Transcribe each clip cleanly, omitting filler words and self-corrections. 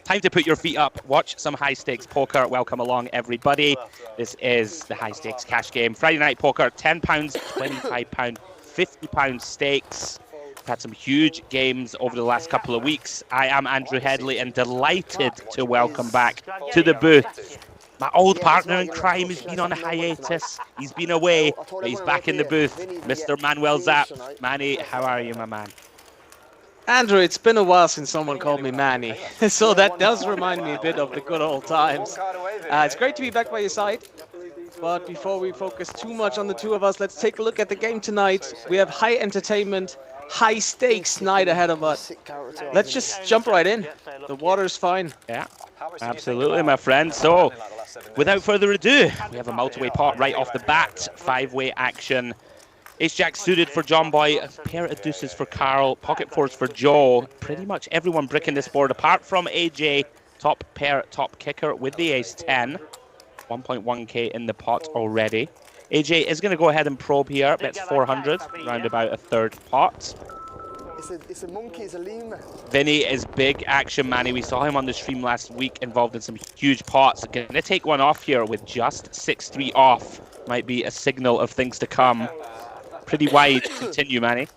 Time to put your feet up, watch some high stakes poker. Welcome along, everybody. This is the high stakes cash game. Friday night poker, £10, £25, £50 stakes. We've had some huge games over the last couple of weeks. I am Andrew Hedley and delighted to welcome back to the booth my old partner in crime. Has been on a hiatus. He's been away, but he's back in the booth. Mr. Manuel Zapf. Manny, how are you, my man? Andrew, it's been a while since someone called me Manny, so that does remind me a bit of the good old times. It's great to be back by your side, but before we focus too much on the two of us, let's take a look at the game tonight. We have high entertainment, high stakes night ahead of us. Let's just jump right in. The water's fine. Yeah, absolutely, my friend. So, without further ado, we have a multi-way pot right off the bat. 5-way action. Ace-Jack suited for John Boy, a pair of deuces for Carl, pocket fours for Joe. Pretty much everyone bricking this board, apart from AJ, top pair, top kicker with the Ace-10. 1.1k in the pot already. AJ is going to go ahead and probe here, bets 400, round about a third pot. It's a monkey, it's a lemur. Vinny is big action, Manny. We saw him on the stream last week, involved in some huge pots. Going to take one off here with just 6-3 off. Might be a signal of things to come. Pretty wide. Continue, Manny.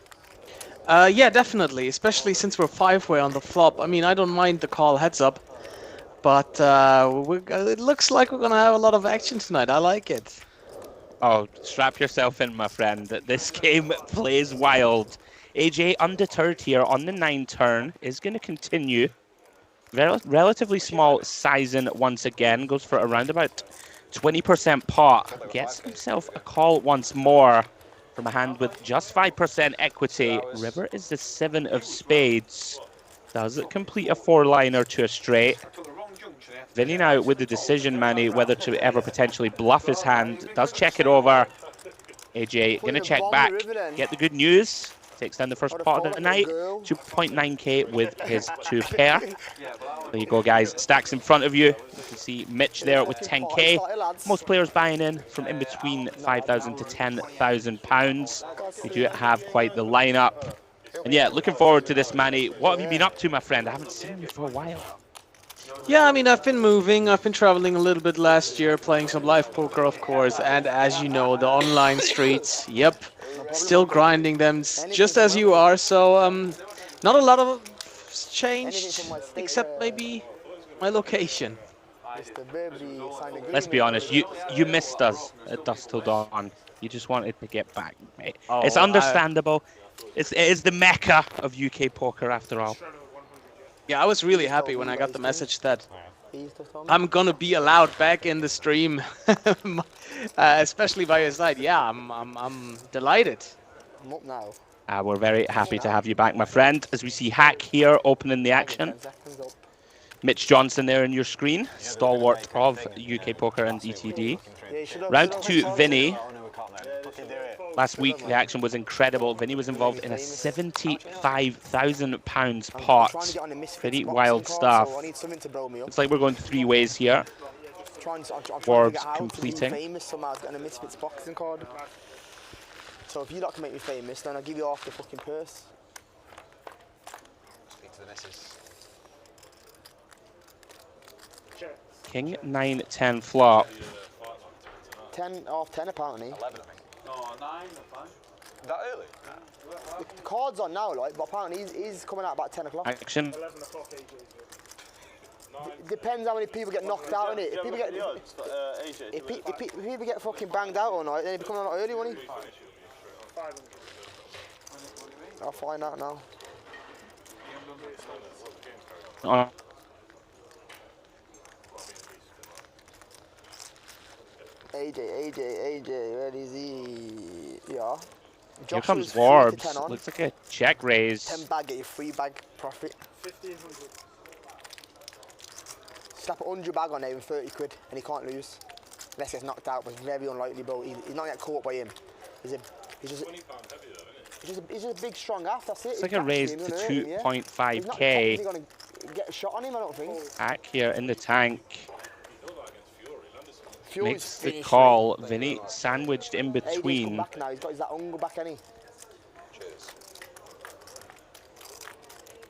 Yeah, definitely, especially since we're 5-way on the flop. I mean, I don't mind the call heads up, but it looks like we're going to have a lot of action tonight. I like it. Oh, strap yourself in, my friend. This game plays wild. AJ undeterred here on the 9 turn is going to continue. Relatively small sizing once again. Goes for around about 20% pot. Gets himself a call once more. From a hand with just 5% equity. River is the 7 of spades. Does it complete a 4-liner to a straight? Vinny now with the decision, Manny, whether to ever potentially bluff his hand. Does check it over. AJ gonna check back. Get the good news. Takes down the first pot of the night. 2.9k with his 2 pair. There you go, guys. Stacks in front of you. You can see Mitch there with 10k. Most players buying in from in between 5,000 to 10,000 pounds. We do have quite the lineup. And yeah, looking forward to this, Manny. What have you been up to, my friend? I haven't seen you for a while. Yeah, I mean, I've been moving. I've been traveling a little bit last year, playing some live poker, of course. And as you know, the online streets, yep, still grinding them just as you are. So not a lot of changed, except maybe my location. Let's be honest, you missed us at Dusk Till Dawn. You just wanted to get back, mate. Oh, it's understandable. It is the mecca of UK poker, after all. Yeah, I was really happy when I got the message that I'm gonna be allowed back in the stream, especially by your side. Yeah, I'm delighted. I'm up now. We're very happy to have you back, my friend. As we see Hack here opening the action. Mitch Johnson there on your screen, stalwart of UK poker and DTD. Round 2, Vinny. Last week, the action was incredible. Vinny was involved in a £75,000 pot. Pretty wild stuff. Looks like we're going 3 ways here. Warbs completing. So if you lot can make me famous, then I'll give you half the fucking purse. Speak to the missus. King 9-10 flop. 10 off 10 apparently. 11 I think. No, 9. That early? The card's on now, like, but apparently he's coming out about 10 o'clock. Action. 11 o'clock AJ. Depends how many people get knocked out in it. If people get if people get fucking banged out all night, then he'll be coming out early, won't he? I'll find out now. AJ, where is he? Yeah. Here comes Warbs. Looks like a check raise. 10 bag, get your 3 bag profit. 1,500. Slap 100 bag on there with 30 quid and he can't lose. Unless he gets knocked out, but it's very unlikely, but he's not get caught by him. He's just a big strong ass, that's it. It's like a raise to 2.5k. He's not going to get a shot on him, I don't think. Hack here in the tank. Makes the call. Vinny sandwiched in between. Back now. He's got that ungle back, any. Cheers.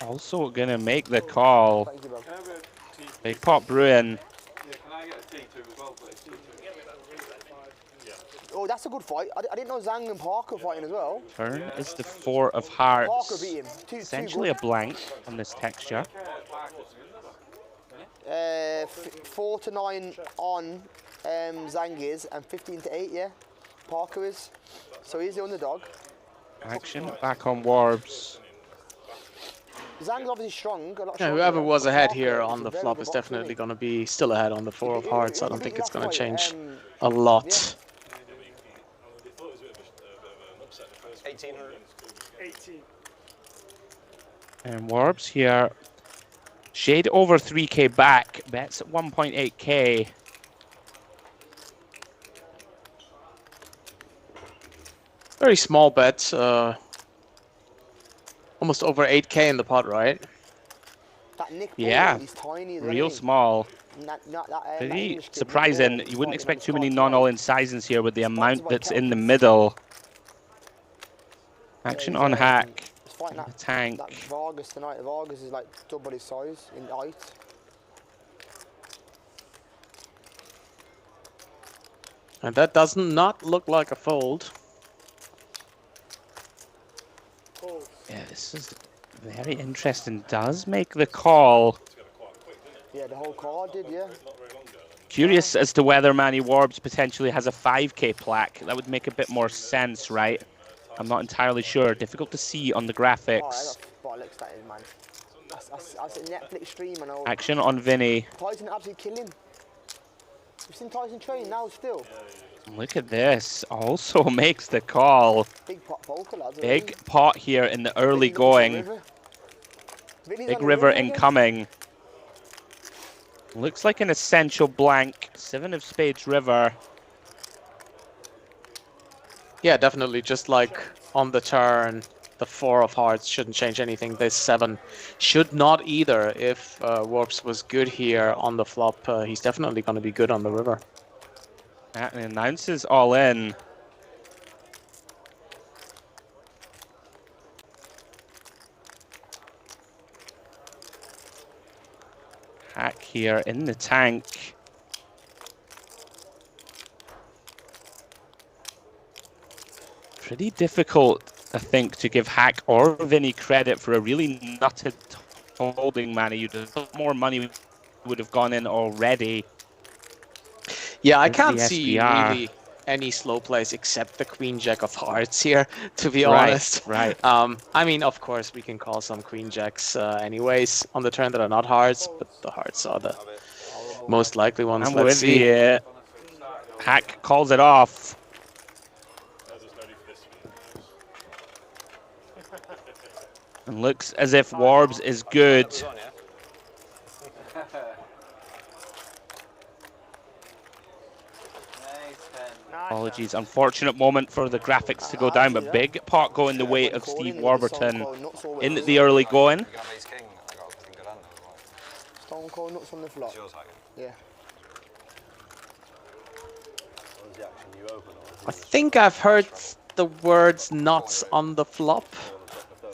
also going to make the call. Thank you, bro. Big pot brewing. Yeah, can I get a T2 as well, please? Oh, that's a good fight. I didn't know Zhang and Parker fighting as well. Turn is the 4 of Parker hearts. beat him. Essentially a blank on this texture. 4 to 9 on Zhang is, and 15 to 8, yeah. Parker is. So he's the underdog. Action back on Warbs. Zhang's obviously strong. Yeah, whoever was ahead here on the flop is definitely going to be still ahead on the 4 of hearts. I don't think it's going to change a lot. 18. And Warbs here. Shade over 3k back. Bets at 1.8k. Very small bet. Almost over 8k in the pot, right? That Nick Yeah, he's tiny. real small. Pretty surprising. You wouldn't expect too many non-all-in sizes here with the amount that's in the middle. Action on Hack. The tank. That Vargas tonight. Vargas is like double his size in height. And that does not look like a fold. Yeah, this is very interesting. Does make the call. Yeah, the whole card did, yeah. Curious as to whether Manny Warbs potentially has a 5k plaque. That would make a bit more sense, right? I'm not entirely sure. Difficult to see on the graphics. Oh, bollocks that is, man. That's a Netflix stream, I know. Action on Vinny. Tyson absolutely kill him. You've seen Tyson train now still. Look at this. Also makes the call. Big pot poker, lads. Big pot here in the early going. Big river incoming. Looks like an essential blank. 7 of spades river. Yeah, definitely. Just like on the turn, the 4 of hearts shouldn't change anything. This 7 should not either. If Warps was good here on the flop, he's definitely going to be good on the river. And announces all in. Hack here in the tank. Pretty difficult, I think, to give Hack or Vinny credit for a really nutted holding Manny. You'd have thought more money would have gone in already. Yeah, I can't see really any slow plays except the Queen Jack of Hearts here, to be honest. Right. I mean, of course, we can call some Queen Jacks anyways on the turn that are not hearts, but the hearts are the most likely ones. Let's see. Hack calls it off. And looks as if Warbs is good. Apologies, unfortunate moment for the graphics to go down, but big pot going the way of Steve Warburton in the early going. Stone cold nuts on the flop. Yeah. I think I've heard the words nuts on the flop.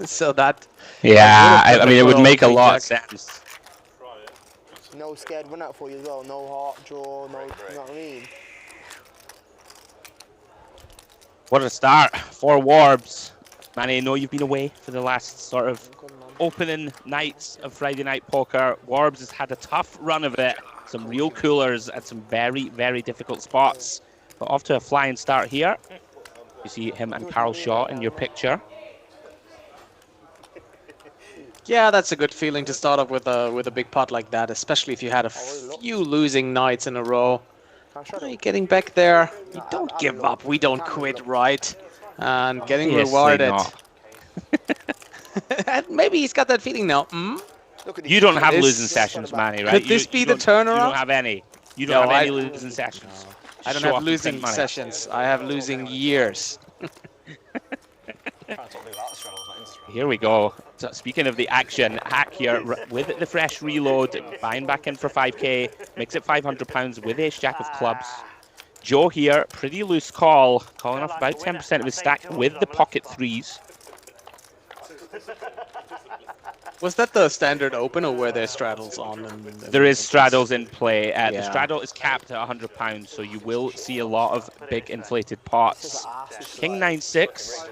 So that... Yeah, I mean, it would make a lot of sense. No scared run out for you as well. No heart draw, no, you know what I mean? What a start for Warbs. Manny, I know you've been away for the last sort of opening nights of Friday Night Poker. Warbs has had a tough run of it. Some real coolers at some very, very difficult spots. But off to a flying start here. You see him and Carl Shaw in your picture. Yeah, that's a good feeling to start off with a big pot like that, especially if you had a few losing nights in a row. Getting back there, you don't give up, we don't quit, right? And getting rewarded. And maybe he's got that feeling now. You don't have losing sessions, Manny, right? Could this be the turnaround? You don't have any. You don't have any losing sessions. I don't have losing sessions. I have losing years. Here we go. So speaking of the action, Hack here with the fresh reload, buying back in for 5k, makes it £500 with ace jack of clubs. Joe here, pretty loose call, calling off about 10% of his stack with the pocket threes. Was that the standard open, or were there straddles on? There is straddles in play. The Yeah. straddle is capped at £100, so you will see a lot of big inflated pots. King 9-6.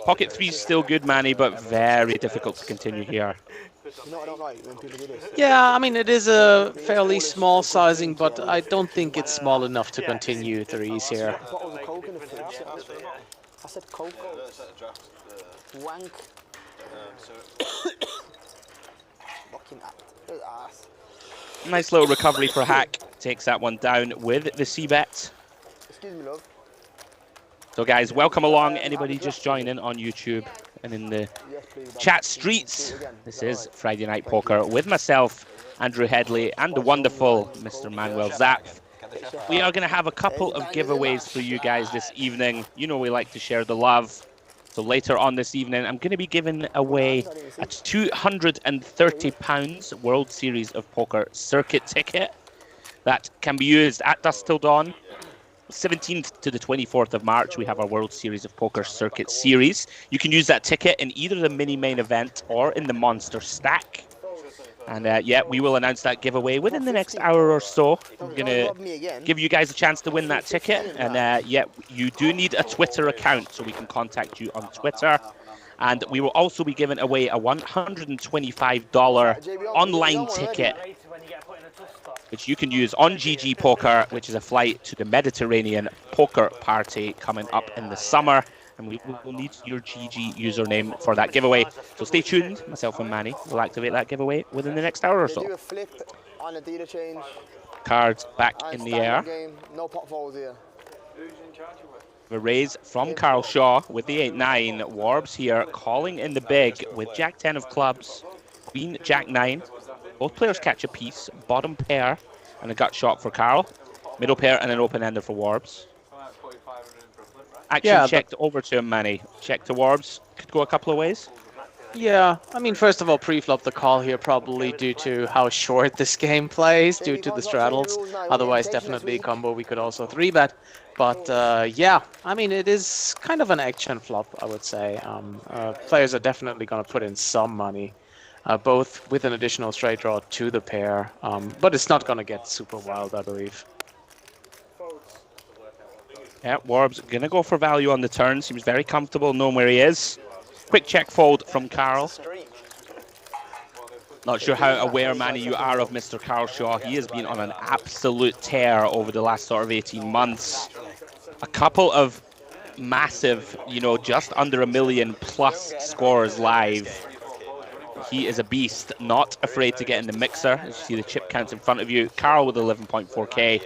Pocket 3 is still good, Manny, but very difficult to continue here. You know what I don't like when people do this? Yeah, I mean, it is a fairly small sizing, but I don't think it's small enough to continue threes here. Bottles of Coke in the fridge. I said Coke. Wank. Fucking ass. Nice little recovery for Hack. Takes that one down with the C-bet. Excuse me, love. So guys, welcome along. Anybody just joining on YouTube and in the chat streets. This is Friday Night Poker with myself, Andrew Hedley, and the wonderful Mr. Manuel Zapf. We are going to have a couple of giveaways for you guys this evening. You know we like to share the love. So later on this evening, I'm going to be giving away a £230 World Series of Poker circuit ticket that can be used at Dusk Till Dawn. 17th to the 24th of March, we have our World Series of Poker Circuit Series. You can use that ticket in either the mini main event or in the Monster Stack. And yeah, we will announce that giveaway within the next hour or so. I'm going to give you guys a chance to win that ticket. And yeah, you do need a Twitter account so we can contact you on Twitter. And we will also be giving away a $125 online ticket, which you can use on GG Poker, which is a flight to the Mediterranean poker party coming up in the summer. And we will need your GG username for that giveaway. So stay tuned. Myself and Manny will activate that giveaway within the next hour or so. Do a flip on a dealer change. Cards back in the air. Game. No potholes here. The raise from Carl Shaw with the 8-9. Warbs here calling in the big with Jack-10 of clubs. Queen, Jack-9. Both players catch a piece. Bottom pair and a gut shot for Carl. Middle pair and an open-ender for Warbs. Action checked over to him, Manny. Check to Warbs. Could go a couple of ways. Yeah, I mean, first of all, pre-flop the call here probably due to how short this game plays, due to the straddles. Otherwise, definitely a combo we could also 3-bet. But yeah, I mean, it is kind of an action flop, I would say. Players are definitely going to put in some money, both with an additional straight draw to the pair. But it's not going to get super wild, I believe. Yeah, Warbs going to go for value on the turn. Seems very comfortable knowing where he is. Quick check fold from Carl. Not sure how aware, Manny, you are of Mr. Carl Shaw. He has been on an absolute tear over the last sort of 18 months. A couple of massive, you know, just under 1 million plus scores live. He is a beast, not afraid to get in the mixer. As you see the chip counts in front of you. Carl with 11.4k.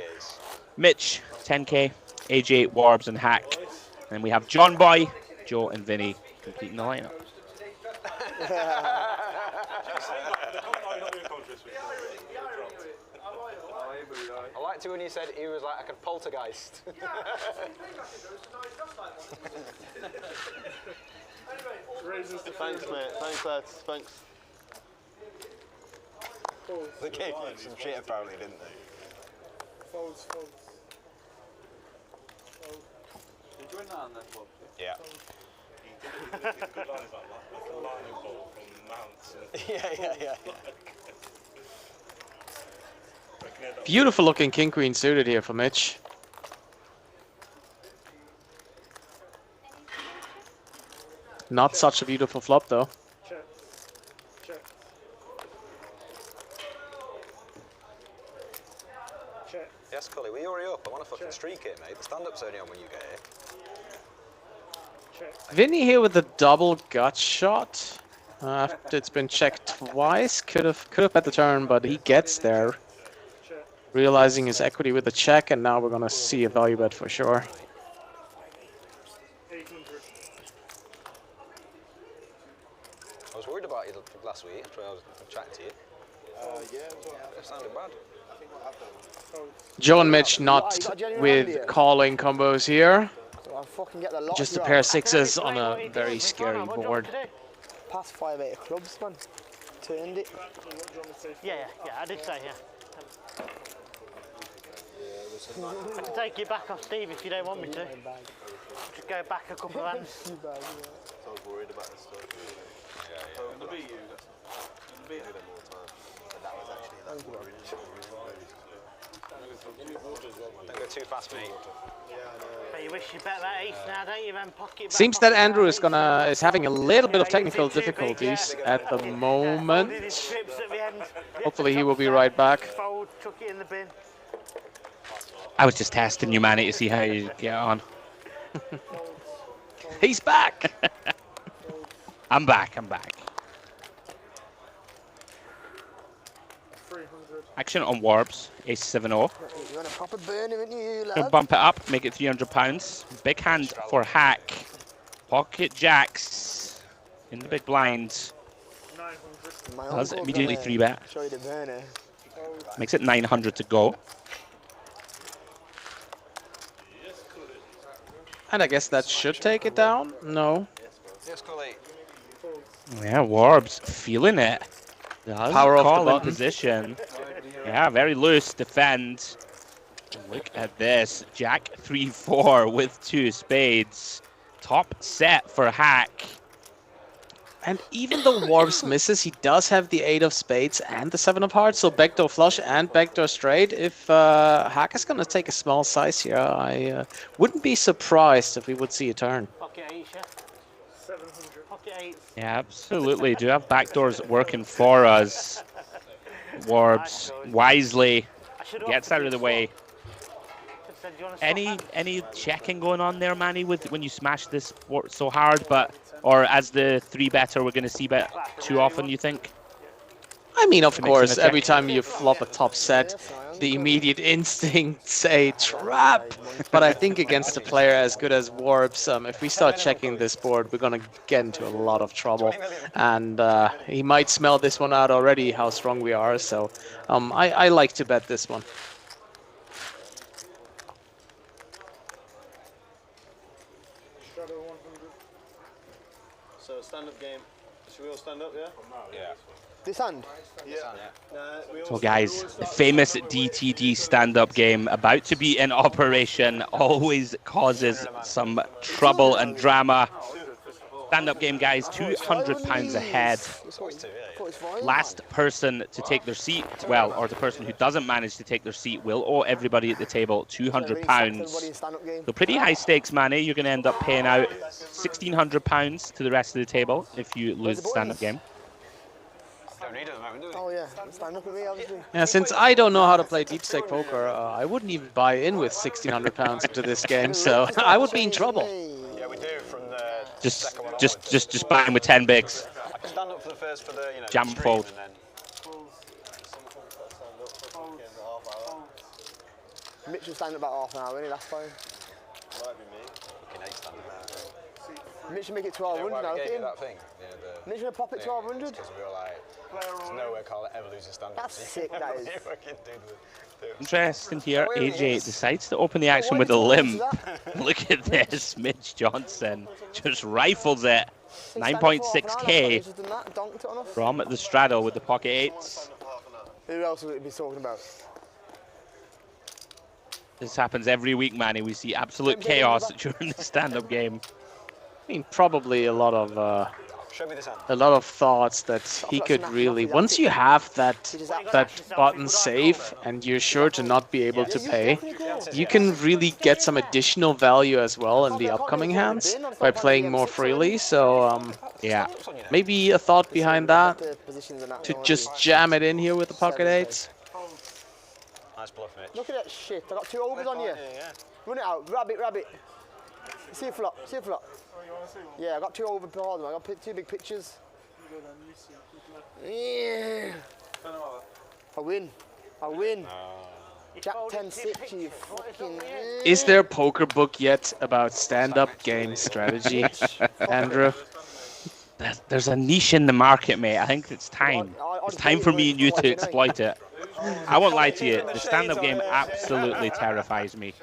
Mitch, 10k. AJ, Warbs, and Hack. And we have John Boy, Joe, and Vinny completing the lineup. I liked it when you said he was like a poltergeist. Thanks, mate. Thanks, lads. Thanks. They gave you some shit apparently, didn't they? Folds. Did you win that on that club? Yeah. Yeah. Beautiful looking king-queen suited here for Mitch. Not such a beautiful flop, though. Check. Yes, Kully, will you hurry up? I want to fucking streak it, mate. The stand-up's only on when you get here. Vinny here with the double gut shot. After it's been checked twice, could have bet the turn, but he gets there, realizing his equity with the check, and now we're gonna see a value bet for sure. 800. I was worried about you last week after I was chatting to you. It sounded bad. Joe and Mitch not with calling combos here. Just a pair of sixes on a very scary board. Past 5-8 of clubs, man. Turned it. Yeah, I did say, yeah. I can take you back off Steve if you don't want me to. Just go back a couple of hands. I was worried about this stuff. It'll be you. It'll be them all the time. That was actually that. Don't go too fast, mate. But you wish you bet that ace now, don't you, then pocket? Seems that Andrew is having a little bit of technical difficulties at the moment. Hopefully he will be right back. Fold, chuck it in the bin. I was just testing you, Manny, to see how you get on. He's back. I'm back. Action on Warbs, ace 7-0. You want a proper burner, ain't you, Gonna lad? bump it up, make it £300. Big hand for Hack. Pocket jacks in the big blinds. 900. My Does uncle's immediately gonna 3-bet. Show you the burner. Makes it 900 to go. And I guess that should take it down. No. Yes, Kully. Yeah, Warbs feeling it. Does Power off the call in button. position. Yeah, very loose defend. Look at this. Jack 3-4 with 2 spades. Top set for Hack. And even though Warbs misses, he does have the 8 of spades and the 7 of hearts, so backdoor flush and backdoor straight. If Hack is going to take a small size here, I wouldn't be surprised if we would see a turn. Pocket ace, yeah? 700. Pocket ace. Yeah, absolutely. Do have backdoors working for us. Warbs wisely gets out of the way. Any checking going on there, Manny, with when you smash this board so hard, or as the 3-better we're going to see bet too often, you think? I mean, of To make course, some every check. time you flop a top set, the immediate instinct say trap. But I think against a player as good as Warbs, if we start checking this board, we're going to get into a lot of trouble. And he might smell this one out already, how strong we are. So I like to bet this one. Shadow 100. So stand-up game. Should we all stand up, yeah? Yeah. This hand? Yeah. We all So guys, the famous DTD stand-up game about to be in operation always causes some trouble and drama. Stand-up game, guys, £200 ahead. Last person to take their seat, well, or the person who doesn't manage to take their seat will owe everybody at the table £200. So pretty high stakes, Manny. You're going to end up paying out £1,600 to the rest of the table if you lose the stand-up game. Don't need it at the moment, do we? Oh yeah, stand up with me, obviously. Yeah, since I don't know how to play deep stake poker, I wouldn't even buy in with £1,600 into this game, so I would be in trouble. Yeah, we do from the second one Just buy him with 10 bigs. I can stand up for the first for the Jam stream fold. and then Mitch will stand about half an hour, innit? That's fine. Might be me. fucking 8 standing there. Mitch will make it You know 1200 why now, we look gave at you him. that thing? Mitch will pop it 1200. Because we were like, there's no way Carl ever loses stand-up. That's sick, that is. You fucking do the Interesting here. Oh, wait a minute, AJ yes. decides to open the action Why with did a you limp. answer Look at this. Mitch Johnson just rifles it. Stand up for half an hour, 9.6k he's just done that, donked it on us. from the straddle with the pocket eights. Who else would it be talking about? This happens every week, Manny. We see absolute chaos during the stand-up game. I mean, probably a lot of Show me this hand. thoughts that he could really. Once you have that button safe and you're sure to not be able to pay, you can really get some additional value as well in the upcoming hands by playing more freely. So Yeah. maybe a thought behind that The positions and that, to no, just jam it in here with the pocket eights. Nice bluff, Mitch. Look at that shit. I got 2 overs on you. Run it out. Rabbit. See a flop. Oh, you want to see one? Yeah, I got 2 over behind them. I got 2 big pictures. You go down, you see. Yeah. I win. Jack 10-6, you fucking... Is there a poker book yet about stand-up game strategy, Andrew? There's a niche in the market, mate. I think it's time. It's time for me and you to exploit it. I won't lie to you. The stand-up game absolutely terrifies me.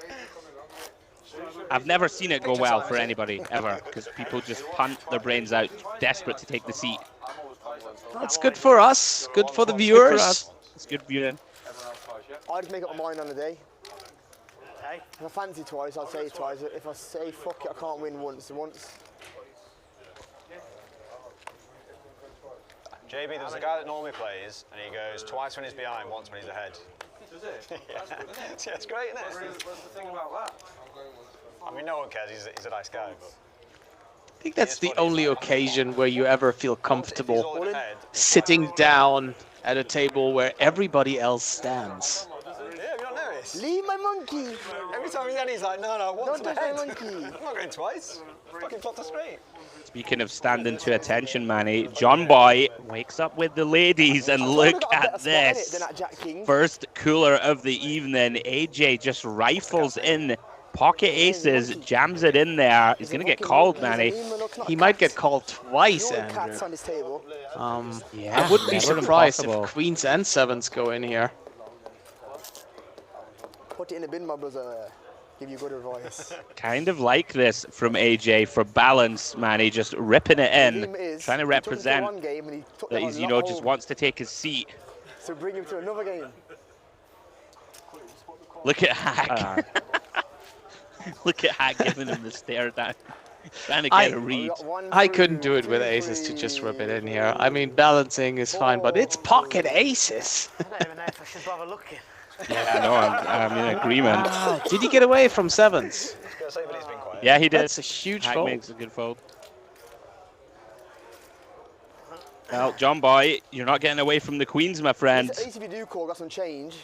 I've never seen it go well for anybody, ever, because people just punt their brains out, desperate to take the seat. That's good for us, good for the Good for viewers. us. It's good viewing. I just make up my mind on the day. If I fancy twice, I'll say twice. If I say fuck it, I can't win once. JB, there's a guy that normally plays, and he goes twice when he's behind, once when he's ahead. Does it? Yeah, it's great, isn't it? What's the thing about that? I mean, no one cares. He's a nice guy, but I think that's the only occasion where you ever feel if he's comfortable all in ahead, sitting down at a table where everybody else stands. yeah, have you not noticed? Leave my monkey. Every time he's in, he's like, no, once Don't in touch ahead. my monkey. I'm not going twice. Fucking plot to straight. Speaking of standing to attention, Manny, John Boy wakes up with the ladies, and look at this. First cooler of the evening. AJ just rifles in pocket aces, jams it in there. He's going to get called, Manny. He might get called twice, Andrew. Yeah, I wouldn't be never surprised impossible. if queens and sevens go in here. Put it in the bin, my brother. Give you good advice. Kind of like this from AJ for balance, Manny, just ripping it in, trying to represent that he's, you know, just wants to take his seat. So bring him to another game. Look at Hack. Look at Hack giving him the stare down, trying to get a read. I couldn't do it with aces to just rip it in here. I mean, balancing is fine, but it's pocket aces. I don't even know if I should bother looking. Yeah, no, I'm in agreement. Wow, did he get away from sevens? Yeah, he did. That's a huge Hack fold. makes a good fold. Well, John Boy, you're not getting away from the queens, my friend. At least if you do call, got some change.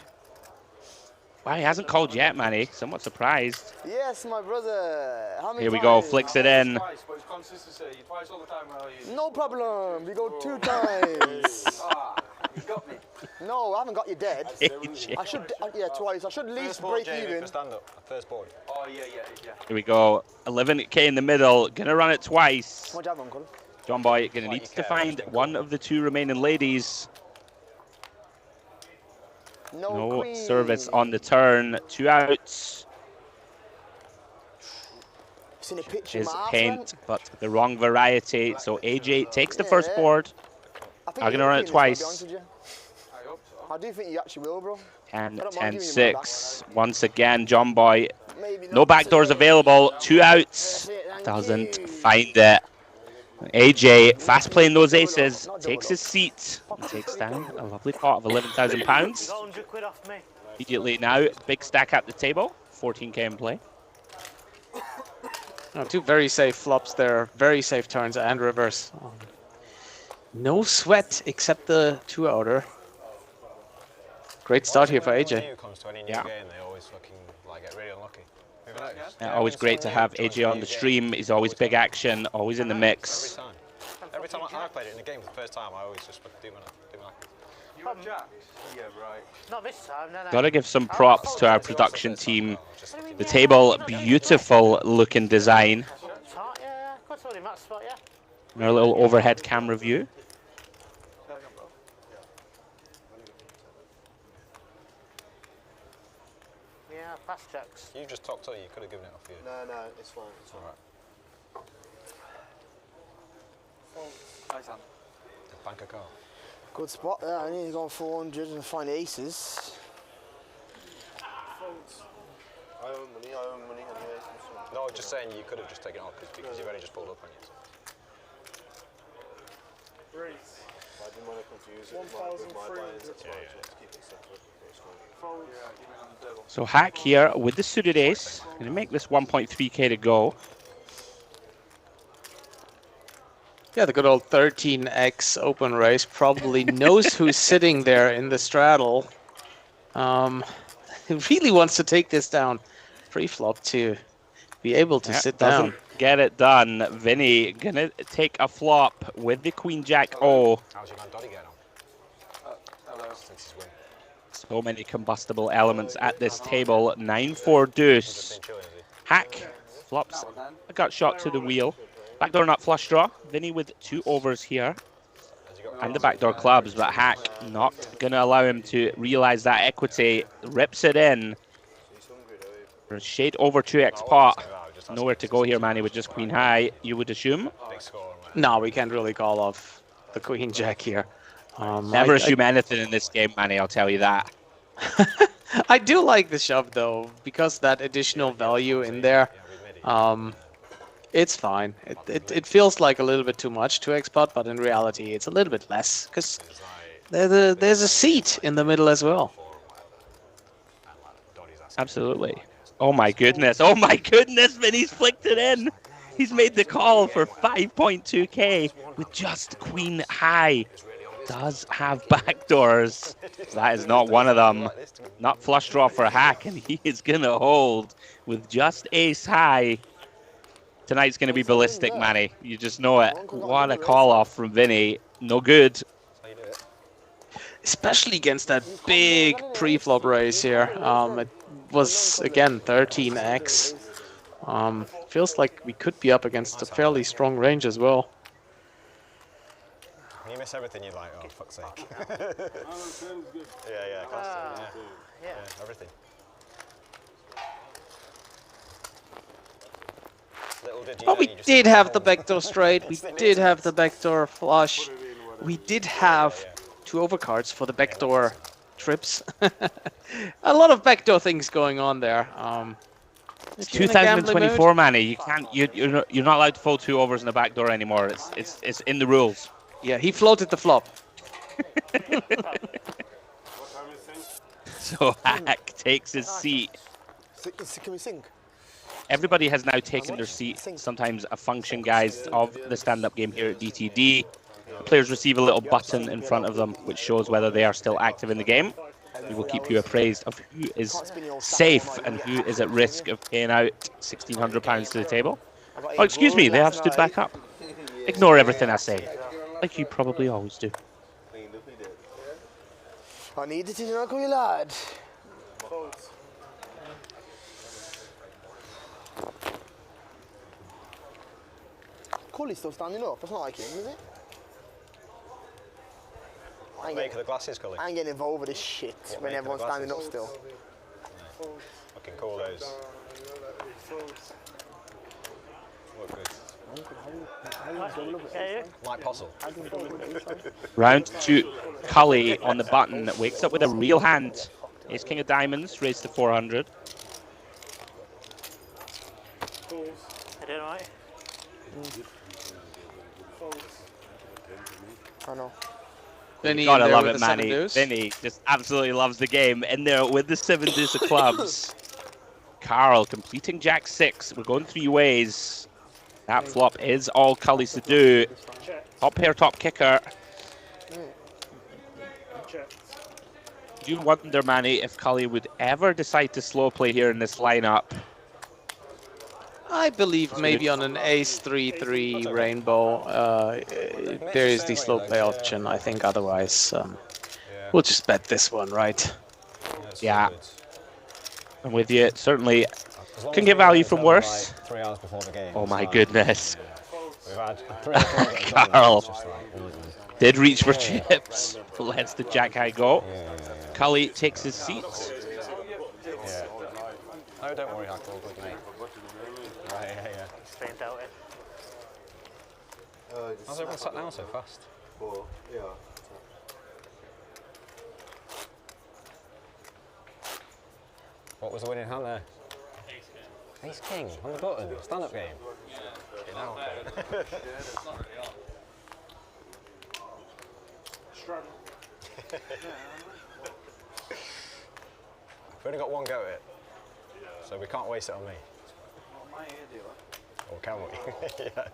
Wow, he hasn't called yet, Manny. Somewhat surprised. Yes, my brother. How many Here we go, times? flicks it in. Twice, but it's consistency. Twice all the time, are you? No problem. We go 2 times. You got me. No, I haven't got you dead. AJ. I should, yeah, twice. I should at least First board, break Jamie, even. for stand-up. First board. Oh, yeah. Here we go. 11k in the middle. Gonna run it twice. What job, Uncle? John Boy gonna need to find one of the 2 remaining ladies. No queen. service on the turn. 2 outs. Seen a picture Is of my paint, friend? but the wrong variety. So AJ takes the first Yeah. board. I think I'm you'll gonna run win it this, twice. I'll be honest with you. I hope so. I do think you actually will, bro. 10, I don't 10, mind giving you my 6. Once again, John Boy. Maybe No not backdoors today. available. 2 outs. That's it, thank Doesn't you. find it. AJ, fast playing those aces, takes his seat and takes down a lovely pot of £11,000. Got 100 quid off me. Immediately now, big stack at the table. 14k in play. Oh, 2 very safe flops there, very safe turns and rivers. No sweat except the 2 outer. Great start here for When AJ. new comes to any new Yeah. game, they always fucking like get really unlucky. Have you noticed? Always great to have AJ on the stream. He's always big action, always in the mix. Every time I played it in the game for the first time, I always just do my You have jacks? Yeah, right. Not this time, no. Gotta give some props to our production team. The table, beautiful looking design. Tight, yeah. Of course, only match spot, yeah. And our little overhead camera view. Yeah, fast jacks. You just talked to you could have given it off you. No, it's fine. It's all right. Nice hand. Bank a car. Good spot there. I need to go on 400 and find aces. I own money anyway. No, just saying you could have just taken it off because you've only just pulled up on you. Great. I didn't want to confuse it with my 1,300. buy-ins, that's why I just keep it separate. It's fine. Fold. Yeah, give me on the devil. So Hack here with the suited ace. Gonna make this 1.3k to go. Yeah, the good old 13x open race probably knows who's sitting there in the straddle. He really wants to take this down pre-flop to be able to sit down. Doesn't get it done. Vinny gonna take a flop with the Queen Jack O. How's your man Doddy getting on? Hello. Since he's win. So many combustible elements at this table. 9-4 deuce. Been chilling, is he? Hack flops a gut shot to the wheel. Backdoor nut flush draw. Vinny with 2 overs here. Has he got And the backdoor clubs, but Hack not gonna allow him to realize that equity. Rips it in. For a shade over 2x pot. Nowhere to go here, Manny, with just queen high, you would assume. big score? No, we can't really call off the queen jack here. Never assume anything in this game, Manny, I'll tell you that. I do like the shove though, because that additional value in there. It's fine. It feels like a little bit too much to expot, but in reality, it's a little bit less because there's a seat in the middle as well. Absolutely. Oh my goodness. Oh my goodness, Vinny's flicked it in. He's made the call for 5.2k with just queen high. Does have backdoors. That is not one of them. Not flush draw for a hack, and he is going to hold with just ace high. Tonight's going to be ballistic, Manny. You just know it. What a call off from Vinny. No good. Especially against that big pre-flop raise here. It was, again, 13x. Feels like we could be up against a fairly strong range as well. You miss everything you like, oh, fuck's sake. yeah, constantly, yeah, everything. But we did have the backdoor straight, we did have the backdoor flush, we did have 2 overcards for the backdoor trips. A lot of backdoor things going on there. It's 2024, Manny. You can't. You're not allowed to fold 2 overs in the backdoor anymore. It's in the rules. Yeah, he floated the flop. So Hack takes his seat. Can we sing? Everybody has now taken their seat. Sometimes a function, guys, of the stand-up game here at DTD. Players receive a little button in front of them, which shows whether they are still active in the game. We will keep you appraised of who is safe and who is at risk of paying out £1,600 to the table. Oh, excuse me, they have stood back up. Ignore everything I say, like you probably always do. I need it in your ugly lad. Kully's still standing up. That's not like him, is it? Make the glasses, Kully. I ain't getting involved with this shit when everyone's standing up still. No. Fucking call those. Look good. Mike Postle. Round 2, Kully on the button wakes up with a real hand. Ace King of Diamonds raised to 400. I don't know. I know. Vinny Gotta in there love with it, the 7 Manny. deuce. Vinny just absolutely loves the game. In there with the 7 deuce of clubs. Carl completing Jack 6. We're going 3 ways. That flop is all Kully's to do. Top pair, top kicker. Do you wonder, Manny, if Kully would ever decide to slow play here in this lineup? I believe maybe on an ace 3-3 rainbow, there is the slow play option. I think otherwise, we'll just bet this one, right? Yeah, I'm with you. It certainly can get value from worse. 3 hours before the game. Oh my goodness. We've had 3 or 4 games. Carl did reach for chips. Lets the jack high go. Kully takes his seat. Yeah. Oh, don't worry, Hack, all good, mate. Right, yeah. Straight out it. How's everyone sat down so fast? What was the winning hand there? Ace King on the button, stand-up game. We've only got 1 go at it, so we can't waste it on me. Or can we? Yeah.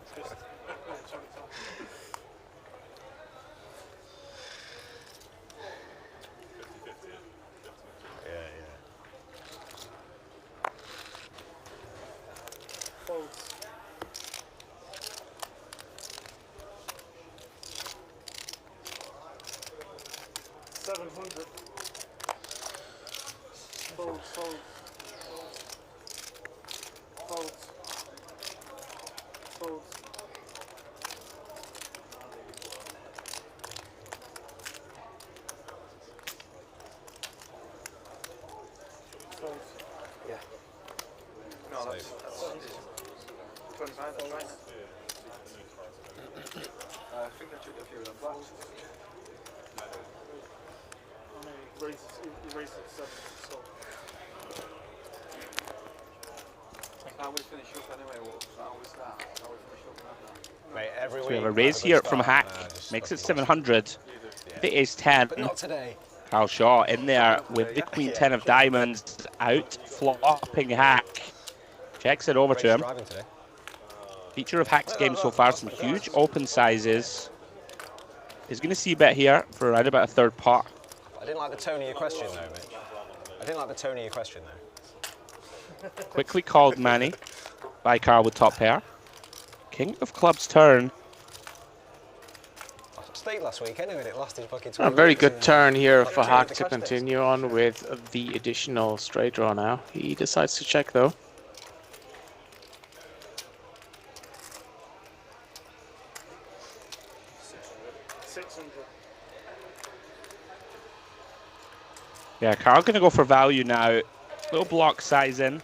Mate, every So week we have a I raise good here start. from Hack. Just Makes it fucking 700. The ace 10. But not today. Carl Shaw in there with the queen 10 of diamonds out, flopping Hack. Checks it over to him. Driving today. Feature of Hack's game so far, some huge open sizes. He's going to see bet here for around about a third pot. I didn't like the tone of your question though, Mitch. I didn't like the tone of your question though. Quickly called Manny by Carl with top pair. King of clubs turn. I stayed last week anyway and it lasted fucking 20 A very minutes good and turn here I for changed Hack the to catch bits. continue on with the additional straight draw now. He decides to check though. Yeah, Carl going to go for value now. Little block size in.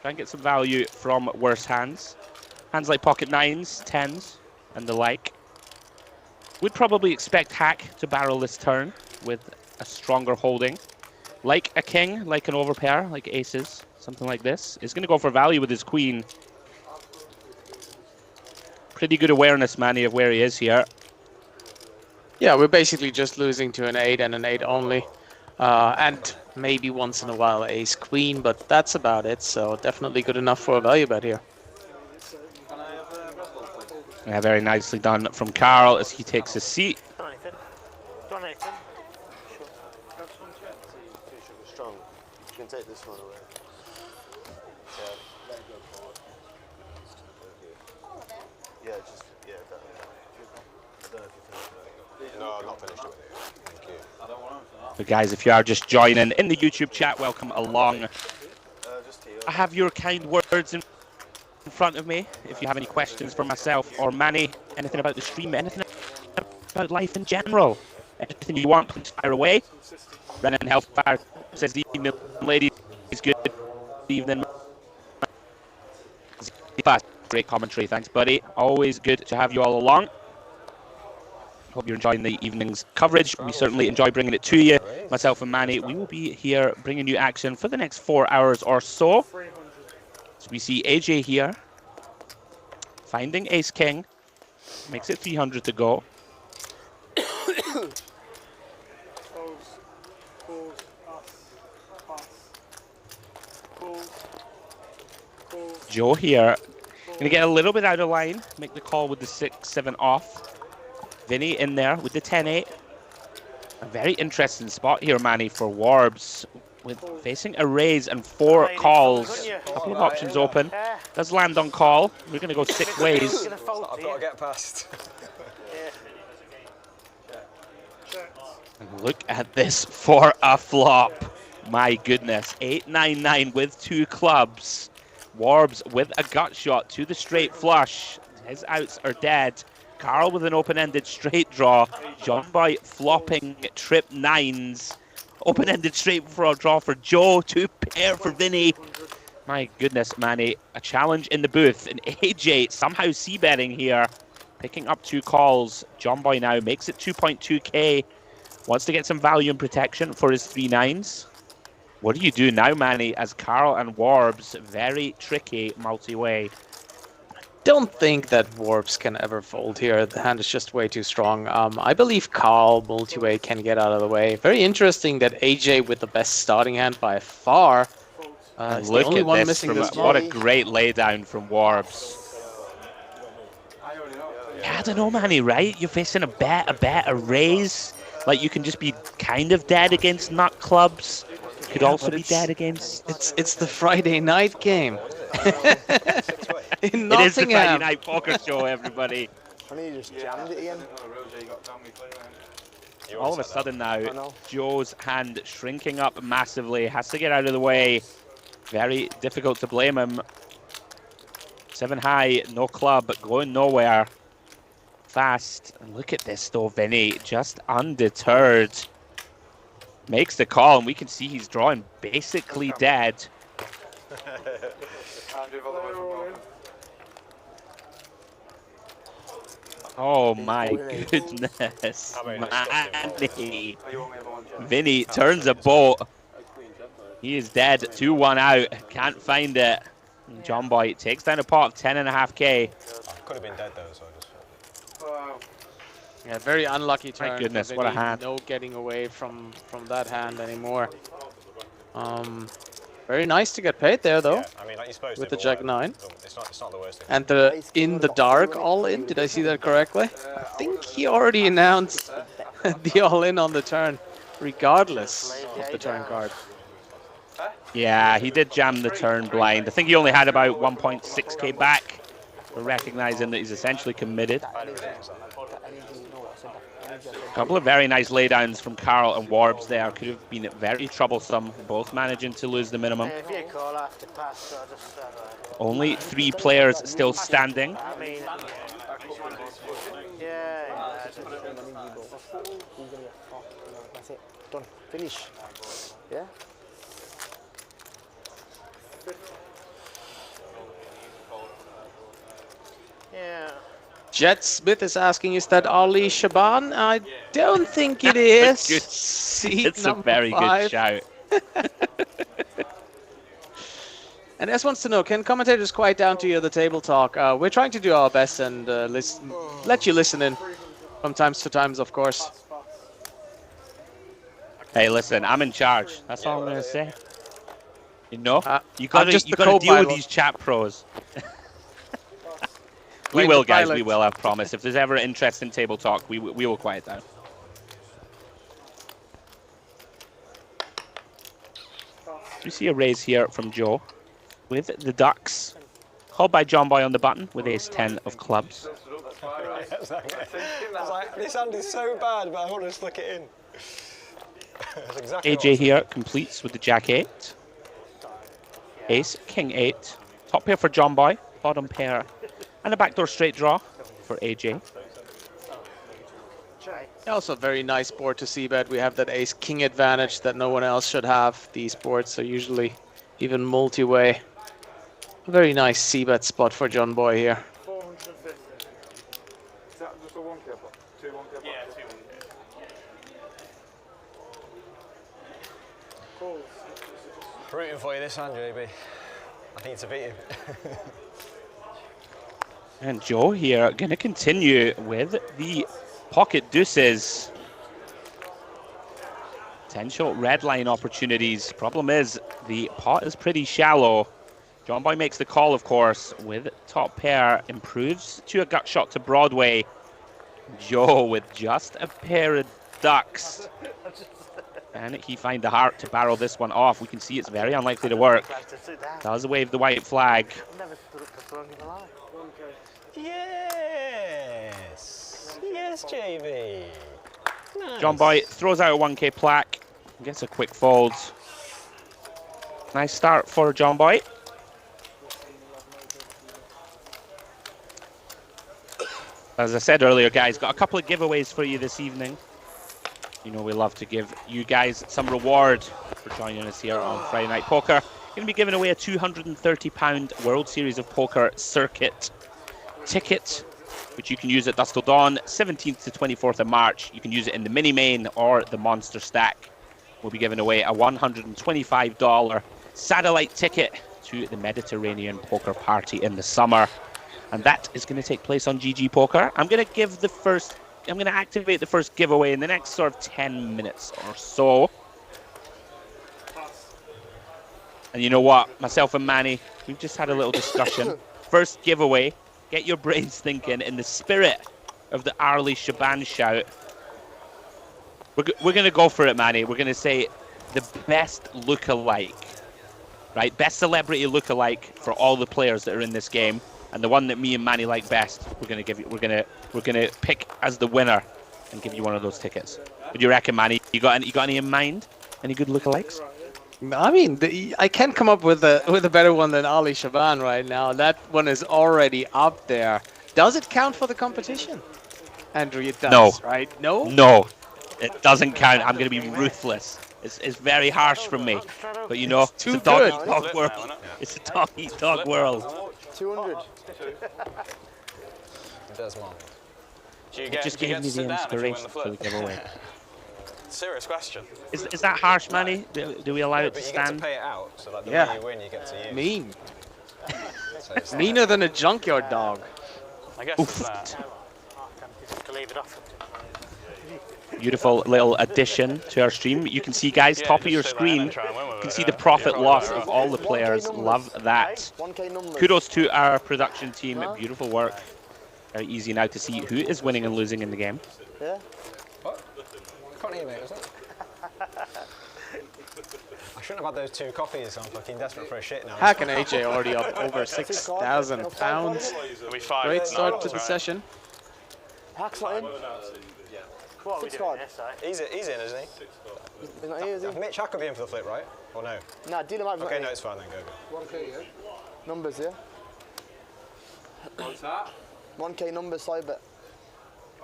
Try and get some value from worse hands. Hands like pocket 9s, 10s, and the like. Would probably expect Hack to barrel this turn with a stronger holding. Like a king, like an overpair, like aces, something like this. Is going to go for value with his queen. Pretty good awareness, Manny, of where he is here. Yeah, we're basically just losing to an 8 and an 8 only. And maybe once in a while ace queen, but that's about it. So definitely good enough for a value bet here. Yeah, very nicely done from Carl as he takes his seat. Go on, Ethan. Go on, Ethan. Strong. You can take this one away. Yeah, just, yeah, that. I don't know if you finished it. No, I'm not finished with it. Thank you. But guys, if you are just joining in the YouTube chat, welcome along. Just here. I have your kind words in front of me. If you have any questions for myself or Manny, anything about the stream, anything about life in general, anything you want, please fire away. Brennan Hellfire says the evening, ladies, is good evening. Great commentary, thanks, buddy. Always good to have you all along. Hope you're enjoying the evening's coverage. We certainly enjoy bringing it to you. Myself and Manny, we will be here bringing you action for the next 4 hours or so. So we see AJ here, finding ace king, makes it 300 to go. Joe here, gonna get a little bit out of line, make the call with the 6-7 off. Vinny in there with the 10-8. A very interesting spot here, Manny, for Warbs, with facing a raise and 4 calls. A couple of options open. Does land on call. We're going to go 6 ways. I've got to get past. And look at this for a flop. My goodness. 8-9-9 with 2 clubs. Warbs with a gut shot to the straight flush. His outs are dead. Carl with an open-ended straight draw. John Boy flopping trip 9s. Open-ended straight draw for Joe. 2 pair for Vinny. My goodness, Manny. A challenge in the booth. And AJ somehow c-betting here. Picking up 2 calls. John Boy now makes it 2.2k. Wants to get some value and protection for his 3 9s. What do you do now, Manny, as Carl and Warbs, very tricky multi-way? Don't think that Warbs can ever fold here. The hand is just way too strong. I believe Carl multi-way can get out of the way. Very interesting that AJ with the best starting hand by far is the Look only at one this, missing this what a game. great laydown from Warbs. Yeah, I don't know, Manny, right? You're facing a raise. Like, you can just be kind of dead against nut clubs. Could also be dead against... It's the Friday night game. In Nottingham. It is the Friday night poker show, everybody. And he just jammed it again. All of a sudden now, Joe's hand shrinking up massively. Has to get out of the way. Very difficult to blame him. 7 high, no club, but going nowhere. Fast. And look at this though, Vinny. Just undeterred. Makes the call, and we can see he's drawing basically dead. Oh my goodness. Manny. Vinny turns a boat. He is dead. 2-1 out. Can't find it. John Boy takes down a pot of 10.5k. Could have been dead though, so I just. Yeah, very unlucky turn. My goodness, for what a Vinny. hand. No getting away from that hand anymore. Very nice to get paid there though. Yeah, I mean, like you're supposed with to. the Jack 9. It's not the worst thing. And the in the dark all in. Did I see that correctly? I think he already announced the all in on the turn, regardless of the turn card. Yeah, he did jam the turn blind. I think he only had about 1.6k back for recognizing that he's essentially committed. A couple of very nice laydowns from Carl and Warbs there. Could have been very troublesome, both managing to lose the minimum. Only 3 players still standing. That's it. Done. Finish. Yeah? Yeah. Jet Smith is asking, is that Ali Shaban? I don't think it is. Good. Seat It's a number very 5. good shout. And S wants to know, can commentators quiet down to hear the table talk? We're trying to do our best and let you listen in from times to times, of course. Hey, listen, I'm in charge. That's all I'm gonna say. You know, you I'm gotta just you the gotta deal with co-pilot. these chat pros. We Blame will, the guys. pilot. We will. I promise. If there's ever interest in table talk, we will quiet down. We see a raise here from Joe with the Ducks. Called by John Boy on the button with ace 10 of clubs. I was like, this hand is so bad, but I want to stick it in. That's exactly what I AJ was here completes with the Jack 8. Ace, King 8. Top pair for John Boy. Bottom pair. And a backdoor straight draw for AJ. Also, very nice board to see bet. We have that ace-king advantage that no one else should have. These boards are usually even multi-way. A very nice c-bet spot for John Boy here. 450. Is that just a 1k pot? 2 1k pots? Yeah, 2 1k. Rooting for you this hand, JB. I need to beat him. And Joe here going to continue with the pocket deuces. Potential red line opportunities. Problem is, the pot is pretty shallow. John Boy makes the call, of course, with top pair. Improves to a gut shot to Broadway. Joe with just a pair of ducks. And he find the heart to barrel this one off. We can see it's very unlikely to work. Does wave the white flag. Yes! Yes, JB! Nice. John Boy throws out a 1k plaque. Gets a quick fold. Nice start for John Boy. As I said earlier, guys, got a couple of giveaways for you this evening. You know we love to give you guys some reward for joining us here on Friday Night Poker. Going to be giving away a £230 World Series of Poker circuit ticket, which you can use at Dusk Till Dawn, 17th to 24th of March. You can use it in the mini main or the monster stack. We'll be giving away a $125 satellite ticket to the Mediterranean Poker Party in the summer. And that is going to take place on GG Poker. I'm going to activate the first giveaway in the next sort of 10 minutes or so. And you know what? Myself and Manny, we've just had a little discussion. First giveaway, get your brains thinking in the spirit of the Arlie Shaban shout. We're going to go for it, Manny. We're going to say the best lookalike, right? Best celebrity lookalike for all the players that are in this game. And the one that me and Manny like best, we're gonna give you. We're gonna pick as the winner and give you one of those tickets. What do you reckon, Manny? You got any in mind? Any good lookalikes? I mean, I can't come up with a better one than Ali Shaban right now. That one is already up there. Does it count for the competition? Andrew, it does, No. right? No? No, it doesn't count. I'm gonna be ruthless. It's very harsh from me, but you know, it's a dog world. It's a dog world. 200. Desmond. It just gave me the inspiration for the giveaway. Serious question. Is that harsh, Manny? Do we allow it to But you get to stand? pay it out, so like the Yeah. more you win, you get to use. Mean. So it's Meaner than a junkyard dog. I guess it's that. To leave it off. Beautiful little addition to our stream. You can see, guys, Yeah, top of just your sit there screen, and try and win with you can it, see yeah. the profit Yeah, loss right. of all the players. Love that. 1K numbers. Kudos to our production team. Beautiful work. Very easy now to see who is winning and losing in the game. Yeah. What? I can't hear, mate. Was that? I shouldn't have had those 2 coffees. I'm fucking desperate for a shit now. Hack and AJ already up over £6,000. It'll be 5. Great No, start that's to the right. session. Hack's not in. What are we 6 doing card. this side? He's in, isn't he? He's not here, is he? Mitch Hack will be in for the flip, right? Or no? Nah, dealer might be Okay, not no, in. it's fine then. Go. 1K, yeah? Numbers, yeah? What's that? 1K numbers, side bet.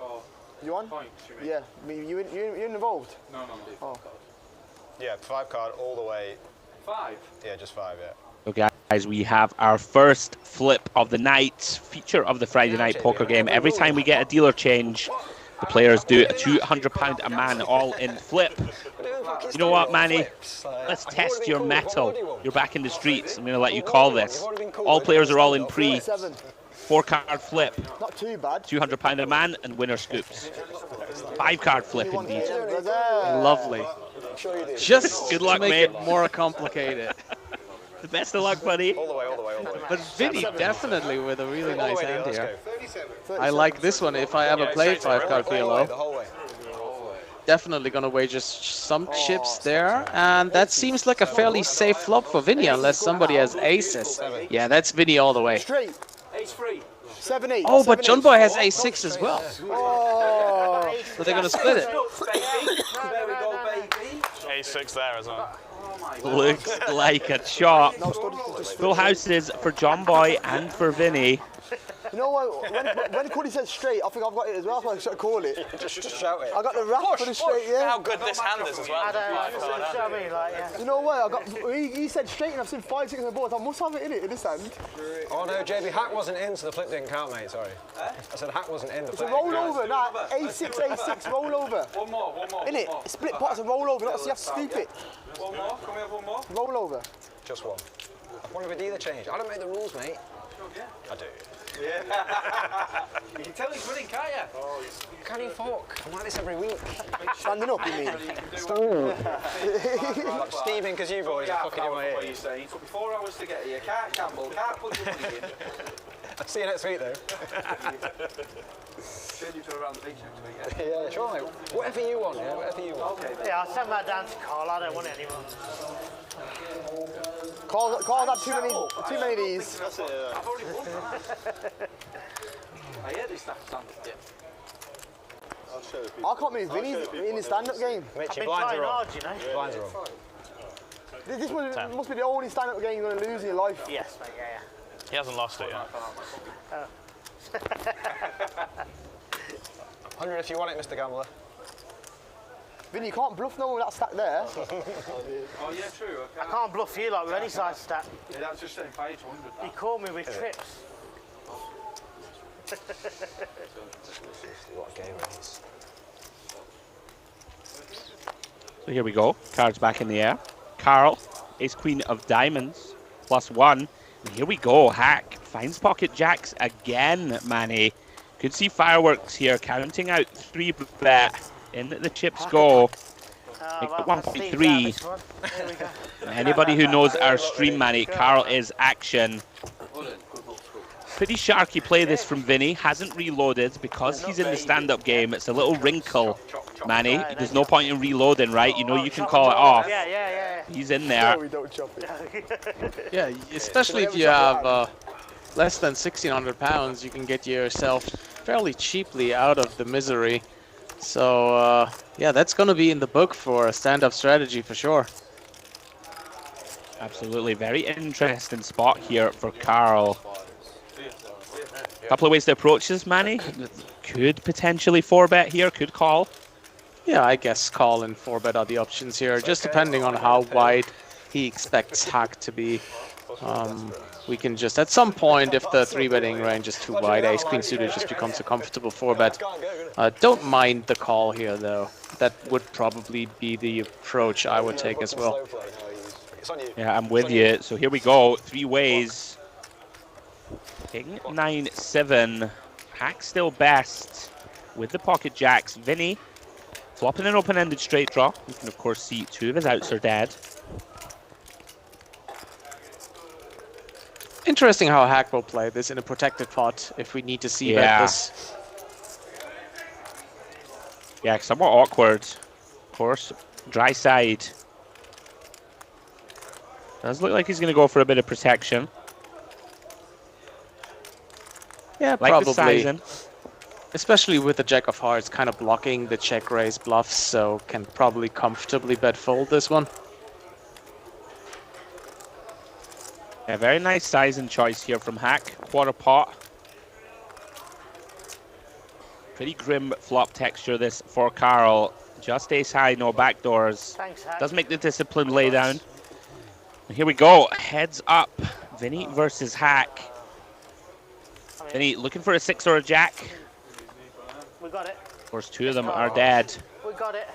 Oh, You on? points, you mean? Yeah. I mean, you involved? No. Oh. Yeah, 5 card all the way. 5? Yeah, just 5, yeah. So guys, we have our first flip of the night, feature of the Friday night poker game. Every time we get a dealer change, the players do a £200 a man all-in flip. You know what, Manny? Let's test your metal. You're back in the streets. I'm going to let you call this. All players are all in pre. 7. 4-card flip, Not too bad. £200 a man, and winner scoops. 5-card flip indeed. Lovely. Just Good luck, to make mate. it more complicated. The best of luck, buddy. All the way, all the way, all the way. But Vinny definitely with a really All the nice way, hand let's here. go. I like this one if I ever played 5-card The PLO. whole way. Definitely gonna wager some chips there, and that seems like a fairly safe flop for Vinny unless somebody has aces. Yeah, that's Vinny all the way. Straight. Ace 3. 7, 8. Oh, but John Boy has a6 as well. Oh. So they're gonna split it. There we go, baby. A6 there as well. Looks like a chop. No, study just Full houses for John Boy and for Vinny. You know what? When Kully says straight, I think I've got it as well. That's why I should call it. Just shout it. I got the rap for the straight, yeah. How good this hand is as well. I don't know, you know what I mean? Like, yeah. You know what? I got. He said straight, and I've seen 5, 6 on the board. I must have it in it in this hand. Oh no, JB, Hack wasn't in, so the flip didn't count, mate. Sorry. I said Hack wasn't in. The It's a flip didn't count. rollover. Nah, A6, A6 rollover. One more. In it, split pot's a rollover. Not so you have to scoop it. One more. Can we have one more? Rollover. Just one. I want to be dealer change. I don't make the rules, mate. I do. You can tell he's winning, can't you? Can you fuck? I'm like this every week. Standing up, you mean? Like Stephen, because you boys are fucking in my What ear. you saying? It took me 4 hours to get here. Can't gamble. Can't put your money in. I'll see you next week, though. Send you to around the beach next week. Yeah, sure, mate. Whatever you want, yeah, whatever you want. Okay. Yeah, I'll send that down to Carl. I don't want it anymore. Carl's had too many of these. I've already won that. I hear this stuff standing. I can't believe Vinny's in his stand-up game. Mitch, I've your been blinds trying are on. hard, you know. Blinds are on. This must be the only stand-up game you're going to lose in your life. Yes, mate, yeah. He hasn't lost it yet. 100 if you want it, Mr. Gambler. Vinny, you can't bluff no one with that stack there. Oh yeah, true. I can't bluff you like with any side stat. Yeah, that's just saying 5 to 100. He caught me with trips. What a game it is. So here we go. Cards back in the air. Carl, ace queen of diamonds, +1. And here we go. Hack finds pocket jacks again, Manny. Could see fireworks here, counting out 3-bet. In the chips go. Make it 1.3. Anybody who knows our stream, Manny, Carl is action. Pretty sharky play this from Vinny. Hasn't reloaded because he's in the stand-up game. It's a little wrinkle, Manny. There's no point in reloading, right? You know you can call it off. Yeah. He's in there. No, we don't chop it. Yeah, especially if you have less than £1,600, you can get yourself fairly cheaply out of the misery. So yeah, that's going to be in the book for a stand-up strategy for sure. Absolutely, very interesting spot here for Carl. A couple of ways to approach this, Manny. Could potentially 4-bet here, could call. Yeah, I guess call and 4-bet are the options here, just depending on how wide he expects Hack to be. We can just, at some point, if the 3-betting range is too wide, ace queen suited just becomes a comfortable 4-bet. Don't mind the call here, though. That would probably be the approach I would take as well. Yeah, I'm with you. So here we go, 3 ways. King 9-7. Hack still best with the pocket jacks. Vinny flopping an open-ended straight draw. You can of course see two of his outs are dead. Interesting how Hack will play this in a protected pot if we need to see bet this. Yeah, somewhat awkward. Of course, dry side. Does look like he's going to go for a bit of protection. Yeah, Like probably. the sizing. Especially with the Jack of Hearts kind of blocking the check raise bluffs, so can probably comfortably bet fold this one. Yeah, very nice sizing choice here from Hack. Quarter pot. Pretty grim flop texture this for Carl. Just ace high, no backdoors. Thanks, Hack. Does make the disciplined laydown. And here we go. Heads up. Vinny versus Hack. Vinny looking for a 6 or a jack. We got it. Of course, two of them are dead. We got it.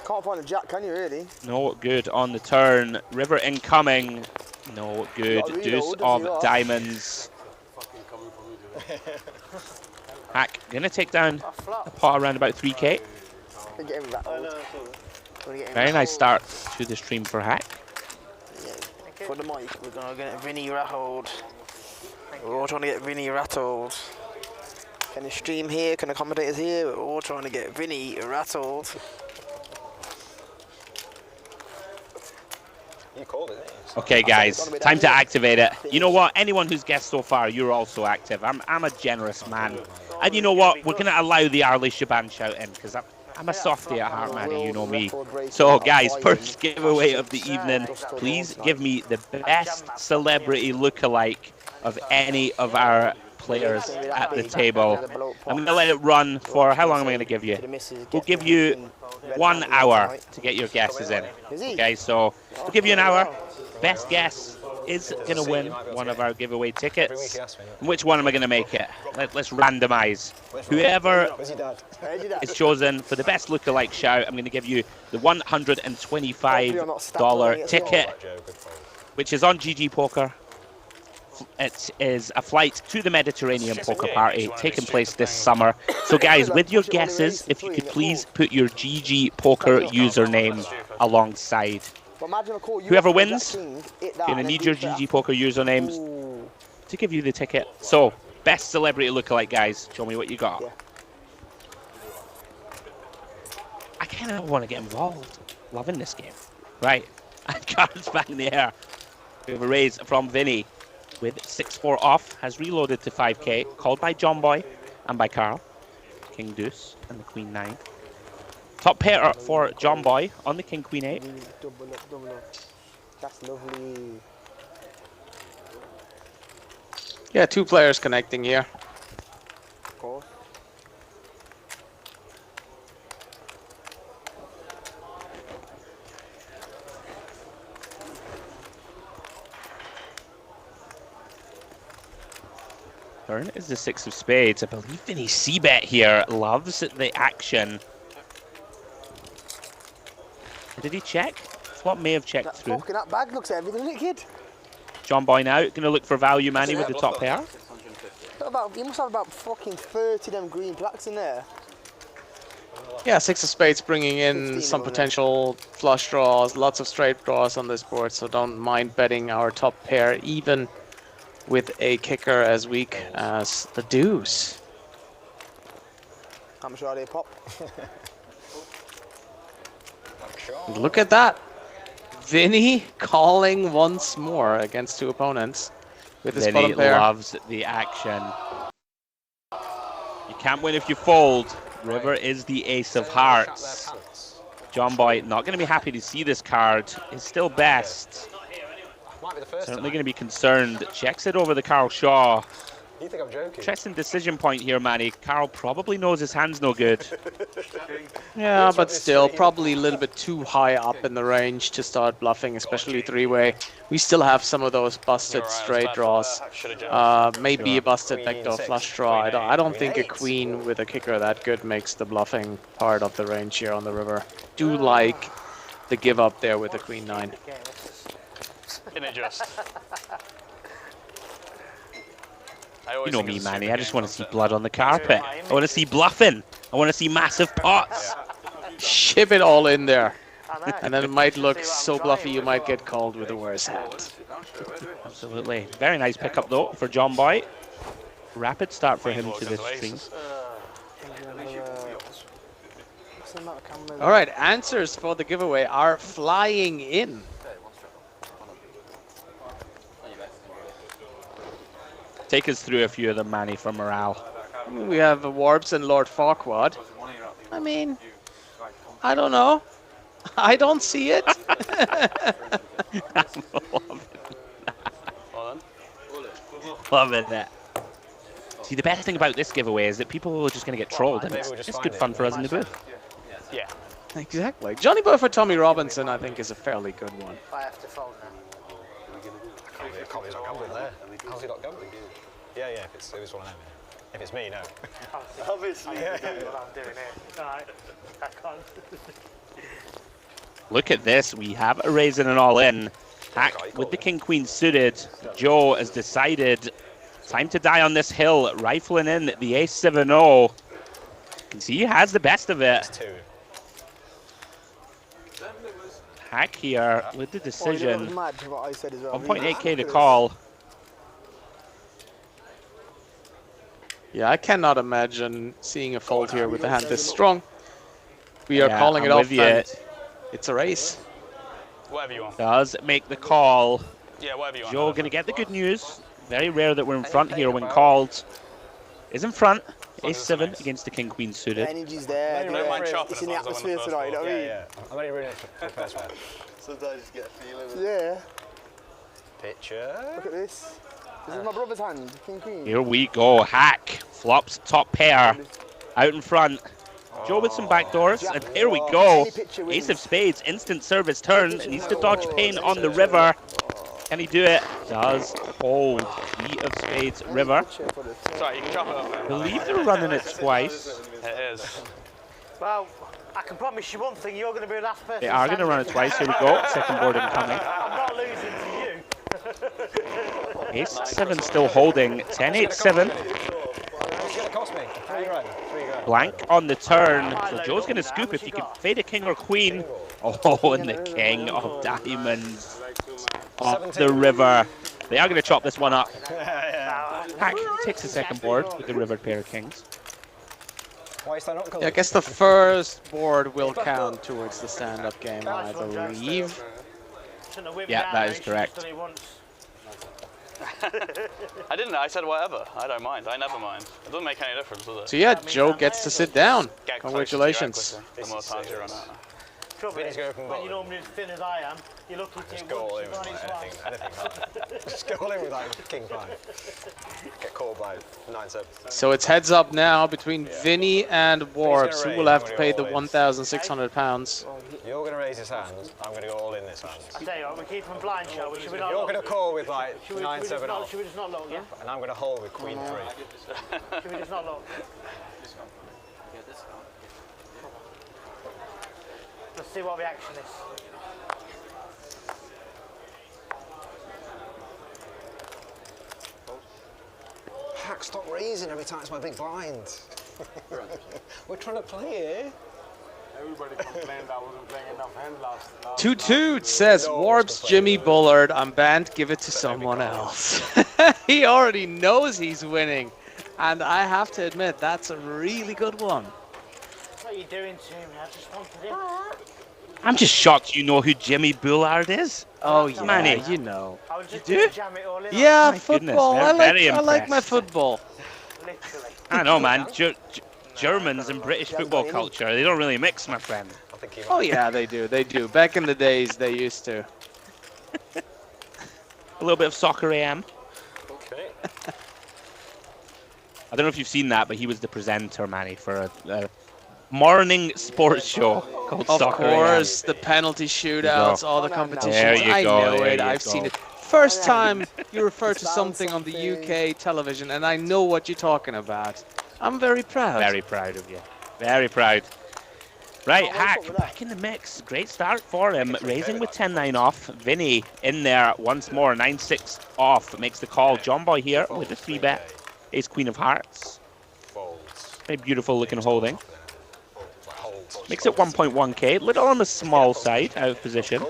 Can't find a jack, can you really? No good on the turn. River incoming. No good. Got a Deuce reload, of does he diamonds. Hack gonna take down a pot around about 3k. Get him rattled. Very nice start to the stream for Hack. Yeah. For the mic, we're gonna get Vinny rattled. We're all trying to get Vinny rattled. Can the stream here? Can the commentators here? We're all trying to get Vinny rattled. You called it, didn't you? Okay, guys, time to activate it. You know what? Anyone who's guessed so far, you're also active. I'm a generous man. And you know what? We're going to allow the Arlie Shaban shout in because I'm a softie at heart, man. You know me. So, guys, first giveaway of the evening. Please give me the best celebrity lookalike of any of our players at the table. I'm going to let it run for, how long am I going to give you? We'll give you 1 hour to get your guesses in. Okay, so we'll give you an hour. Best guess is going to win one of our giveaway tickets. And which one am I going to make it? Let's randomize. Whoever is chosen for the best lookalike shout, I'm going to give you the $125 ticket, which is on GG Poker. It is a flight to the Mediterranean poker party taking place this summer. So guys, with your guesses, if you could please put your GG Poker username alongside. Whoever wins, you're going to need your GG Poker usernames to give you the ticket. So, best celebrity lookalike, guys. Show me what you got. I kind of want to get involved. Loving this game. Right, and cards back in the air. We have a raise from Vinny with 6-4 off, has reloaded to 5k, called by John Boy and by Carl. King Deuce and the Queen 9. Top pair for John Boy on the King Queen 8. Double up. That's lovely. Yeah, two players connecting here. Of course. Turn is the 6 of spades. I believe Vinny C-bet here loves the action. Did he check? Flop may have checked through. Fucking that bag looks everything, isn't it, kid? John Boy now, going to look for value Manny with the top pair. You must have about fucking 30 them green plaques in there. Yeah, 6 of spades bringing in some potential flush draws, lots of straight draws on this board, so don't mind betting our top pair, even with a kicker as weak as the deuce. How much are they pop? Look at that. Vinny calling once more against two opponents with his Vinny bottom pair. loves the action. You can't win if you fold. River is the ace of hearts. John Boy not going to be happy to see this card. It's still best. Certainly going to be concerned. Checks it over the Carl Shaw. You think I'm joking? Interesting decision point here, Manny. Carl probably knows his hand's no good. Yeah, but still, probably a little bit too high up in the range to start bluffing, especially three-way. We still have some of those busted straight draws. Maybe a busted backdoor flush draw. I don't think a queen with a kicker that good makes the bluffing part of the range here on the river. Do like the give up there with the queen 9. Isn't it just? You know me, Manny. I just want to see blood on the carpet. I want to see bluffing. I want to see massive pots. Ship it all in there. And then it might look so bluffy you might get called with the worst hand. Absolutely. Very nice pickup, though, for John Boy. Rapid start for him to this stream. All right, answers for the giveaway are flying in. Take us through a few of them, Manny, for morale. We have Warbs and Lord Farquaad. I mean, I don't know. I don't see it. Loving that. See, the best thing about this giveaway is that people are just going to get trolled, and it's good fun for us in the booth. Yeah. Exactly. Johnny Boy for Tommy Robinson, I think, is a fairly good one. I have to fold now. I can't believe he's not gambling there. How's he not gambling? Yeah, if it's one of them. If it's me, no. Obviously, I'm doing it. Right. I can't. Look at this. We have a raise and an all-in. Hack with the king-queen suited. Joe has decided time to die on this hill, rifling in the ace-7-0. You can see he has the best of it. Hack here with the decision. 1.8k to call. Yeah, I cannot imagine seeing a fold here with the hand this strong. We are calling it off, and it's a race. Whatever you want. Does make the call. Yeah, whatever you want. Joe gonna get the good news. Very rare that we're in front here when called. Is in front. Ace-7 against the king-queen suited. Energy's there. It's in the atmosphere tonight, you know what I mean? Yeah. I'm only reading it for the first one. Sometimes you just get a feeling. Yeah. Picture. Look at this. This is my brother's hand, king-queen. Here we go. Hack flops top pair out in front. Joe with some backdoors, and here we go. Ace of spades, instant service turn. Needs to dodge pain on the river. Can he do it? Does hold. E of spades, river. Sorry, you can chop it up. I believe they're running it twice. It is. Well, I can promise you one thing, you're going to be the last person. They are going to run it twice. Here we go. Second board incoming. I'm not losing to you. Ace-7 still holding. 10-8-7. What's it going to cost me? 3 grand. Blank on the turn. So Joe's going to scoop if he can fade a king or queen. Oh, and the king of diamonds off the river. They are going to chop this one up. Hack takes the second board with the rivered pair of kings. Why is that not? Yeah, I guess the first board will count towards the stand-up game, I believe. Yeah, that is correct. I didn't know. I said whatever. I don't mind. I never mind. It doesn't make any difference, does it? So yeah, Joe gets to sit down. Get closer Congratulations. to the more times you run out. Trouble is, when you're normally as thin as I am, you're lucky to Just go all in with like anything. Just go all in with like king 5. Get called by 9-7. So it's heads up now between Vinny and Warbs, who will have to pay the £1,600. You're going to raise his hands. I'm going to go all in this hand. I tell you what, we're keeping blind, shall we? Should we not You're look? going to call with like 9-7 off. Should we just not look, yeah? And I'm going to hold with queen 3. Should we just not look? Let's see what reaction is. Hack, stop raising every time it's my big blind. We're trying to play here. Everybody complained I wasn't playing enough hand last. Toot Toot says, Warbs Jimmy Bullard, I'm banned, give it to someone else. He already knows he's winning. And I have to admit, that's a really good one. What are you doing to him? I just wanted him. I'm just shocked you know who Jimmy Bullard is. Oh yeah, Manny. you know. I was just do? going to jam it all in. Yeah, My football. goodness, very I like my impressed. football. Literally. I know, man. Germans and British football culture, they don't really mix, my friend. I think he might. Oh yeah, they do. They do. Back in the days, they used to. A little bit of soccer AM. Okay. I don't know if you've seen that, but he was the presenter, Manny, for a morning sports show called Of Soccer course, the penalty shootouts, all the competitions. There you I go, know there it. you I've go. seen it. First time you refer to something on the UK television, and I know what you're talking about. I'm very proud. Very proud of you. Very proud. Right, Hack back in the mix. Great start for him. Raising with 10-9 off. Vinny in there once more. 9-6 off. Makes the call. John Boy here with a 3-bet. Ace Queen of Hearts. Folds. Very beautiful looking holding. Holds. Makes it 1.1k. Little on the small side, out of position.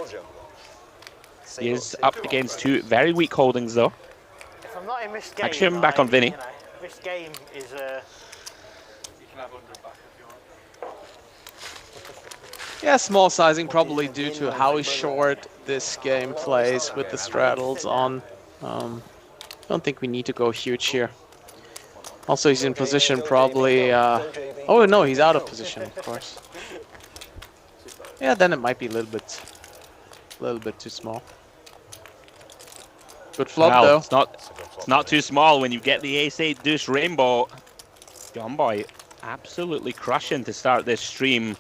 He is up against two very weak holdings though. If I'm not in this game, Action back on Vinny. You know, this game is You can have 100 back if you want. Yeah, small sizing probably due to how short this game plays with the straddles on. Don't think we need to go huge here. Also, he's in position probably. Oh no, he's out of position, of course. Yeah, then it might be a little bit too small. Good flop Well, though. it's not too small when you get the ace-8 deuce rainbow. John Boy absolutely crushing to start this stream.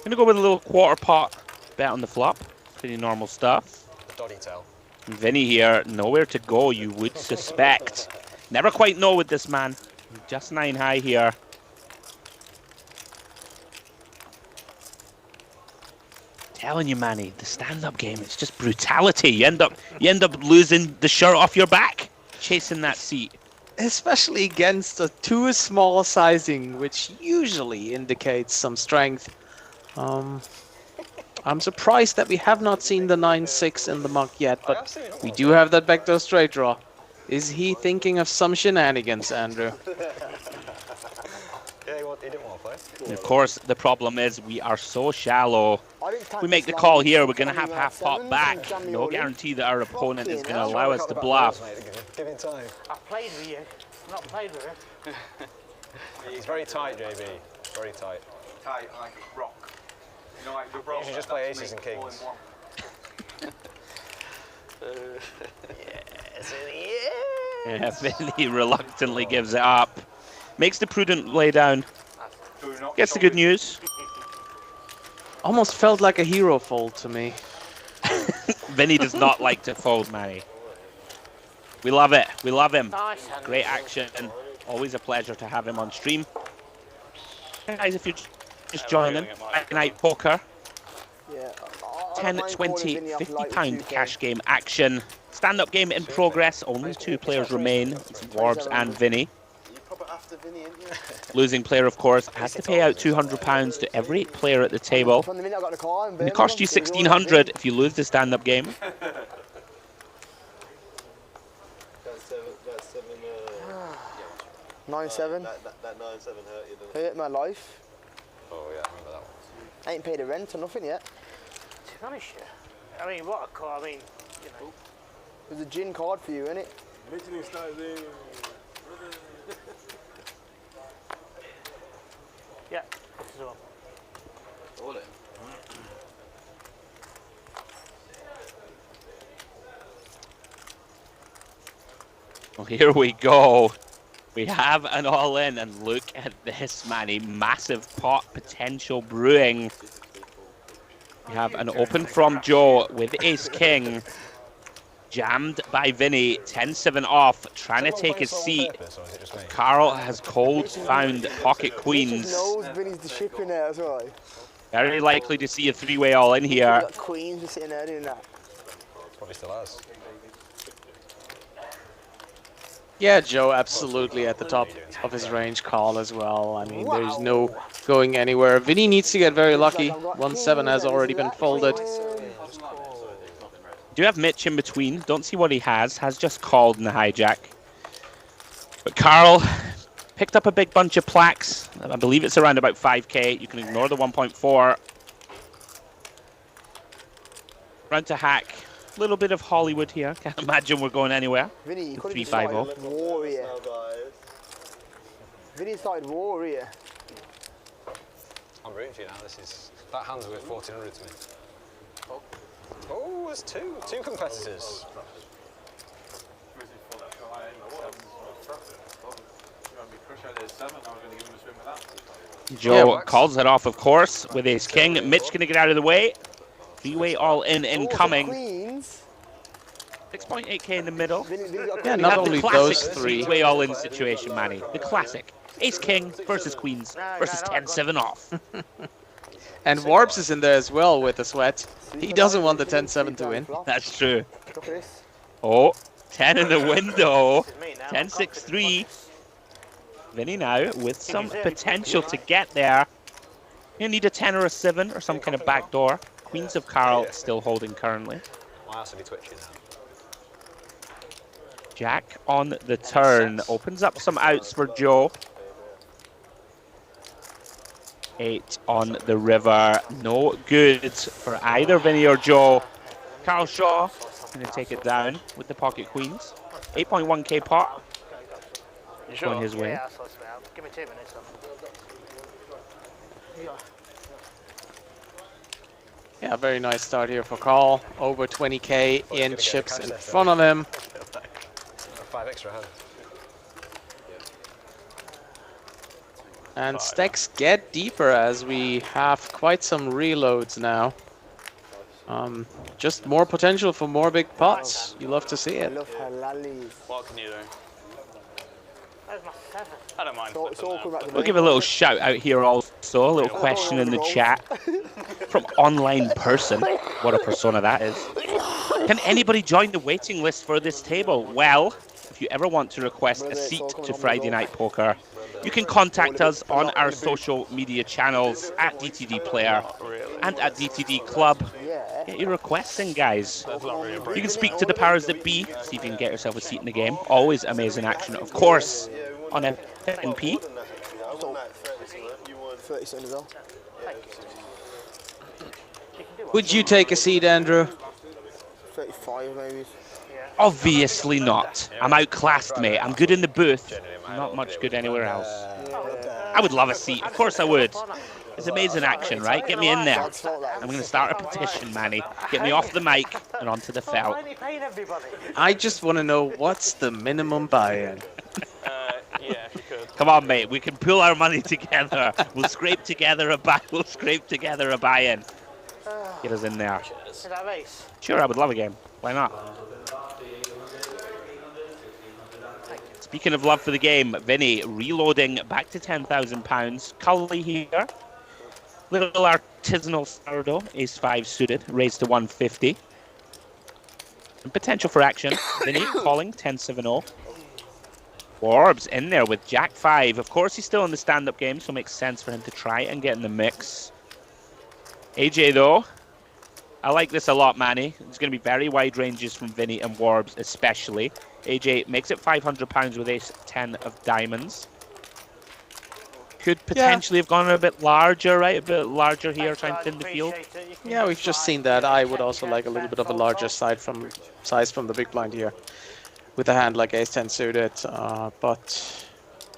Gonna go with a little quarter pot bet on the flop. Pretty normal stuff. Doddy tail. And Vinny here, nowhere to go, you would suspect. Never quite know with this man. Just 9 high here. Telling you, Manny, the stand-up game, it's just brutality. You end up losing the shirt off your back, chasing that seat. Especially against a too small sizing, which usually indicates some strength. I'm surprised that we have not seen the 9-6 in the muck yet, but we do have that backdoor straight draw. Is he thinking of some shenanigans, Andrew? Yeah, he didn't want to play. And of course, the problem is we are so shallow. If we make the call here, we're going to have half pot back. No guarantee that our opponent is going to allow us to bluff. Give him time. I've played with you. I've not played with him. He's very tight, JB. Very tight. Tight like a rock. You know, like the rock. You should just play aces and kings. Yeah, Vinny reluctantly gives it up. Makes the prudent lay down. Gets the good news. Almost felt like a hero fold to me. Vinny does not like to fold, Manny. We love it. We love him. Nice. Great action. Always a pleasure to have him on stream. Guys, if you're just joining, Friday Night Poker. 10, 20, 50 pound cash game action. Stand-up game in progress. Only 2 players remain. It's Warbs and Vinny. Losing player, of course, has to pay out £200 to every player at the table. And it costs you £1,600 if you lose the stand-up game. That 9-7 hurt you, didn't it? hurt my life. Oh yeah, I remember that one. I ain't paid the rent or nothing yet. To be honest, yeah. I mean, what a call. I mean, you know. There's a gin card for you, innit? Yeah, this is all. Well, here we go. We have an all-in, and look at this, Manny. Massive pot potential brewing. We have an open from Joe with ace-king. Jammed by Vinny, 10-7 off, trying to take his seat. Carl has cold found pocket queens. knows Vinny's the ship in there as well. Very likely to see a 3-way all-in here. Got queens just sitting there doing that. Probably still has. Yeah, Joe absolutely at the top of his range call as well. I mean, there's no going anywhere. Vinny needs to get very lucky. 1-7 has already been folded. Do have Mitch in between. Don't see what he has. Has just called in the hijack. But Carl picked up a big bunch of plaques. I believe it's around about 5k. You can ignore the 1.4. Round to hack. A little bit of Hollywood here. Can't imagine we're going anywhere. Vinny, you could have 3-5-0. started war here. Vinny started war here. I'm rooting for you now. That hand's worth 1,400 to me. Oh, there's two competitors. Joe calls it off, of course, with ace king. Mitch gonna get out of the way. 3-way all in incoming. 6.8k in the middle. Yeah, not only those three 3-way all in situation, Manny. The classic. Ace king versus queens versus 10-7 off. And Warbs is in there as well with the sweat. He doesn't want the 10-7 to win. That's true. Oh, 10 in the window. 10-6-3. Vinny now with some potential to get there. You need a 10 or a 7 or some kind of backdoor. Queens of Carl still holding currently. My ass will be twitching now. Jack on the turn opens up some outs for Joe. 8 on the river. No good for either Vinny or Joe. Carl Shaw going to take it down with the pocket queens. 8.1k pot. You sure? Going his way. Yeah, I'll sort it out. Give me 2 minutes. Yeah, very nice start here for Carl. Over 20k in chips in front of him. 5 extra hands. And stacks get deeper as we have quite some reloads now. Just more potential for more big pots. You love to see it. What can you do? Where's my 7? I don't mind. We'll give a little shout out here also. A little question in the chat from online person. What a persona that is. Can anybody join the waiting list for this table? Well, if you ever want to request a seat to Friday Night Poker, you can contact us on our social media channels at DTD Player and at DTD Club. Get your requests in, guys. You can speak to the powers that be, see if you can get yourself a seat in the game. Always amazing action, of course, on FNP. 30 seconds as well. Would you take a seat, Andrew? 35 maybe. Obviously not. I'm outclassed, mate. I'm good in the booth. Not much good anywhere else. I would love a seat. Of course I would. It's amazing action, right? Get me in there. I'm going to start a petition, Manny. Get me off the mic and onto the felt. I just want to know what's the minimum buy-in. Yeah, if you could. Come on, mate. We can pool our money together. We'll scrape together a buy. We'll scrape together a buy-in. Get us in there. Is that race? Sure, I would love a game. Why not? Speaking of love for the game, Vinny reloading back to £10,000. Kully here. Little artisanal sourdough, ace-5 suited, raised to 150. And potential for action. Vinny calling 10-7-0. Warbs in there with Jack-5. Of course, he's still in the stand-up game, so it makes sense for him to try and get in the mix. AJ, though, I like this a lot, Manny. There's going to be very wide ranges from Vinny and Warbs, especially. AJ makes it £500 with ace-10 of diamonds. Could potentially have gone a bit larger, right? A bit larger here, trying to thin the field. Yeah, we've just seen that. I would also like a little bit of a larger size from the big blind here, with a hand like ace-10 suited. But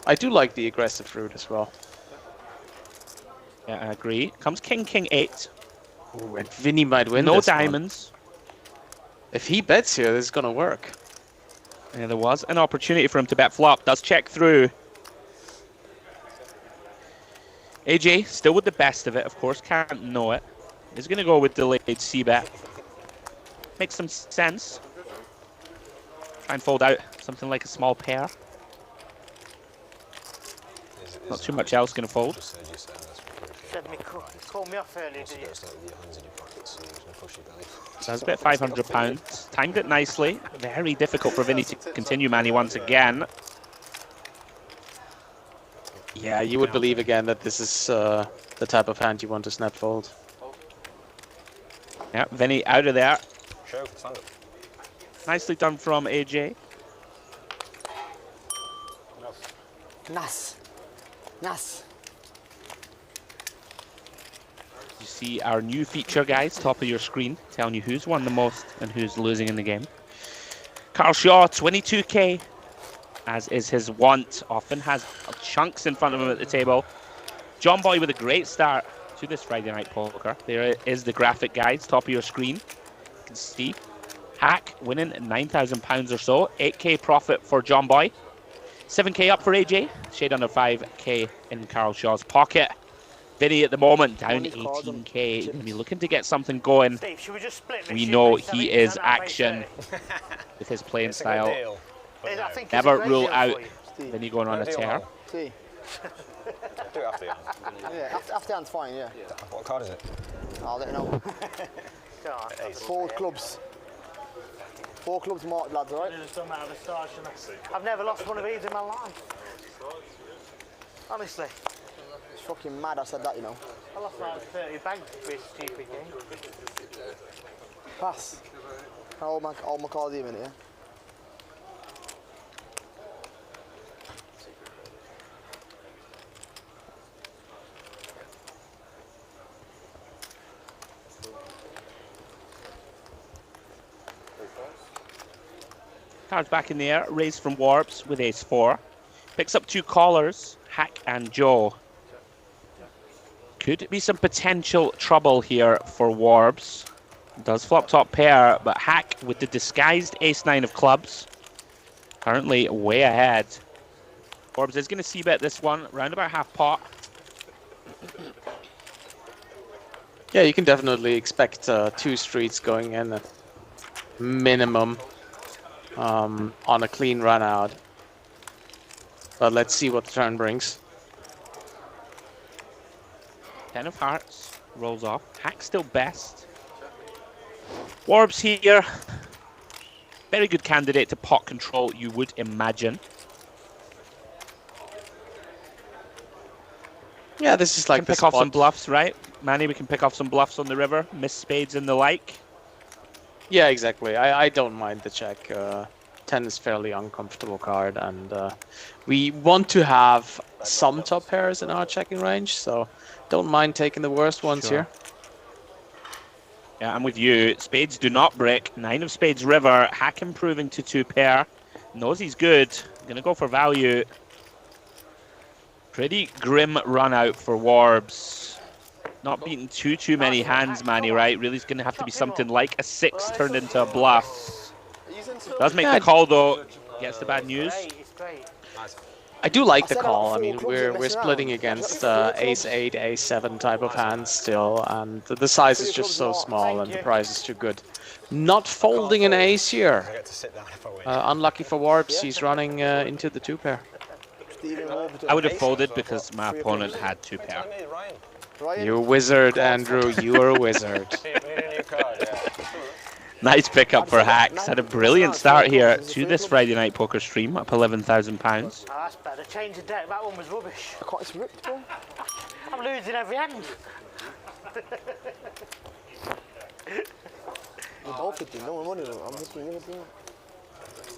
I do like the aggressive route as well. Yeah, I agree. Comes King-8. Ooh, and Vinny might win No this one. diamonds. If he bets here, this is gonna work. Yeah, there was an opportunity for him to bet flop. Does check through. AJ still with the best of it, of course. Can't know it. He's going to go with delayed c-bet. Makes some sense. Try and fold out something like a small pair. Not too much else going to fold. Said me call me off earlier, did you? Sounds a bit £500. Timed it nicely. Very difficult for Vinny to continue, Manny, once again. Yeah, you would believe again that this is the type of hand you want to snap fold. Yeah, Vinny out of there. Show, stand up. Nicely done from AJ. Nice. Nice. You see our new feature, guys, top of your screen, telling you who's won the most and who's losing in the game. Carl Shaw, 22k, as is his wont. Often has chunks in front of him at the table. John Boy with a great start to this Friday Night Poker. There is the graphic, guys, top of your screen. You can see Hack winning £9,000 or so. 8k profit for John Boy. 7k up for AJ. Shade under 5k in Carl Shaw's pocket. Vinny at the moment down 18k. Gonna be looking to get something going. Steve, should we just split We know he is action with his playing style. Never rule out Vinny going on a tear. See. Do it after the hand. Yeah, after the hand's fine, yeah. What card is it? I'll let you know. 4 clubs. 4 clubs marked, lads, alright? I've never lost one of these in my life. Honestly. It's fucking mad I said that, you know. I lost like 30 bags for this stupid game. Pass. All my cards here, innit, yeah? Cards back in the air, raised from Warbs with ace-4. Picks up 2 callers, Hack and Joe. Could be some potential trouble here for Warbs. Does flop top pair, but Hack with the disguised ace-9 of clubs. Currently way ahead. Warbs is going to c-bet this one, round about half pot. Yeah, you can definitely expect 2 streets going in at minimum on a clean run out. But let's see what the turn brings. 10 of hearts rolls off. Hack still best. Warbs here. Very good candidate to pot control, you would imagine. Yeah, this is like Can the pick off some spot. bluffs, right? Manny, we can pick off some bluffs on the river. Miss spades and the like. Yeah, exactly. I don't mind the check. 10 is fairly uncomfortable card, and we want to have some top pairs in our checking range, so don't mind taking the worst ones here. Yeah, I'm with you. Spades do not break. 9 of spades river. Hack improving to 2 pair. Knows he's good. Gonna go for value. Pretty grim run out for Warbs. Not beating too many hands, Manny, right? Really, it's gonna have to be something like a 6 turned into a bluff. Does make the call though. Gets the bad news. It's great. I do like the call. I mean, we're splitting against ace-8, ace-7 type of hands still, and the size is just so small and the price is too good. Not folding an ace here. Unlucky for Warbs, he's running into the 2 pair. I would have folded because my opponent had 2 pair. You're a wizard, Andrew. You are a wizard. Nice pickup for Hacks. Had a brilliant start here to this Friday night poker stream, up £11,000. Oh, that's better. Change the deck. That one was rubbish. It's ripped, bro. I'm losing every hand. We're both hitting. No one wanted them. I'm hitting you.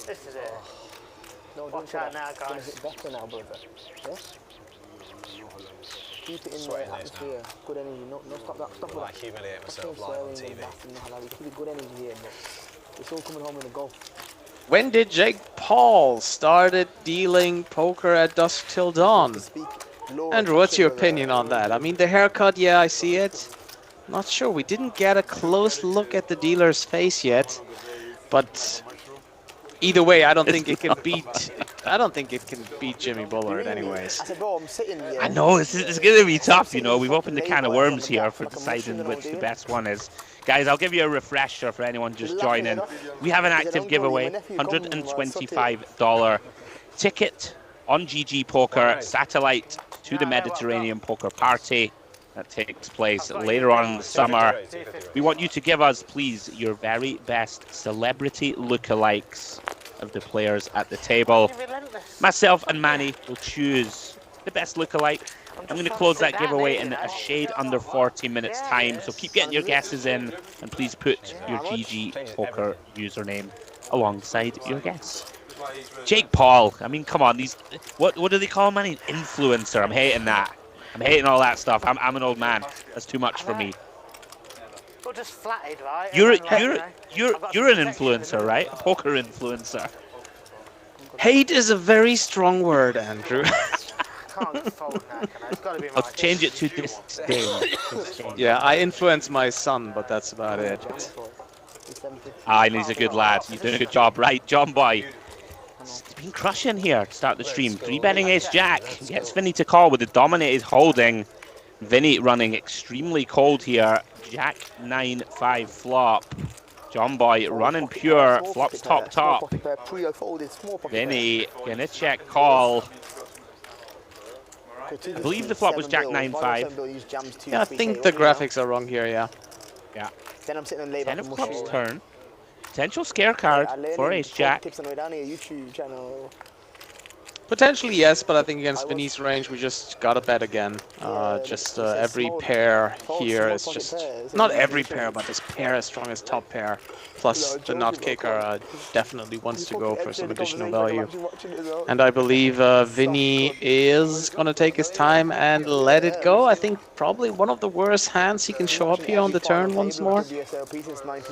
This is it. No, Watch out now, It's gonna guys. hit better now, brother. Yeah? Keep it in the atmosphere. Good energy. No, stop that. Stop I that. humiliate myself live on TV. Keep good energy here, but it's all coming home in a goal. When did Jake Paul started dealing poker at Dusk Till Dawn? Andrew, what's your opinion on that? I mean, the haircut, yeah, I see it. Not sure. We didn't get a close look at the dealer's face yet, but either way, I don't think it can beat. I don't think it can beat Jimmy Bullard, anyways. I said, bro, I'm sitting here. I know, it's going to be tough, you know. We've opened the can of worms here for deciding which the best one is. Guys, I'll give you a refresher for anyone just joining. We have an active giveaway, $125 ticket on GG Poker, satellite to the Mediterranean Poker Party that takes place later on in the summer. We want you to give us, please, your very best celebrity lookalikes of the players at the table. Myself and Manny will choose the best lookalike. I'm going to close that giveaway in a shade under 40 minutes time, so keep getting your guesses in, and please put your GG Poker username alongside your guess. Jake Paul, I mean, come on, these, what do they call him, Manny? Influencer. I'm hating that. I'm hating all that stuff. I'm an old man. That's too much for me. We're just flattered, right? You're an influencer, right? A poker influencer. Hate is a very strong word, Andrew. Can't fold now, can I? It's got to be I'll right. change it to disdain. Yeah, I influence my son, but that's about it. And he's a good lad. You're doing a good job. Right, John Boy. He's been crushing here to start the stream. 3-betting ace-jack. Gets Vinny to call with the dominated holding. Vinny running extremely cold here. Jack 9-5 flop. John Boy running pure. Flops top. Vinny gonna check call. I believe the flop was Jack 9-5. Yeah, I think the graphics are wrong here, yeah. Yeah. Then I'm sitting and lay 10 back of and clubs mush. turn. Potential scare card for ace-jack. Tips on the way down here, YouTube channel. Potentially yes, but I think against Vinny's range we just gotta bet again. Every pair here is just not every pair, but this pair as strong as top pair. Plus the nut kicker definitely wants to go for some additional value. And I believe Vinny is gonna take his time and let it go. I think probably one of the worst hands he can show up here on the turn once more.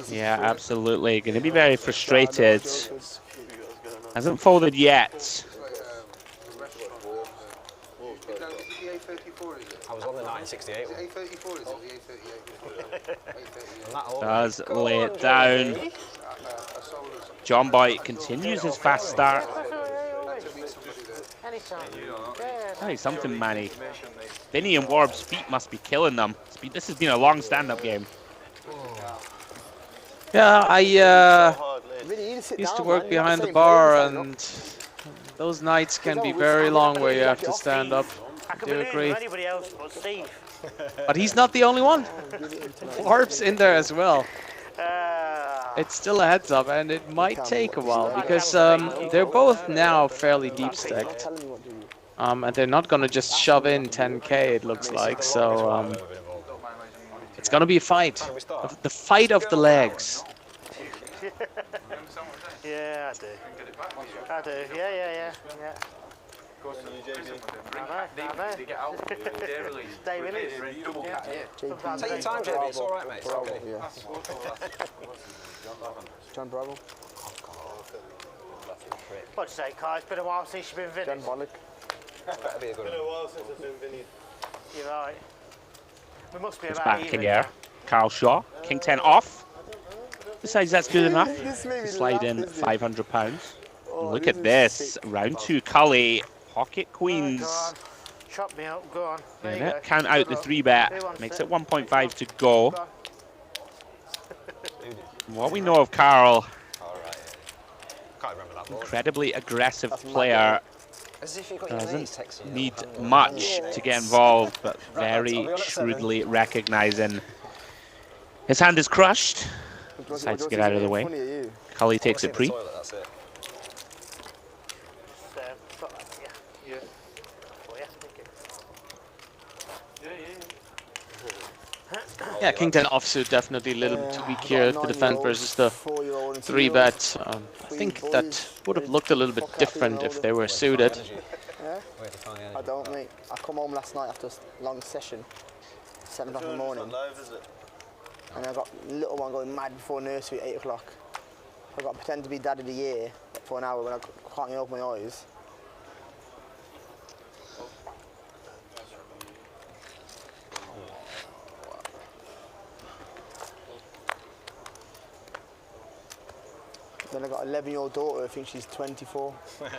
Yeah, absolutely. Going to be very frustrated. Hasn't folded yet. I was on the 968 one. Does lay it down. John Boy continues his fast start. Hey, something, Manny. Vinny and Warbs' feet must be killing them. This has been a long stand-up game. Yeah, I used to work behind the bar, and those nights can be very long where you have to stand up. I can Do you believe agree? anybody else but Steve. But he's not the only one. Warbs in there as well. It's still a heads up, and it might take a while because they're both now fairly deep stacked. And they're not gonna just shove in 10k, it looks like. So it's gonna be a fight. The fight of the legs. Yeah, I do. I do. Yeah. I know. Stay released. Take your time, JB. It's all right, mate. It's okay. John Bravo. What'd you say, Kai? It's been a while since you've been Vinny. John Bollock. That'd be a good one. You're right. We must be It's about back even again. now. Carl Shaw, King 10 off. Decides that's good enough. Slide in £500. Look at this. Round 2, Kully. Pocket queens. Go on. Chop me up. Go on. There you go. Count out the 3-bet. Makes it 1.5 to go. What we know of Carl, Can't remember that ball. incredibly aggressive player. As if you got your mates Doesn't texting you. need much to get involved, but very shrewdly recognizing his hand is crushed. Decides to get out of the way. Kully takes it pre. Toilet, that's it. Yeah, King 10 offsuit definitely a little bit too weak here to defend versus the 3-bet. I think that would have looked a little bit different if they were suited. I don't, mate. I come home last night after a long session, 7 o'clock in the morning, and I got little one going mad before nursery at 8 o'clock. I got to pretend to be dad of the year for an hour when I can't even open my eyes. Then I got an 11-year-old daughter, I think she's 24. Yeah.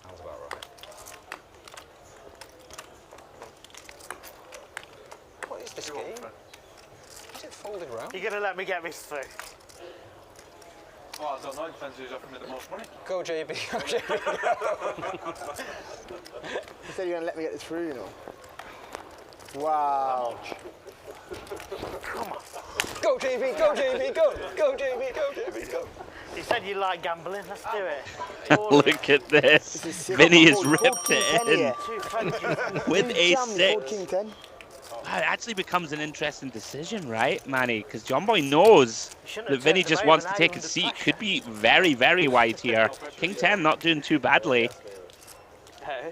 Sounds about right. What is this game? Is it folded round? You're going to let me get this through? Oh, I don't know, depends who's offering me the most money. Go JB, go JB. You said you're going to let me get this through, you know. Wow. Come on. Go JB, go JB, go! Go JB, go JB, go! You said you like gambling, let's do it. Look at this. Vinny has ripped it in Two friends. with a King 6. 10. Wow, it actually becomes an interesting decision, right, Manny? Because John Boy knows that Vinny just wants to take a seat. Could be very, very wide here. King 10 not doing too badly. Hey.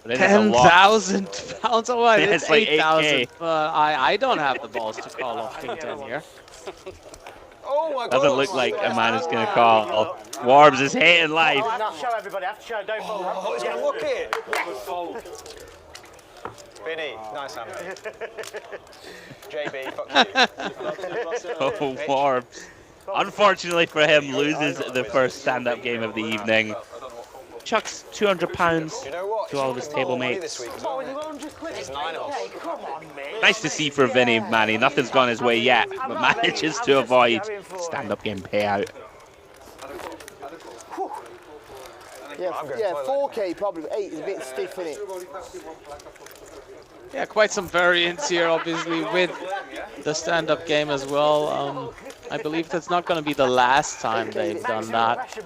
But it is a lot. £10,000. Oh, right, Yeah, it's it's like 8,000. I don't have the balls to call off King 10 here. Oh my god! Doesn't look like a man is going to call. Warbs is hating life. I have to show everybody, I have to show, don't fold. Oh, he's gonna look it! Vinny, nice hand. JB, fuck you. Oh, Warbs. Unfortunately for him, loses the first stand-up game of the evening. Chucks £200 You know what? to all of his table mates. This week as well, mate. It's 9 off. Come on, mate. Nice to see for Vinny, Manny. Nothing's gone his way yet, but manages to avoid stand-up game payout. Yeah, 4K probably, 8 is a bit stiff, innit? Yeah, quite some variance here, obviously, with the stand-up game as well. I believe that's not going to be the last time they've done that.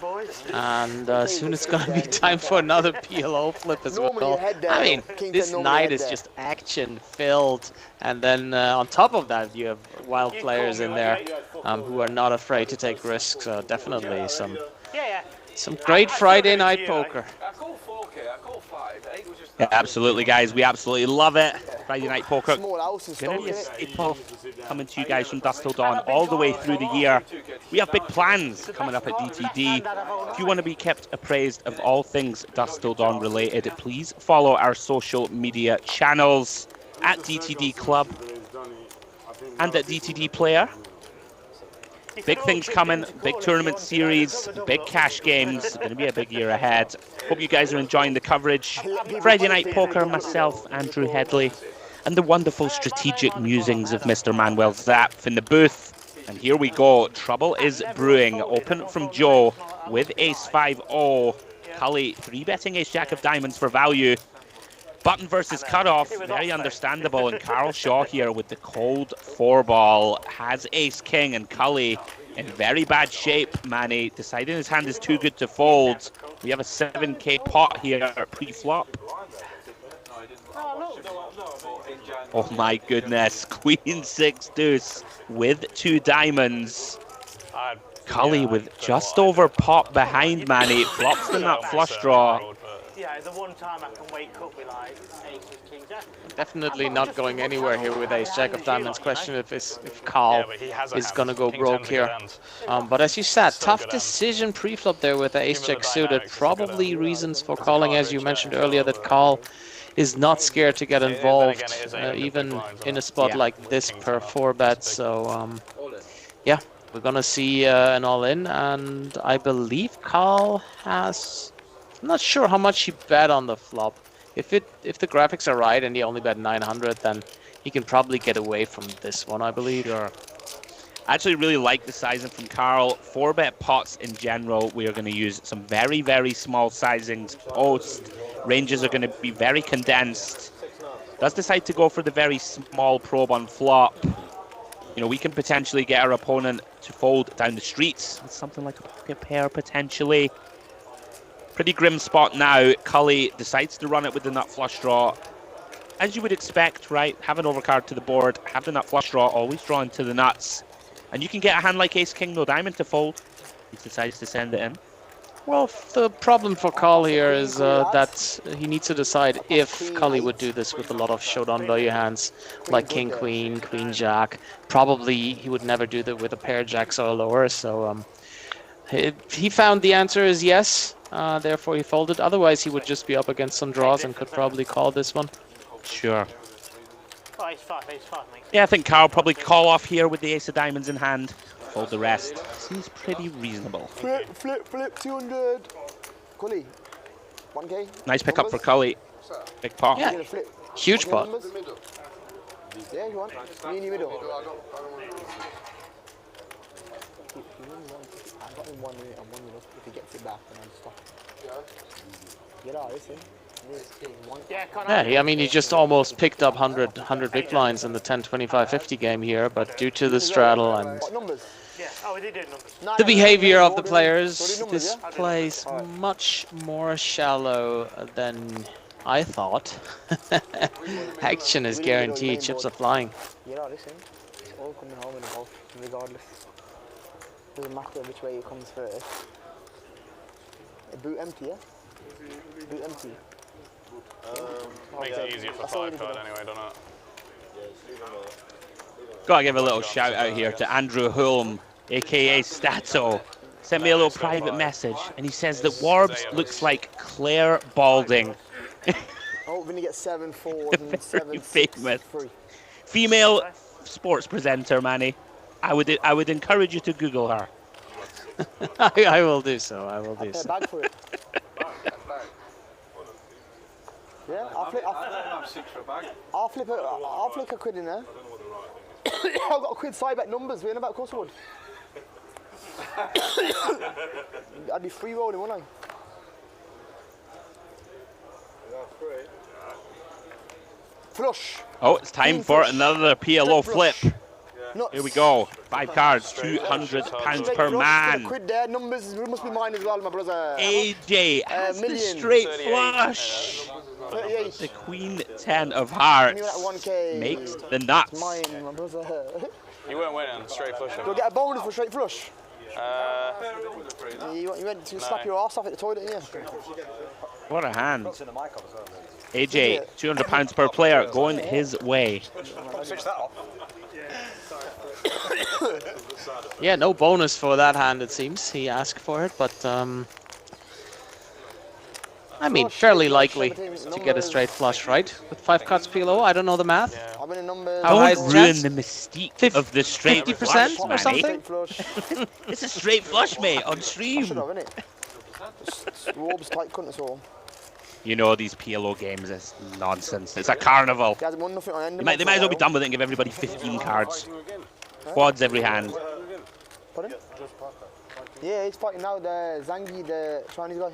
And soon it's going to be time for another PLO flip as well. I mean, this night is just action-filled. And then on top of that, you have wild players in there who are not afraid to take risks. So definitely some great Friday night poker. I call 4K, I call 5. I think it was just Yeah, absolutely, guys. We absolutely love it. Friday night poker. Small houses, Gonna be a staple coming to you guys from Dusk Till Dawn all the way through the year. We have big plans coming up at DTD. If you want to be kept appraised of all things Dusk Till Dawn related, please follow our social media channels at DTD Club and at DTD Player. Big things coming, big tournament series, big cash games. Going to be a big year ahead. Hope you guys are enjoying the coverage. Friday Night Poker, myself, Andrew Hedley, and the wonderful strategic musings of Mr. Manuel Zapf in the booth. And here we go. Trouble is brewing. Open from Joe with ace-5-0. Kully 3-betting ace-jack of diamonds for value. Button versus cutoff, very understandable. And Carl Shaw here with the cold 4-ball has ace-king, and Kully in very bad shape. Manny deciding his hand is too good to fold. We have a 7k pot here pre-flop. Oh my goodness, Queen 6 deuce with 2 diamonds. Kully with just over pot behind Manny, flops the nut flush draw. Yeah, the one time I can wake up with like aces, kings, jack. Definitely not going anywhere here with ace-jack of diamonds. Question if Carl is going to go broke here. But as you said, tough decision pre-flop there with the ace-jack suited. Probably reasons for calling, as you mentioned earlier, that Carl is not scared to get involved, even in a spot like this per 4-bet. So, yeah, we're going to see an all-in. And I believe Carl has... I'm not sure how much he bet on the flop. If the graphics are right and he only bet 900, then he can probably get away from this one, I believe. Sure. I actually really like the sizing from Carl. 4-bet pots in general, we are going to use some very, very small sizings. Post ranges are going to be very condensed. Does decide to go for the very small probe on flop. You know, we can potentially get our opponent to fold down the streets with something like a pocket pair potentially. Pretty grim spot now. Kully decides to run it with the nut flush draw. As you would expect, right? Have an overcard to the board, have the nut flush draw, always draw into the nuts. And you can get a hand like ace-king, no diamond to fold. He decides to send it in. Well, the problem for Carl here is that he needs to decide if Kully would do this with a lot of showdown value hands, like king, queen, queen, jack. Probably he would never do that with a pair of jacks or lower, so he found the answer is yes. Therefore he folded. Otherwise he would just be up against some draws and could probably call this one. Sure. Oh, ace five, mate. Yeah, I think Carl probably call off here with the ace of diamonds in hand. Fold the rest. Seems pretty reasonable. Flip, 200. Kully, 1k. Nice pickup for Kully. Big pot. Yeah, huge pot. Yeah, you want? Me in your middle. I got him 1 minute and 1 minute. If he gets it back, then I'll stop. Get out, listen. Yeah, I mean, he just almost picked up 100 big blinds in the 10, 25, 50 game here, but due to the straddle and the behavior of the players, this plays much more shallow than I thought. Action is guaranteed, chips are flying. Yeah, listen. It's all coming home in the golf, regardless. Doesn't matter which way it comes first. Boot empty, yeah? Boot empty. Makes it easier for 5-card anyway, don't it? Gotta give a little shout out here to Andrew Hulme, aka Stato. Sent me a little private message and he says that Warbs looks like Claire Balding. Oh, Vinny gets 7 4s and 7 famous 3. Female sports presenter, Manny. I would encourage you to Google her. I will do so. I will do so. Bag for it. Yeah, I'll flick a quid in there. I've got a quid side bet numbers. We ain't about course I would. I'd be free rolling, wouldn't I? Flush. Oh, it's time for another PLO flip. Nuts. Here we go. 5 cards, £200 per man. Quid there. Numbers must be mine as well, my brother. AJ has the million. straight flush. 38. The Queen 10 of Hearts That 1K. makes the nuts. Mine, my brother. You weren't winning, straight flush. You'll get a bonus for straight flush. No. You went to slap your ass off at the toilet, didn't you? What a hand. AJ, £200 per player going his way. Switch that off. Yeah, no bonus for that hand, it seems. He asked for it, but I mean, fairly likely to get a straight flush, right? With 5 cards PLO, I don't know the math. I've been in numbers. How high is Don't the ruin chance? the mystique of the straight 50% flush, or Manny. something? It's a straight flush, mate, on stream. Should have, innit? Warbs tight cunt us all. You know these PLO games is nonsense. It's a carnival. He hasn't won nothing on end. They might as well be done with it and give everybody 15 cards. Quads every hand. Pardon? Yeah, he's fighting now the Zangi, the Chinese guy.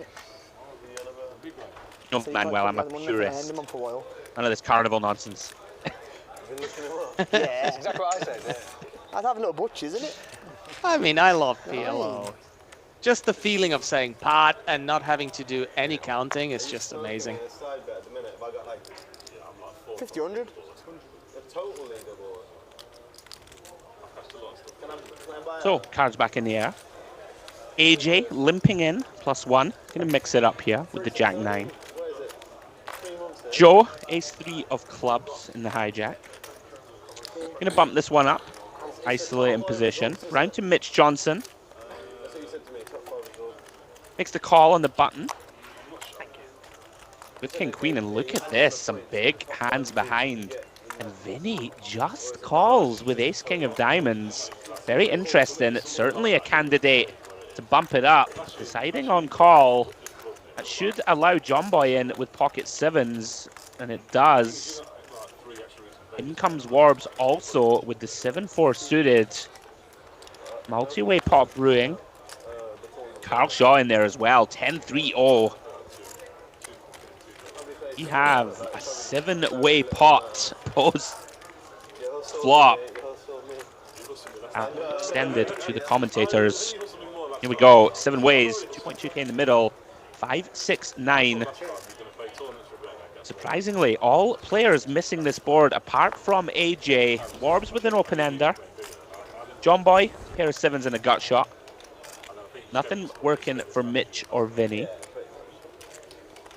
No, Manuel, I'm a purist. None of this carnival nonsense. Yeah. Exactly what I said. Yeah. I'd have a little butch, isn't it? I mean, I love PLO. Just the feeling of saying pot and not having to do any counting is just amazing. 50, 100. So, cards back in the air. AJ limping in, +1. Gonna mix it up here with the Jack 9. Joe, Ace-3 of clubs in the hijack. Gonna bump this one up. Isolating position. Round to Mitch Johnson. Makes the call on the button. With King Queen, and look at this. Some big hands behind. And Vinny just calls with Ace King of Diamonds. Very interesting. It's certainly a candidate to bump it up. Deciding on call. That should allow John Boy in with pocket 7s. And it does. In comes Warbs also with the 7-4 suited. Multi-way pot brewing. Carl Shaw in there as well. 10-3-0. We have a 7-way pot post flop. Extended to the commentators. Here we go. 7 ways. 2.2k in the middle. 5, 6, 9. Surprisingly, all players missing this board apart from AJ. Warbs with an open ender. John Boy, pair of 7s and a gut shot. Nothing working for Mitch or Vinny.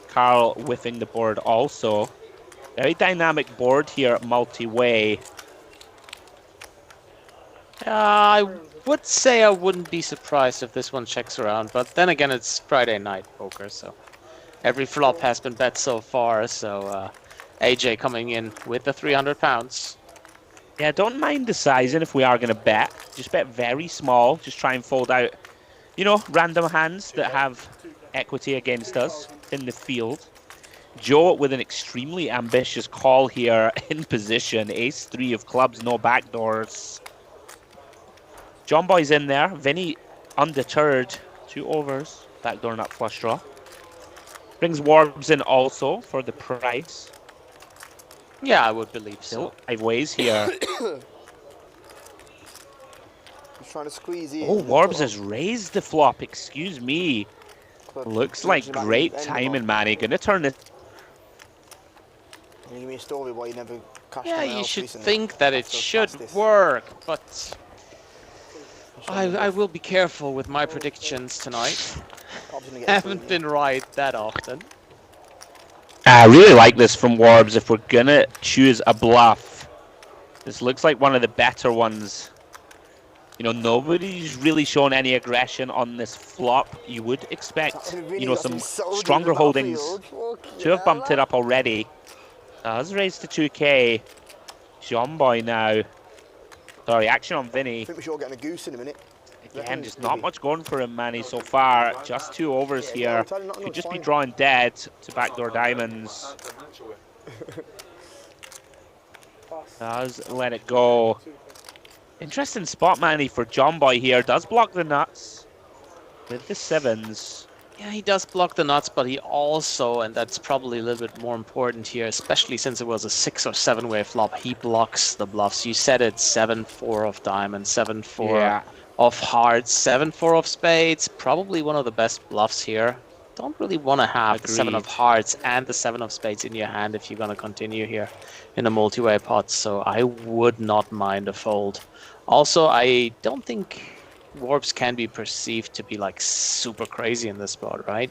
Carl whiffing the board also. Very dynamic board here, multi-way. I would say I wouldn't be surprised if this one checks around, but then again, it's Friday night poker, so every flop has been bet so far, so AJ coming in with the £300. Yeah, don't mind the sizing if we are going to bet. Just bet very small. Just try and fold out, you know, random hands that have equity against us in the field. Joe with an extremely ambitious call here in position. Ace-3 of clubs, no backdoors. John Boy's in there. Vinny undeterred. 2 overs. Backdoor nut flush draw. Brings Warbs in also for the price. Yeah, I would believe Still so. 5 ways here. He's trying to squeeze in. Oh, Warbs has raised the flop. Excuse me. Looks like great timing, Manny. Gonna turn it. Can you give me a story why you never cashed Yeah, anyone you else should recently? think that it After should past this. work, but I will be careful with my predictions tonight. Bob's gonna get Haven't through, been right that often. I really like this from Warbs. If we're gonna choose a bluff, this looks like one of the better ones. You know, nobody's really shown any aggression on this flop. You would expect, you know, some stronger holdings to have bumped it up already. Does raise to 2k. John Boy now. Sorry, action on Vinny. I think we should all get a goose in a minute. Again, just not much going for him, Manny, so far. Just 2 overs here. Could just be drawing dead to backdoor diamonds. Does let it go. Interesting spot, Manny, for John Boy here. Does block the nuts with the 7s. Yeah, he does block the nuts, but he also, and that's probably a little bit more important here, especially since it was a 6 or 7 way flop, he blocks the bluffs. You said it, 7-4 of diamonds, 7-4 of hearts, 7-4 of spades, probably one of the best bluffs here. Don't really want to have the 7 of hearts and the 7 of spades in your hand if you're going to continue here in a multi-way pot, so I would not mind a fold. Also, I don't think Warbs can be perceived to be like super crazy in this spot, right?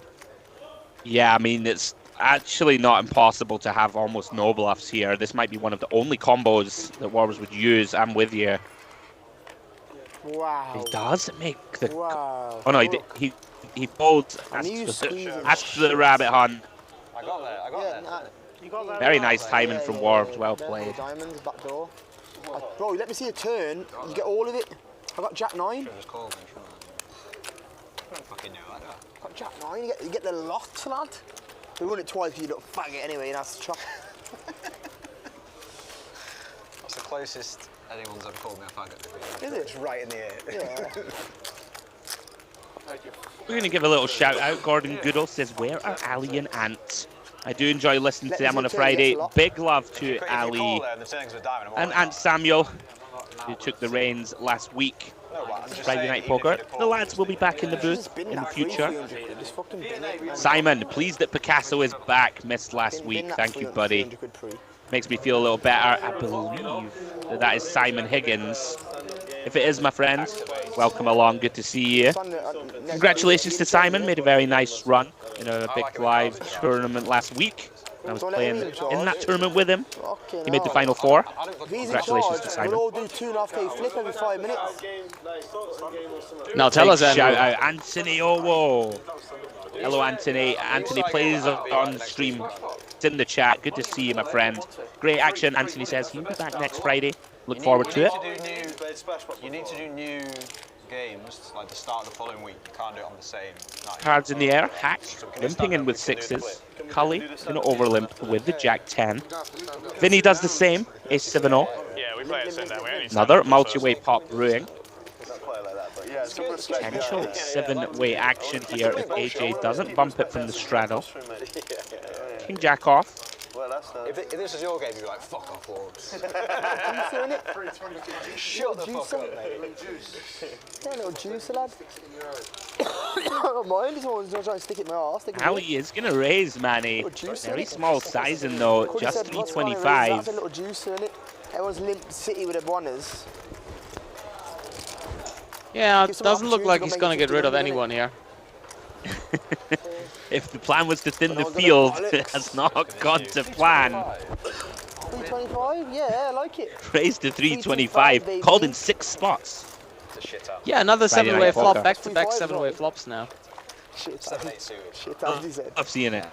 Yeah, I mean, it's actually not impossible to have almost no bluffs here. This might be one of the only combos that Warbs would use. I'm with you. Wow. He does make the... Wow. Oh no, he folds. Asks for the rabbit hunt. I got there. I got there. You got that. Very nice timing from Warbs. Well played. Diamonds, back door. Bro, let me see a turn. You get all of it. I got Jack 9. Just called me, I don't fucking know that. I got Jack 9. You get the lot, lad. We won it twice because you little faggot anyway, and that's chop. That's the closest anyone's ever called me a faggot before. Is it? It's right in the air. Yeah. We're going to give a little shout out. Gordon Goodall says, "Where are Ali and Ant?" I do enjoy listening to them on a Friday. Big love to Ali and Ant Samuel, who took the reins last week. Friday Night Poker. The lads will be back in the booth in the future. Simon, pleased that Picasso is back. Missed last week. Thank you, buddy. Makes me feel a little better. I believe that is Simon Higgins. If it is, my friend, welcome along. Good to see you. Congratulations to Simon. Made a very nice run in a big live tournament last week. I was playing in that tournament with him. He made the final 4. Congratulations to Simon. We'll all do 2.5k flip every 5 minutes. Now tell us, Andrew. Shout out Anthony Owo. Hello, Anthony. Anthony plays on stream. It's in the chat. Good to see you, my friend. Great action. Anthony says he'll be back next Friday. Look forward to it. You need to do new games, like the start of the following week. You can't do it on the same night. Cards in the air. Hack. Limping in with 6s. Cully going to overlimp with the Jack 10. Vinny does the same. Ace 7-0. Yeah, we play it soon, don't we? Another multi-way pop brewing. Potential 7-way action here if AJ doesn't bump it from the straddle. King Jack off. If this was your game, you'd be like, fuck off, Warbs. Shut the fuck up, mate. Yeah, little juicer, lad. I don't mind. This one's not trying to stick it in my arse. Ali is going to raise, Manny. Very small sizing, though. Just 325. That's a little juicer, isn't it? Everyone's limp city with their bonners. Yeah, it doesn't look like he's going to get rid of anyone here. If the plan was to thin the field, it has not gone to plan. 325? Yeah, I like it. Raised to 325. Called in 6 spots. Yeah, another Friday 7-way Night flop. Poker. Back-to-back 7-way flops now. Shit, as he said. I'm seeing it.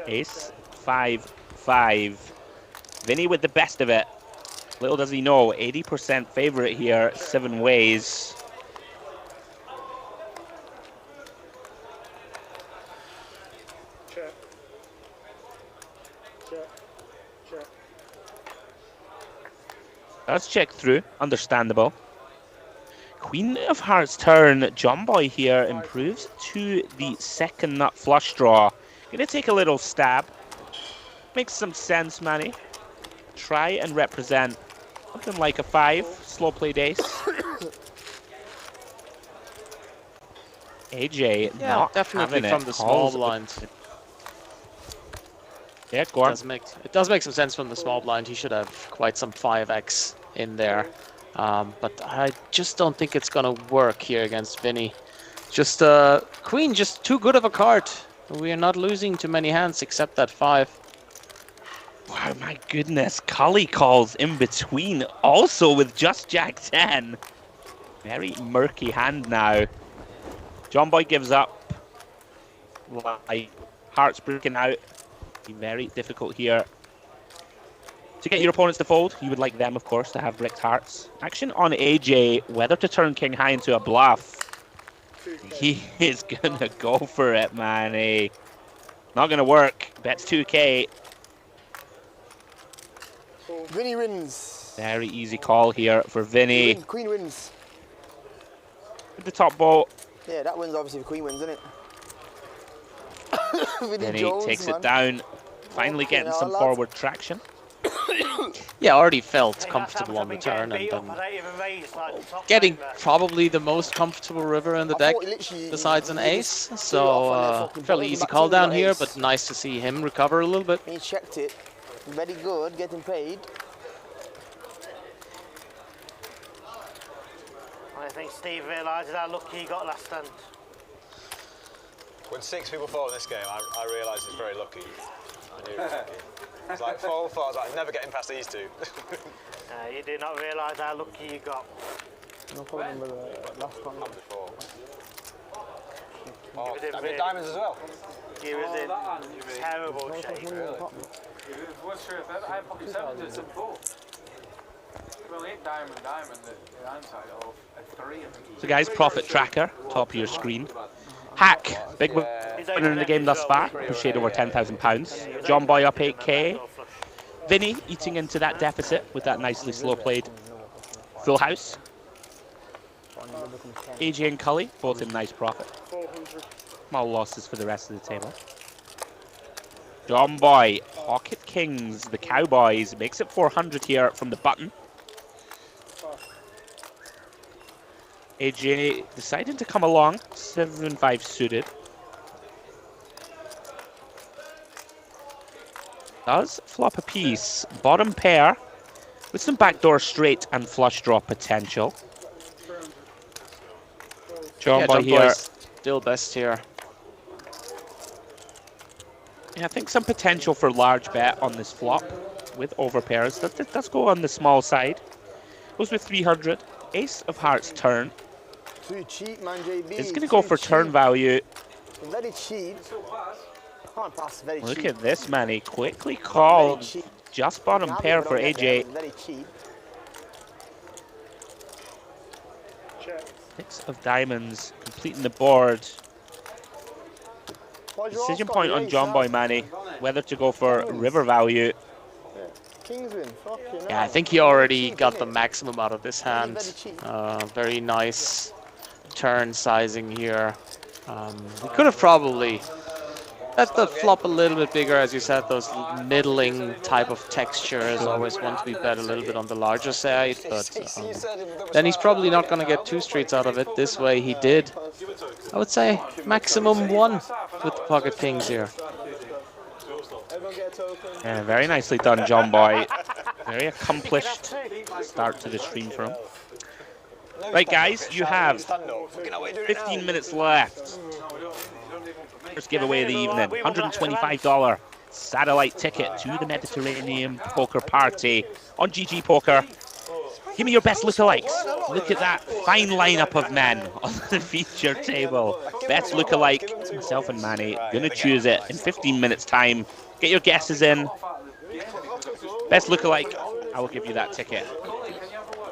Ace 5-5. Vinny with the best of it. Little does he know, 80% favorite here, 7 ways. Let's check through, understandable. Queen of Hearts turn, John Boy here improves to the second nut flush draw. Gonna take a little stab. Makes some sense, Manny. Try and represent something like a 5, slow played ace. AJ Yeah, not definitely having from it. the small Calls- blind. Yeah, go on. It does make some sense from the small blind. He should have quite some 5x in there. But I just don't think it's going to work here against Vinny. Just Queen, just too good of a card. We are not losing too many hands except that 5. Wow, my goodness. Cully calls in between, also with just Jack 10. Very murky hand now. John Boy gives up. Like, Hearts breaking out. Be very difficult here to get your opponents to fold. You would like them, of course, to have bricked hearts. Action on AJ, whether to turn king high into a bluff. He is gonna go for it, man. Not gonna work. Bets 2k. Vinny wins. Very easy call here for Vinny. Queen wins. With the top ball, Yeah, that wins obviously the queen wins, isn't it? Then he Jones, takes man. it down, finally Fucking getting hell, some lad. forward traction. Yeah, already felt comfortable on the turn, and then getting probably the most comfortable river in the I deck thought he literally- besides an he ace. just threw it off on their So fucking fairly button, easy back call to down the here, ace. but nice to see him recover a little bit. He checked it. Very good, getting paid. I think Steve realises how lucky he got last stand. When 6 people fall in this game, I realised he's very lucky. I knew he was lucky. It's like 4 I was like, never getting past these 2. You do not realise how lucky you got. No problem with the last one. Not before. was Oh, in I very- mean, diamonds as well. He was in terrible shape. What's true? I had pocket 7 to some 4. Well, 8 diamond, the hindsight of a 3. So guys, profit tracker, top of your screen. Hack, big winner in the game thus far, who shade over £10,000. John Boy up 8k. Vinny eating into that deficit with that nicely slow played full house. AJ and Kully both in nice profit. Small losses for the rest of the table. John Boy, Pocket Kings, the Cowboys, makes it 400 here from the button. AJ deciding to come along, 7-5 suited. Does flop a piece, bottom pair, with some backdoor straight and flush draw potential. John Boy John here. Boy's still best here. Yeah, I think some potential for large bet on this flop with overpairs. Let's go on the small side. Goes with 300. Ace of Hearts turn. Too cheap, man, JB. It's going to go for turn value. Very cheap. Can't pass, very cheap. Look at this, man. He quickly called. cheap. Just bottom Now pair we for don't get there, AJ. Very cheap. Six of diamonds, completing the board. Why's your Decision ass got point the on ace, John huh? Boy Manny. Whether to go for river value. Kings win. Fucking Yeah, I hell. think he already Cheap, got innit? the maximum out of this hand. Very cheap. Very nice turn sizing here. We could have probably let the flop a little bit bigger, as you said. Those middling type of textures always want to be bet a little bit on the larger side, but then he's probably not going to get 2 streets out of it. This way he did, I would say, maximum 1 with the Pocket Kings here. Yeah, very nicely done, John Boy. Very accomplished start to the stream for him. Right, guys, you have 15 minutes left. First giveaway of the evening, $125 satellite ticket to the Mediterranean poker party on GG Poker. Give me your best lookalikes. Look at that fine lineup of men on the feature table. Best lookalike, myself and Manny. Gonna choose it in 15 minutes time. Get your guesses in. Best lookalike, I will give you that ticket.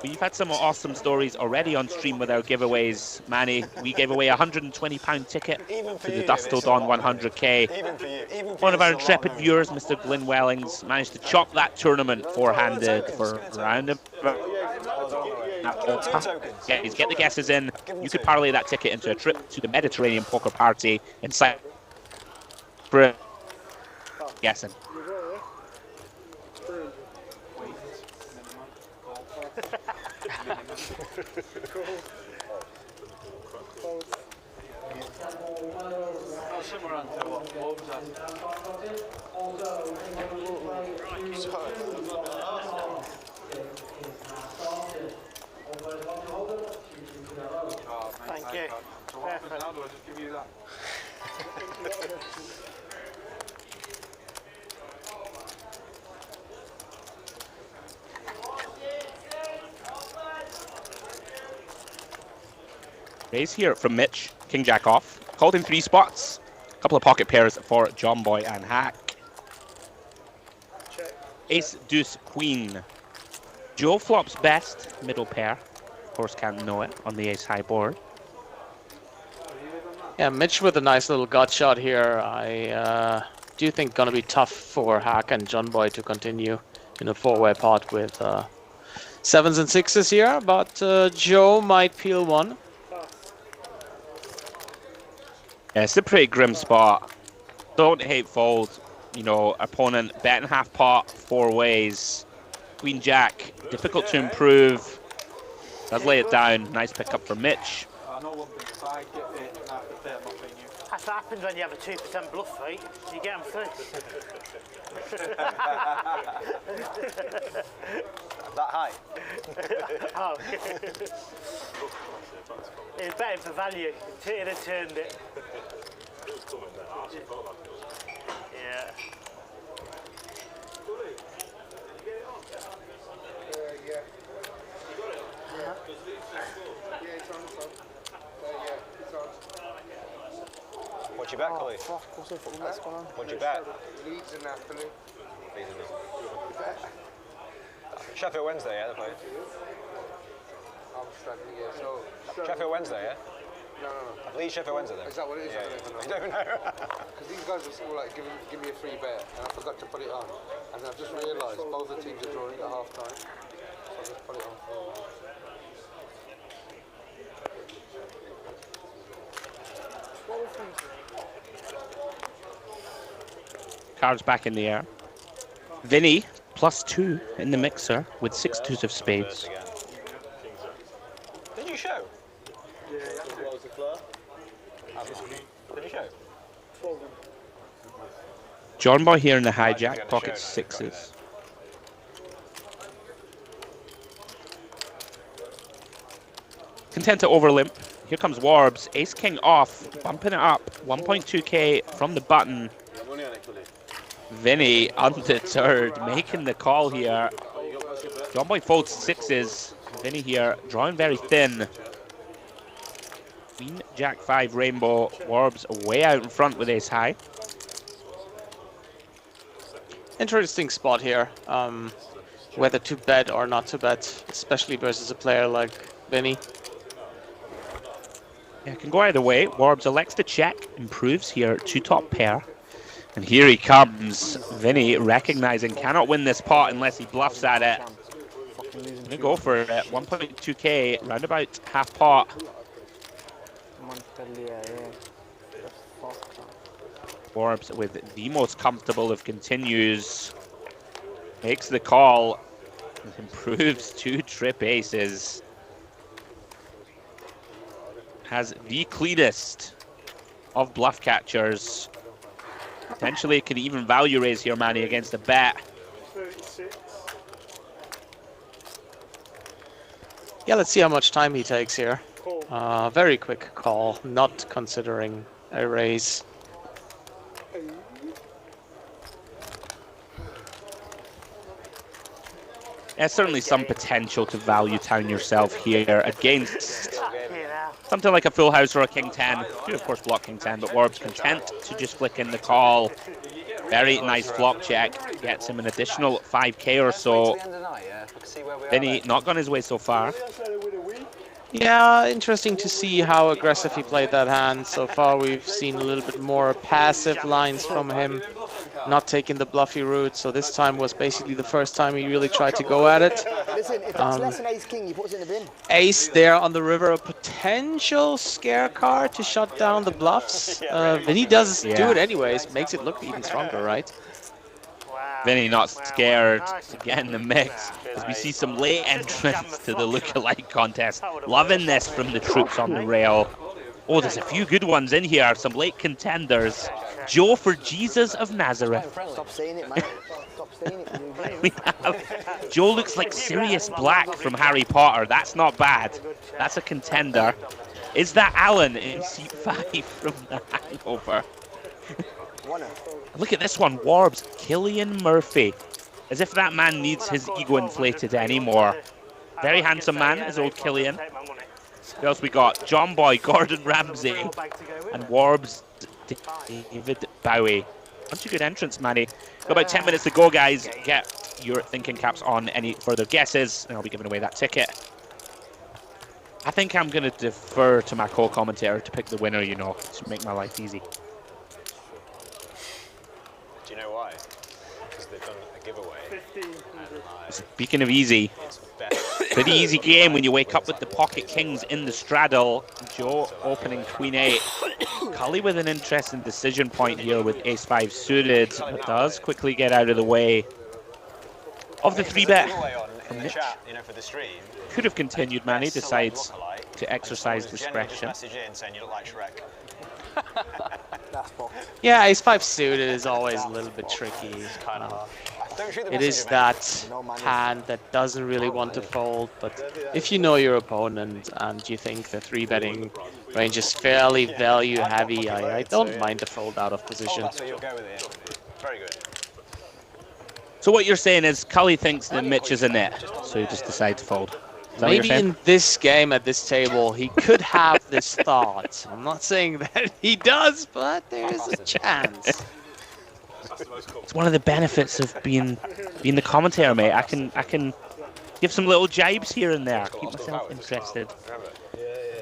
We've had some awesome stories already on stream with our giveaways. Manny, we gave away a £120 ticket to the Dusk Till Dawn 100k. One of our intrepid viewers, Mr. Glyn Wellings, managed to chop that tournament four-handed for around get the guesses in. You could parlay that ticket into a trip to the Mediterranean poker party in Cyprus. Guessing. Thank you. Perfect. I'll just give you that. Raise here from Mitch, King Jack off. Called in 3 spots. A couple of pocket pairs for John Boy and Hack. Ace, Deuce, Queen. Joe flops best, middle pair. Of course, can't know it on the ace high board. Yeah, Mitch with a nice little gut shot here. I do think gonna be tough for Hack and John Boy to continue in a 4-way pot with 7s and 6s here, but Joe might peel one. Yeah, it's a pretty grim spot. Don't hate fold. You know, opponent betting half pot 4 ways. Queen Jack, difficult to improve. Does lay it down. Nice pickup for Mitch. I know one thing, if I get it and I have to pay, I'm not paying you. That's what happens when you have a 2% bluff rate. You get them through. That high? Oh. It's better for value. He'd have turned it. Yeah. What'd you bet, Kully? What'd you bet? Leeds and Napoli. Sheffield Wednesday, yeah, they play. I'm struggling, yeah. So, Sheffield Wednesday, yeah? no. I believe Sheffield Wednesday then. Is that what it is? Yeah, I don't you know. don't know. Because these guys were all like, give me a free bet, and I forgot to put it on. And I've just realised both the teams are drawing at half time. So I just put it on for a while. Cards back in the air. Vinny, +2 in the mixer with 6 2s of spades. Did you show? Did you show? John Boy here in the hijack, pockets 6s. Content to overlimp. Here comes Warbs. Ace King off, bumping it up. 1.2k from the button. Vinny undeterred, making the call here. John Boy folds 6s. Vinny here drawing very thin. Queen Jack 5 rainbow. Warbs way out in front with ace high. Interesting spot here. Whether to bet or not to bet, especially versus a player like Vinny. Yeah, it can go either way. Warbs elects to check, improves here to top pair. And here he comes. Vinny recognizing cannot win this pot unless he bluffs at it. Gonna go for it. 1.2k, round about half pot. Warbs with the most comfortable of continues. Makes the call. Improves 2 trip aces. Has the cleanest of bluff catchers. Potentially could even value raise here, Manny, against a bet. 36. Yeah, let's see how much time he takes here. Very quick call, not considering a raise. There's certainly some potential to value town yourself here against something like a full house or a king 10. You of course block king 10, but Warbs content to just flick in the call. Very nice flop check, gets him an additional 5k or so. Vinny not gone his way so far. Yeah, interesting to see how aggressive he played that hand. So far we've seen a little bit more passive lines from him, not taking the bluffy route. So this time was basically the first time he really tried to go at it. Listen, if that's less than ace king, he puts it in the bin. Ace there on the river, a potential scare card to shut down the bluffs. Vinny does do it anyways, makes it look even stronger, right? Vinny not scared to get in the mix as we see some late entrance to the Lookalike contest. Loving this from the troops on the rail. Oh, there's a few good ones in here, some late contenders. Joe for Jesus of Nazareth. Stop saying it, man. Stop saying it. We have Joe looks like Sirius Black from Harry Potter. That's not bad. That's a contender. Is that Alan in seat 5 from The Hangover? Look at this one, Warbs, Cillian Murphy. As if that man needs his ego inflated anymore. Very handsome man, is old Cillian. Who else we got? John Boy, Gordon Ramsay, and Warbs, David Bowie. Bunch of good entrants, Manny. Got about 10 minutes to go, guys. Get your thinking caps on any further guesses, and I'll be giving away that ticket. I think I'm going to defer to my co-commentator to pick the winner, you know, to make my life easy. Do you know why? Because they've done a giveaway. Speaking of easy, It's best Pretty easy game when you wake up with the pocket kings in the straddle. Joe opening queen 8. Kully with an interesting decision point here with ace 5 suited, but does quickly get out of the way of the 3-bet from Mitch. For the stream. Could have continued, Manny decides to exercise discretion. Message in saying you look like Shrek. Yeah, ace 5 suited is always a little bit tricky. It is that hand that doesn't really want to fold, but if you know your opponent and you think the 3-betting range is fairly value heavy, I don't mind the fold out of position. So you'll go with it. Very good. So what you're saying is Kully thinks that Mitch is a net, so you just decide to fold. Is that what you're Maybe saying? in this game at this table, he could have this thought. I'm not saying that he does, but there is a chance. It's one of the benefits of being the commentator, mate. I can give some little jibes here and there, keep myself interested.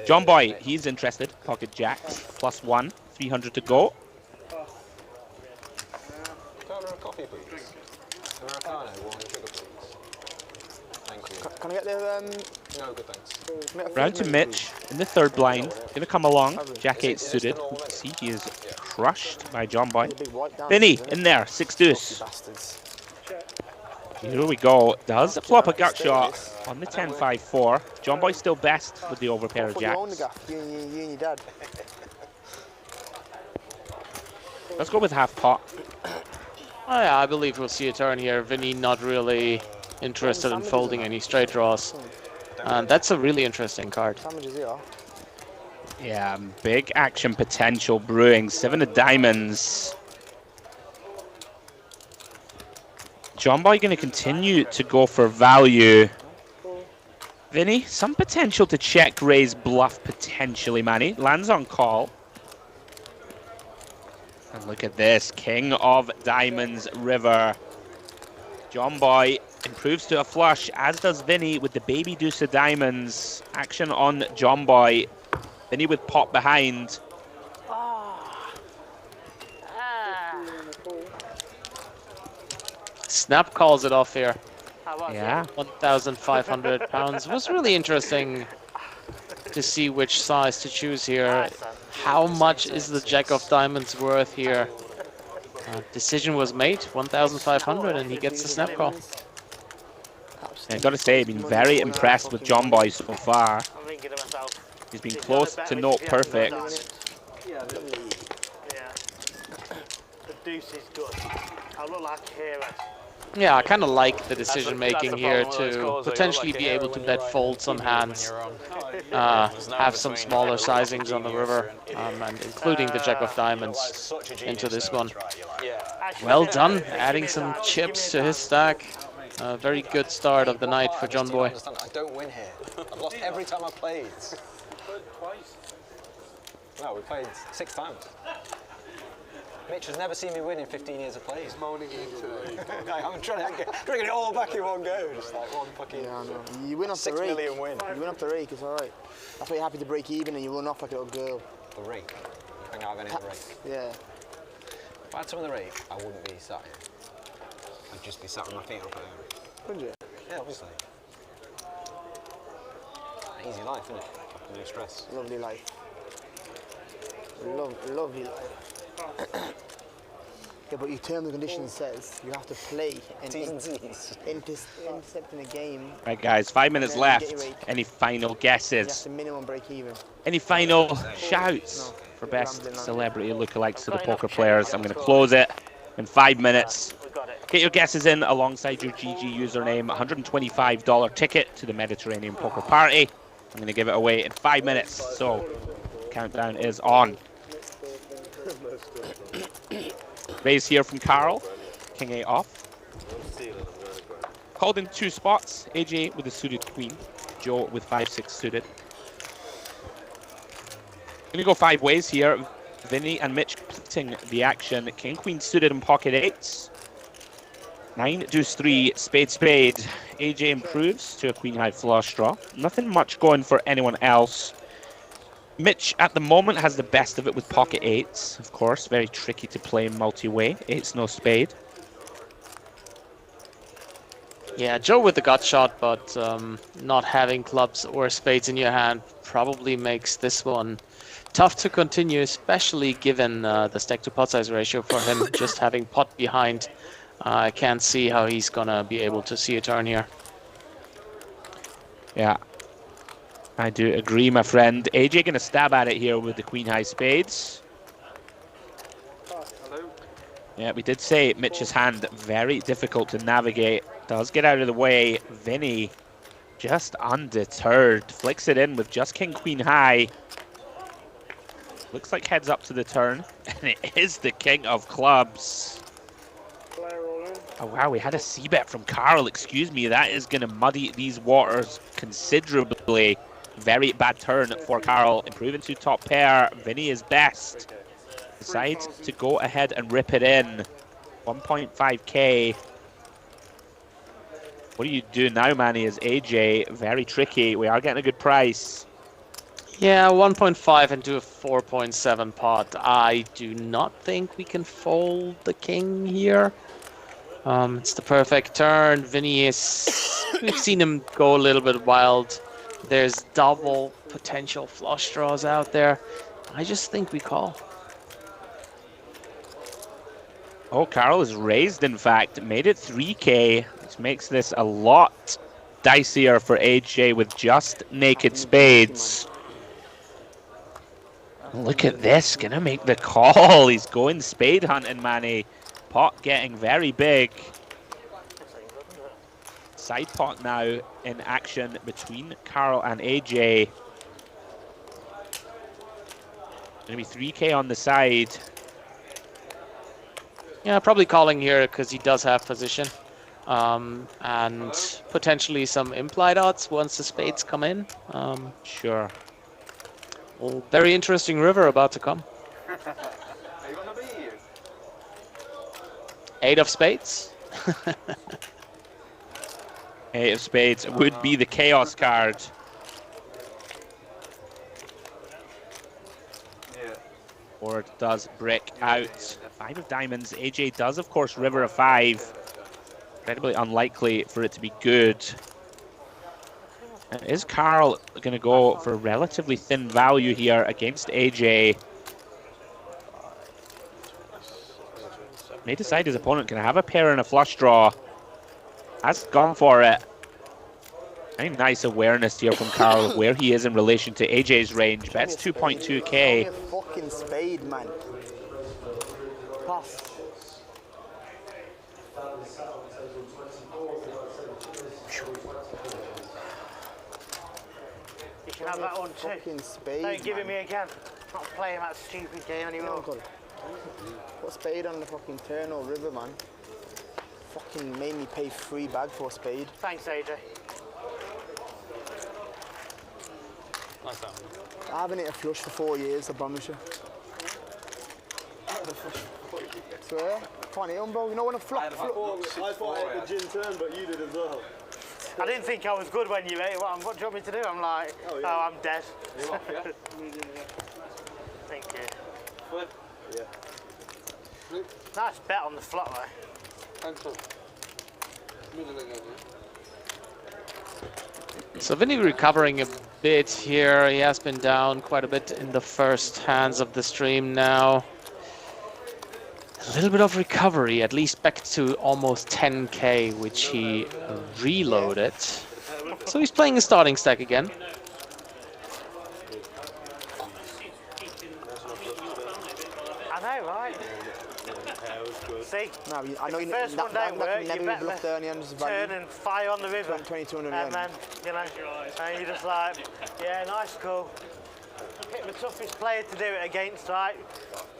John Boy, he's interested. Pocket jacks, +1, 300 to go. Coffee, please. Americano, 1 sugar, please. Thank you. Can I get the No, good thanks. Round to Mitch in the 3rd blind. Gonna come along. Jack 8 suited. You can see he is crushed by John Boy. Vinny in there, 6 deuce. Here we go. Does flop a gut shot on the 10-5-4. John Boy still best with the overpair of jacks. You and your dad. Let's go with half pot. Oh yeah, I believe we'll see a turn here. Vinny not really interested in folding any straight draws. And that's a really interesting card. Yeah, big action potential brewing. 7 of diamonds. John Boy going to continue to go for value. Vinny, some potential to check raise bluff potentially, Manny. Lands on call. And look at this, king of diamonds river. John Boy improves to a flush, as does Vinny with the baby deuce of diamonds. Action on John Boy. Vinny with pot behind. Snap calls it off here. Yeah. 1,500 pounds. It was really interesting to see which size to choose here. How much is the jack of diamonds worth here? Decision was made, 1,500, and he gets the snap call. I've got to say, I've been very impressed with John Boy so far. He's been close to note perfect. Yeah. The deuce is good. I look like a hero. Yeah, I kind of like the decision making here to potentially be able to bet folds on hands, have some smaller sizings on the river, and including the jack of diamonds into this one. Well done, adding some chips to his stack. Very good start of the night for John Boy. I don't win here. I've lost every time I've played. No, we played 6 times. Mitch has never seen me win in 15 years of playing. He's moaning into it. I'm trying to get it all back in one go. Just like one fucking You win off the 6 rake. million win. You win off the rake, it's alright. That's why you're happy to break even and you run off like a little girl. The rake. I think I have any of the rake. Yeah. If I had some of the rake, I wouldn't be sat here. I'd just be sat with my feet up at home. Wouldn't you? Yeah, obviously. Easy life, isn't it? No stress. Lovely life. Lovely life. Yeah, but your terms and conditions says you have to play and intercept in a game. Right, guys, 5 minutes left. Any final You have guesses? to minimum break even. Any final shouts for best celebrity lookalikes to the poker players? I'm going to close it in 5 minutes. Get your guesses in alongside your GG username. $125 ticket to the Mediterranean Poker Party. I'm going to give it away in 5 minutes. So, countdown is on. Raise here from Carl. King 8 off. Called in 2 spots. AJ with a suited queen. Joe with 5-6 suited. Gonna go 5 ways here. Vinny and Mitch completing the action. King queen suited in pocket 8s. 9 deuce 3 spade spade. AJ improves to a queen high flush draw. Nothing much going for anyone else. Mitch at the moment has the best of it with pocket 8s, of course. Very tricky to play multi-way. 8's no spade. Yeah, Joe with the gut shot, but not having clubs or spades in your hand probably makes this one tough to continue, especially given the stack to pot size ratio for him. Just having pot behind, I can't see how he's gonna be able to see a turn here. Yeah, I do agree, my friend. AJ gonna stab at it here with the queen high spades. Yeah, we did say Mitch's hand very difficult to navigate. Does get out of the way. Vinny just undeterred. Flicks it in with just king queen high. Looks like heads up to the turn, and it is the king of clubs. Oh wow, we had a c-bet from Carl, excuse me. That is going to muddy these waters considerably. Very bad turn for Carl. Improving to top pair. Vinny is best. Decides to go ahead and rip it in. 1.5k. What do you do now, Manny, is AJ? Very tricky. We are getting a good price. Yeah, 1.5 into a 4.7 pot. I do not think we can fold the king here. It's the perfect turn. Vinny is... We've seen him go a little bit wild. There's double potential flush draws out there. I just think we call. Oh, Carl is raised, in fact. Made it 3k, which makes this a lot dicier for AJ with just naked spades. Look at this, gonna make the call. He's going spade hunting, Manny. Pot getting very big. Side pot now in action between Carl and AJ. Gonna be 3k on the side. Yeah, probably calling here because he does have position. And potentially some implied odds once the spades come in. Sure. Well, very interesting river about to come. Eight of spades. Eight of spades would be the chaos card. Board does brick out. 5 of diamonds. AJ does, of course, river a 5. Incredibly unlikely for it to be good. And is Carl going to go for relatively thin value here against AJ? May decide his opponent can have a pair and a flush draw. Has gone for it. Very nice awareness here from Carl of where he is in relation to AJ's range. Bets 2.2k. Fucking spade, man. Pass. You can have that one too. Fucking spade, Don't give it man. me again. Not playing that stupid game anymore. Put spade on the fucking turn or river, man. Fucking made me pay 3 bag for a spade. Thanks, AJ. Nice that one. I haven't hit a flush for 4 years, I promise you. Swear? Can't hit them, bro. You know when a flop. I thought I had the gin turn, but you did as well. I didn't think I was good when you ate. What do you want me to do? I'm like, oh, I'm dead. Thank you. Flip. Yeah. Flip. Nice bet on the flop, though. Cancel. Middle again, So Vinny recovering a bit here. He has been down quite a bit in the first hands of the stream now. A little bit of recovery, at least back to almost 10k, which he reloaded. So he's playing a starting stack again. I know, right? See, No, I know if you the first one don't work, you never bet bluff there on the end of the value. turn and fire on the river. 2200 And then, you know, and you're just like, yeah, nice call. Pick the toughest player to do it against, right?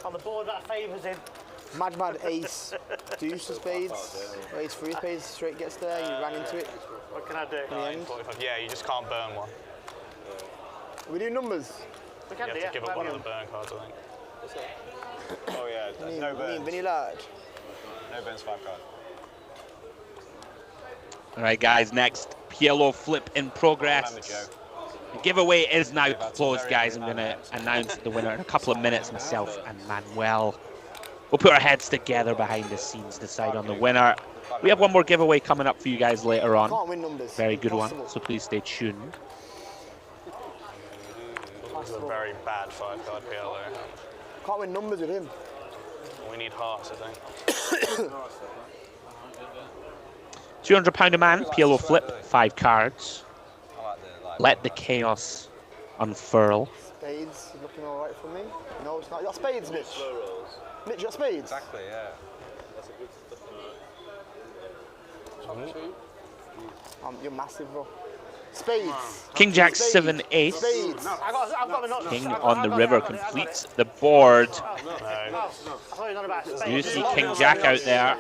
On the board that favours him. Mad ace, deuce of spades, ace 3 of spades, straight gets there, you ran into it. What can I do? 9.45. Yeah, you just can't burn one. We do numbers. We You can have do, to yeah. give up one of the burn cards, I think. Oh yeah, no burns. Vinny lad. No burns 5 card. All right, guys, next PLO flip in progress. The giveaway is now closed, guys. I'm going to announce the winner in a couple of minutes, myself and Manuel. We'll put our heads together behind the scenes, decide on the winner. We have one more giveaway coming up for you guys later on. Can't win numbers. Very good Impossible. one, so please stay tuned. This is a very bad 5-card PL there. Can't win numbers with him. We need hearts, I think. £200 a man, PLO flip, 5 cards. Let the chaos unfurl. Spades is looking alright for me. No, it's not. You got spades, Mitch? Mitch, you got spades? Exactly, yeah. You're massive, bro. Spades. King Jack Spades. 7 Ace. Spades. I've got the nuts. King on the river completes the board. You You see King Jack out there.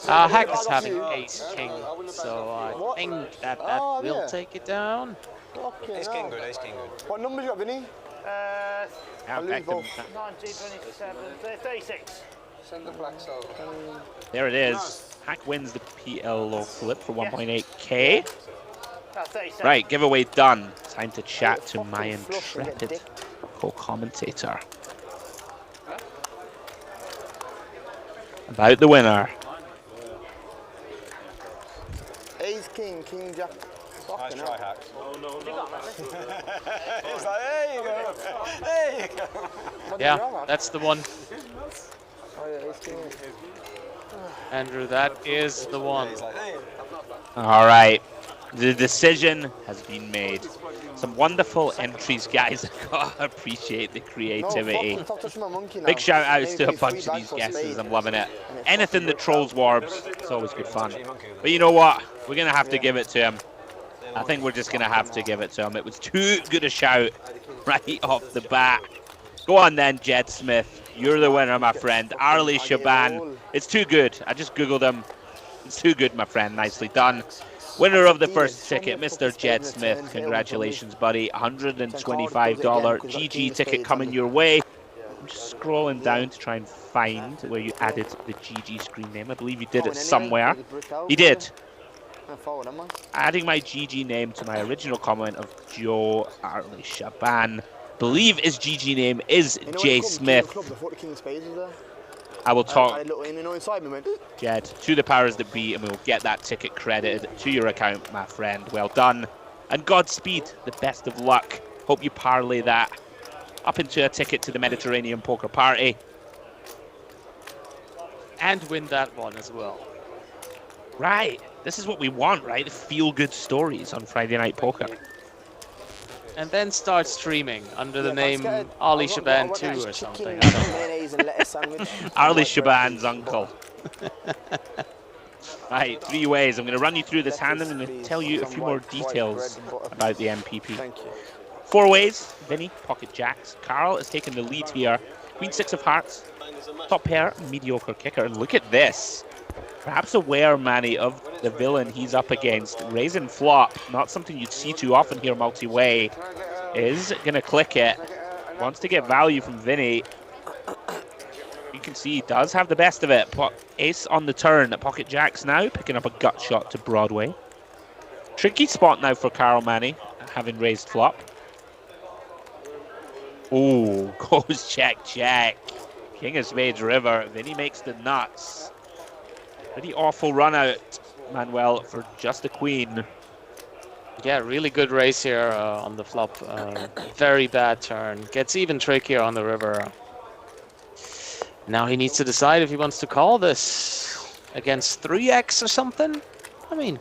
Hack is having ace king, so I think that will take it down. Okay, Ace king good, ace king good. What numbers you got, Vinny? Now back to- 19, 27, 36. Send the blacks out. There it is. Hack wins the PLO flip for 1.8k. That's 37. Right, giveaway done. Time to chat to my intrepid co-commentator about the winner. Ace, king, king, jack. Nice try, Hack. It's like, there you go. There you go. Yeah, that's the one. Oh, yeah, ace, king. Andrew, that is the one. All right, the decision has been made. Some wonderful entries, guys. I appreciate the creativity. Big shout outs to a bunch of these guesses. I'm loving it. Anything that trolls Warbs, it's always good fun. But you know what? We're going to have to give it to him. I think we're just going to have to give it to him. It was too good a shout right off the bat. Go on then, Jed Smith. You're the winner, my friend. Arlie Shaban. It's too good. I just Googled him. It's too good, my friend. Nicely done. Winner of the first ticket, Mr. Jed Smith. Congratulations, buddy. $125 GG ticket coming your way. I'm just scrolling down to try and find where you added the GG screen name. I believe you did it somewhere. You did. Adding my GG name to my original comment of Joe Arlie Shaban. Believe his GG name is J Smith. I will talk, Jed, to the powers that be, and we will get that ticket credited to your account, my friend. Well done. And Godspeed, the best of luck. Hope you parlay that up into a ticket to the Mediterranean Poker Party. And win that one as well. Right. This is what we want, right? The feel-good stories on Friday Night Poker. And then start streaming under the name Ali Shaban 2 or something. I don't know. Ali Shaban's uncle. Right, 3 ways. I'm going to run you through this hand. I'm going to tell you a few more details about the MPP. Thank you. 4 ways. Vinny, pocket jacks. Carl is taking the lead here. Queen 6 of hearts. Top pair, mediocre kicker. And look at this. Perhaps aware, Manny, of the villain he's up against. Raise and flop, not something you'd see too often here multi-way. Is going to click it. Wants to get value from Vinny. You can see he does have the best of it. Ace on the turn. Pocket jacks now, picking up a gut shot to Broadway. Tricky spot now for Carl, Manny, having raised flop. Oh, goes check, check. King of Spades River. Vinny makes the nuts. Pretty awful run out, Manuel, for just a queen. Yeah, really good race here on the flop. Very bad turn. Gets even trickier on the river. Now he needs to decide if he wants to call this against 3x or something. I mean...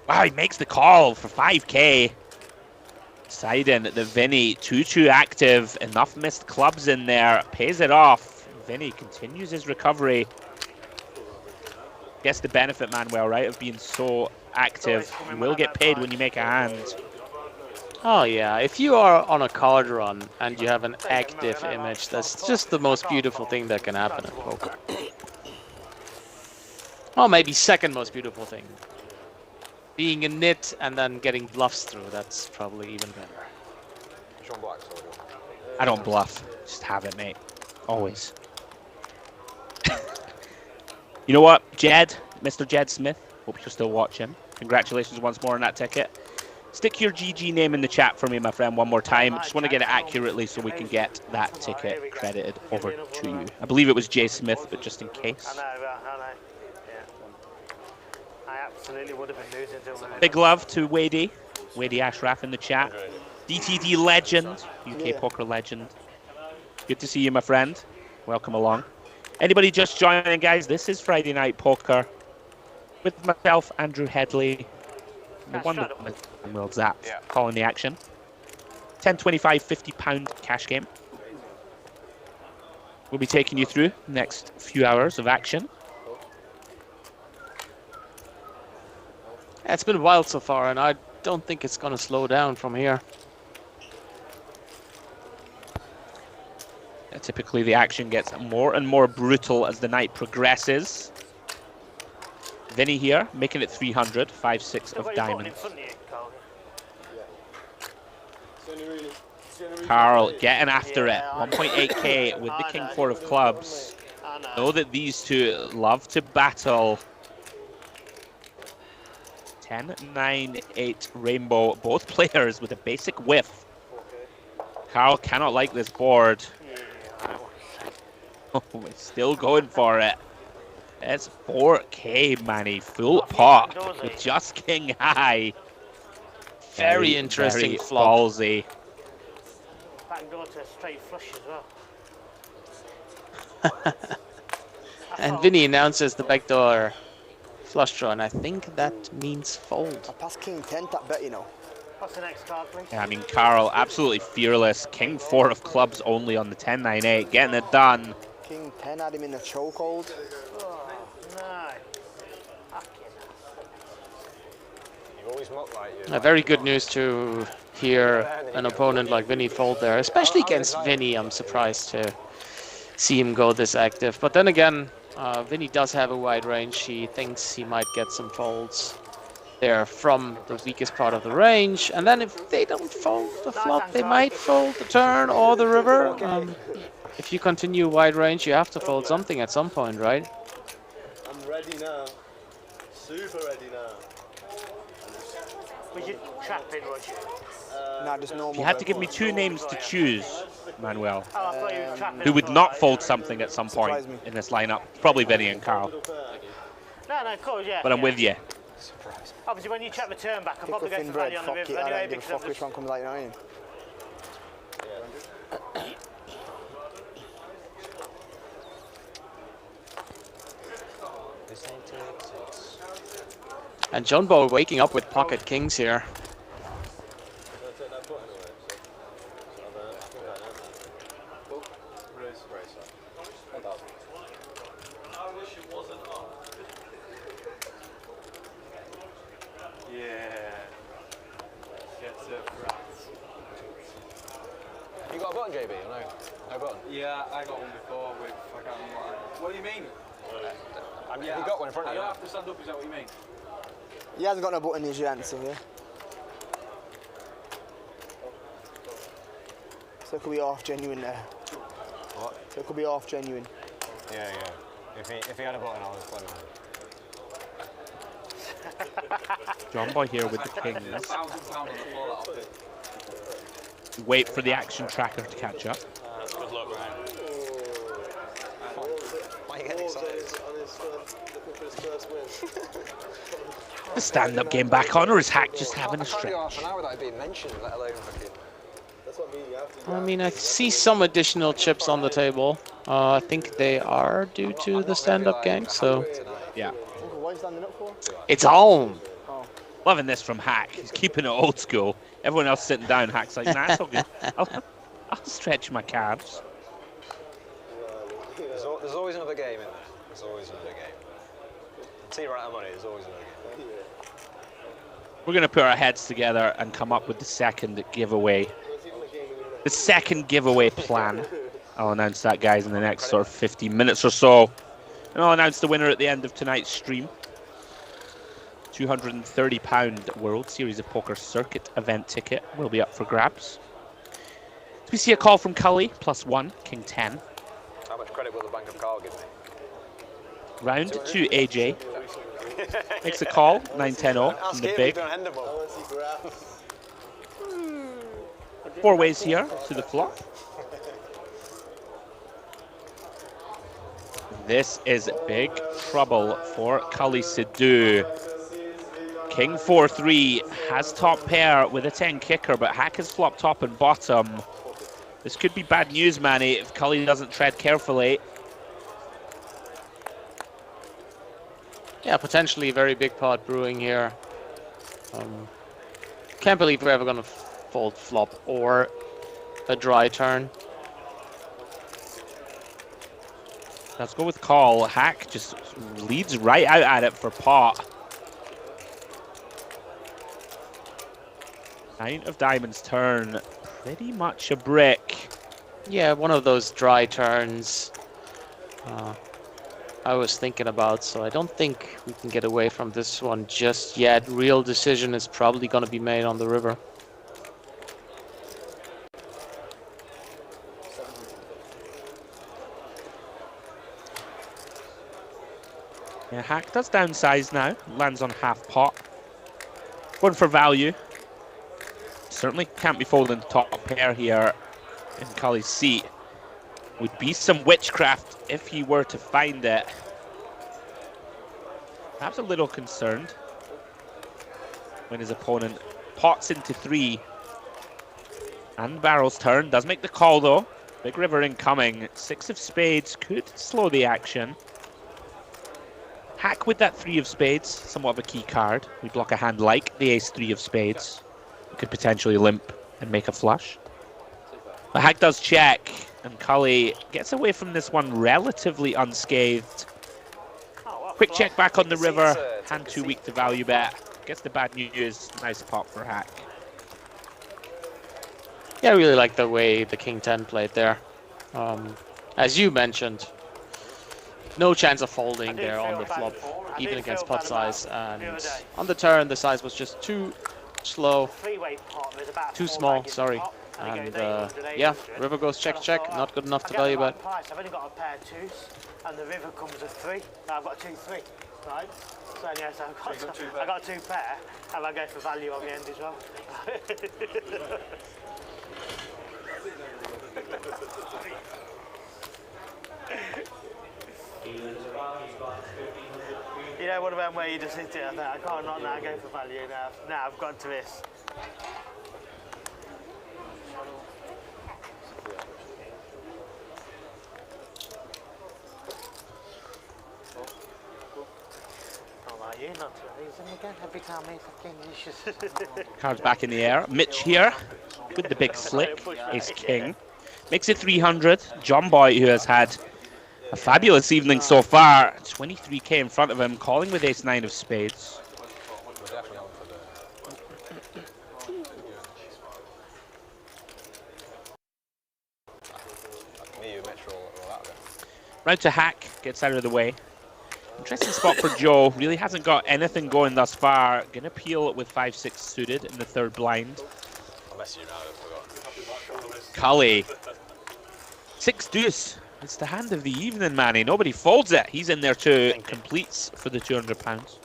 Wow, he makes the call for 5k. Deciding the Vinny, 2-2 active. Enough missed clubs in there. Pays it off. Vinny continues his recovery. Gets the benefit, Manuel, right, of being so active. You will get paid when you make a hand. Oh yeah, if you are on a card run and you have an active image, that's just the most beautiful thing that can happen in poker. Well, maybe second most beautiful thing. Being a nit and then getting bluffs through, that's probably even better. I don't bluff. Just have it, mate. Always. You know what, Jed, Mr. Jed Smith, hope you're still watching. Congratulations once more on that ticket. Stick your GG name in the chat for me, my friend, one more time. Just want to get it accurately so we can get that ticket credited over to you. I believe it was J Smith, but just in case. I know. Absolutely would have been losing to him. Big love to Wadey. Wadey Ashraf in the chat. DTD legend, UK poker legend. Good to see you, my friend. Welcome along. Anybody just joining, guys? This is Friday Night Poker with myself, Andrew Hedley, the wonderful Manuel Zapf, calling the action. 10, 25, £50 cash game. We'll be taking you through the next few hours of action. It's been wild so far, and I don't think it's going to slow down from here. Typically, the action gets more and more brutal as the night progresses. Vinny here, making it 300, 5-6 of diamonds. Carl getting after it, 1.8k with the king 4 of clubs. Know that these two love to battle. 10, 9, 8 rainbow, both players with a basic whiff. Carl cannot like this board. Oh, we're still going for it. It's 4k, Manny, full pot with just king high. Very interesting very flop. Ballsy. Backdoor to a straight flush as well. And Vinny announces the backdoor flush draw, and I think that means fold. I passed king 10 that bet, you know. What's the next card, please? Yeah, I mean, Carl, absolutely fearless. King 4 of clubs only on the 10, 9, 8, getting it done. King 10 had him in the chokehold. Oh, no. You've always mocked like you. Very good news to hear an opponent like Vinny fold there, especially against Vinny. I'm surprised to see him go this active. But then again, Vinny does have a wide range. He thinks he might get some folds there from the weakest part of the range. And then if they don't fold the flop, they might fold the turn or the river. If you continue wide range, you have to fold something at some point, right? I'm ready now. Super ready now. Was you trapping, was you? Nah, just normal. If you had to give me 2 names to choose, Manuel, Oh, I thought you were trapping. who would not fold something at some point in this lineup, probably Vinny and Carl. No, of course, yeah. But I'm with you. Obviously, when you check the turn back, I'm Pick probably up going in to bread, value on the fuck river it, I anyway don't give a because fuck of which one comes like, you know what I mean? And John Bo waking up with pocket kings here. You got a button, JB, or no? No button? Yeah, I got one before with, I can't remember what do you mean? You got one in front of I you. don't have to stand up, is that what you mean? He hasn't got no button, is your answer, yeah? So it could be half genuine there. What? So it could be half genuine. Yeah, yeah. If he had a button, I was playing him. John Boy here with the kings. £1,000 on the floor, that'll do. Wait for the action tracker to catch up. Good luck, Ryan. Why are you getting excited? The stand-up game back on, or is Hack just having a I can't do half stretch? an hour without it being mentioned, let alone fucking... That's what I mean, you have to. I mean, I see some additional chips on the table. I think they are due to the stand-up game, so Yeah. What are you standing up for? it's on. Loving this from Hack. He's keeping it old school. Everyone else sitting down. Hack's like, nah, it's all good. I'll stretch my calves. There's always another game in there. There's always another game. Until you run out of money, there's always another game. We're going to put our heads together and come up with the second giveaway. The second giveaway plan. I'll announce that, guys, in the next sort of 50 minutes or so. And I'll announce the winner at the end of tonight's stream. £230 World Series of Poker Circuit event ticket will be up for grabs. Do we see a call from Kully? +1, King 10. How much credit will the Bank of Carl give me? Round to AJ. Makes a call, 9-10-0 from the big. 4 ways here to the flop. This is big trouble for Kully Sidhu. King 4-3 has top pair with a 10 kicker, but Hack has flopped top and bottom. This could be bad news, Manny, if Kully doesn't tread carefully. Yeah, potentially a very big pot brewing here. Can't believe we're ever gonna fold flop or a dry turn. Let's go with call. Hack just leads right out at it for pot. 9 of diamonds turn, pretty much a brick. Yeah, one of those dry turns I was thinking about, so I don't think we can get away from this one just yet. Real decision is probably going to be made on the river. Yeah, Hack does downsize now, lands on half pot. Going for value. Certainly can't be folding top pair here in Kully's seat. Would be some witchcraft if he were to find it. Perhaps a little concerned when his opponent pots into 3. And barrel's turn, does make the call though. Big river incoming. 6 of spades could slow the action. Hack with that 3 of spades, somewhat of a key card. We block a hand like the ace 3 of spades. We could potentially limp and make a flush. But Hack does check, and Kully gets away from this one relatively unscathed. Quick check back on the river, hand too weak to value bet. Gets the bad news, nice pop for Hack. Yeah, I really like the way the King 10 played there. As you mentioned, no chance of folding there on the flop, even against pot size. And on the turn, the size was just too slow, too small, sorry. And yeah, river goes check, check, not good enough to value bet. I've only got a pair of 2s, and the river comes with 3. I've got 2-3, right? So yes, I've got 2 pair, and I go for value on the end as well. You know, one of them where you just hit it, I think, I can't not now go for value now. Now I've got to this. You not to lose them again every time he fucking Cards back in the air. Mitch here with the big slick, ace king. Makes it 300. John Boy, who has had a fabulous evening so far, 23k in front of him, calling with ace 9 of spades. Round to Hack, gets out of the way. Interesting spot for Joe. Really hasn't got anything going thus far. Gonna peel with 5-6 suited in the 3rd blind. Kully. 6 deuce. It's the hand of the evening, Manny. Nobody folds it. He's in there too. Completes for the £200.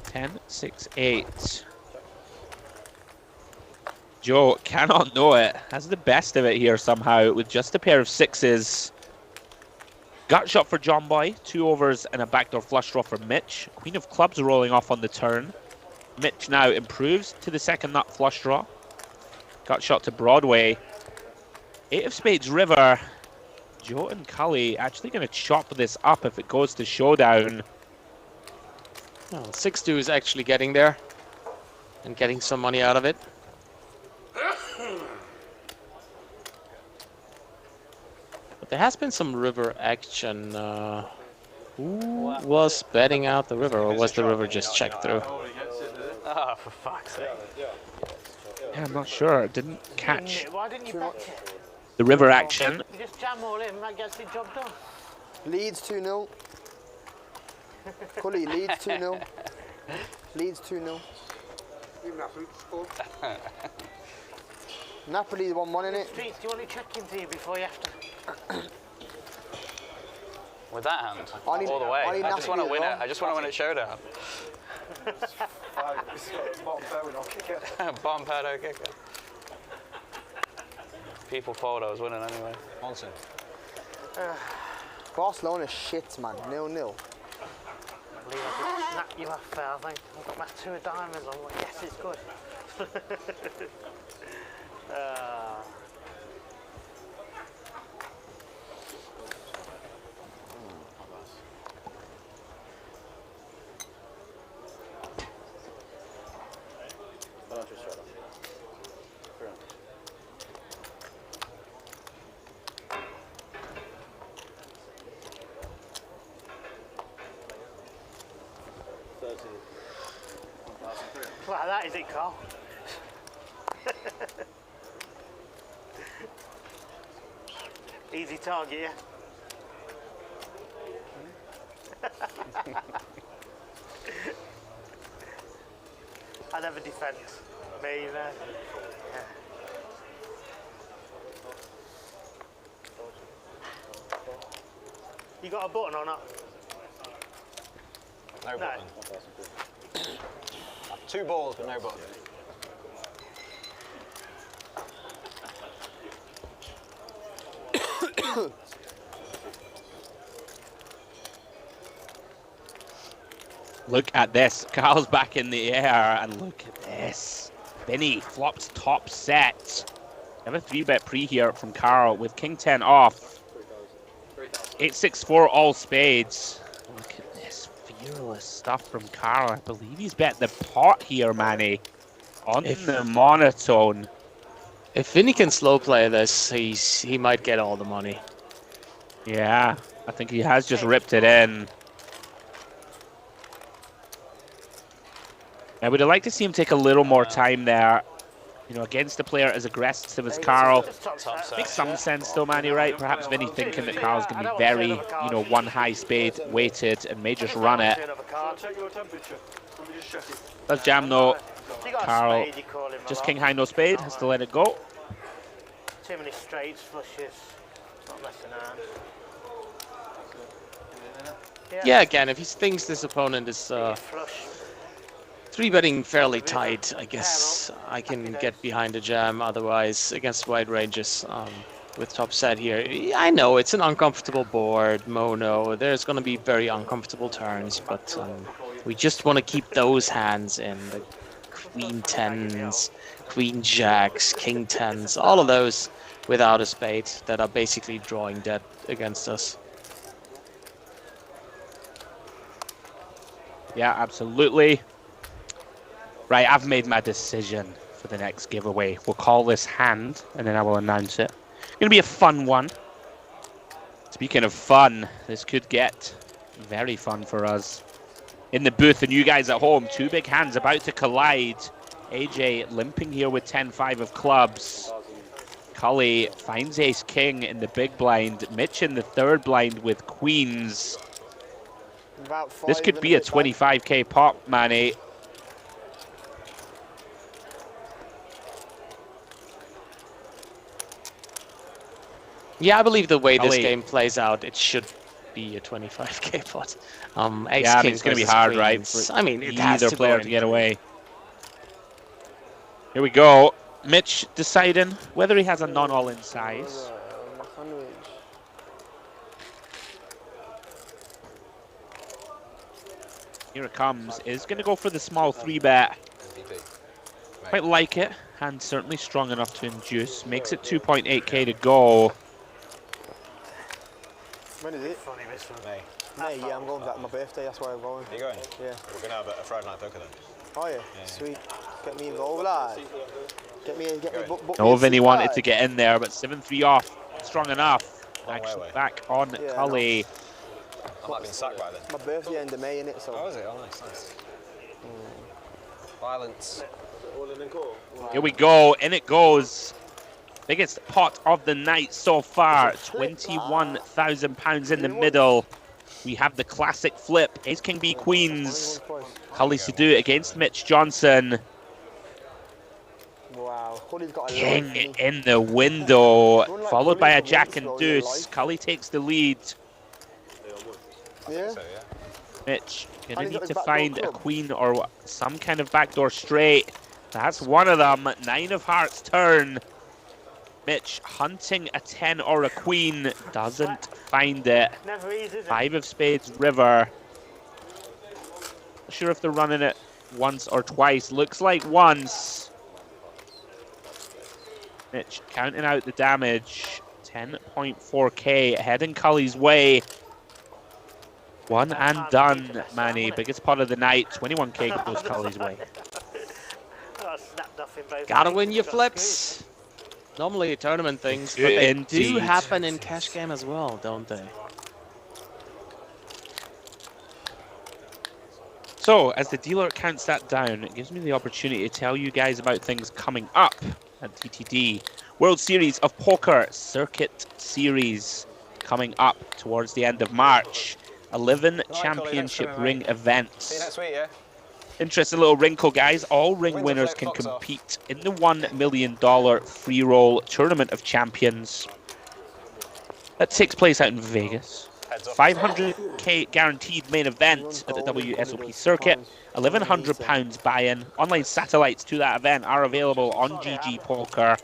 10, 6, 8. Joe cannot know it. Has the best of it here somehow with just a pair of 6s. Gut shot for John Boy. 2 overs and a backdoor flush draw for Mitch. Queen of clubs rolling off on the turn. Mitch now improves to the 2nd nut flush draw. Gut shot to Broadway. 8 of spades river. Joe and Kully actually going to chop this up if it goes to showdown. Oh, 6-2 is actually getting there and getting some money out of it. But there has been some river action. Who was betting out the river, or was the river just checked through? Oh, for fuck's sake. Yeah, I'm not sure. Didn't catch Why didn't you bet it? the river action. You just jam all in, that gets the job done. Leeds 2-0. Kully, Leeds 2-0. Leeds 2-0. Napoli 1-1 innit? Streets, do you want to check into you before you have to? With that hand, I need- all the way. I need I just want to Napoli win as it. well. I just want to win at showdown. Bomb pad, no kicker. People fold, I was winning anyway. Monson. Barcelona shit, man. 0-0. you have fair, I think. I've got my 2 of diamonds. I'm like, yes, it's good. Like that, is it, Carl? Easy target, yeah? I never defend. Me, yeah. You got a button or not? No button. 2 balls, but no button. Look at this. Carl's back in the air, and look at this. Vinny flops top set. We have a 3-bet pre here from Carl with King 10 off. 8-6-4 all spades. Look at this fearless stuff from Carl. I believe he's bet the pot here, Manny. On the monotone. If Vinny can slow play this, he might get all the money. Yeah, I think he has just ripped it in. I would have liked to see him take a little more time there. You know, against a player as aggressive as Carl. Makes some sense though, Manny, right? Perhaps Vinny thinking that Carl's going to be very, you know, 1 high spade weighted and may just run it. Does jam though. Carl, just king high, no spade, has to let it go. Too many straights, flushes, not messing around. Yeah, again, if he thinks this opponent is 3-betting fairly tight, I guess I can get behind a jam. Otherwise, against wide ranges with top set here, I know it's an uncomfortable board, mono. There's going to be very uncomfortable turns, but we just want to keep those hands in. The queen 10s, queen jacks, king 10s, all of those without a spade that are basically drawing dead against us. Yeah, absolutely. Right, I've made my decision for the next giveaway. We'll call this hand, and then I will announce it. It's going to be a fun one. Speaking of fun, this could get very fun for us. In the booth, and you guys at home, 2 big hands about to collide. AJ limping here with 10-5 of clubs. Kully finds ace-king in the big blind. Mitch in the 3rd blind with queens. This could be a 25k pop, Manny. Yeah, I believe the way this game plays out, it should be a 25k pot. Yeah, I mean, it's going to be hard, right? For I mean, it has either player to get away. Here we go. Mitch deciding whether he has a non-all-in size. Here it comes. Is going to go for the small 3-bet. Quite like it. Hand certainly strong enough to induce. Makes it 2.8k to go. When is it? May. May, yeah, I'm going for that. My birthday, that's where I'm going. Are you going? Yeah. We're going to have a Friday night poker then. Oh yeah, Yeah. sweet. Get me involved, lad. Get me book No, me Vinny in, wanted lad. to get in there, but 7-3 off. Strong enough. Long way Action away. back on Kully. I might have been sacked by then. My birthday end of May, innit? So. Oh, is it? Oh, nice, nice. Violence. Here we go. In it goes. Biggest pot of the night so far. £21,000 in the middle. We have the classic flip. Ace King B Queens. Kully Sidhu against Mitch Johnson. Wow. Kully's got a King lot of in the window. Followed by a jack and deuce. Kully takes the lead. Yeah. So, yeah. Mitch And gonna he's need got to his find a backdoor club. queen or some kind of backdoor straight. That's one of them. 9 of hearts turn. Mitch hunting a 10 or a queen. Doesn't find it. Never easy, is it? 5 of spades river. sure if they're running it once or twice. Looks like once. Mitch counting out the damage. 10.4k heading Kully's way. One and done, Manny. Biggest pot of the night. 21k goes Kully's way. Gotta win your flips. Normally tournament things, but they do happen in cash game as well, don't they? So, as the dealer counts that down, it gives me the opportunity to tell you guys about things coming up at TTD. World Series of Poker Circuit Series coming up towards the end of March. 11 championship ring events. See you next week, yeah? Interesting little wrinkle, guys. All ring winners can compete in the $1 million free roll Tournament of Champions. That takes place out in Vegas. 500k guaranteed main event at the WSOP circuit. £1,100 buy-in. Online satellites to that event are available on GG Poker,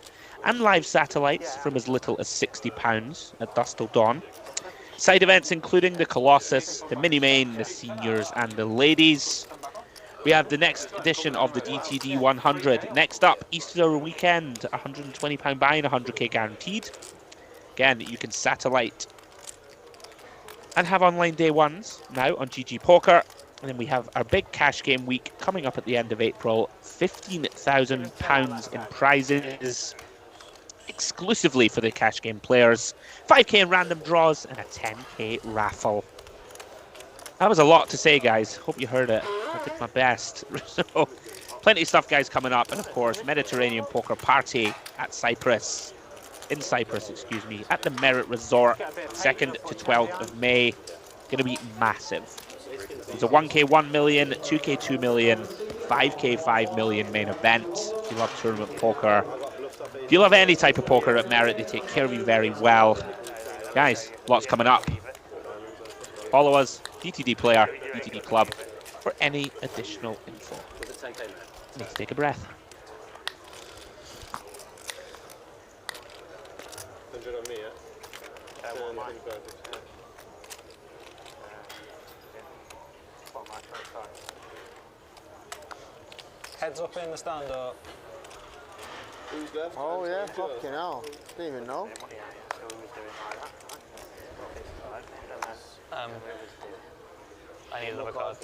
and live satellites from as little as £60 at Dusk Till Dawn. Side events including the Colossus, the Mini Main, the Seniors, and the Ladies. We have the next edition of the DTD 100. Next up, Easter weekend, £120 buy-in, 100k guaranteed. Again, you can satellite and have online day ones now on GG Poker. And then we have our big cash game week coming up at the end of April. £15,000 in prizes exclusively for the cash game players. 5k in random draws and a 10k raffle. That was a lot to say, guys. Hope you heard it. I did my best. So, plenty of stuff, guys, coming up. And of course, Mediterranean Poker Party at Cyprus. In Cyprus, excuse me, at the Merit Resort, 2nd to 12th of May. Gonna be massive. It's a 1k 1 million, 2k 2 million, 5k 5 million main event. If you love tournament poker, if you love any type of poker at Merit, they take care of you very well. Guys, lots coming up. Follow us, DTD Player, DTD Club, for any additional info. Let's take a breath. Heads up in the stand-up. Oh yeah, fucking hell. Didn't even know. I need another card.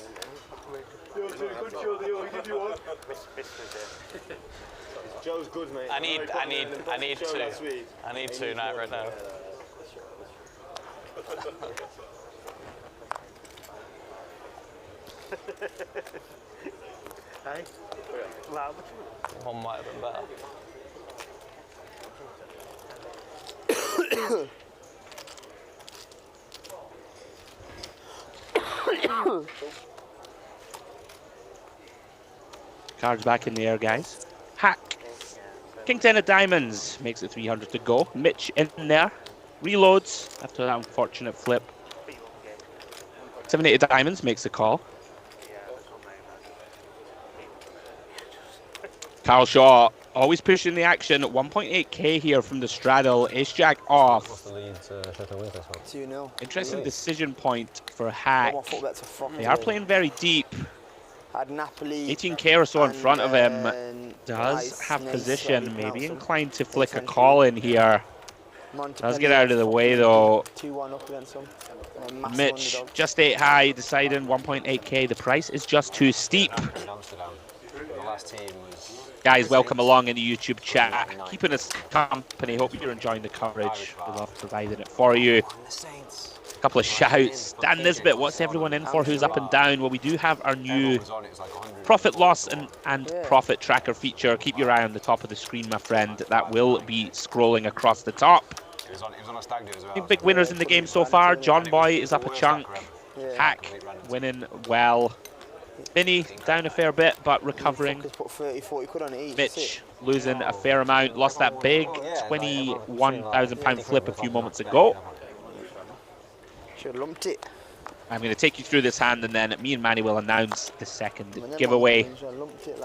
Joe's good, mate. I need two. I need two now, right now. Hey? One might have been better. Cards back in the air, guys. Hack. King 10 of diamonds makes it 300 to go. Mitch in there. Reloads after that unfortunate flip. 7 8 of diamonds makes the call. Carl Shaw always pushing the action. 1.8k here from the straddle. Ace Jack off. 2-0. Interesting decision point for Hack. They are game. playing very deep. Had Napoli 18k or so in front of him. Does have position. Maybe inclined to flick a call in here. Does get out of the way though. 2-1 up against him. Mitch just 8 high, deciding 1.8k. The price is just too steep. Guys, welcome along in the YouTube chat. Keeping us company. Hope you're enjoying the coverage. We love providing it for you. A couple of shouts. Dan Nisbet, what's everyone in for? Who's up and down? Well, we do have our new profit loss and profit tracker feature. Keep your eye on the top of the screen, my friend. That will be scrolling across the top. Big winners in the game so far. John Boy is up a chunk. Hack winning well. Vinny down a fair bit, but recovering. Mitch losing a fair amount. Lost that big £21,000 flip a few moments ago. Should have lumped it. I'm going to take you through this hand, and then me and Manny will announce the second giveaway.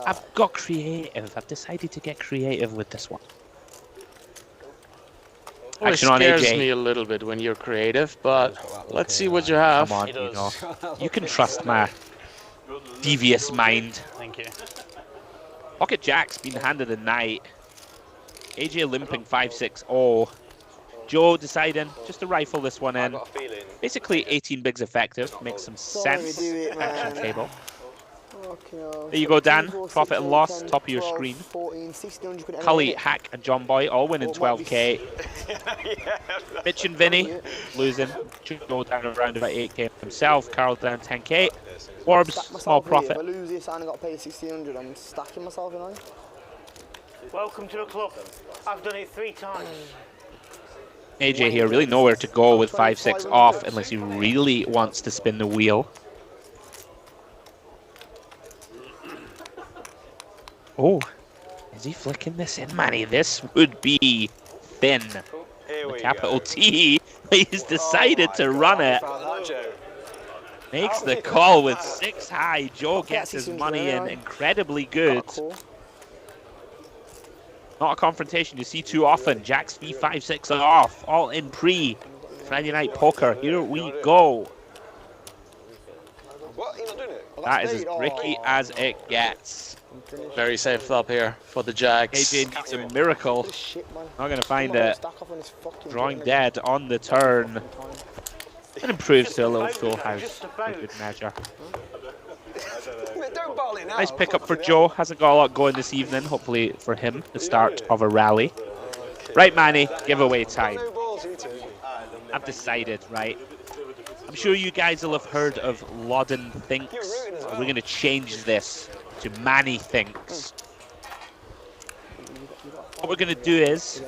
I've got creative. I've decided to get creative with this one. Well, it scares me a little bit when you're creative, but let's see what you have. Come on, you know. You can trust my devious mind. Thank you. Pocket Jack's been handed the night. AJ limping 5-6. Oh. Joe deciding just to rifle this one in. Basically 18 bigs effective. Makes some sense. Action table. There you go, Dan. Profit and loss, top of your screen. Kully, Hack, and John Boy all winning 12k. Mitch and Vinny losing. Joe down around about 8k himself. Carl down 10k. Warbs, small profit. If I lose this and I got paid 1,600, I'm stacking myself, you know. Welcome to the club. I've done it 3 times. AJ here, really nowhere to go with 5-6 off unless he really wants to spin the wheel. Oh, is he flicking this in, Manny? This would be thin. The capital T. He's decided to run it. Makes the call with 6 high. Joe gets his money in incredibly good. Not a confrontation you see too often. Jack's V5-6 off. All in pre. Friday night poker. Here we go. That is as bricky as it gets. Very safe flop here for the Jacks. AJ needs a miracle. Not going to find it. Drawing dead on the turn. It improves to a little full house. A good measure. Nice pickup for Joe. Hasn't got a lot going this evening. Hopefully for him, the start of a rally. Right, Manny, giveaway time. I've decided, right? I'm sure you guys will have heard of Loddon Thinks. We're going to change this to Manny Thinks. What we're going to do is,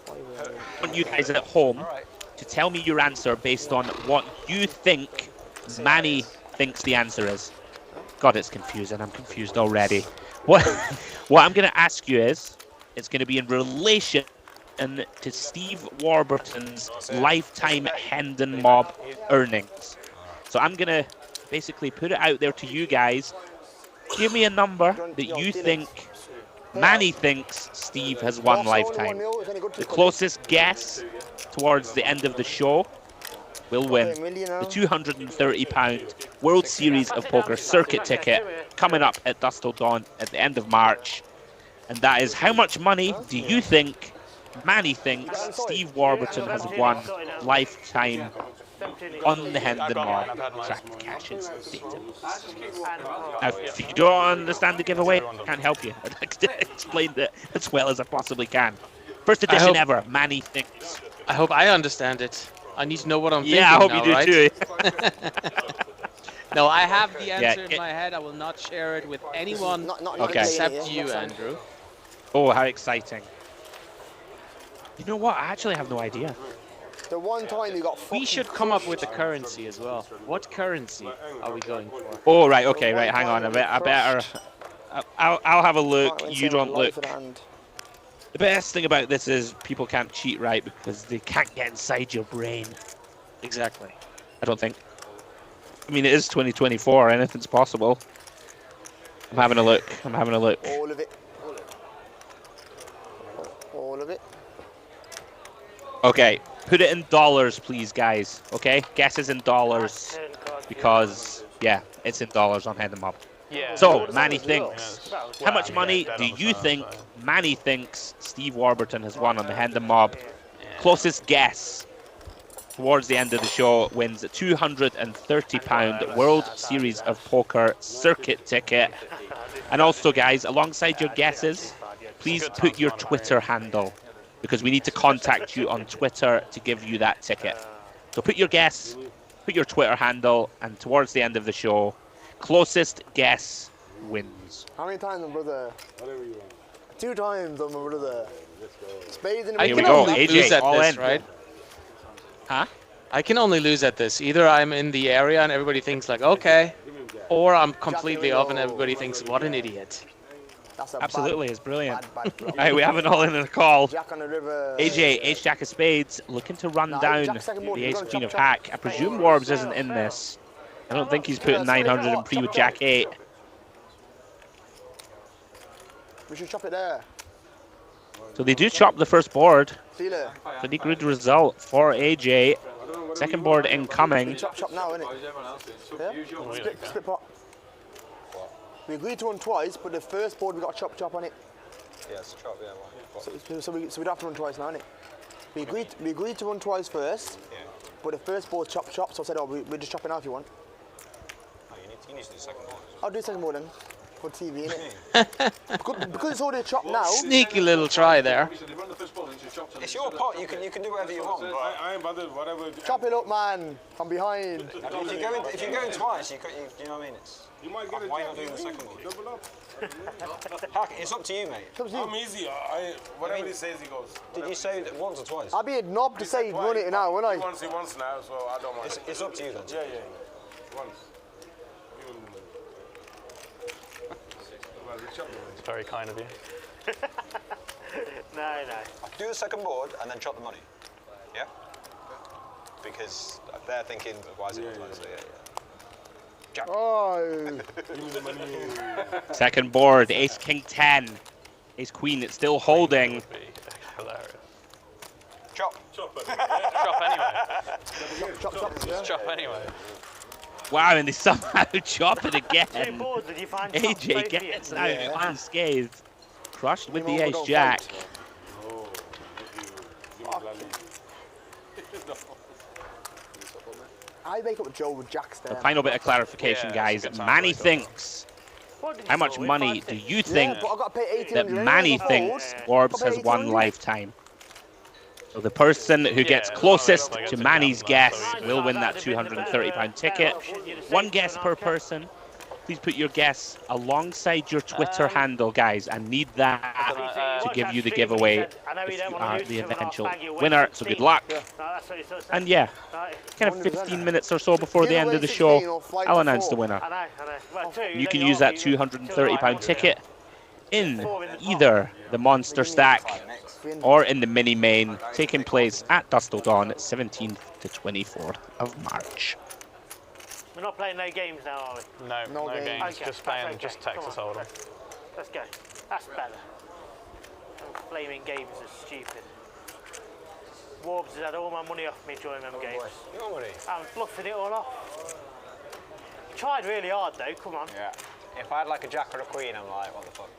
I want you guys at home to tell me your answer based on what you think Manny thinks the answer is. God, it's confusing. I'm confused already. What I'm going to ask you is, it's going to be in relation to Steve Warburton's lifetime Hendon Mob earnings. So I'm going to basically put it out there to you guys. Give me a number that you think Manny thinks Steve has won lifetime. The closest guess towards the end of the show will win the £230 World Series of Poker circuit ticket coming up at Dusk Till Dawn at the end of March. And that is, how much money do you think Manny thinks Steve Warburton has won lifetime on the Hendon Mob? Tracked cashes. Now, if you don't understand the giveaway, I can't help you. I explained it as well as I possibly can. First edition ever, Manny Thinks. I hope I understand it. I need to know what I'm thinking. Yeah, I hope now, you do right? too. No, I have the answer in my head. I will not share it with anyone except you, Andrew. Oh, how exciting. You know what? I actually have no idea. The one time you got we should come up with a currency as well. What currency are we going for? Oh, right, okay, right, hang on. I better... I'll have a look. You don't look. The best thing about this is people can't cheat, right? Because they can't get inside your brain. Exactly. I don't think. I mean, it is 2024. Anything's possible. I'm having a look. I'm having a look. All of it. All of it. Okay, put it in dollars, please, guys. Okay, guesses in dollars. Because, yeah, it's in dollars on Hendon Mob. Yeah. So, Manny Thinks. How much money do you think Manny thinks Steve Warburton has won on the Hendon Mob? Closest guess towards the end of the show wins a £230 World Series of Poker circuit ticket. And also, guys, alongside your guesses, please put your Twitter handle, because we need to contact you on Twitter to give you that ticket. So put your guess, put your Twitter handle, and towards the end of the show, closest guess wins. How many times, my brother? 2 times on my brother. Spades in the Here we go. AJ, AJ, lose at all this, in. right? Huh? I can only lose at this. Either I'm in the area and everybody thinks like, okay, or I'm completely off and everybody thinks, what an idiot. Absolutely, it's brilliant. Right, we have it all in a call. Jack on the river. AJ, Ace-Jack of Spades, looking to run down the Ace-Queen of Hack. I presume Warbs isn't in this. I don't think he's putting 900 in pre with Jack 8. We should chop it there. So they do chop the first board. See you later. Pretty good result for AJ. Second board incoming. Chop now, innit? Yeah? Split pot. We agreed to run twice, but the first board we got a chop on it. Yeah, it's a chop, yeah. Why? So we don't have to run twice now, innit? We agreed to run twice first, Yeah. but the first board chop. So I said, oh, we're just chopping now if you want. Oh, you need to do the second board. I'll do the second board then. For TV, innit? because it's already chopped now. Sneaky little try there. It's your pot. You can do whatever you want. But I ain't bothered. Whatever. Chop it up, man. From behind. if you go in twice, you know what I mean. You might get it. Why not doing the second board? Double up. Heck, it's up to you, mate. It's up to you. I'm easy. Whatever he says, he goes. Did you say that once or twice? I'll be a knob to say run it now, won't I? He wants now, so I don't mind. It's up to you then. Yeah. Once. It's very kind of you. No. Do the second board and then chop the money. Yeah? Because they're thinking, why is it twice? So, yeah. Jack. Oh. Second board, ace, king, 10. Ace, queen, it's still holding. Would be hilarious. Chop. Chop anyway. Chop. Chop anyway. Wow, and they somehow chop it again. Two boards and you find AJ gets out unscathed. Crushed with the ace, jack. I wake up Joe with jacks there. The final bit of clarification, Yeah, guys. it's a good Manny time. thinks, how much money do you think But I got to pay 18 that Manny thinks Warbs has won lifetime? So the person who gets closest to Manny's guess will win that £230 ticket. One guess per person. Please put your guess alongside your Twitter handle, guys. I need that to give you the giveaway if you are the eventual winner. So good luck. And yeah, kind of 15 minutes or so before the end of the show, I'll announce the winner. You can use that £230 ticket in either the Monster Stack or in the Mini Main, taking place at Dusk Till Dawn, 17th to 24th of March. We're not playing no games now, are we? No games. Okay, Just playing, that's okay. just Texas Come on, Hold'em. Let's go. That's better. Blaming games is stupid. Warbs has had all my money off me during them games. Your money? I'm bluffing it all off. Tried really hard though, come on. Yeah. If I had like a jack or a queen, I'm like, what the fuck?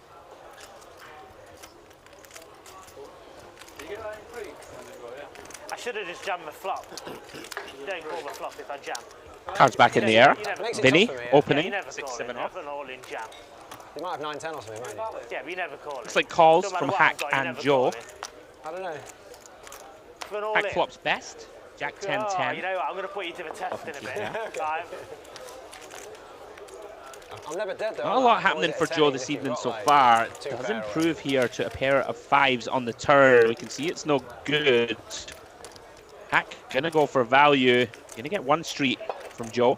I should have just jammed the flop. You don't call the flop if I jam. Cards back in the air. Vinny, Yeah, opening, you never call 6-7 it. off. Never an all-in jam. You might have 9-10 or something, might you? Yeah, but you never call it. Looks like calls No matter from what Hack I've got, you and never Joe. call it. I don't know. For an all Hack in. flops best. Jack 10, Oh, 10. you know what? I'm going to put you to the test in a bit. Right. I'm never dead though. Not a lot happening for Joe this evening so far. Does improve here to a pair of 5s on the turn. We can see it's no good. Hack gonna go for value. Gonna get one street from Joe.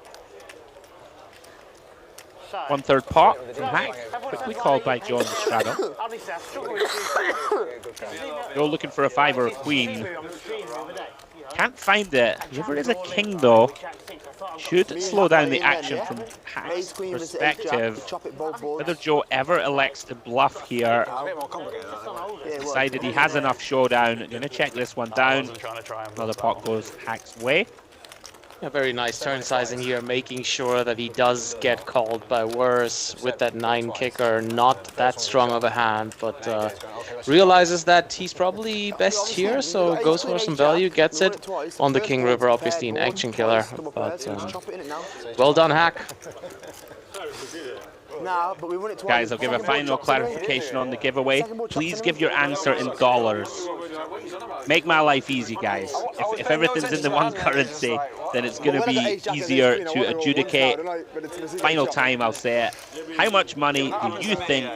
So, 1/3 pot from Hack. Quickly called by Joe in the straddle. honestly, I struggle with Joe looking for a 5 or a queen. on the stream the other day. Can't find it. Whoever is a king though should slow down the action from Hack's perspective. Whether Joe ever elects to bluff here. It's a bit more complicated than that. Decided he has enough showdown. Gonna check this one down. Trying to try and Another pot goes Hack's way. A very nice turn sizing here, making sure that he does get called by worse with that 9 kicker. Not that strong of a hand, but realizes that he's probably best here, so goes for some value, gets it. On the King River, obviously an action killer, but well done, Hack. Guys, I'll give a final clarification on the giveaway. Please give your answer in dollars. Make my life easy, guys. If everything's in the one currency, then it's going to be easier to adjudicate. Final time, I'll say it. How much money do you think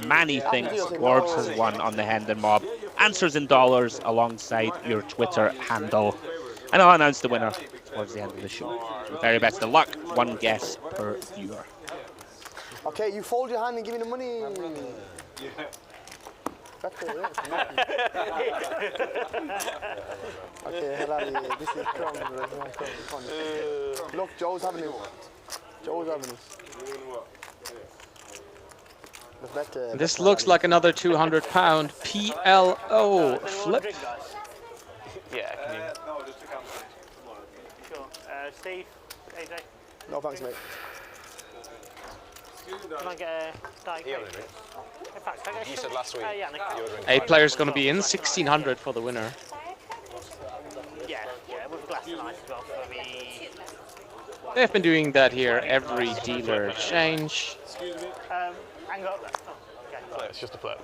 Manny thinks Warbs has won on the Hendon Mob? Answers in dollars alongside your Twitter handle. And I'll announce the winner towards the end of the show. Very best of luck. One guess per viewer. Okay, you fold your hand and give me the money. Okay, Hedley, this is strong. Look, Joe's having this. Joe's having this. This looks like another £200 PLO flip. Yeah, can you? Sure. Steve, AJ. No thanks, mate. Can I get a Diet He Coke? only drink. In fact, can I get You a said last week yeah, and a you Coke. were drinking. 8 players going to be in, 1600 for the winner. Yeah, with a glass of ice as well for me. They've been doing that here every dealer exchange. Hang on. Oh, okay. It's just a flip.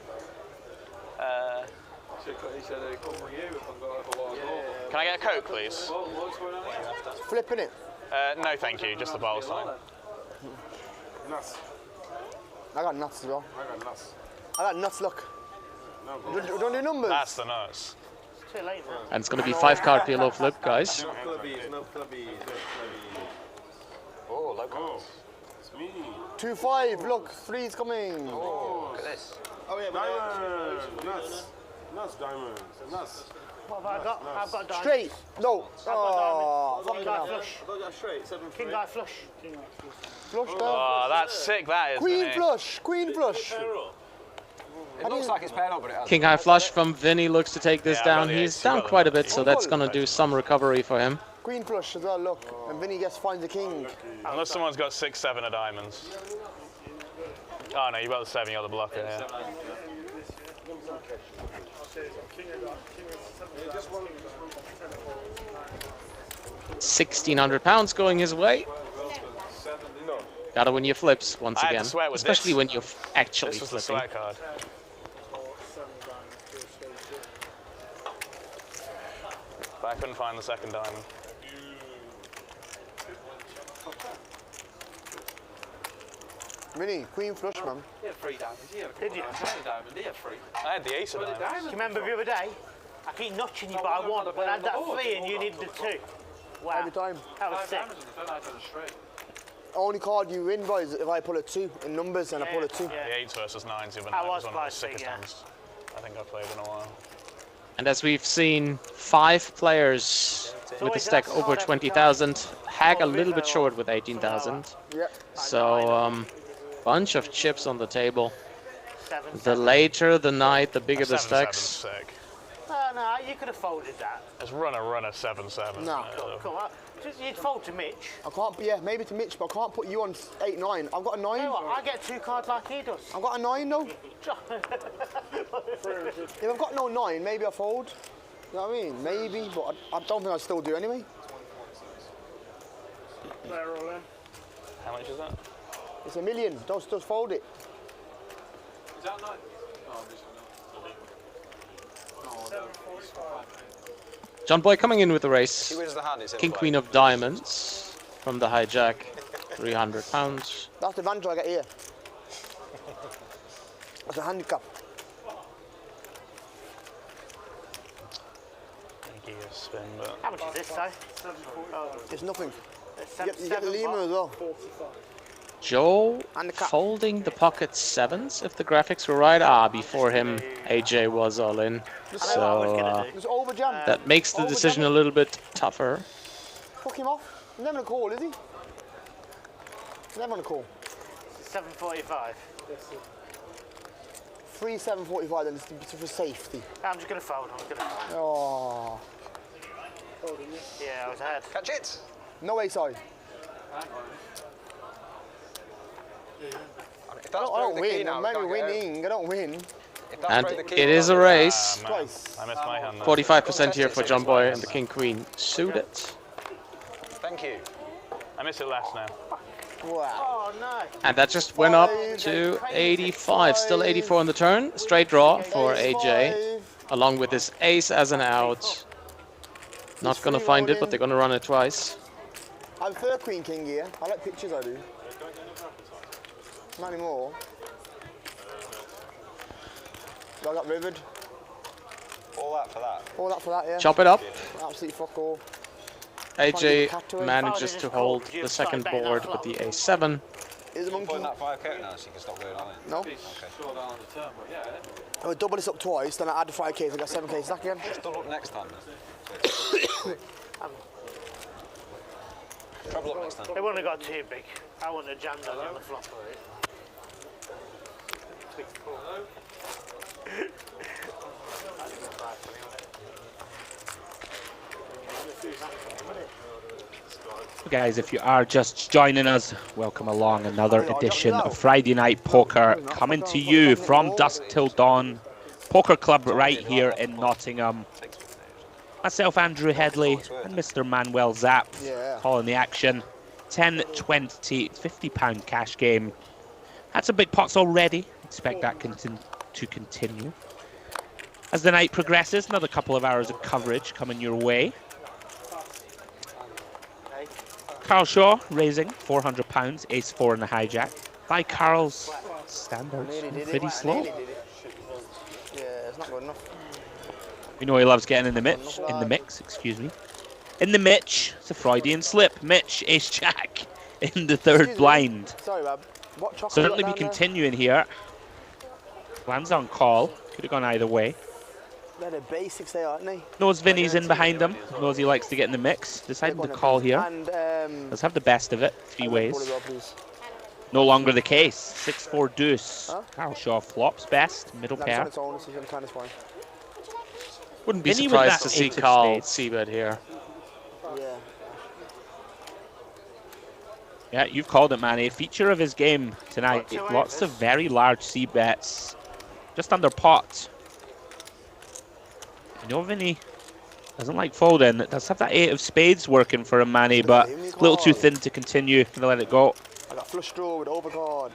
He said he'd come with you if I've got a lot of gold. Can I get a Coke, please? What's going on here? Flipping it. No, thank you. Just the bottle sign. Nuts. I got nuts as well. I got nuts. I got nuts, look. No, Do you want to do numbers? That's the nuts. It's too late now. And it's going to be 5-card PLO flip, guys. no clubbies, no clubbies. Oh, low cards. It's me. 2-5, look, 3's coming. Oh, look at this. Oh yeah, Diamonds. Nuts. Nuts, diamonds. Nuts. What have I got? I've got diamonds. Straight. No. Oh, King fucking guy hell. flush. Straight, 7-3. King guy flush. Flush down. Oh, that's sick, that is. Queen Vinny. flush. Queen flush. It looks like it's paired up, but it hasn't. King high flush from Vinny looks to take this Yeah, down. I've got the He's ace, down you've got quite a the bit, so that's going to do some recovery for him. Queen flush as well, look. And Vinny gets finds the king. Unless someone's got 6-7 of diamonds. Oh no, you've got the 7, you're the blocker, yeah. £1,600 going his way. Gotta win your flips once I had to again, swear with especially this. when you're actually This was the flipping. sweat card. But I couldn't find the second diamond. Vinny, queen flush, man. He had 3 diamonds. Did you? Diamond, he had 3. I had the ace of diamonds. Do you remember the other day? I keep notching you by one, but I had that 3 and you needed the 2. Wow. Every time. That was 5 sick. diamonds in the turn, I had a straight. Only card you win, boys, if I pull a 2 in numbers and I pull a 2. Yeah. The 8s versus 9s the other I night was was one of the quite sickest sick, yeah. ones I think I've played in a while. And as we've seen, 5 players with a stack over 20,000. Hag a little bit short with 18,000. Yeah. So, bunch of chips on the table. 7. The later the night, the bigger the 7-7's stacks. sick. No, you could have folded that. Let's run a 7-7. No. Come on. You'd fold to Mitch. I can't, yeah, maybe to Mitch, but I can't put you on 8-9. I've got a 9. You know what? I get 2 cards like he does. I've got a 9 though. If I've got no 9, maybe I fold. You know what I mean? Maybe, but I don't think I'd still do anyway. How much is that? It's $1 million. Just fold it. Is that 9? Oh, this one. John Boy coming in with the race. He wins the hand, it's in King play. Queen of Diamonds from the hijack. £300. That's the advantage I get here. That's a handicap. Give you a spin, but How much is this, though? It's nothing. It's You get the Lima as well. Joe And the cap. folding the pocket 7s, if the graphics were right. Ah, before him, AJ was all in. So Just over jam. that makes the decision a little bit tougher. Fuck him off. He's never on a call, is he? He's never on a call. 7.45. 3-7-45 then, it's for safety. I'm just going to fold. Oh. Yeah, I was ahead. Catch it! No ace side. If I that's don't broke the key win. now, I'm we maybe can't get out. winning. I don't win. If that's And broke the key, it we is a can't get out. race. man, Twice. I missed my hand. 45% here for John Boy and the King Queen suited. Thank you. I miss it less now. Wow. Oh, no. And that just went up to 85. Still 84 on the turn. Straight draw for AJ, along with his ace as an out. Not going to find it, but they're going to run it twice. I'm third queen king here. I like pictures, I do. Not anymore. I got rivered. All that for that. All that for that, yeah. Chop it up. Absolutely fuck all. AJ manages to hold the second board with the A7. Is a monkey? Putting that 5k now so you can stop going on it. No. Okay. Short down the turn, but yeah. I would double this up twice, then I add the 5k, so I got 7k stack again. Just double up next time then. Treble up next time. They wouldn't have got too big. I wouldn't have jammed on the flop. Guys, if you are just joining us, welcome along. Another edition of Friday Night Poker coming to you from Dusk Till Dawn Poker Club right here in Nottingham. Myself, Andrew Hedley, and Mr. Manuel Zapf calling the action. 10, 20, £50 cash game. Had some big pots already. Expect that to continue. As the night progresses, another couple of hours of coverage coming your way. Carl Shaw raising £400, ace-4 in the hijack. By Carl's standards, pretty slow. Yeah, it's not good enough. You know he loves getting in the mix, excuse me. In the Mitch, it's a Freudian slip. Mitch, ace-jack in the third blind. Sorry, Bob. What chocolate Certainly be continuing here. Lands on call. Could have gone either way. They're the basics, they aren't they? Knows Vinny's in behind him. Knows he likes to get in the mix. Decided to call here. Let's have the best of it. 3 ways. No longer the case. 6-4 deuce. Carl Shaw flops best. Middle pair. Wouldn't be Vinny with surprised that to see eight of Carl spades. c-bet here. Yeah, you've called it, Manny. Feature of his game tonight. Lots of very large c-bets. Just under pot. You know, Vinny doesn't like folding. Does have that 8 of spades working for him, Manny, but a little too thin to continue. Gonna let it go. I got flush draw with overcard.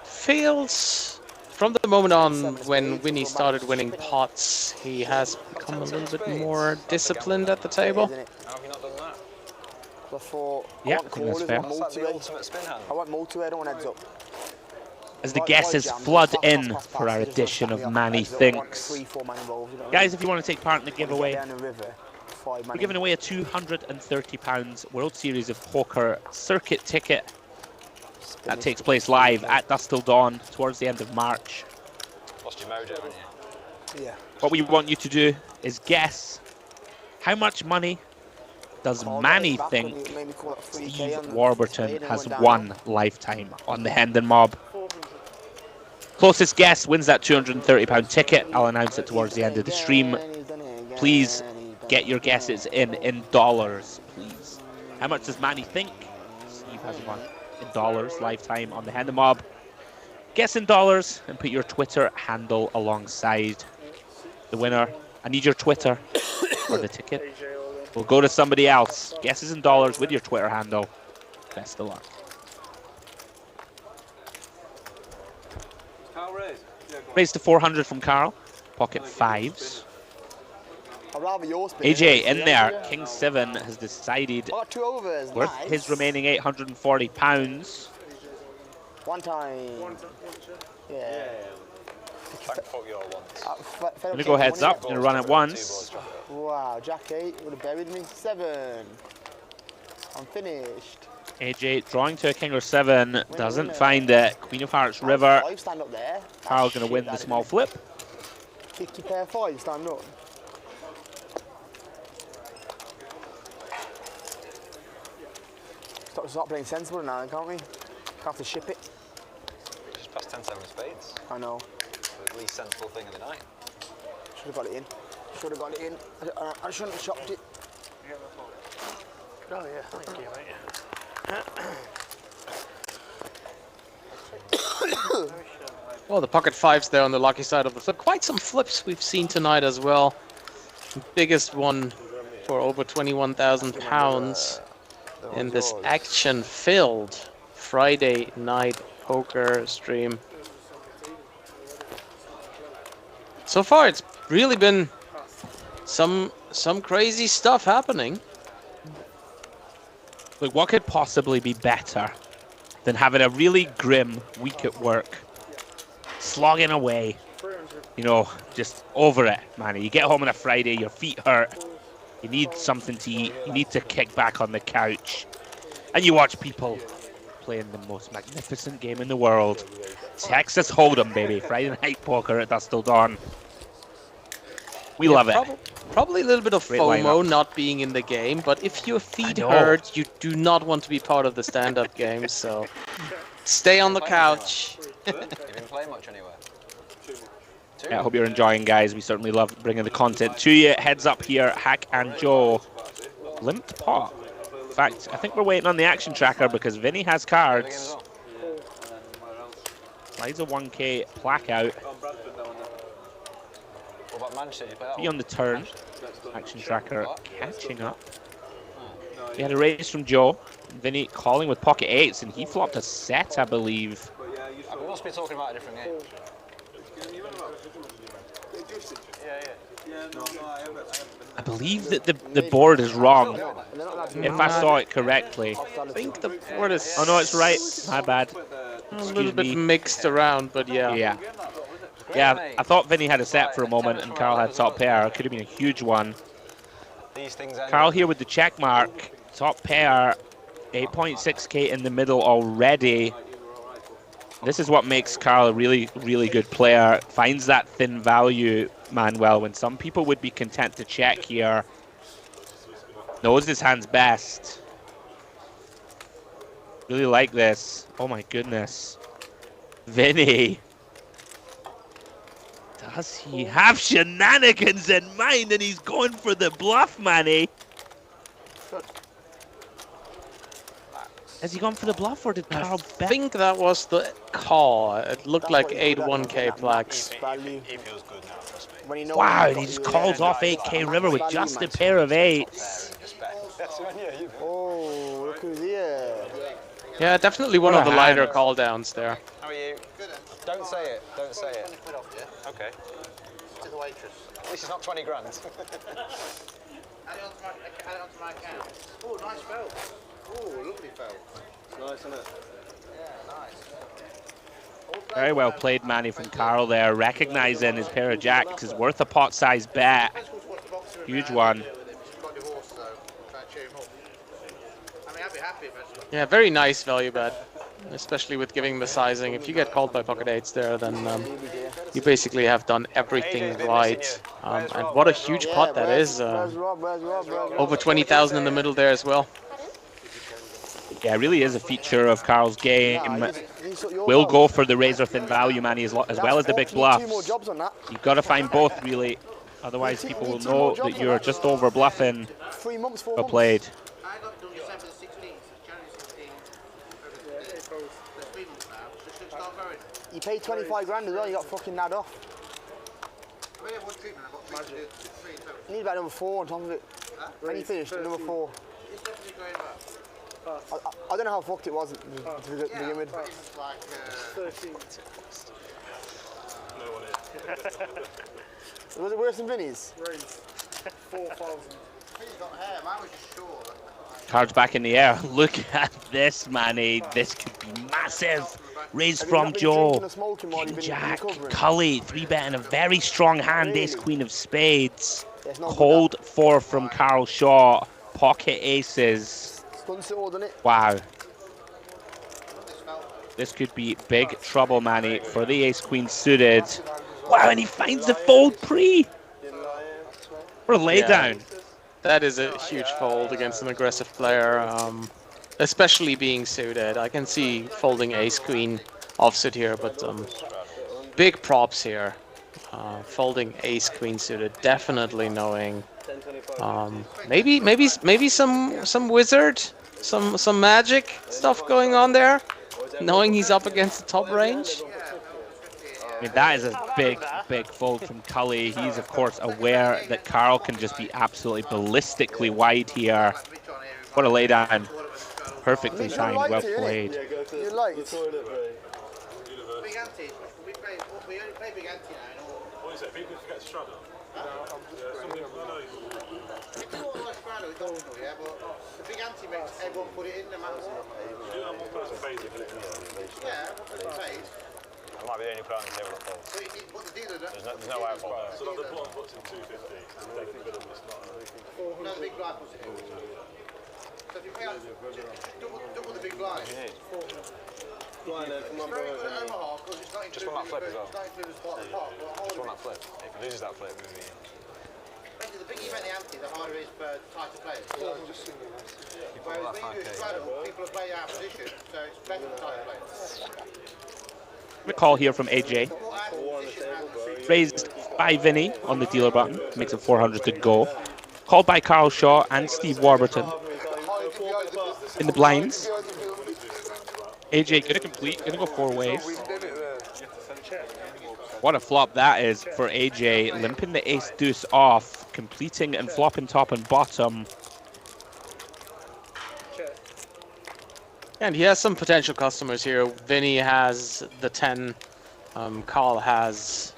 Feels from the moment on when Vinny started winning pots, he has become a little bit more disciplined at the table. How have you not done that? Yeah, I think that's fair. That's like the ultimate spin hand. I want multi-way, I don't want heads up. As the guesses flood in for our edition of Manny Thinks. Guys, if you want to take part in the giveaway, we're giving away a £230 World Series of Poker circuit ticket. That takes place live at Dusk Till Dawn towards the end of March. Lost your mojo, haven't you? Yeah. What we want you to do is guess how much money does Manny think Steve Warburton has won lifetime on the Hendon Mob. Closest guess wins that £230 ticket. I'll announce it towards the end of the stream. Please get your guesses in dollars, please. How much does Manny think Steve has won in dollars lifetime on the Hendon Mob? Guess in dollars and put your Twitter handle alongside the winner. I need your Twitter for the ticket. We'll go to somebody else. Guesses in dollars with your Twitter handle. Best of luck. Raised to 400 from Carl. Pocket fives. AJ in there. King 7 has decided worth his remaining £840. One time. Yeah. Fuck your ones. I'm gonna go heads up. Gonna run it once. Wow, Jack 8 would have buried me. 7. I'm finished. AJ drawing to a king or 7. Doesn't find it. Queen of Hearts River. Stand up there. Carl's gonna win the small flip. 50 pair 5, stand up. Stop playing sensible now, can't we? Have to ship it. Just past 10-7 of spades. I know. The least sensible thing of the night. Should have got it in. Should have got it in. I shouldn't have chopped it. Oh yeah, thank you, mate. Well, the pocket fives there on the lucky side of the flip. Quite some flips we've seen tonight as well. Biggest one for over £21,000 in this action-filled Friday night poker stream. So far, it's really been some crazy stuff happening. Look, what could possibly be better than having a really grim week at work, slogging away, you know, just over it, man. You get home on a Friday, your feet hurt, you need something to eat, you need to kick back on the couch, and you watch people playing the most magnificent game in the world. Texas Hold'em, baby. Friday night poker at Dusk Till Dawn. We love it. Probably a little bit of Great FOMO lineup. not being in the game, but if your feet know. hurt, you do not want to be part of the stand-up game, so stay on the couch. You didn't play much anywhere. Yeah, I hope you're enjoying, guys. We certainly love bringing the content to you. Heads up here, Hack and Joe. Limped pot. In fact, I think we're waiting on the action tracker because Vinny has cards. Slides a 1K plaque out. Be on the turn. Action tracker catching up. We had a raise from Joe. Vinny calling with pocket eights, and he flopped a set, I believe. We must be talking about a different game. I believe that the board is wrong. If I saw it correctly. I think the board is... Oh no, it's right. My bad. A little bit mixed around, but yeah. Yeah, I thought Vinny had a set for a moment and Carl had top pair. It could have been a huge one. Carl here with the check mark. Top pair. 8.6k in the middle already. This is what makes Carl a really, really good player. Finds that thin value, Manuel, when some people would be content to check here. Knows his hands best. Really like this. Oh my goodness. Vinny. Does he have shenanigans in mind and he's going for the bluff, Manny? Has he gone for the bluff or did Carl bet? I think that was the call. It looked like 8 1K plaques. He feels good now, trust me. Wow, and he just calls off 8K river with just a pair of eights. Oh, look who's here. Yeah, definitely one of the lighter call downs there. How are you? Don't say it. Don't say it. Okay. To the waitress. At least it's not 20 grand. Add it onto my account. Oh, nice felt. Oh, lovely felt. Nice, isn't it? Yeah, nice. Very well played, Manny, from Carl there. Recognizing his pair of jacks is worth a pot-sized bet. Huge one. Yeah, very nice value bet, especially with giving the sizing. If you get called by pocket eights there, then you basically have done everything right. And what a huge pot that is. Over 20,000 in the middle there as well. Yeah, it really is a feature of Carl's game. Will go for the razor-thin value, Manny, as well as the big bluffs. You've got to find both, really. Otherwise, people will know that you're just over bluffing. Well played. You paid 25 grand as well, you got fucking nabbed off. You need about number 4 on top of it. When you finished, number 4. I don't know how fucked it was to begin with. Was it worse than Vinny's? 4,000. Cards back in the air. Look at this, Manny. This could be massive. Raise from Joe. King Jack. Kully. 3-betting a very strong hand. Ace Queen of Spades. Cold 4 from Carl Shaw. Pocket aces. Wow. This could be big trouble, Manny, for the Ace Queen suited. Wow, and he finds the fold pre. What a laydown. Yeah, that is a huge fold against an aggressive player, especially being suited. I can see folding Ace Queen offsuit here, but big props here. Folding Ace Queen suited, definitely knowing. Maybe some wizard, some magic stuff going on there, knowing he's up against the top range. I mean, that is a big fold from Kully. He's, of course, aware that Carl can just be absolutely ballistically wide here. What a laydown. Perfectly timed, well played. I might be the only player on the table that folds. There's no way I fold. So the bottom puts in 250. No, the big blind puts it in. So if you pay double the big blind. Just on that flip as well. Just on that flip. If he loses that flip, maybe. Basically, the bigger you make the ante, the harder it is for tighter players. Whereas when you do straddle, people are playing out of position, so it's better for tighter players. A call here from AJ. Raised by Vinny on the dealer button. Makes it 400 to go. Called by Carl Shaw and Steve Warburton. in the blinds. AJ gonna complete, gonna go 4 ways. What a flop that is for AJ, limping the ace deuce off, completing and flopping top and bottom. And he has some potential customers here. Vinny has the 10. Carl has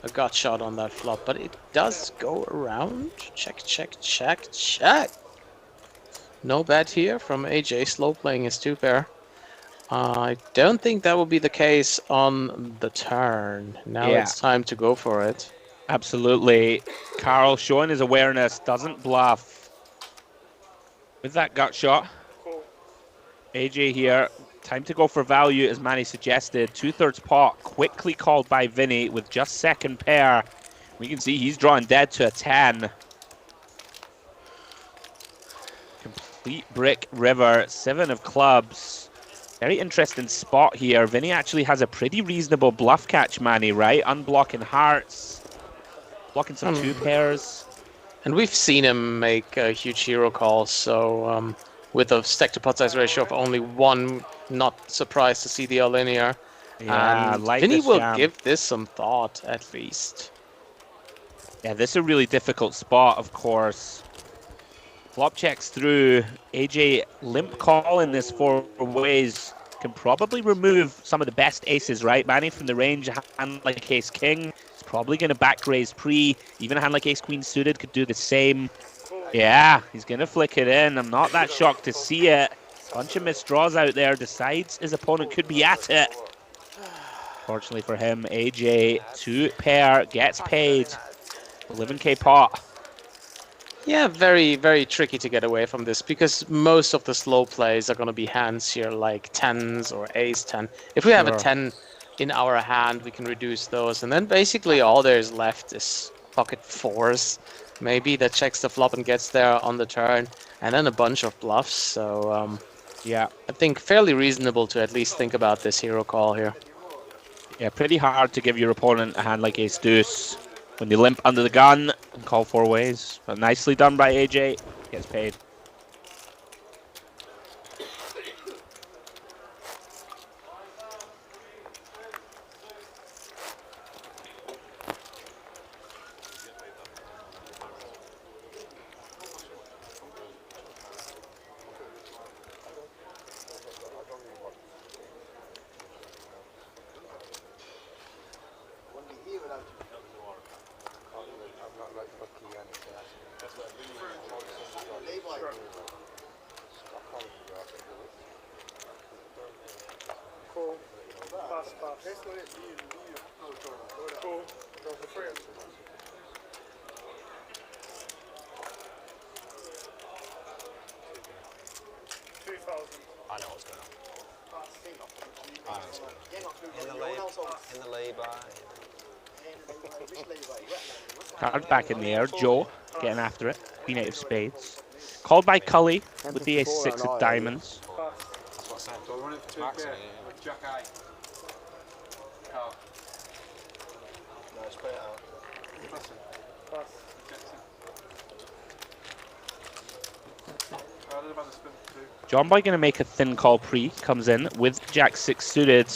a gut shot on that flop, but it does go around. Check, check, check, check. No bet here from AJ, slow playing his 2-pair. I don't think that will be the case on the turn. Now it's time to go for it. Absolutely. Carl showing his awareness, doesn't bluff. With that gut shot. AJ here, time to go for value as Manny suggested. 2/3 pot, quickly called by Vinny with just second pair. We can see he's drawing dead to a 10. Complete brick river, 7 of clubs. Very interesting spot here. Vinny actually has a pretty reasonable bluff catch, Manny, right? Unblocking hearts, blocking some 2 pairs. And we've seen him make a huge hero call, so with a stack to pot size ratio of only 1, not surprised to see the all-linear. Yeah, and like Vinny this will jam. give this some thought, at least. Yeah, this is a really difficult spot, of course. Flop checks through. AJ limp call in this 4 ways. Can probably remove some of the best aces, right? Manny from the range, a hand like ace king. He's probably going to back raise pre. Even a hand like ace queen suited could do the same. Yeah, he's going to flick it in. I'm not that shocked to see it. Bunch of missed draws out there. Decides his opponent could be at it. Fortunately for him, AJ 2-pair gets paid. 11k pot. Yeah, very, very tricky to get away from this because most of the slow plays are going to be hands here like 10s or ace 10. If we have a 10 in our hand, we can reduce those. And then basically all there's left is pocket 4s. Maybe that checks the flop and gets there on the turn. And then a bunch of bluffs. So, yeah, I think fairly reasonable to at least think about this hero call here. Yeah, pretty hard to give your opponent a hand like ace deuce when they limp under the gun and call 4 ways. But nicely done by AJ. Gets paid. I know what's going on. I know what's going on. In the lay-by. Card back in the air. Joe getting after it. Queen 8 of spades. Called by Kully with the ace 6 of diamonds. That's what I said. So we're running for 2k with Jack I. Carl. No, just put it out. Listen. John Boy going to make a thin call pre. Comes in with Jack 6 suited.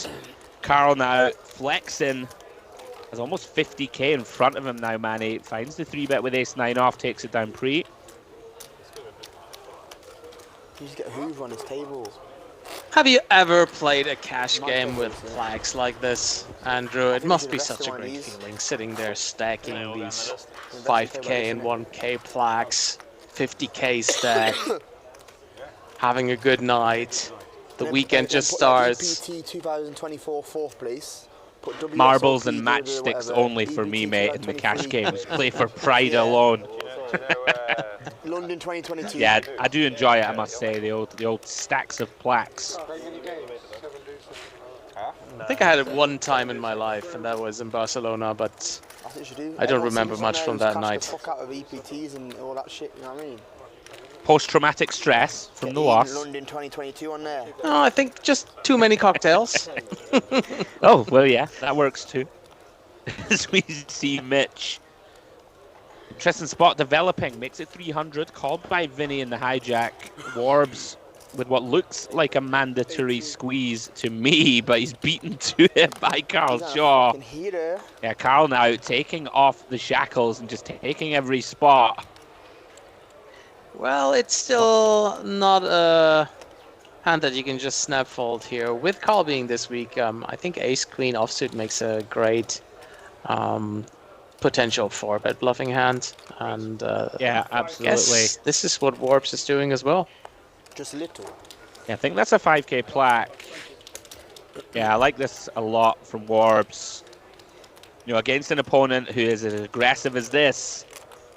Carl now flexing. Has almost 50k in front of him now, Manny. Finds the 3-bet with ace 9 off. Takes it down pre. You just get Hoover on his table. Have you ever played a cash game with flags like this, Andrew? It must be such a great feeling, sitting there stacking these 5k and 1k plaques, 50k stack, having a good night. The weekend just starts. EPT 2024 4th place. Marbles and matchsticks only for me, mate, in the cash games. Play for pride alone. London 2022. Yeah, I do enjoy it, I must say, the old stacks of plaques. I think I had it one time in my life, and that was in Barcelona, but I don't remember much from that night. Fuck out of EPTs and all that shit, you know what I mean? Post-traumatic stress from the loss. London 2022 on there. No, I think just too many cocktails. Oh, well, yeah, that works too. As we see Mitch. Interesting spot developing. Makes it 300. Called by Vinny in the hijack. Warbs with what looks like a mandatory squeeze to me, but he's beaten to it by Carl Shaw. Yeah, Carl now taking off the shackles and just taking every spot. Well, it's still not a hand that you can just snap fold here. With Carl being this weak, I think Ace Queen offsuit makes a great potential for bet bluffing hand, and yeah, absolutely. This is what Warbs is doing as well. Just little. Yeah, I think that's a 5k plaque. Yeah, I like this a lot from Warbs. You know, against an opponent who is as aggressive as this,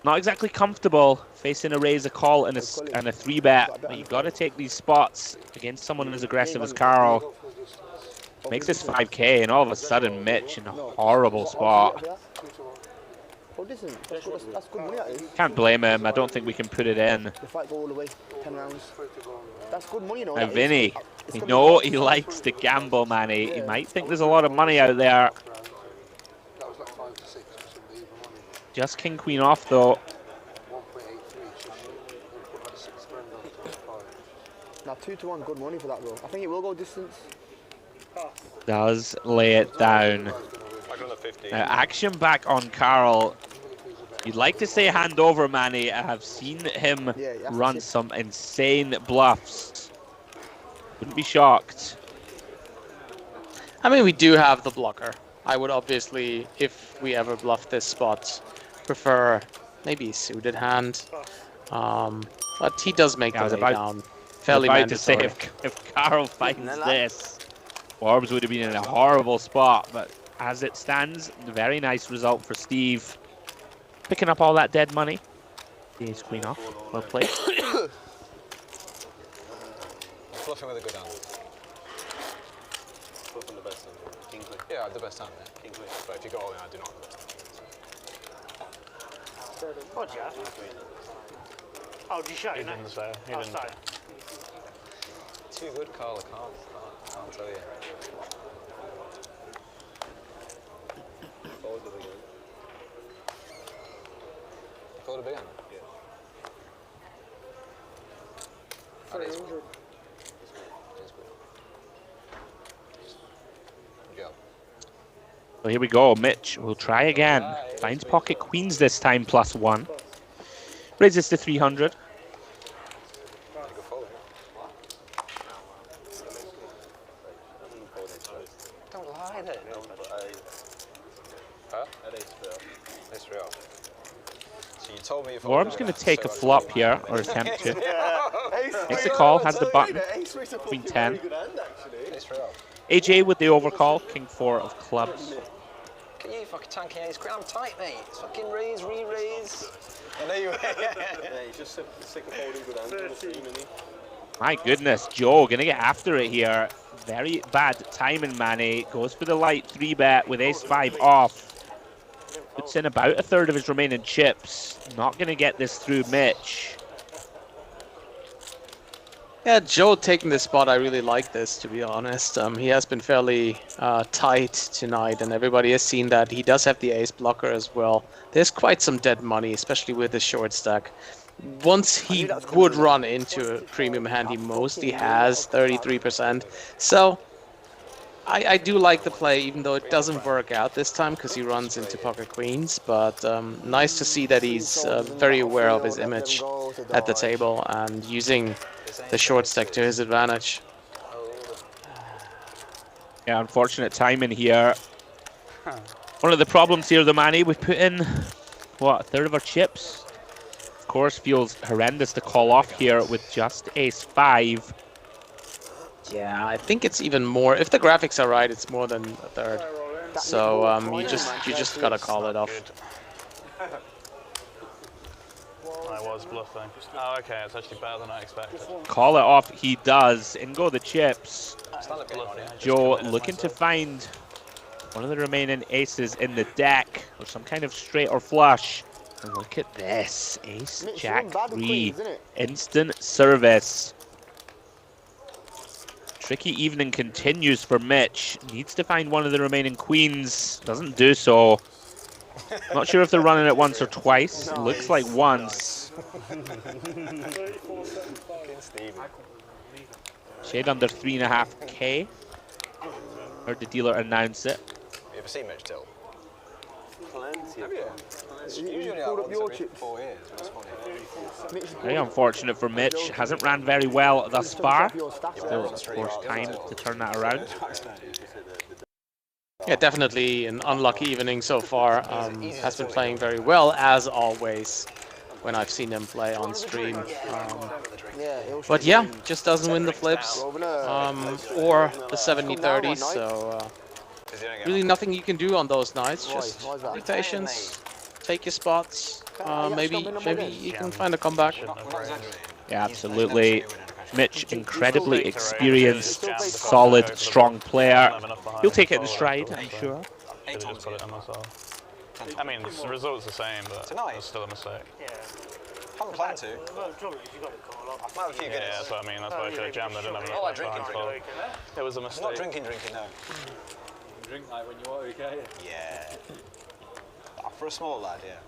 not exactly comfortable facing a raise, a call, and a 3-bet, but you've got to take these spots against someone as aggressive as Carl. Makes this 5k, and all of a sudden Mitch in a horrible spot. Can't blame him. I don't think we can put it in. Now Vinny, you know he likes to gamble, Manny. He might think there's a lot of money out there. Just king queen off though. Now 2-1, good money for that, bro. I think it will go distance. Does lay it down. Now, action back on Carl. You'd like to say hand over, Manny. I have seen him run some insane bluffs. Wouldn't be shocked. I mean, we do have the blocker. I would obviously, if we ever bluff this spot, prefer maybe a suited hand. But he does make the lay down fairly mandatory. To say if Carl finds this, Warbs would have been in a horrible spot. But as it stands, very nice result for Steve. Picking up all that dead money. The ace queen off. Well played. Bluffing with a good hand. Bluffing the best hand. King queen. Yeah, I have the best hand, yeah. King queen. But if you got all in, I do not have the best hand. What'd you have? Oh, did you show? He didn't say. He didn't say. Too good, Carl. I can't tell you. Fold a big hand? Yeah. So here we go. Mitch will try again. Finds pocket queens this time, +1. Raises to 300. Don't lie then. Huh? It's real. So you told me if Warbs going to take a flop here, or attempt to. Makes a call, has the button. Queen 10. AJ with the overcall, king 4 of clubs. Can you fucking tanking ace queen? I'm tight, mate. It's fucking raise, re-raise. I know you were. Yeah, he's just sick of holding good hands on the screen, isn't he? My goodness, Joe going to get after it here. Very bad timing, Manny. Goes for the light 3-bet with ace-5 off. Puts in about a third of his remaining chips. Not going to get this through Mitch. Yeah, Joe taking this spot, I really like this, to be honest. He has been fairly tight tonight, and everybody has seen that. He does have the ace blocker as well. There's quite some dead money, especially with the short stack. Once he would run into a premium hand, he mostly has 33%. So I do like the play, even though it doesn't work out this time because he runs into pocket queens. But nice to see that he's very aware of his image at the table and using the short stack to his advantage. Yeah, unfortunate timing here. One of the problems here, the Manny, we put in, what, a third of our chips? Of course, feels horrendous to call off here with just ace-5. Yeah, I think it's even more. If the graphics are right, it's more than a third. So you just gotta call it off. I was bluffing. Oh, okay, it's actually better than I expected. Call it off, he does. In go the chips. Joe looking to find one of the remaining aces in the deck, or some kind of straight or flush. And look at this, ace, jack, 3, instant service. Tricky evening continues for Mitch. Needs to find one of the remaining queens. Doesn't do so. Not sure if they're running it once or twice. It looks like once. Shade under 3.5k. Heard the dealer announce it. You ever seen Mitch tilt? Plenty Have you? Usually only like once every 4 years, but it's funny. Very unfortunate for Mitch. Hasn't ran very well thus far. Still, of course, time to turn that around. Yeah, definitely an unlucky evening so far. Has been playing very well, as always, when I've seen him play on stream. But yeah, just doesn't win the flips or the 70-30s, so really nothing you can do on those nights. Just be patient, take your spots. Maybe you can find a comeback. Yeah, absolutely. Mitch, incredibly experienced, solid, strong player. He'll take it in stride, I'm sure. Should've just put it in myself. I mean, the result's the same, but it's still a mistake. I haven't planned to. I have a few Yeah, that's what I mean. That's why I should have jammed. I didn't have enough. I like drinking. It was a mistake. Not drinking, no. You drink like when you are okay. Yeah. For a small lad, yeah.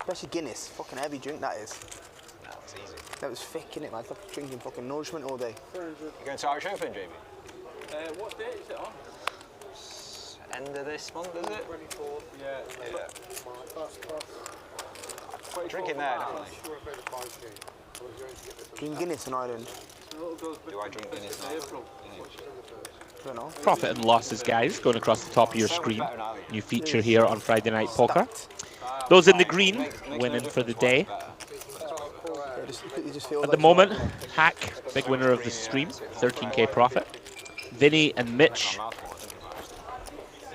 Especially Guinness. Fucking heavy drink that is. No, it's easy. That was thick, innit? Like drinking fucking nourishment all day. You going to Irish Open, JB? What date is it on? End of this month, is it? 24th. Yeah. Drinking there, definitely. Drink Guinness in Ireland. Do I drink Guinness now? I don't know. Profit and losses, guys, going across the top of your screen. New feature here on Friday Night Poker. Those in the green winning for the day. At the moment, Hack, big winner of the stream, 13k profit. Vinny and Mitch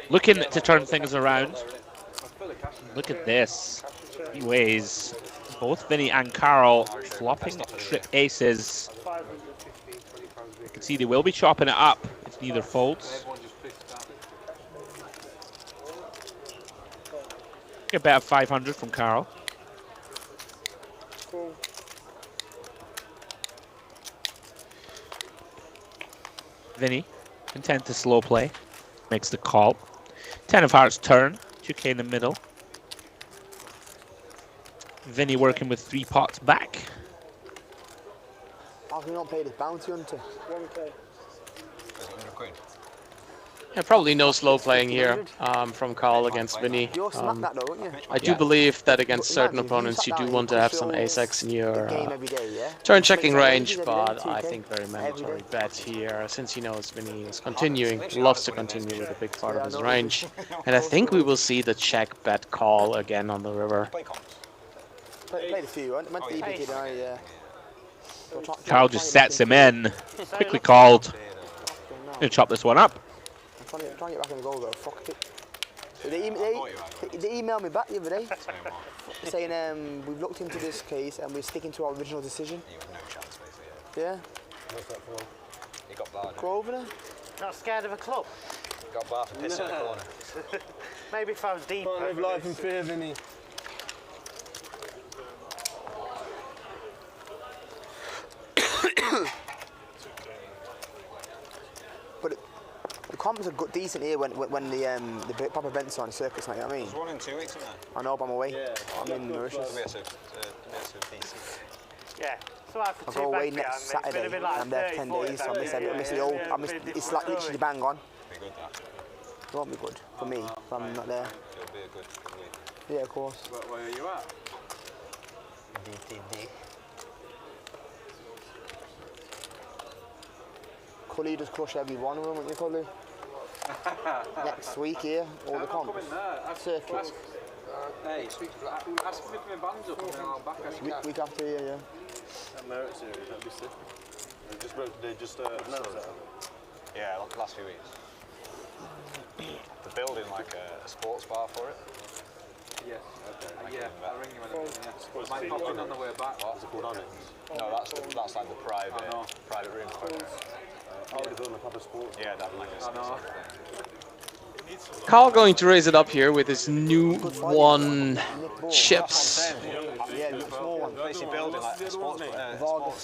looking to turn things around. Look at this. He weighs both Vinny and Carl flopping trip aces. You can see they will be chopping it up if neither folds. Get a bet of 500 from Carl. Vinny, content to slow play, makes the call. 10 of hearts turn, 2k in the middle. Vinny working with 3 pots back. How can you not pay this bounty hunter? 1k. Yeah, probably no slow playing here from Carl against Vinny. You'll smack that though, won't you? I do believe that against certain opponents you do want to have some ace-x in your Game every day, yeah? turn checking range, but I think very mandatory bet here, since he knows Vinny is continuing, loves to continue with a big part of his range. And I think we will see the check bet call again on the river. Played a few, right? Meant to be EPT, yeah. Carl just sets him in, quickly called. Gonna chop this one up. I'm trying to get back in the goal though, fuck it. They emailed me back the other day saying we've looked into this case and we're sticking to our original decision. You have no chance, basically. Yeah? What's that for? He got barred. Go over there. Not scared of a club? Got barred for pissing in the corner. Maybe if I was deep. Can't live life in fear, Vinny. But the comps are good, decent here when the proper events are on circuits, like, you know what I mean? There's one in 2 weeks, isn't there? I know, but I'm away. Yeah. I'm in Mauritius. Yeah. So after I'll 2 go away back next behind me, it's been a Saturday. bit like I'm there for 10 days, so I miss the old. It's like literally bang on. Be good, that. It won't be good for me if I'm not there. It'll be a good week. Yeah, of course. Where are you at? DTD. Kully just crush every one of them, won't you, Kully? Next week here, all the comps. Circuits. Hey, ask me if my band's up and then I'll back us. Week after here, yeah. That merit series, that'd be sick. They just announced that. Yeah, like the last few weeks. They're building like a sports bar for it. Yes, okay. Yeah, I'll ring you when I'm might pop in on the way back. What's it called on it? No, that's like the private room for it. Oh, they're building a proper sport. Yeah, that like a I know. Carl going to raise it up here with his new one chips. Yeah, the small one. Basically building like a sports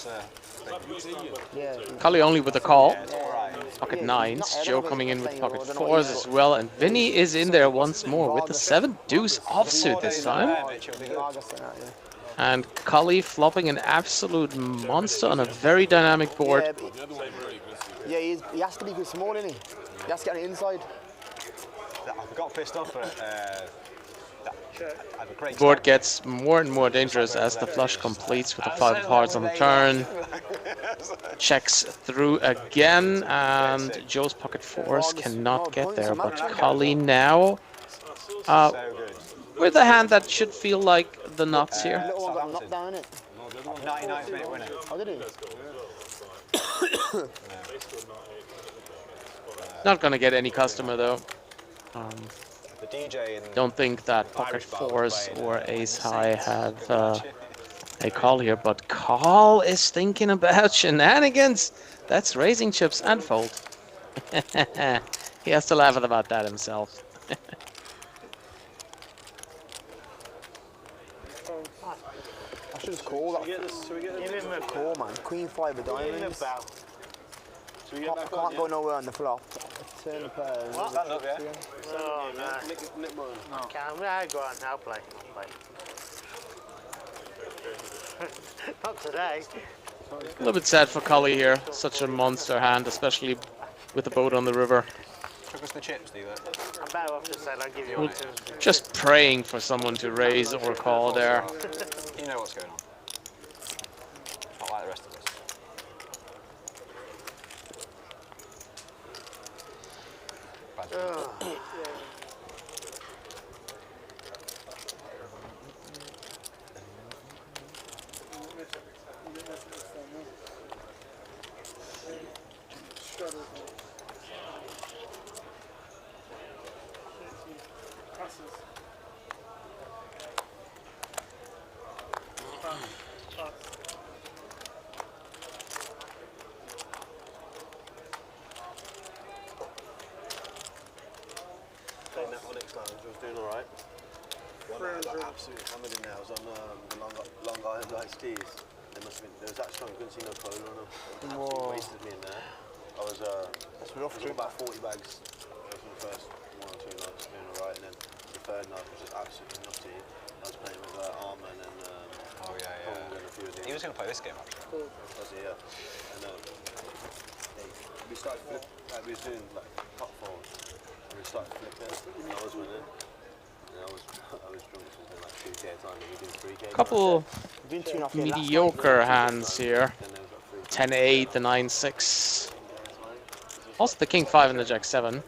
thing. Yeah. Cully only with a call. It's alright. Pocket 9s, Joe coming in with pocket 4s as well, and Vinny is in there once more with the 7 deuce offsuit this time. And Cully flopping an absolute monster on a very dynamic board. Yeah, he has to be good small, isn't he? He has to get on the inside. I got pissed off at I have a great Board gets more and more dangerous as the flush completes with the 5 of hearts on the turn. Checks through again, and Joe's pocket fours cannot get there, but Kully now with a hand that should feel like the nuts here. Little one got knocked down, innit? 99th minute winner. Oh, did he? Not gonna get any customer though. The DJ Don't think that pocket fours or ace high have a call here, but Call is thinking about shenanigans. That's raising chips and fold. He has to laugh about that himself. I should just call that. Give him a Call, man. Queen 5 of Give him a diamonds. bow. I can't go nowhere on the flop. Turn the pair. Stand up, yeah. Oh, no. Can't go on, I'll play. Not today. A little bit sad for Kully here. Such a monster hand, especially with the boat on the river. Took us the chips, do you? I'm better off just saying I'll give you one too. Just praying for someone to raise or call there. You know what's going on. Not like the rest of us. Playing that Onyx Lounge, I was doing alright. One I got absolutely hammered in there. I was on the Long Island iced teas. There was that strong, I couldn't see no cola on them. Absolutely wasted me in there. I was took about 40 bags for the first 1 or 2 nights, doing alright, and then the third night was just absolutely nutty. I was playing with Arman and Hong and a few of these. He was going to play this game actually. Was he? Yeah. And we started we was doing like pot fours. We started flipping, and I was winning. And I was drunk for like 2k a time, and we did 3k. Couple Been 2.5 years. mediocre hands here. 10-8, the 9-6. Also the King 5 and the Jack 7.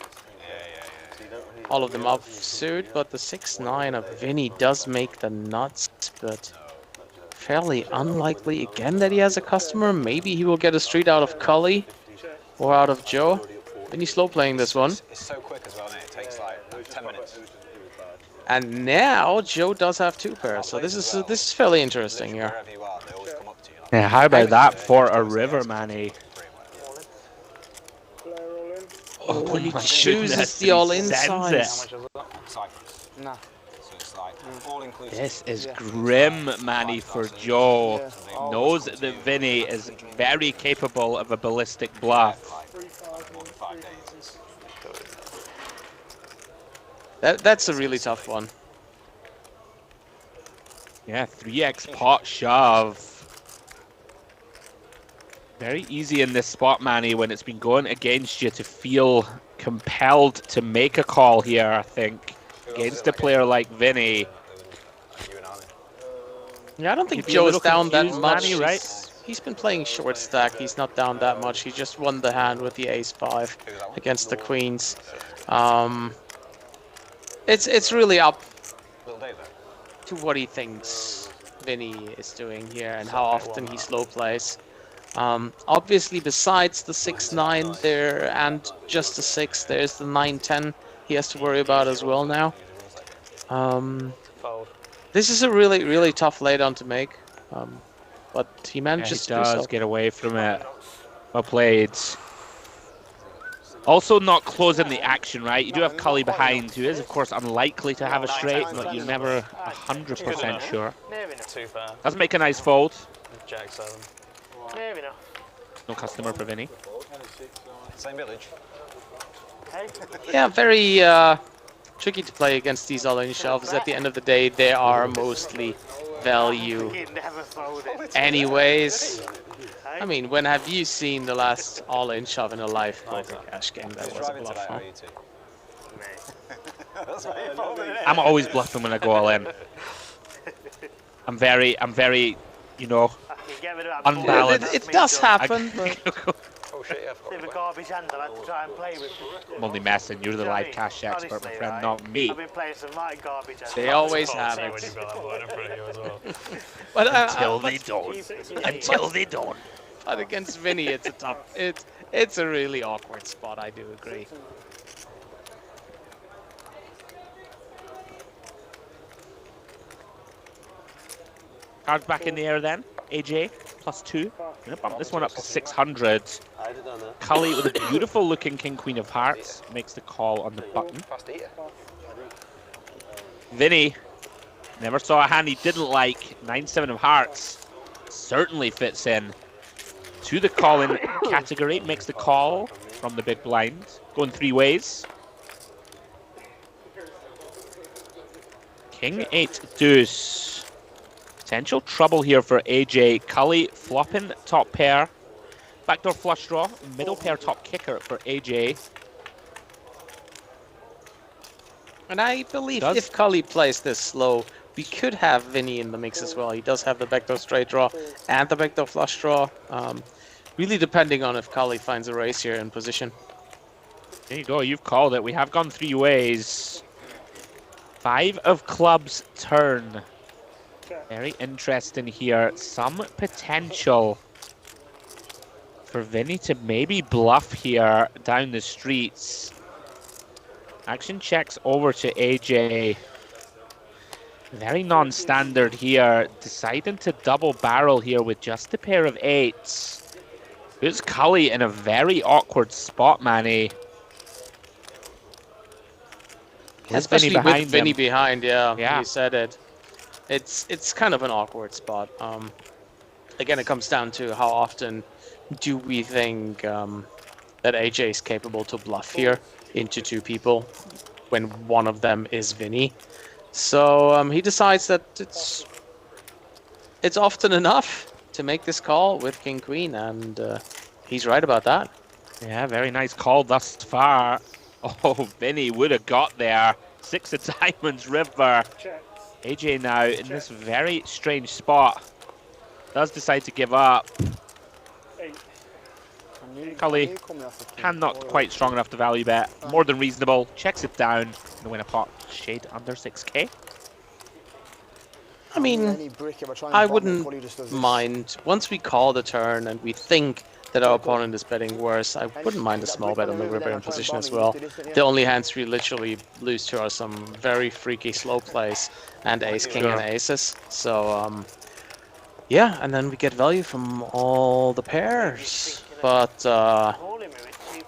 All of them offsuit, but the 6-9 of Vinny does make the nuts, but fairly unlikely again that he has a customer. Maybe he will get a street out of Kully or out of Joe. Vinny slow playing this one. It's so quick as well, mate. It takes like 10 minutes. And now Joe does have 2 pairs, so this is fairly interesting here. Wherever you are, they always come up to you. Like, Yeah, how about that for a river, Manny? Oh, he my chooses goodness, the he all-in sends size. it. Cyprus. Nah. So it's like all inclusive. This is grim, Manny, for Joe. Knows that Vinny is very capable of a ballistic bluff. More than 5 days. That's a really tough one. Yeah, 3x pot shove. Very easy in this spot, Manny, when it's been going against you to feel compelled to make a call here, I think. Against a player like Vinny. Yeah, I don't think You'd be a Joe is little down that confused, much. Manny, right? He's been playing short stack. He's not down that much. He just won the hand with the ace-5 against the queens. It's really up to what he thinks Vinny is doing here and how often he slow plays. Obviously, besides the 6-9 there and just the 6, there's the 9-10 he has to worry about as well now. This is a really tough laydown to make, but he manages to do so. Get away from it. Well played. Also not closing the action, right? You do have Kully behind, who is, of course, unlikely to have a straight, but you're never 100% sure. Near enough. 2 pair. Does make a nice fold. Jack 7. Near enough. No customer for Vinny. Same village. Hey? Yeah, very tricky to play against these all-in shelves. At the end of the day, they are mostly value He never folded. anyways. Hey? mate. I mean, when have you seen the last all-in shove in a live poker cash game that Who's was a driving bluff? today, Huh? are you two? That's what you told me. I'm always bluffing when I go all in. I'm very, you know, I can get rid of that unbalanced. It does happen, but Oh shit, yeah, I forgot With a to garbage hand, I had to try and play with. I'm only messing. You're the live cash expert, my Honestly, friend, right, not me. I've been playing some right garbage hands. they always have When it. you've got that board in front of you as well. But, Until they don't. Until they don't. but against Vinny, it's a tough. It's a really awkward spot. I do agree. Cards back in the air then. AJ, +2. Gonna bump this one up to 600. I'd have done that. Cully with a beautiful looking King Queen of Hearts makes the call on the button. fast eater. Vinny never saw a hand he didn't like. 9-7 of Hearts certainly fits in to the call-in category. Makes the call from the big blind. Going 3 ways. King 8 deuce. Potential trouble here for AJ. Cully flopping top pair. Backdoor flush draw. Middle pair top kicker for AJ. And I believe Does- if Kully plays this slow, we could have Vinny in the mix as well. He does have the backdoor straight draw and the backdoor flush draw. Really depending on if Kully finds a raise here in position. There you go. You've called it. We have gone 3 ways. 5 of clubs turn. Very interesting here. Some potential for Vinny to maybe bluff here down the streets. Action checks over to AJ. Very non-standard here. Deciding to double barrel here with just a pair of 8s. Puts Cully in a very awkward spot, Manny. Especially Vinny with Vinny behind, yeah, Yeah. you said it. It's kind of an awkward spot. Again, it comes down to how often do we think that AJ is capable to bluff here into 2 people when one of them is Vinny. So he decides that it's often enough to make this call with King Queen, and he's right about that. Yeah, very nice call thus far. Oh, Vinny would have got there. 6 of diamonds, river. AJ now in this very strange spot. Does decide to give up. Cully, hand not quite strong enough to value bet. More than reasonable. Checks it down. And win a pot shade under 6k. I mean, I wouldn't mind. Once we call the turn and we think that our opponent is betting worse, I wouldn't mind a small bet on the river in position as well. The only hands we literally lose to are some very freaky slow plays and ace, king, and aces. So, yeah, and then we get value from all the pairs. But,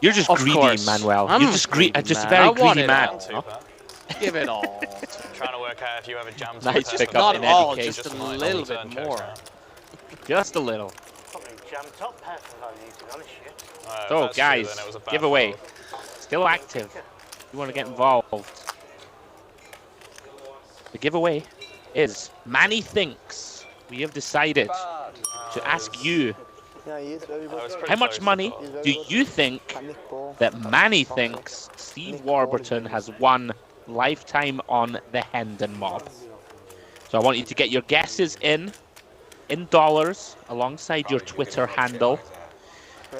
You're just of greedy, course. Manuel. I'm You're just greedy, just a man. very I want greedy it man. all. Too bad. give it all. Trying to work out if you ever jam Nice to pick up Not in all, any case. just a might little on the bit turn checks more. out. Just a little. Probably jam top pair for value, to be honest with you. If So, that's true, guys, then it was a bad giveaway. fold. Still active. You want to get involved. The giveaway is Manny Thinks. We have decided to ask you, Yeah, he is very That was good. pretty how much close, I money thought. do you think Nick Ball. that Manny thinks Steve Warburton has won lifetime on the Hendon mob? So I want you to get your guesses in dollars alongside your Twitter handle.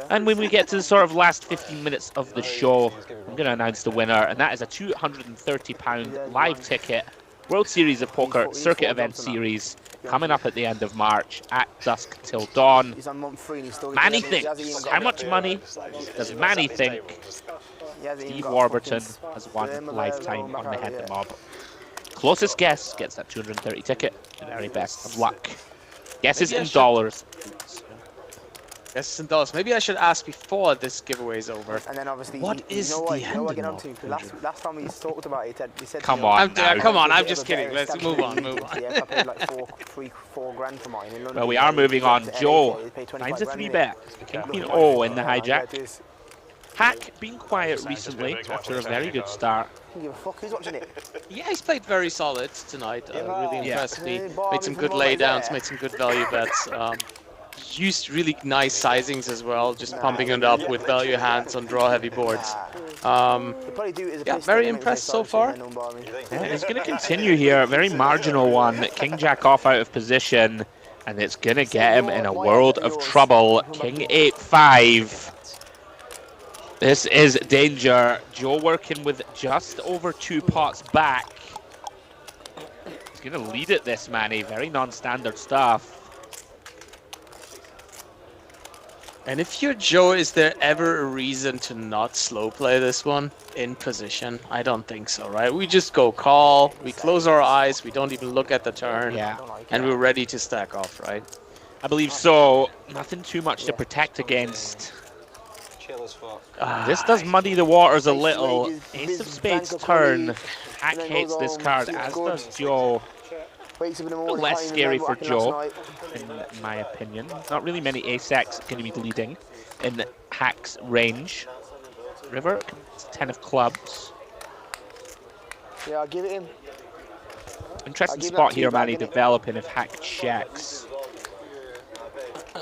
And when we get to the sort of last 15 minutes of the show, I'm going to announce the winner, and that is a £230 live ticket World Series of Poker Circuit Event Series coming up at the end of March at Dusk Till Dawn. He's on month 3 and he's still... Manny he hasn't even thinks, got how the- much money does Manny think he hasn't even Steve got Warburton fucking has won sperm lifetime going on back the out Hendon yet. mob? Closest guess gets that 230 ticket. The very best of luck. Guesses Maybe I in should- dollars. Yes, in dollars. Maybe I should ask before this giveaway is over. And then obviously, What you is know the what, you know what I get Hendon onto? mob, 'Cause last time we talked about it, he said Come to me, on. Come on, I'm "If just you kidding. ever Let's get move on, established move on. in the ETF, I paid like four grand for mine in London. Well, we are moving on. To Joe NAK, they pay 25 finds a grand 3 in it. bet. King Queen Look, O in the yeah, hijack. it is. Hack being quiet Sounds just recently a bit after a careful very with good the start. I don't give a fuck who's watching it. Yeah, he's played very solid tonight. Really Yeah. impressed me. Hey, Made Bobby some from good over laydowns, there. made some good value bets. used really nice sizings as well, just pumping it up with value hands on draw heavy boards. Yeah, very impressed so far. Yeah, he's going to continue here. A very marginal one. King Jack off out of position, and it's going to get him in a world of trouble. King 8-5. This is danger. Joe working with just over 2 pots back. He's going to lead it, this Manny. Very non-standard stuff. And if you're Joe, is there ever a reason to not slow play this one in position? I don't think so, right? We just go call, we close our eyes, we don't even look at the turn, and we're ready to stack off, right? I believe so. Nothing too much to protect against. Chill as fuck. This does muddy the waters a little. Ace of Spades turn. Hack hates this card, as does Joe. Less scary for Joe, in my opinion. Not really many ace-X going to be leading in Hack's range. River, it's 10 of clubs. Yeah, I'll give it him. Interesting spot here, Manny, developing if Hack checks.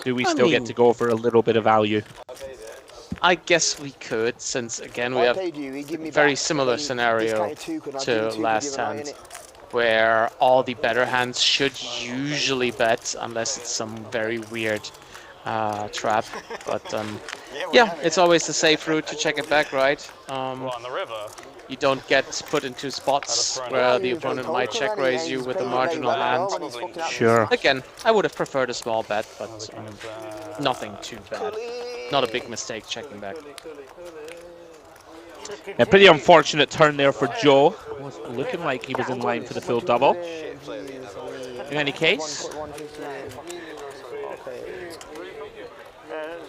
Do we still get to go for a little bit of value? I guess we could, since again we have a very similar scenario to last hand, where all the better hands should usually bet, unless it's some very weird trap. But yeah, it's always the safe route to check it back, right? On the river. You don't get put into spots where the opponent might check raise you with a marginal hand. Sure. Again, I would have preferred a small bet, but nothing too bad. Not a big mistake checking back. A pretty unfortunate turn there for Joe. Was looking like he was in line for the full double. In any case.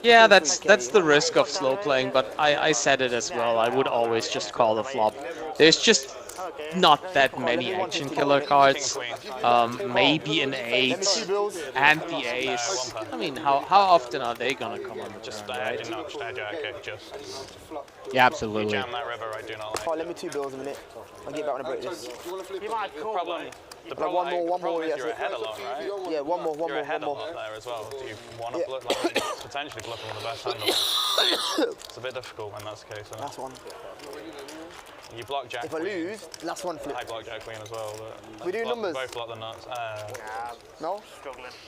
Yeah, that's the risk of slow playing, but I said it as well. I would always just call the flop. There's just not that many action killer cards. Maybe an 8 and the ace. I mean, how often are they gonna come on the Just turn, right? Yeah, absolutely. Jam that river, I do not like. Oh, let me 2 bills a minute. I'll get back when I break this. You might call The problem, one more, is yes. you're ahead a lot, right? Yeah, one more. You're ahead a lot there as well. Do you want to potentially bluff on the best hand? It's a bit difficult when that's the case. Last one. You block Jack If I Queen. lose, last one flip. I block Jack Queen as well. But We do numbers. Both block the nuts. No?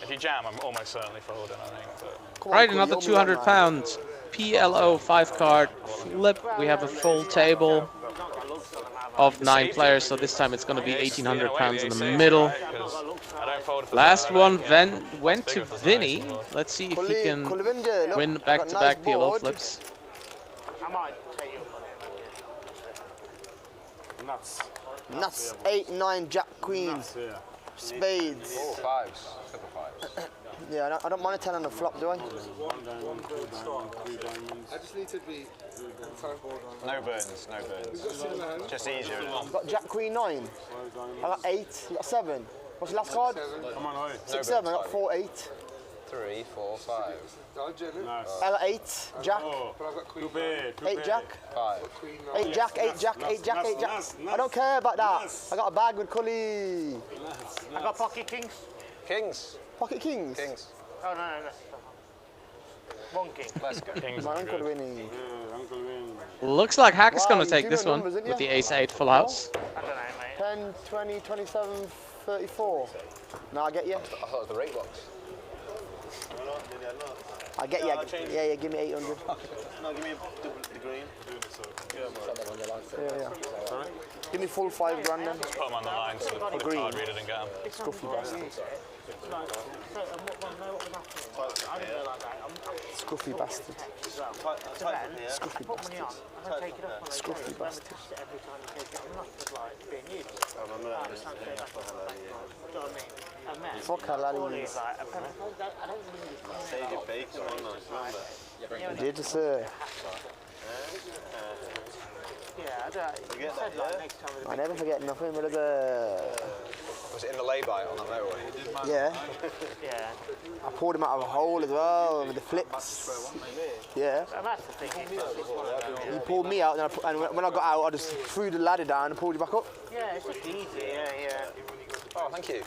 If you jam, I'm almost certainly folding, I think. But Right, another 200 pounds. PLO 5 card flip. We have a full table of 9 players, so this time it's going to be 1,800 pounds in the middle. Last one went to Vinny. Let's see if he can win back-to-back PLO flips. I might take you. Nuts. 8, 9, Jack, Queen. Spades. 4 5s. Triple 5s. Yeah, I don't mind a 10 on the flop, do I? I just need to be No burns, no burns. Just easier. I've got Jack, Queen, 9. I got 8. I got 7. What's your last card? 6, 7. I got 4, 8. 3, 4, 5. I got 8. Jack. 8 Jack. 5. 8 Jack, 8 Jack, 8 Jack, 8 Jack. I don't care about that. I got a bag with Kully. I got pocket kings. Kings. Pocket Kings. Kings. Oh no. One king. Let's go. Kings My are uncle good. winning. Looks like Hack is Wow, going to you take do this know one numbers, didn't with the you? ace-8 full house. I don't know, mate. 10, 20, 27, 34. No, I get you. I thought it was the rate box. I get you. Yeah, give me 800. No, give me the green. Yeah. Give me full 5 grand then. Put them on the line so the green. card reader didn't get them. Scruffy bastard. Scruffy bastard. Scruffy bastard. Scruffy bastard. Fuck halalis. Save your bake, remember? Did you say? I never forget nothing, but Was it in the lay-by on that motorway? yeah. Yeah. I pulled him out of a hole as well with the flips. Yeah. And that's the thing. He pulled me out, and when I got out, I just threw the ladder down and pulled you back up. Yeah, it's just easy. Yeah. Oh, thank you.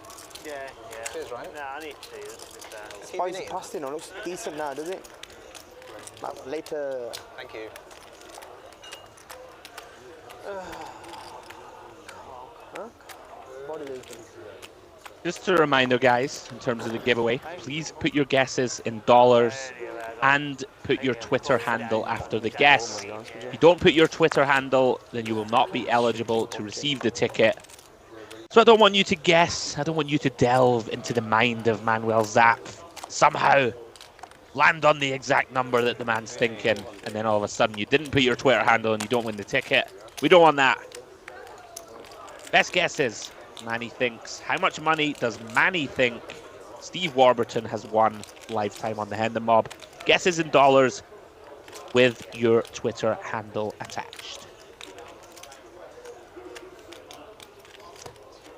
Yeah, yeah. Cheers, Ryan. No, I need cheers. To be fair. Spicy pasta, no, looks decent now, does it? Later. Thank you. Just a reminder, guys, in terms of the giveaway, please put your guesses in dollars and put your Twitter handle after the guess. If you don't put your Twitter handle, then you will not be eligible to receive the ticket. So I don't want you to guess. I don't want you to delve into the mind of Manuel Zapf. Somehow land on the exact number that the man's thinking, and then all of a sudden you didn't put your Twitter handle and you don't win the ticket. We don't want that. Best guesses. Manny thinks. How much money does Manny think Steve Warburton has won lifetime on the Hendon Mob? Guesses in dollars with your Twitter handle attached.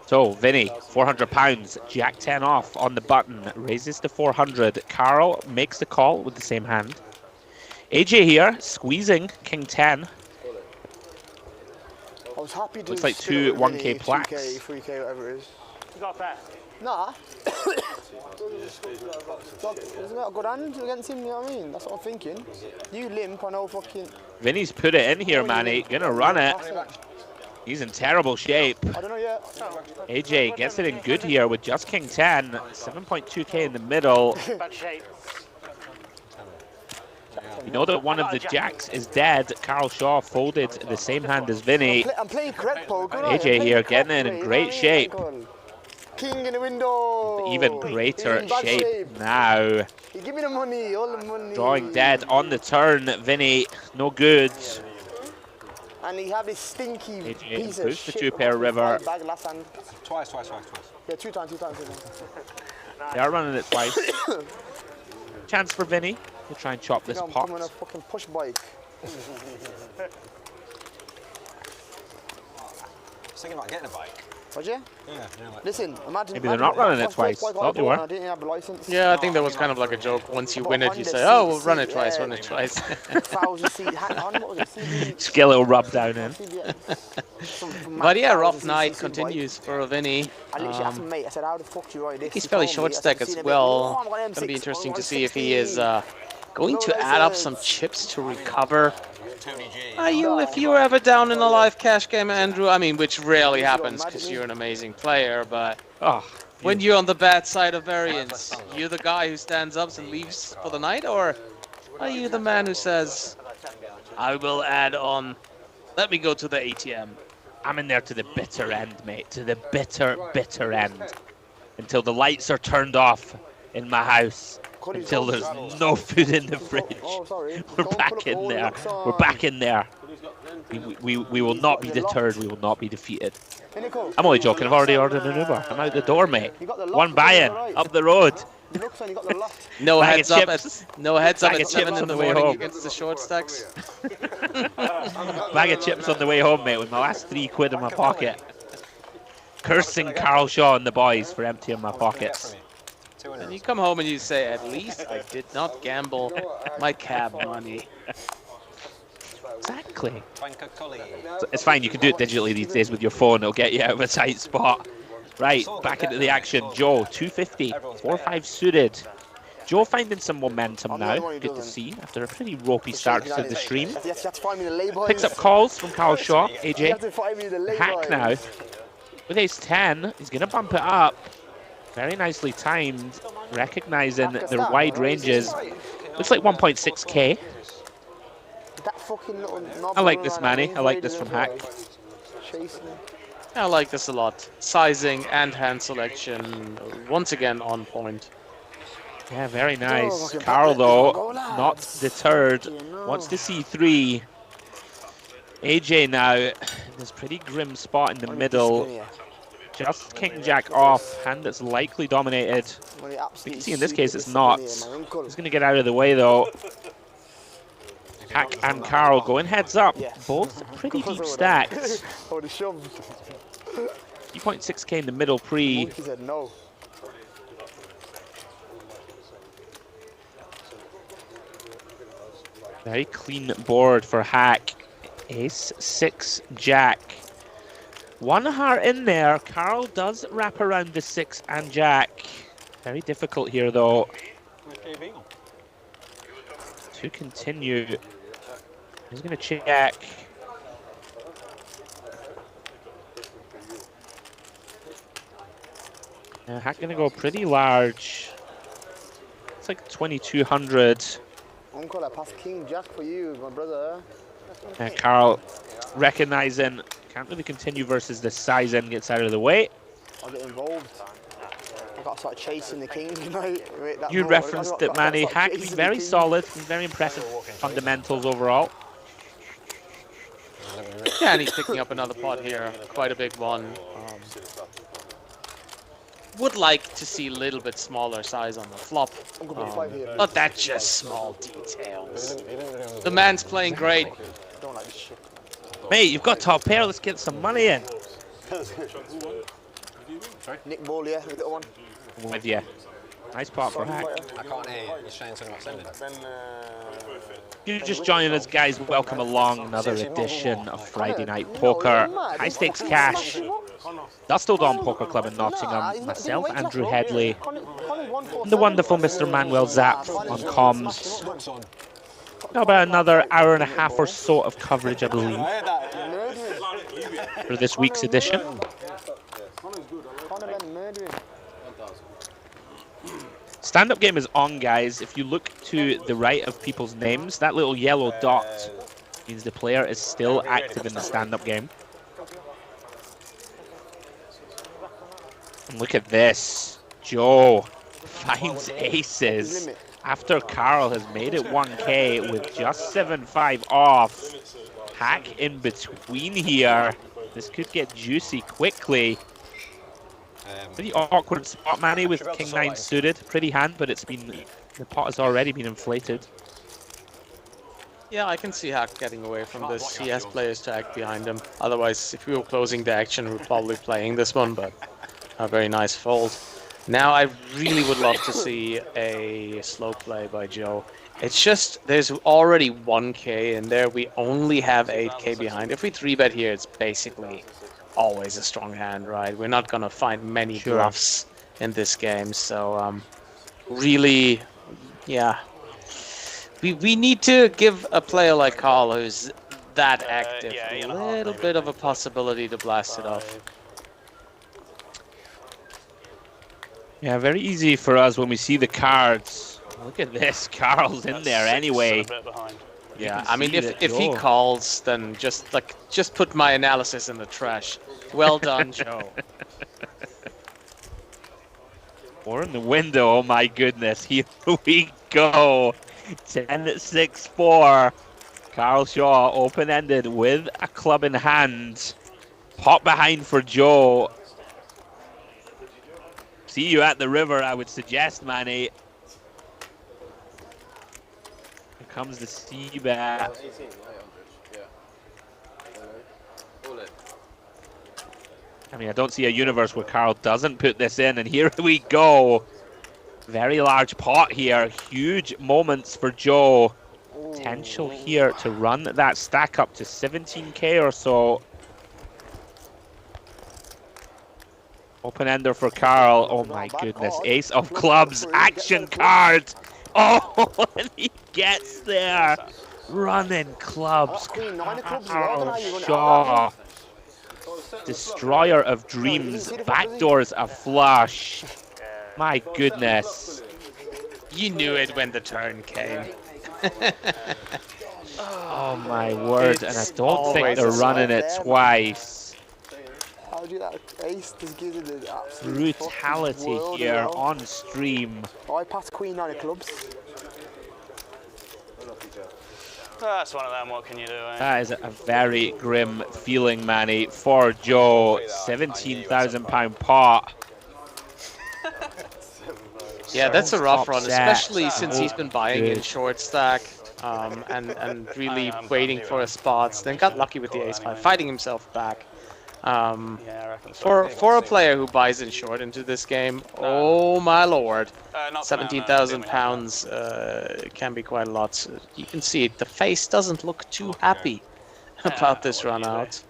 So, Vinny, £400, Jack 10 off on the button, raises to 400. Carl makes the call with the same hand. AJ here, squeezing King 10. I was happy to Looks like spin it two with 1K Vinny, plaques. 2K, 3K, whatever it is. You got a bet? Nah. Isn't that a good hand against him, you know what I mean? That's what I'm thinking. You limp, I know fucking... Vinny's put it in here, Manny. Gonna run it. He's in terrible shape. I don't know yet. AJ gets it in good here with just King 10. 7.2k in the middle. Bad shape. You know that one of the jacks is dead. Carl Shaw folded the same hand as Vinny. I'm playing correct poker. AJ here getting it in great shape. King in the window. Even greater He's in bad shape now. You give me the money, all the money. Drawing dead on the turn. Vinny, no good. And he have this stinky AJ piece of push the shit. two-pair river. Bag last hand. Twice. Yeah, two times. They are running it twice. Chance for Vinny to try and chop this I'm pot. coming on a fucking push bike. I was thinking about getting a bike. Was you? Yeah. Listen, imagine. Maybe they're not running it twice. Thought they were. I didn't have a license. Yeah, I think that was kind of like a joke. Once you win it, you say, oh, we'll run it twice, run it twice. 1,000 seat hat on, what was it? CB? Just get a little rub down in. But yeah, rough night continues for Vinny. I literally asked my mate, I said, how the fuck do you ride this? He's He fairly told me, short I said, stack "I've as seen a bit." well. Oh, I'm on Going to be M6, interesting I'm to on see if he 16. is going to add up some chips to recover. Tony G. Are you, if you're ever down in a live cash game, Andrew, I mean, which rarely happens because you're an amazing player, but when you're on the bad side of variance, you're the guy who stands up and leaves for the night, or are you the man who says, I will add on, let me go to the ATM? I'm in there to the bitter end, mate. To the bitter end. Until the lights are turned off in my house. Until there's no food in the fridge. We're back in there. We're back in there. We will not be deterred. We will not be defeated. I'm only joking. I've already ordered an Uber. I'm out the door, mate. One buy-in up the road. No Bag heads of up. chips. No heads up Bag at of 7 chips in on the the way morning home. against the short stacks. Bag of chips on the way home, mate, with my last £3 in my pocket. Cursing Carl Shaw and the boys for emptying my pockets. And you come home and you say, at least I did not gamble my cab money. Exactly. Kully. It's fine, you can do it digitally these days with your phone. It'll get you out of a tight spot. Right, back into the action. Joe, 250, 4-5 suited. Joe finding some momentum now. Good to see after a pretty ropey start to the stream. Picks up calls from Carl Shaw. AJ, hack now. With ace 10, he's going to bump it up. Very nicely timed, recognizing their wide ranges. Looks like 1.6k. I like this, Manny. I like this from Hack. I like this a lot. Sizing and hand selection, once again on point. Yeah, very nice. Carl, though, not deterred. Wants to see 3. AJ now, this pretty grim spot in the middle. Just King Jack off, hand that's likely dominated. You can see in this case it's not. He's going to get out of the way though. Hack and Carl going heads up. Both pretty deep stacked. 3.6k in the middle pre. Very clean board for Hack. Ace 6 Jack. One heart in there. Carl does wrap around the 6 and jack. Very difficult here, though, to continue. He's going to check. Hack going to go pretty large. It's like 2,200. Uncle, I passed King Jack for you, my brother. Carl recognizing can't really continue versus the size and gets out of the way. I'll get involved. I've got to start chasing the king, you know. You referenced it, Manny. Hack being very solid, very impressive fundamentals overall. Yeah, and he's picking up another pot here. Quite a big one. Would like to see a little bit smaller size on the flop. But that's just small details. The man's playing great. Mate, you've got top pair. Let's get some money in. Nick Ball, yeah, little one. I'm with you. Nice pot for Hack. I can't hear you. You're saying something about sending. If you're just joining us, guys, welcome along. Another edition of Friday Night Poker. High stakes cash. Dusk Till Dawn Poker Club in Nottingham. Myself, Andrew Hedley, and the wonderful Mr. Manuel Zapf on comms. Got about another hour and a half or so of coverage, I believe, for this week's edition. Stand-up game is on, guys. If you look to the right of people's names, that little yellow dot means the player is still active in the stand-up game. And look at this. Joe finds aces after Carl has made it 1K with just 7-5 off. Hack in between here. This could get juicy quickly. Pretty awkward spot, Manny, with King 9 suited. Pretty hand, but it's been, the pot has already been inflated. Yeah, I can see Hack getting away from this. He has players to act behind him. Otherwise, if we were closing the action, we're probably playing this one, but a very nice fold. Now, I really would love to see a slow play by Joe. It's just, there's already 1K in there. We only have 8K behind. If we 3-bet here, it's basically always a strong hand, right? We're not going to find many bluffs in this game. So, really, yeah. We need to give a player like Carl, who's that active, a little bit of a possibility to blast it off. Yeah, very easy for us when we see the cards. Look at this, Carl's in there anyway. Yeah, I mean, if he calls, then just put my analysis in the trash. Well done, Joe. Or in the window, oh my goodness, here we go. 10-6-4. Carl Shaw open-ended with a club in hand. Pot behind for Joe. See you at the river, I would suggest, Manny. Here comes the C-bet. I mean, I don't see a universe where Carl doesn't put this in, and here we go. Very large pot here. Huge moments for Joe. Potential here to run that stack up to 17K or so. Open-ender for Carl. Oh my goodness. Ace of clubs. Action card. Oh, and he gets there. Running clubs. Carl Shaw. Destroyer of dreams. Backdoors a flush. My goodness. You knew it when the turn came. Oh my word. And I don't think they're running it twice. How do that ace just gives it the absolute brutality here on stream. I passed Queen 9 of clubs. That's one of them, what can you do, eh? That is a very grim feeling, Manny, for Joe. £17,000 pot. Yeah, that's a rough run, especially since he's been buying in short stack and really waiting for his spots. Then got lucky with the ace-5, fighting himself back. For a player who buys in short into this game, oh my lord, £17,000 can be quite a lot. You can see it. The face doesn't look too happy about this run out.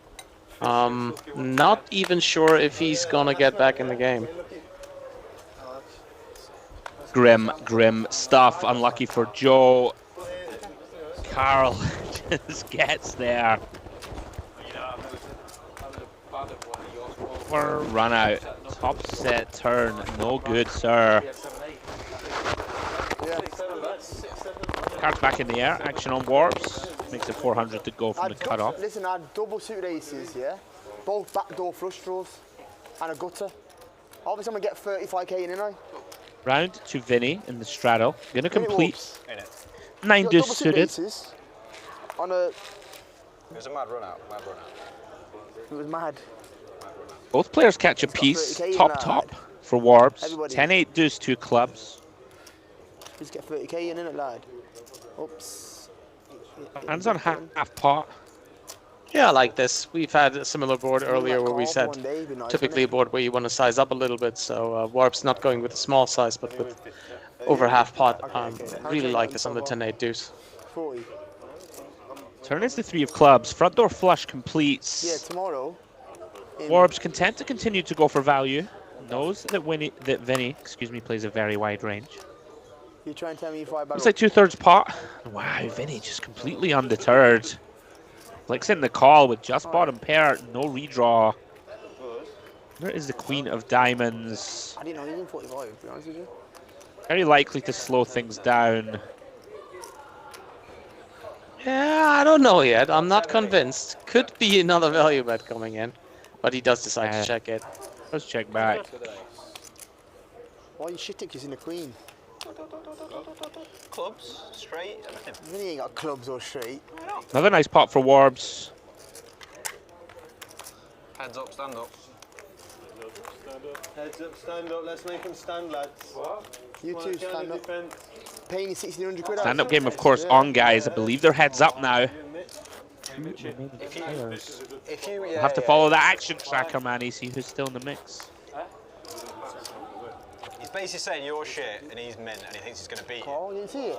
Not even sure if he's gonna get back in the game. Grim stuff. Unlucky for Joe. Carl just gets there. Run out. Top set turn. No good, sir. Cards back in the air. Action on Warbs. Makes it 400 to go from the cutoff. Listen, I had double suited aces, yeah? Both backdoor flush draws and a gutter. Obviously, I'm going to get 35k in, I? Round to Vinny in the straddle. Gonna complete. 9 Double deuce suited. aces on a... It was a mad run out. It was mad. Both players catch a piece. Top for Warbs. 10-8 deuce 2 clubs. Just get 30k in, innit, lad? Oops. Hands on half pot. Yeah, I like this. We've had a similar board earlier where we said typically a board where you want to size up a little bit. So Warp's not going with a small size, but with over half pot. Really like this on the 10-8 deuce. 40. Turn is the 3 of clubs. Front door flush completes. Yeah, tomorrow. Warbs content to continue to go for value. Knows that Vinny, plays a very wide range. You try and tell me if I Looks like 2/3 pot. Wow, Vinny just completely undeterred. Flicks in the call with just bottom pair, no redraw. Where is the queen of diamonds? I didn't know he was in 45, to be honest with you. Very likely to slow things down. Yeah, I don't know yet. I'm not convinced. Could be another value bet coming in, but he does decide to check it. Let's check back. Why are you shitting? He's in the queen. Clubs, straight, everything. Vinny ain't got clubs or straight. Another nice pot for Warbs. Heads up, stand up. Heads up, stand up. Let's make him stand, lads. What? You two stand up. Paying you 1,600 quid. Stand-up game, of course, on, guys. I believe they're heads up now. We'll have to follow that action tracker, man. See who's still in the mix. He's basically saying you're shit and he's mint and he thinks he's going to beat you. Carl, you didn't see it?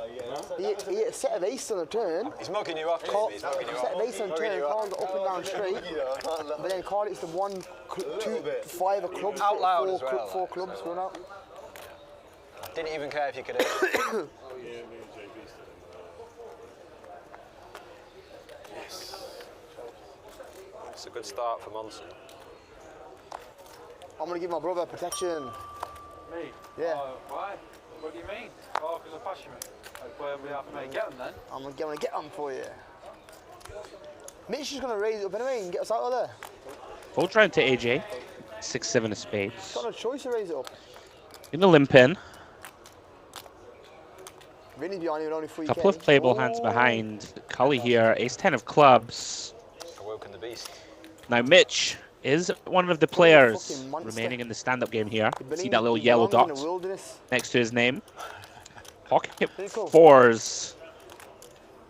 He hit a set of aces on a turn. He's mugging you off, Carl, he's mugging you set of off. aces on a turn, Carl got up and down straight. But then Carl hits the 1, 2, 5 of clubs. Out loud as well. 4 clubs run out. Didn't even care if you could hit it. It's a good start for Monson. I'm going to give my brother protection. Me? Yeah. Why? What do you mean? Oh, because I pass you, mate. Like, where we have to get them then? I'm going to get them for you. Mitch is going to raise it up anyway and get us out of there. Fold round to AJ. 6-7 of spades. He's got no choice to raise it up. Gonna limp in. Vinny's behind him with only 3k. Couple of playable hands behind. Kully here. Ace-10 of clubs. Awoken the beast. Now Mitch is one of the players remaining in the stand-up game here. See that little yellow dot next to his name? Pocket fours.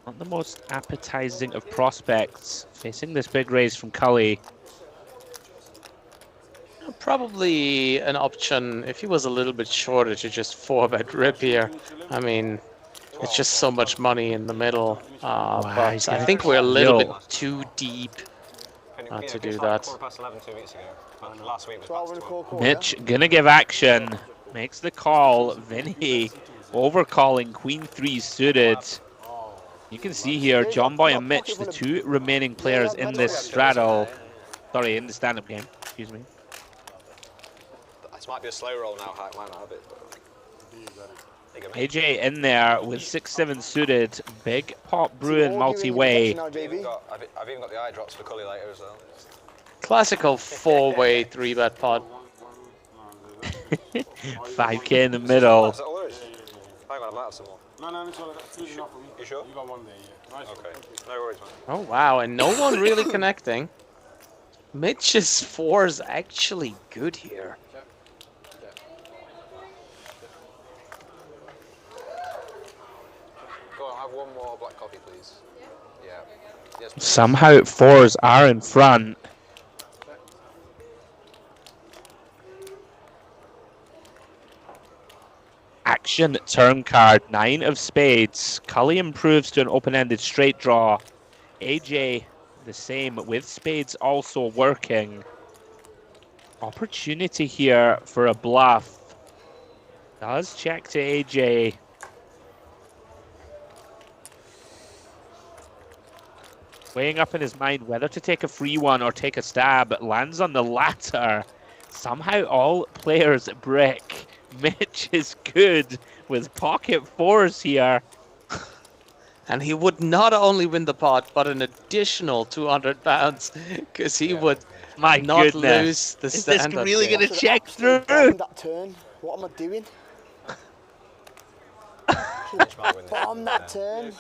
Not the most appetizing of prospects. Facing this big raise from Kully. Probably an option if he was a little bit shorter to just 4-bet rip here. I mean, it's just so much money in the middle. But I think we're a little bit too deep to do that. Mitch gonna give action. Makes the call. Vinny overcalling Queen 3 suited. You can see here John Boy and Mitch, the 2 remaining players in this straddle. Sorry, in the stand-up game. Excuse me. This might be a slow roll now, Hack might not have it. AJ in there with 6-7 suited. Big pot brewing multi-way. I've even got the eye drops for Kully later as well. Classical 4-way 3-bet pot. 5k in the middle. Is that all there is? Hang on, I might have some more. No, it's all that's good enough for me. You sure? You got one there, yeah. Nice. Okay, no worries, man. Oh wow, and no one really connecting. Mitch's 4 is actually good here. Go on, have one more black coffee, please. Yeah. Yes, please. Somehow 4s are in front. Action turn card, 9 of spades. Kully improves to an open-ended straight draw. AJ, the same with spades also working. Opportunity here for a bluff. Does check to AJ. Weighing up in his mind whether to take a free one or take a stab. Lands on the latter. Somehow all players brick. Mitch is good with pocket fours here. And he would not only win the pot, but an additional £200 because he would My not goodness. lose the Is this standard. really going to Should've check absolutely through? bombed that turn. What am I doing? Bomb that turn.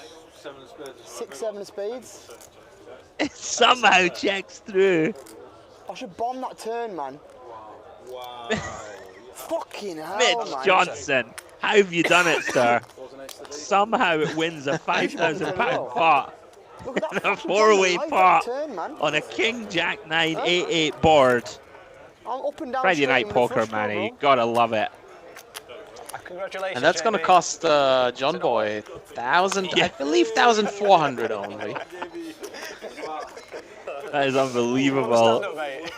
6, 7 of spades. It somehow checks through. I should bomb that turn, man. Wow. Fucking hell, Mitch man. Johnson, how have you done it, sir? Somehow it wins a £5,000 pot Look at that and a fucking four-way turn, pot turn, man. on a King Jack 9 8-8 board. I'm up and down Friday straight night with the poker, flush draw, man. You bro. gotta love it. Congratulations. And that's going to JB. cost John Boy 1,000, I believe 1,400 only. That is unbelievable. Stand-up, mate.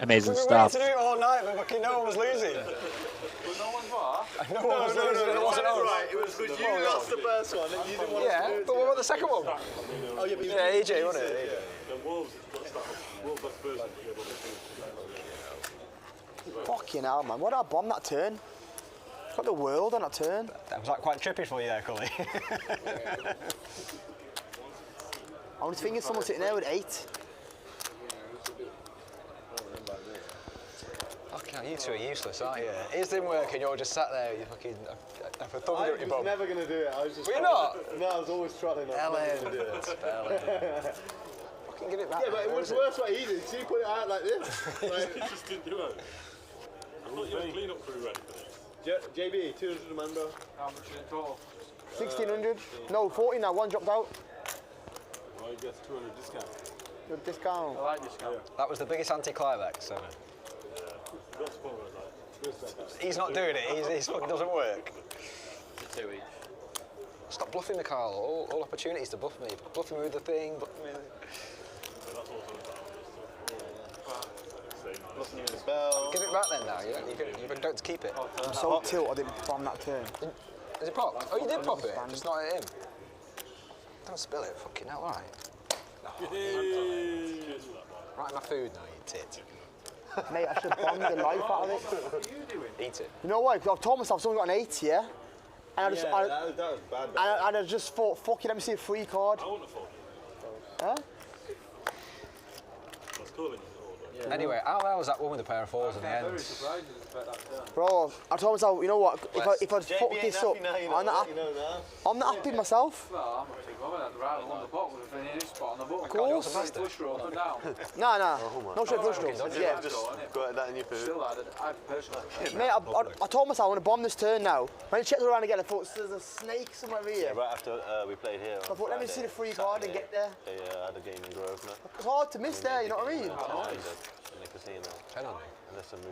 Amazing We were stuff. waiting to do it all night, but fucking no one was losing. But no one's what? No one was losing. It wasn't us. Right, it was because you lost the first one and you didn't want Yeah, to do it. but what about the second one? Oh, yeah, but Yeah, AJ, wasn't it? Fucking hell, man. What did I bomb that turn? Got the world on that turn. That was like quite trippy for you there, Kully. I was thinking someone sitting there with 8. Fucking, you two are useless, aren't you? His didn't work and you're just sat there, you fucking have a thumb I at your was bum. never going to do it. I was just. Were you not? No, I was always trying not to do it. Fucking give it back. Yeah, but it was worse what he did. See, he put it out like this. Like, just didn't do it. I thought you had a clean up crew ready for this. JB, 200 a man, bro. How much in total? 1,600. No, 14 now. One dropped out. Well, you get 200 discount. Good discount. I like discount. That was the biggest anticlimax ever. Got spoilers, like. He's not doing it, he's fucking doesn't work. Stop bluffing me, Carl. All opportunities to bluff me. Bluff me with the thing, bluff me with The bell. Give it back then now, you don't keep it. I'm so tilt I didn't bomb that turn. Is it pop? Oh, you did pop it, just not at him. Don't spill it, fucking hell, alright. Right in my food now, you tit. Mate, I should have bombed the life out of it. Eat it. You know what? I've told myself someone got an 8, yeah? And I just, Yeah, that was bad. and I just thought, fucking, let me see a free card. I wouldn't have thought. Huh? That's cool. Anyway, how well was that one with a pair of fours in the Very end? surprised you expect that turn. Bro, I told myself, you know what? If I'd JB fucked ain't this happy up, now, you know I'm not, that, you know now. I'm not happy myself. Well, I'm not too bothered. I'd rather won the pot would have been in his spot on the button. course. Flush draw up and down. Nah. No straight flush draws. Yeah. Got that in your food. Still, I personally. Mate, I told myself I want to bomb this turn now. When I checked around again, I thought there's a snake somewhere here. Yeah, right after we played here. I thought, let me see the free card and get there. I had a game in Grosvenor. It's hard to miss there, you know what I mean? In the casino. Hang on.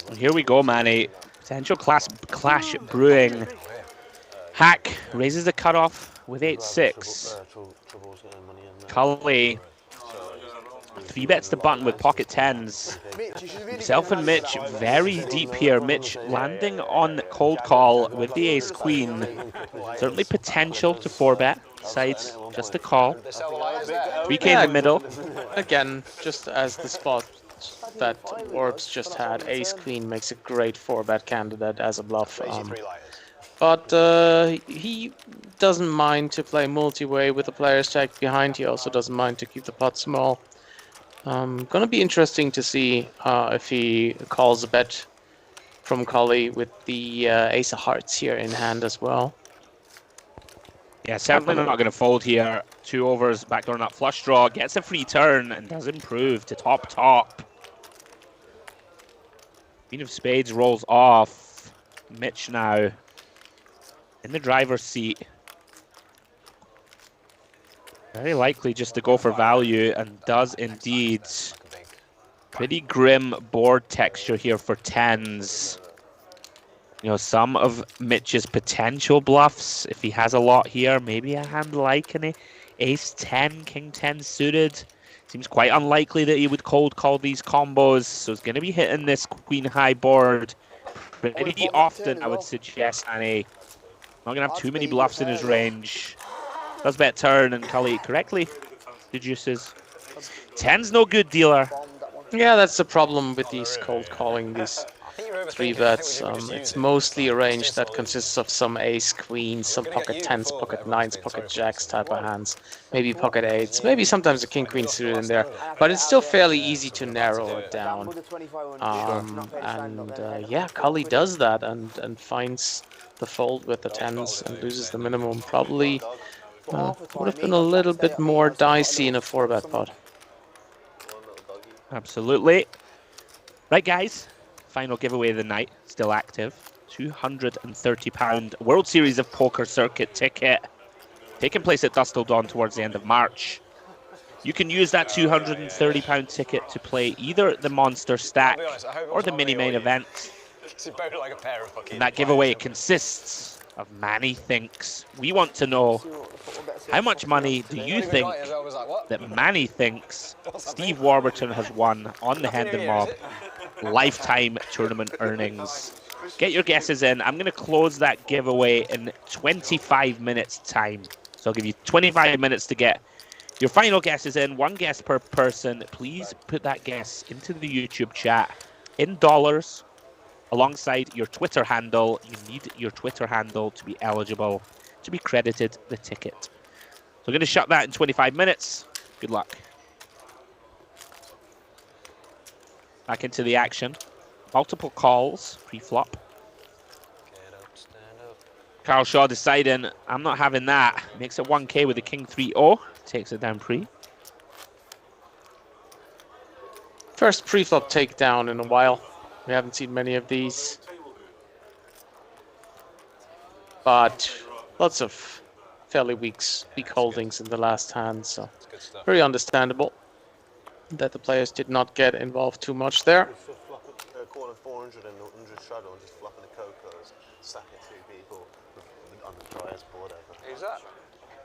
And here we go, Manny. Potential clash brewing. Hack raises the cutoff with 8-6. Kully 3-bets the button with pocket 10s. Himself and Mitch very deep here. Mitch landing on cold call with the ace queen. Certainly potential to 4-bet. Sides just a call. 3K in the middle. Again, just as the spot that Warbs just had, ace queen makes a great 4-bet candidate as a bluff. But he doesn't mind to play multi-way with the players stacked behind. He also doesn't mind to keep the pot small. Gonna be interesting to see if he calls a bet from Kully with the ace of hearts here in hand as well. Yeah, certainly not going to fold here. 2 overs, backdoor nut flush draw, gets a free turn and does improve to top. Queen of spades rolls off. Mitch now in the driver's seat. Very likely just to go for value, and does indeed. Pretty grim board texture here for 10s. You know, some of Mitch's potential bluffs, if he has a lot here, maybe a hand like an ace 10, king 10 suited, Seems quite unlikely that he would cold call these combos, so he's going to be hitting this queen high board pretty often, I would suggest, Annie. Not going to have too many bluffs in his range. Does bet turn, and Kully correctly deduces. 10's no good, dealer. Yeah, that's the problem with these cold calling, these 3 bets. It's mostly a range that consists of some ace, queens, some pocket 10s, pocket 9s, pocket jacks type of hands, maybe pocket 8s, maybe sometimes a king queen suited in there, but it's still fairly easy to narrow it down. Yeah, Kully does that and finds the fold with the 10s and loses the minimum. Probably would have been a little bit more dicey in a 4-bet pot. Absolutely. Right, guys. Final giveaway of the night, still active. £230 World Series of Poker Circuit ticket, taking place at Dusk Till Dawn towards the end of March. You can use that £230 ticket to play either the Monster Stack or the mini main event. And that giveaway consists of Manny Thinks. We want to know, how much money do you think that Manny thinks Steve Warburton has won on the Hendon Mob lifetime tournament earnings? Get your guesses in. I'm going to close that giveaway in 25 minutes time. So I'll give you 25 minutes to get your final guesses in. 1 guess per person. Please put that guess into the YouTube chat in dollars alongside your Twitter handle. You need your Twitter handle to be eligible to be credited the ticket. So I'm going to shut that in 25 minutes. Good luck. Back into the action. Multiple calls pre-flop. Carl Shaw deciding, I'm not having that. Makes it 1K with the King 3-0. Takes it down pre. First pre-flop takedown in a while. We haven't seen many of these. But lots of fairly weak holdings in the last hand, so very understandable that the players did not get involved too much there. Corner 400 and 100 shadow and just flopping the cocos, stacking 2 people on the driest board ever. Who's that?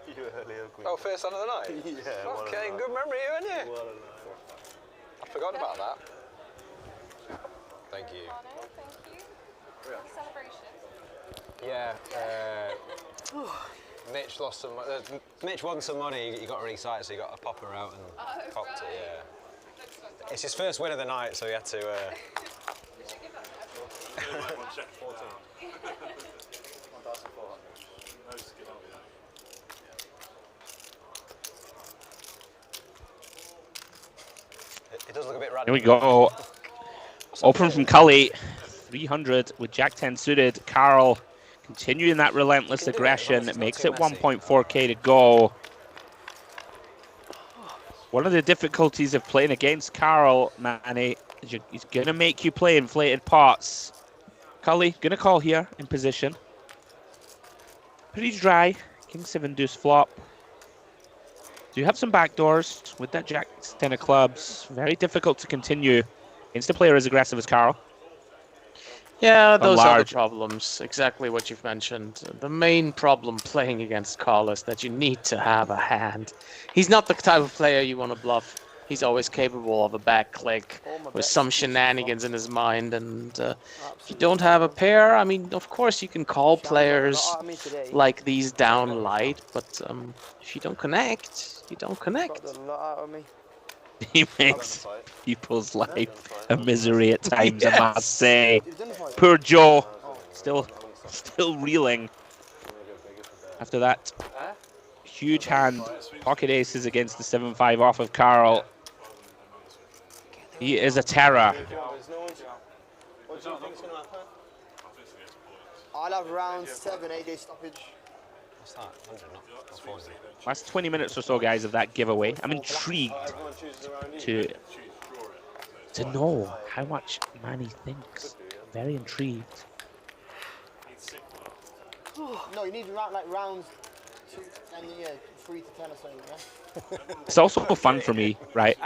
You earlier. Oh, first hand of the night? Yeah. Okay, good memory, haven't you? I forgot about that. Thank you. Yeah, Mitch lost some. Mitch won some money. He got really excited, so he got a popper out and popped it. Yeah, it's his first win of the night, so he had to. It does look a bit random. Here we go. Open from Kully. 300 with Jack 10 suited. Carl continuing that relentless aggression. It makes it 1.4K to go. One of the difficulties of playing against Carl, Manny, is he's going to make you play inflated pots. Kully, going to call here in position. Pretty dry. King 7 deuce flop. Do you have some backdoors with that Jack 10 of clubs? Very difficult to continue against a player as aggressive as Carl. Yeah, those are the problems. Exactly what you've mentioned. The main problem playing against Carl is that you need to have a hand. He's not the type of player you want to bluff. He's always capable of a back click with some shenanigans in his mind. And if you don't have a pair, I mean, of course you can call players like these down light, but if you don't connect, you don't connect. He makes people's life a misery at times, yes. I must say. Poor Joe, still reeling after that huge hand. Pocket aces against the 7-5 off of Carl. He is a terror. What do you think is going to happen? I'll have round 7, 8 day stoppage. What's that? 100, not 40. Last 20 minutes or so, guys, of that giveaway. I'm intrigued to know how much Manny thinks. Very intrigued. No, you need like rounds 2 and 3 to 10 or something, yeah? It's also fun for me, right?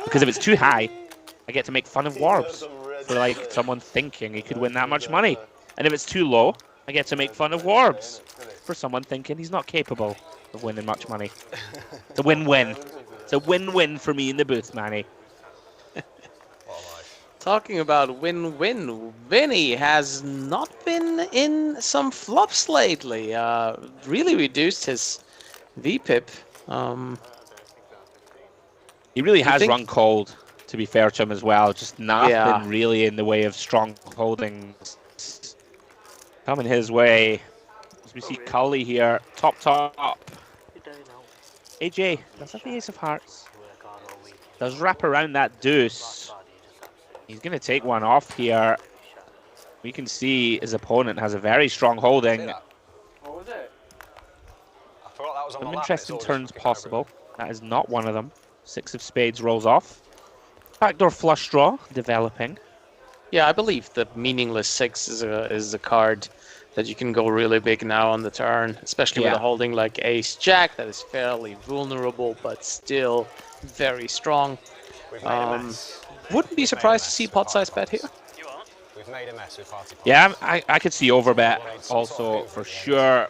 Because if it's too high, I get to make fun of Warbs for like someone thinking he could win that much money. And if it's too low, I get to make fun of Warbs for someone thinking he's not capable of winning much money. It's a win-win. It's a win-win for me in the booth, Manny. Talking about win-win, Vinny has not been in some flops lately. Really reduced his VPIP. He really has think- run cold, to be fair to him as well. Just nothing really in the way of strong holdings coming his way. As we see Kully here, top. AJ does have the ace of hearts. Does wrap around that deuce. He's going to take one off here. We can see his opponent has a very strong holding. What was it? I forgot that was on Some my lap. interesting It's always turns fucking possible. That is not one of them. 6 of spades rolls off. Backdoor flush draw developing. Yeah, I believe the meaningless 6 is a card that you can go really big now on the turn, especially with a holding like Ace-Jack that is fairly vulnerable but still very strong. We've made a mess. Wouldn't be surprised to see pot size bet here. We've made a mess with party pots. Yeah, I could see overbet also for sure.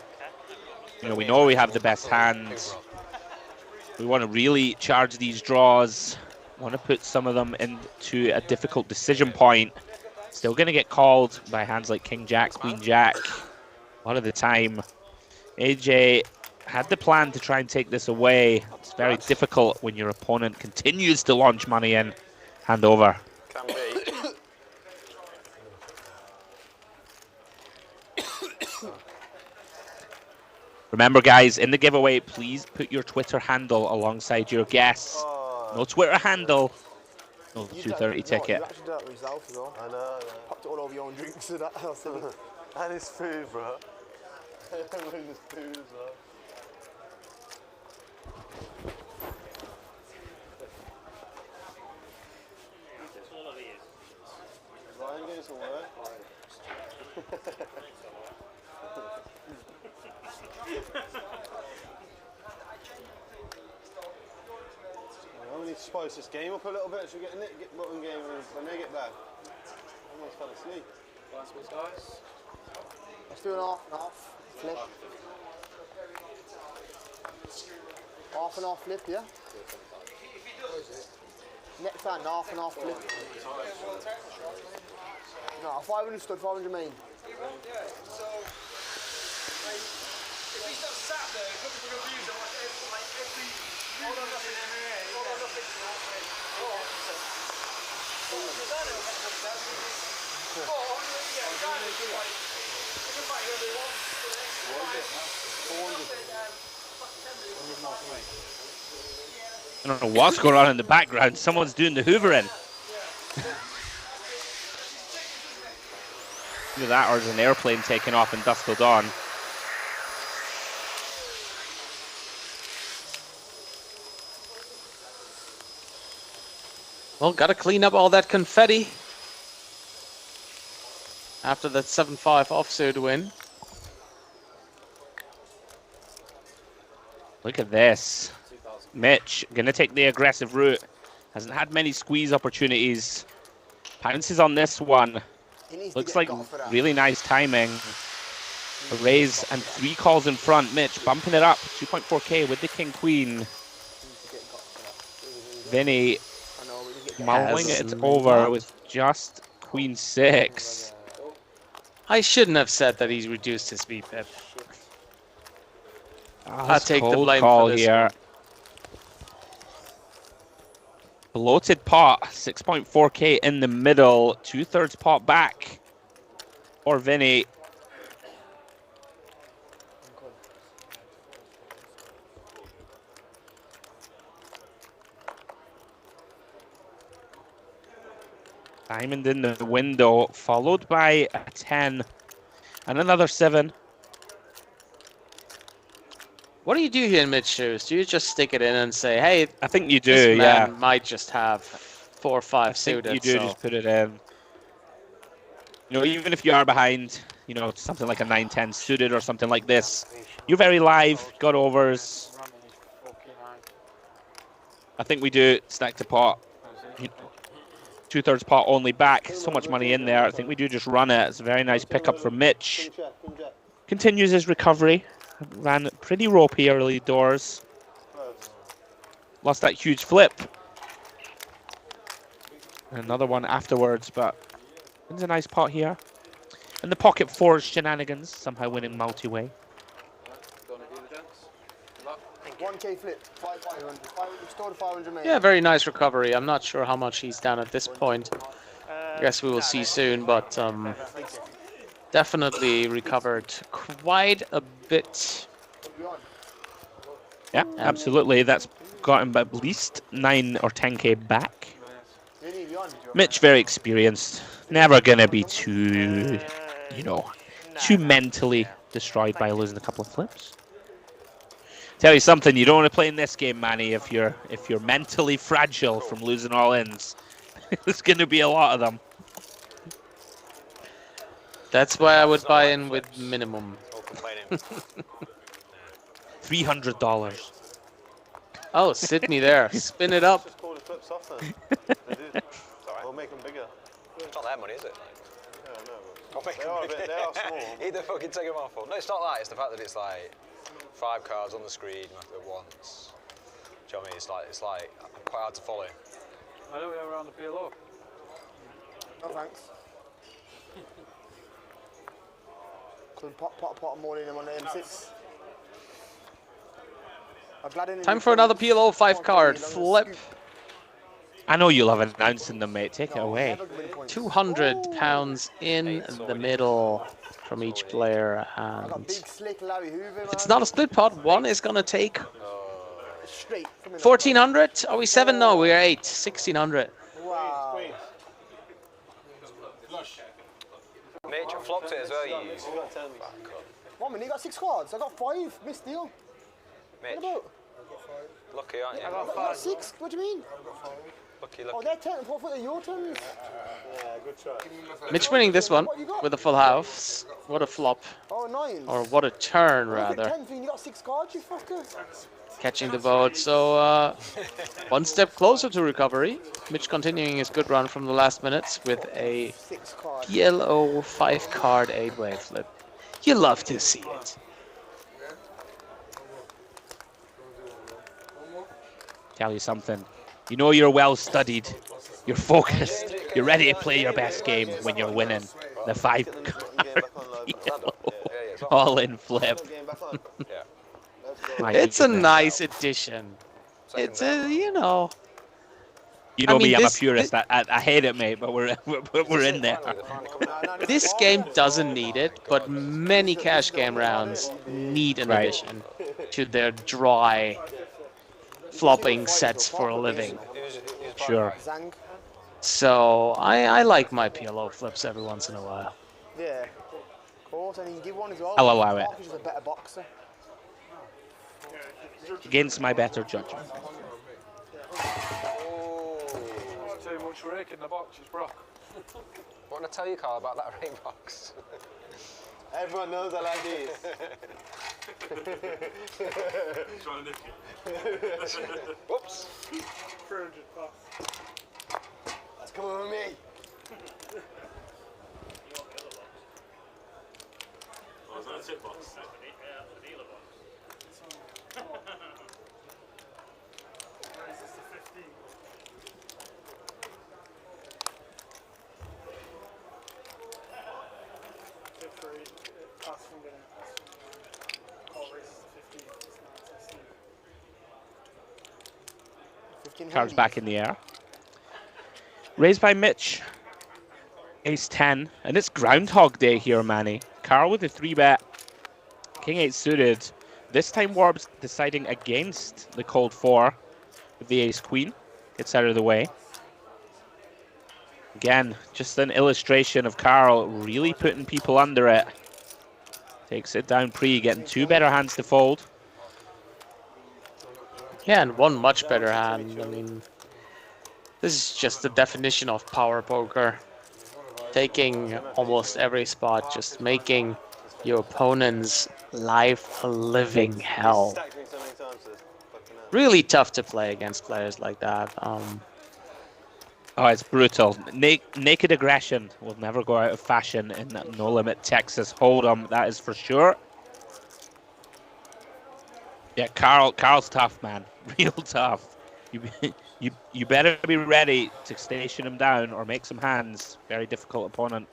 You know, we have the best hands. We want to really charge these draws. Want to put some of them into a difficult decision point. Still going to get called by hands like King Jack, Queen Jack. A lot of the time. AJ had the plan to try and take this away. It's very difficult when your opponent continues to launch money in. Hand over. Can be. Remember, guys, in the giveaway, please put your Twitter handle alongside your guess. No Twitter handle. No 230 ticket. You actually did that with yourself as well. I know. Popped it all over your own drinks and that. And his food, bro. And his food as well. Ryan getting some work. We need to spice this game up a little bit. Should we get a get button game when they get back? Everyone's fell asleep. Let's do an half and half flip. Half and half flip, yeah? Next hand, half and half flip. No, 500 stud, 500 main. I don't know what's going on in the background. Someone's doing the hoovering. Either that or there's an airplane taking off in Dusk Till Dawn. Well, gotta clean up all that confetti after that 7-5 offsuit win. Look at this. Mitch gonna take the aggressive route. Hasn't had many squeeze opportunities. Pounces on this one. Looks like really nice timing. A raise and 3 calls in front. Mitch bumping it up. 2.4k with the King Queen. Vinny mulling it over with just Queen 6. I shouldn't have said that he's reduced his VPIP. I'll take the blame call for this here. Bloated pot, 6.4k in the middle, 2/3 pot back for Vinny. Diamond in the window, followed by a 10 and another 7. What do you do here in mid shoes? Do you just stick it in and say, hey, I think you do, this man yeah. might just have 4 or 5 suited. You do just put it in. You know, even if you are behind, you know, something like a 9-10 suited or something like this, you're very live, got overs. I think we do stack to pot. 2/3 pot only back. So much money in there. I think we do just run it. It's a very nice pickup for Mitch. Continues his recovery. Ran pretty ropey early doors. Lost that huge flip. Another one afterwards, but it's a nice pot here. And the pocket fours shenanigans, somehow winning multi-way. 1k flip, 500, restored 500 mate. Yeah, very nice recovery. I'm not sure how much he's down at this point. I guess we will see soon, but definitely recovered quite a bit. Yeah, absolutely. That's got him at least 9 or 10k back. Mitch, very experienced. Never gonna be too, you know, too mentally destroyed by losing a couple of flips. Tell you something, you don't want to play in this game, Manny, if you're mentally fragile from losing all ins. There's gonna be a lot of them. That's why I would buy in with minimum. $300. Oh, Sydney there. Spin it up. Pull the flips off then. They do. Or make them bigger. It's not their money, is it? Yeah, I know. I'll make They them are a bigger. bit, they are small. Either fucking take them off or... No, it's not that. It's the fact that it's like 5 cards on the screen at once. Do you know what I mean? It's like quite hard to follow. I don't know around the PLO. No thanks. Could pot more in him on the M6. I'm glad I didn't Time for another PLO 5 card flip. I know you love announcing them, mate. Take it away. £200 in the middle from each player, and if it's not a split pot, one is gonna take 1400. Are we 7? No, we are 8. 1600. Wow. Mitch, I flopped it as well, you. One minute, you got 6 cards. I got 5. Missed deal. Mitch, What about? lucky, aren't you? I got 6. What do you mean? Lucky, Oh, lucky. they're 10. What are your turns? Yeah, good try. Mitch winning this one with a full house. What a flop. Oh, 9. Or what a turn, Look at rather. 10 thing, you got 6 cards, you fucker. Catching the boat. So one step closer to recovery. Mitch continuing his good run from the last minutes with a 6 cards. PLO 5 card 8-way flip. You love to see it. Tell you something. You know you're well studied. You're focused. You're ready to play your best game when you're winning the 5 card all-in flip. My It's a goodness. nice addition. It's a, you know. You know I mean, me, I'm a this- purist. I hate it, mate, but we're in there. This game doesn't need it, but many cash game rounds need an Right. addition to their dry flopping sets for a living. Sure. Zang. So I like my PLO flips every once in a while. Yeah. Of course, and you can give one as well. I'll allow it. Mark is just a better boxer. Against my better judgment. Too much rake in the boxes, bro. Want to tell you, Carl, about that ring box? Everyone knows I like these. Trying to nick it. Whoops. 300 plus. That's coming with me. Oh, is that a tip box? Cards back in the air. Raised by Mitch. Ace 10. And it's Groundhog Day here, Manny. Carl with a 3-bet. King 8 suited. This time Warbs deciding against the cold 4 with the Ace Queen. Gets out of the way. Again, just an illustration of Carl really putting people under it. Takes it down pre, getting 2 better hands to fold. Yeah, and one much better hand. I mean, this is just the definition of power poker. Taking almost every spot, just making your opponent's life a living hell. Stacked me so many times, this fucking hell. Really tough to play against players like that. Oh, it's brutal. Naked aggression will never go out of fashion in that No Limit Texas Hold'em, that is for sure. Yeah, Carl's tough, man. Real tough. You better be ready to station him down or make some hands. Very difficult opponent.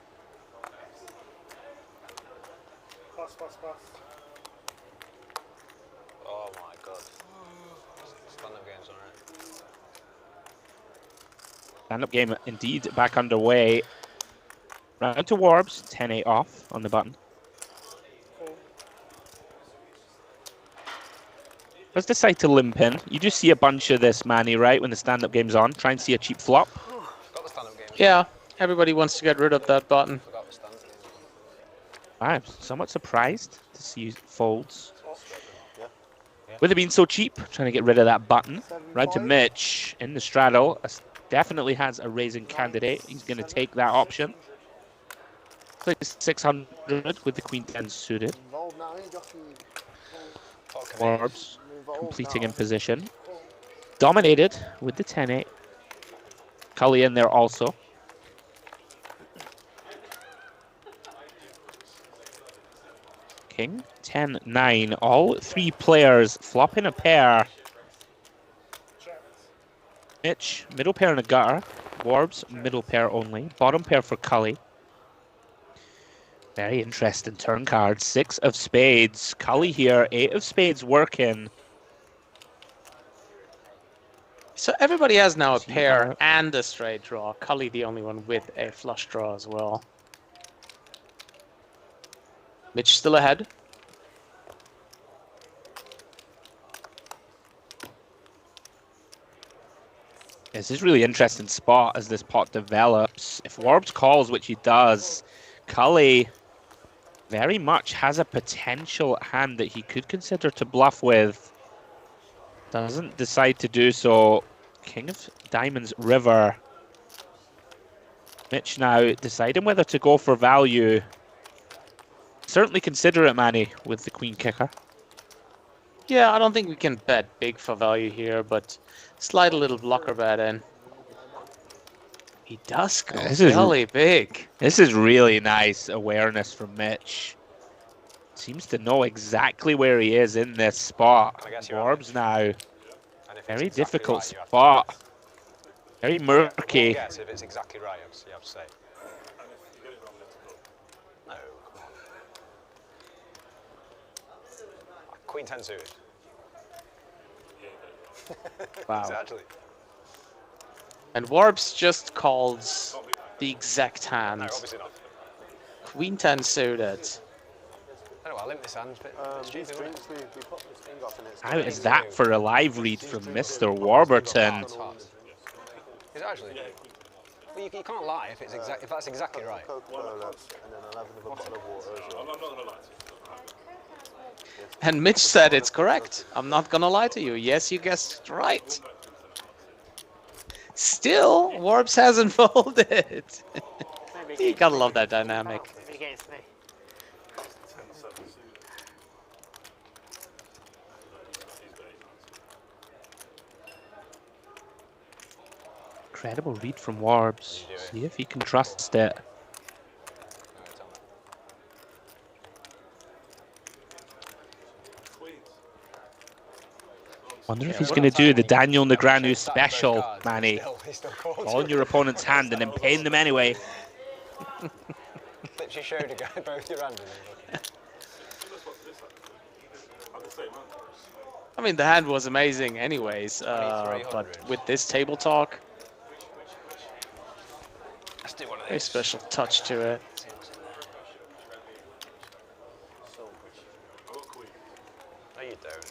Pass, pass, pass. Oh my god. Stand-up game's alright. Stand-up game indeed back underway. Round to Warbs, 10-8 off on the button. Let's decide to limp in. You just see a bunch of this, Manny, right? When the stand-up game's on. Try and see a cheap flop. Got the stand-up game. Yeah, everybody wants to get rid of that button. Forgot the stand-up game. I'm somewhat surprised to see folds. With it being so cheap, trying to get rid of that button. Round to Mitch in the straddle. Definitely has a raising candidate. He's going to take that option. Plays 600 with the Queen 10 suited. Warbs completing in position. Dominated with the 10-8. Kully in there also. King, 10-9. All three players flopping a pair. Mitch, middle pair and a gutter. Warbs, middle pair only. Bottom pair for Kully. Very interesting turn card. 6 of spades. Kully here, 8 of spades working. So everybody has now a pair and a straight draw. Kully the only one with a flush draw as well. Mitch still ahead. This is really interesting spot as this pot develops. If Warbs calls, which he does, Kully very much has a potential hand that he could consider to bluff with. Doesn't decide to do so. King of Diamonds River. Mitch now deciding whether to go for value. Certainly consider it, Manny, with the Queen kicker. Yeah, I don't think we can bet big for value here, but slide a little blocker bet in. He does go really big. This is really nice awareness from Mitch. Seems to know exactly where he is in this spot. Warbs now. Very exactly difficult right, spot. Very murky. Yes, if it's exactly right, you have to say. No, come on. Queen 10 suited. Wow. Exactly. And Warbs just calls the exact hand. No, obviously not. Queen 10 suited. I don't know, I'll limp this hand. How is that for a live read from Mr. Warburton? Is it actually? Well, you can't lie if it's if that's exactly right. And Mitch said it's correct. I'm not gonna lie to you. Yes, you guessed right. Still, Warbs hasn't folded. You gotta love that dynamic. Incredible read from Warbs. See if he can trust it. Wonder if he's going to do the Daniel Negreanu special, Manny. Call in your opponent's hand and then pain them anyway. Flips your shoulder, go both your hands. I mean, the hand was amazing anyways, but with this table talk, very special touch to it. No, you don't.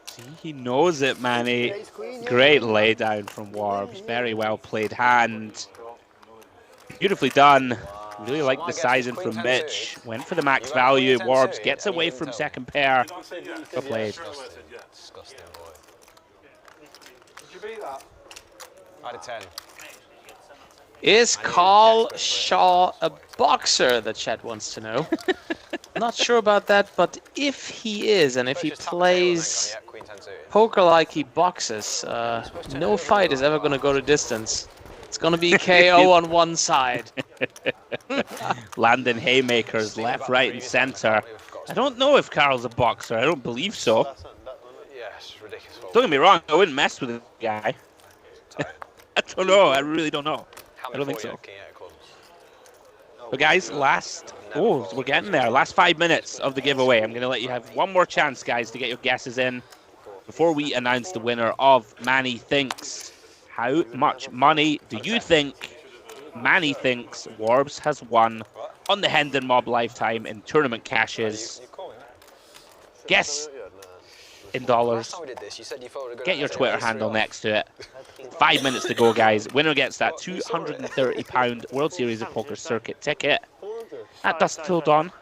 See, he knows it, Manny. Great laydown from Warbs. Very well played hand. Beautifully done. Really like the sizing from Mitch. Went for the max value. Warbs gets away from second pair. Well played. Disgusting boy. Did you beat that? I had a 10. Is Carl Shaw a boxer, the chat wants to know. Not sure about that, but if he is, and if he plays Poker like he boxes. No fight is ever going to go to distance. It's going to be KO on one side. Landing haymakers left, right, and center. I don't know if Carl's a boxer. I don't believe so. Yeah, it's ridiculous. Don't get me wrong. I wouldn't mess with the guy. I don't know. I really don't know. I don't think so. But guys, we're getting there. Last 5 minutes of the giveaway. I'm going to let you have one more chance, guys, to get your guesses in before we announce the winner of Manny Thinks. How much money do you think Manny thinks Warbs has won on the Hendon Mob Lifetime in tournament cashes? Guess in dollars. Get your Twitter handle next to it. 5 minutes to go, guys. Winner gets that £230 World Series of Poker circuit ticket at Dusk Till Dawn,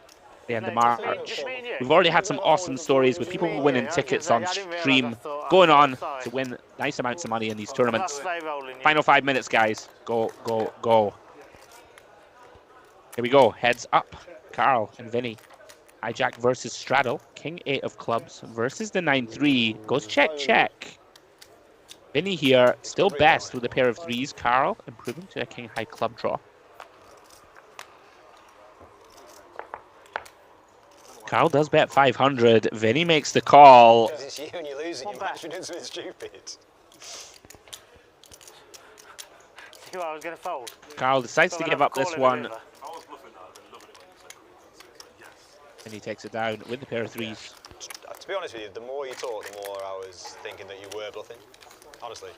the end of March. We've already had some awesome stories with people winning tickets on stream, going on to win nice amounts of money in these tournaments. Final 5 minutes, guys. Go, go, go. Here we go. Heads up. Carl and Vinny. Hijack versus Straddle. King 8 of clubs versus the 9-3. Goes check, check. Vinny here, still best with a pair of threes. Carl improving to a king high club draw. Carl does bet 500. Vinny makes the call. It's you and you're losing. You're actually doing something stupid. See what I was going to fold. Carl decides to give up this one. And he takes it down with the pair of threes. To be honest with you, the more you talk, the more I was thinking that you were bluffing. Honestly.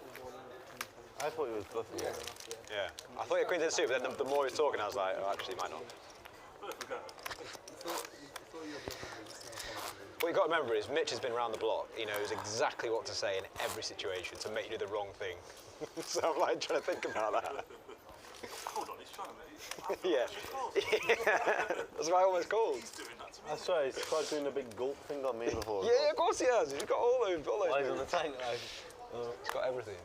I thought he was bluffing. Yeah. I thought you were queen to the suit, but then the more he was talking, I was like, oh, actually, might not. What you've got to remember is Mitch has been around the block. He knows exactly what to say in every situation to make you do the wrong thing. So I'm like trying to think about that. Hold on, he's trying to Yeah. That's why I almost called. That's right, he's tried doing a big gulp thing on me before. Yeah, of course he has. He's got all those. He's on the tank, like. He's got everything.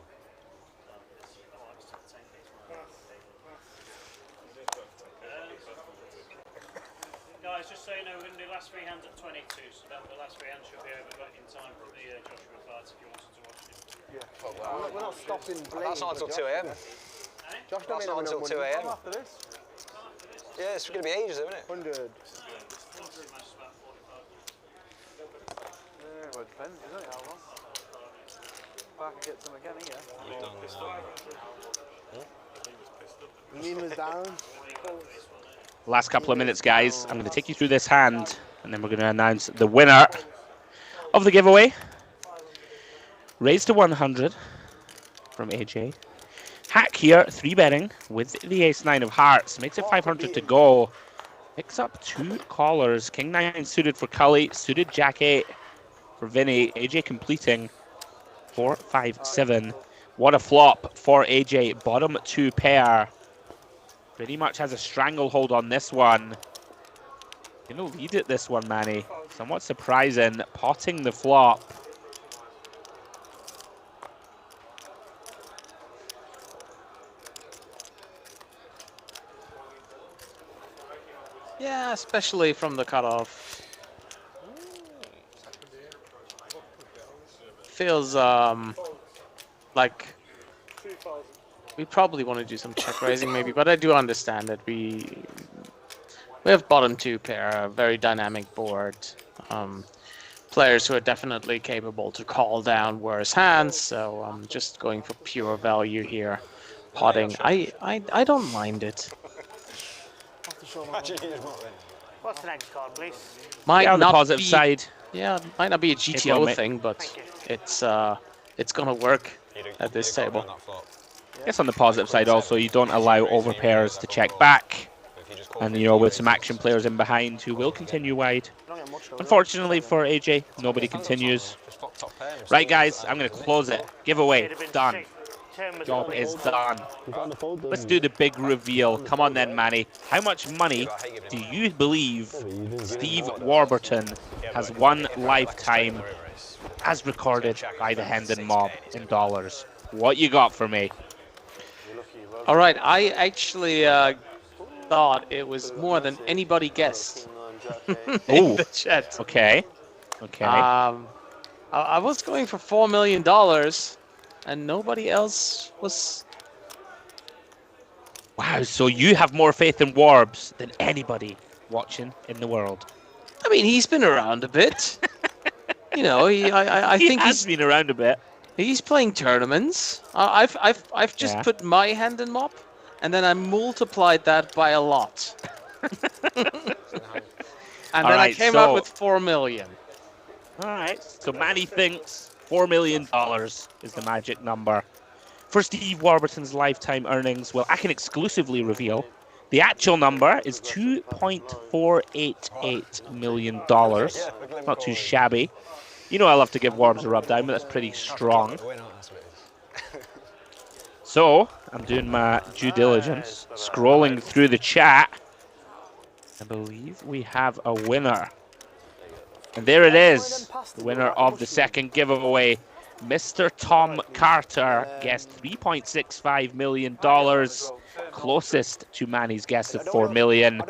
Guys, just so you know, we're going to do last three hands at 22, so then the last three hands should be over in time for the Joshua fights if you wanted to watch it. Yeah. Oh, wow. We're not stopping. That's not until 2 AM. Josh, that's not until 2 AM. After this? Yeah, it's going to be ages, isn't it? 100. Yeah, well, it depends, doesn't it, how long? If I can get some again, yeah. Lean was down. Last couple of minutes, guys. I'm going to take you through this hand, and then we're going to announce the winner of the giveaway. Raised to 100 from AJ. Hack here, 3-betting with the ace-9 of hearts. Makes it 500 to go. Picks up 2 callers. King-9 suited for Kully, suited Jack-8 for Vinny. AJ completing 4-5-7. What a flop for AJ. Bottom 2 pair. Pretty much has a stranglehold on this one. Gonna lead at this one, Manny. Somewhat surprising. Potting the flop. Yeah, especially from the cutoff. Feels like we probably want to do some check raising maybe, but I do understand that we have bottom 2 pair, a very dynamic board. Players who are definitely capable to call down worse hands, so I'm just going for pure value here. Potting, I don't mind it. What's the next card, please? Might on the not positive be, side. Yeah, might not be a GTO thing, but it's gonna work at this table. I guess on the positive side also, you don't allow overpairs to check back. And, you know, with some action players in behind who will continue wide. Unfortunately for AJ, nobody continues. Right, guys, I'm going to close it. Giveaway, done. Job is done. Let's do the big reveal. Come on then, Manny. How much money do you believe Steve Warburton has won lifetime as recorded by the Hendon Mob in dollars? What you got for me? All right, I actually thought it was more than anybody guessed in the chat. Okay. Okay. I was going for $4 million, and nobody else was. Wow, so you have more faith in Warbs than anybody watching in the world. I mean, he's been around a bit. You know, I He think has been around a bit. he's playing tournaments. I've just Yeah. put my hand in mop, and then I multiplied that by a lot. And then I Alright, came so- up with 4 million. All right, so Manny thinks $4 million is the magic number. For Steve Warburton's lifetime earnings, well, I can exclusively reveal the actual number is $2.488 million. Not too shabby. You know I love to give Warbs a rub down, but that's pretty strong. So, I'm doing my due diligence, scrolling through the chat. I believe we have a winner. And there it is, the winner of the second giveaway. Mr. Tom Carter guessed $3.65 million, closest to Manny's guess of $4 million.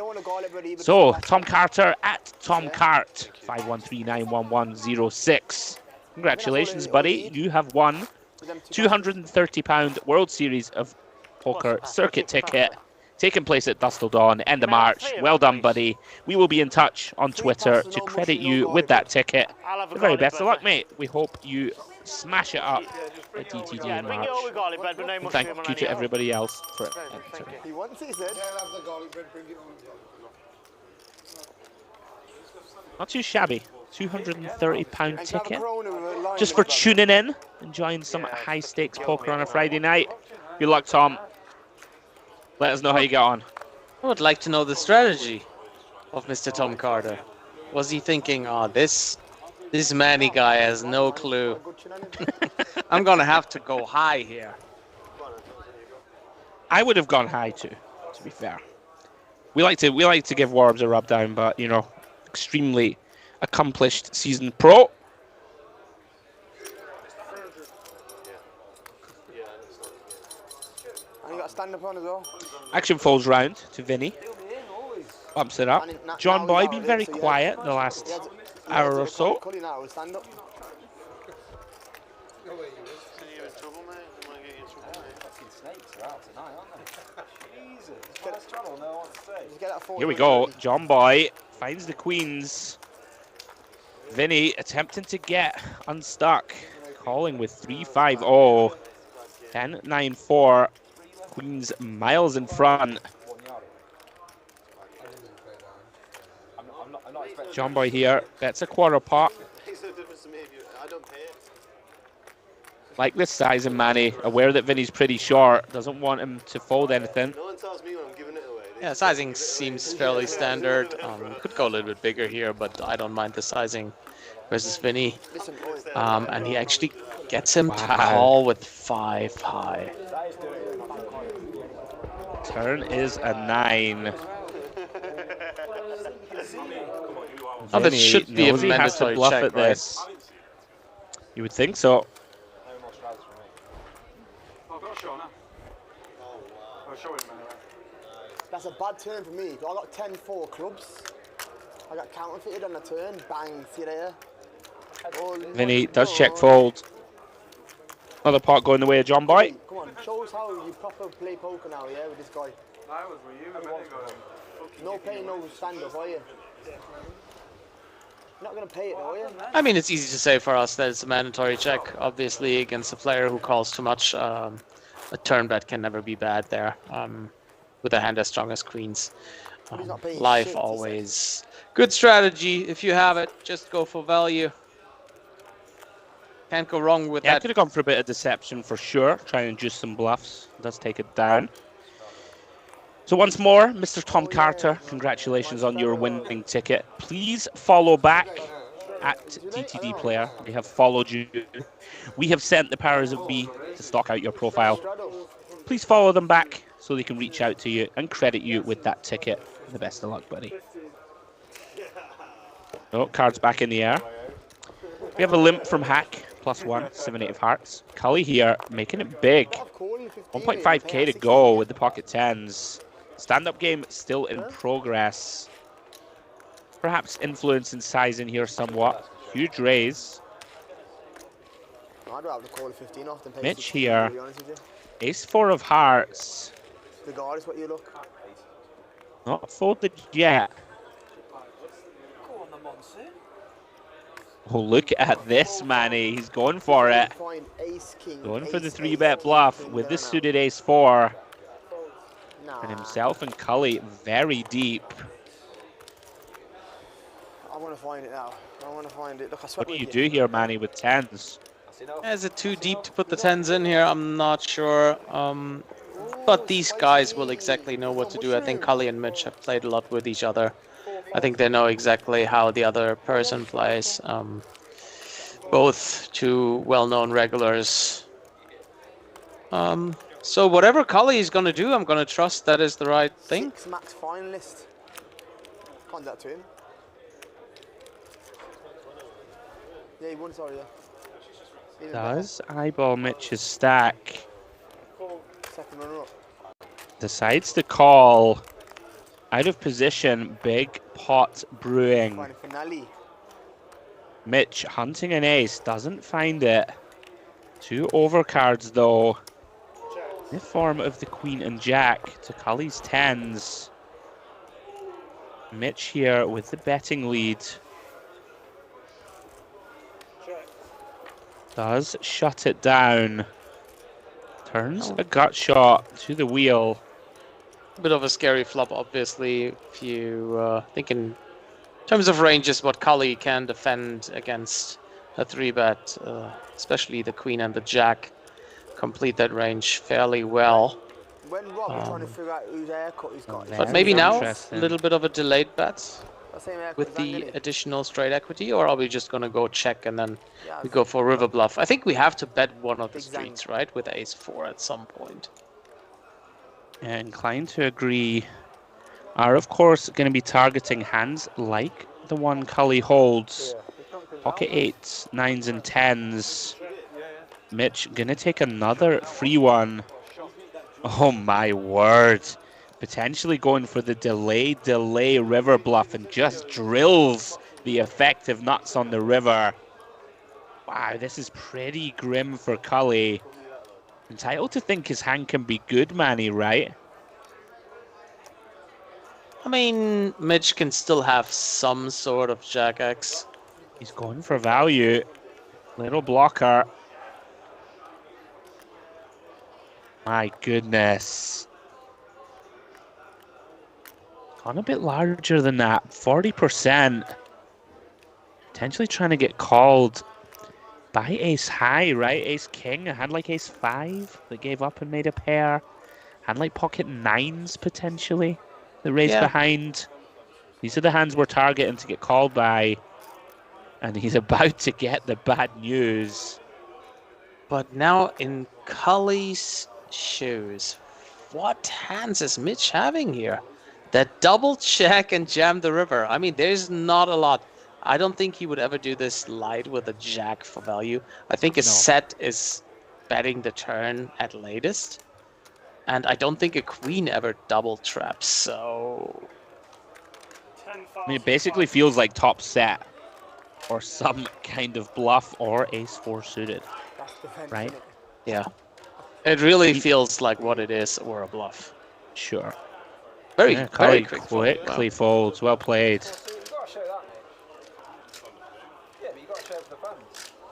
So, Tom Carter at Tom Cart, 513-91106. Congratulations, buddy. You have won £230 World Series of Poker circuit ticket, taking place at Dusk Till Dawn, end of March. Well done, buddy. We will be in touch on Twitter to credit you with that ticket. The very best of luck, mate. We hope you smash it up at DTD in March. And thank you to everybody else for entering. He wants it, he said. Not too shabby. £230 ticket. Just for tuning in, enjoying some high-stakes poker on a Friday night. Good luck, Tom. Let us know how you get on. I would like to know the strategy of Mr. Tom Carter. Was he thinking, oh, this Manny guy has no clue. I'm gonna have to go high here. I would have gone high too, to be fair. We like to give Warbs a rub down, but you know, extremely accomplished seasoned pro. And you got stand-up on as well. Action falls round to Vinny. Bumps it up. John Boy been very quiet the last hour or so. Kully now will stand up. Here we go. John Boy finds the queens. Vinny attempting to get unstuck. Calling with 3-5-0. 10-9-4. Queens miles in front. John Boy here bets a quarter pot. Like this size in Manny, aware that Vinny's pretty short, doesn't want him to fold anything. Yeah, sizing seems fairly standard. Could go a little bit bigger here, but I don't mind the sizing versus Vinny. And he actually gets him to call with 5 high. Turn is a 9. Oh, that should be a knows he has to mandatory bluff check, at this. You would think so. That's a bad turn for me. I got 10-4 clubs. I got counterfeited on the turn. Bang, see you later. Vinny does check fold. Another pot going the way of John Boy. Come on, show us how you proper play poker now, yeah, with this guy. I was with you a minute ago. No pain, no stand-up, are you? Not going to pay it, are you? I mean, it's easy to say for us that it's a mandatory check, obviously, against a player who calls too much. A turn bet can never be bad there, with a hand as strong as queens. Life always. Good strategy. If you have it, just go for value. Can't go wrong with Yeah, I that. could have gone for a bit of deception for sure. Try and induce some bluffs. Does take it down. So once more, Mr. Tom Carter, congratulations on your winning ticket. Please follow back at DTD Player. We have followed you. We have sent the powers of B to stock out your profile. Please follow them back so they can reach out to you and credit you with that ticket. The best of luck, buddy. Oh, cards back in the air. We have a limp from Hack, +1, 7-8 of hearts. Kully here, making it big. 1.5k to go with the pocket tens. Stand-up game still in progress. Perhaps influence in sizing here somewhat. Huge raise. I'd rather call a 15 off than pay Mitch 16, here. to be honest with you. Ace-4 of hearts. Regardless what you look. Not folded yet. Go on the Monsoon. Oh, look at this, Manny. He's going for it. Find ace, king, Going for the ace, 3-bet ace, bluff king, with the then out. suited ace-4. Nah. And himself and Kully very deep. I want to find it now. I want to find it. Look, I What sweat do with you do here, Manny, with 10s? Is it too deep to put the 10s in here? I'm not sure. But these guys will exactly know what to do. I think Kully and Mitch have played a lot with each other. I think they know exactly how the other person plays. Both two well-known regulars. So whatever Kully is going to do, I'm going to trust that is the right thing. 6 max finalist. Hand that to him. Yeah, he won, sorry, yeah. Even Does eyeball Mitch's stack. better. Second runner up. Decides to call. Out of position, big pot brewing. Final finale. Mitch hunting an ace, doesn't find it. 2 overcards though. In the form of the queen and jack to Kully's 10s. Mitch here with the betting lead. Does shut it down. Turns a gut shot to the wheel. A bit of a scary flop, obviously. If you think in terms of ranges, what Kully can defend against a 3-bet, especially the queen and the jack, complete that range fairly well. When Rob was trying to figure out whose haircut he's got. But maybe now, a little bit of a delayed bet with the Angle. additional straight equity, or are we just going to go check and then we go for river bluff? I think we have to bet one of the streets, right, with ace-4 at some point. Inclined to agree. Are of course going to be targeting hands like the one Kully holds. Pocket 8s, 9s and 10s. Mitch gonna take another free one. Oh my word. Potentially going for the delay river bluff and just drills the effective nuts on the river. Wow, this is pretty grim for Kully. Entitled to think his hand can be good, Manny, right? I mean, Mitch can still have some sort of jack X. He's going for value. Little blocker. My goodness. Gone a bit larger than that. 40%. Potentially trying to get called by ace high, right? Ace king. A hand like ace 5 that gave up and made a pair. Hand like pocket 9s potentially that raised behind. These are the hands we're targeting to get called by. And he's about to get the bad news. But now in Kully's shoes, what hands is Mitch having here? That double check and jam the river. I mean, there's not a lot. I don't think he would ever do this light with a jack for value. I think his set is betting the turn at latest. And I don't think a queen ever double traps, so... I mean, it basically feels like top set. Or some kind of bluff or ace-4 suited. Right? Yeah. It really feels like what it is, or a bluff. Sure. Very quickly folds. Well played.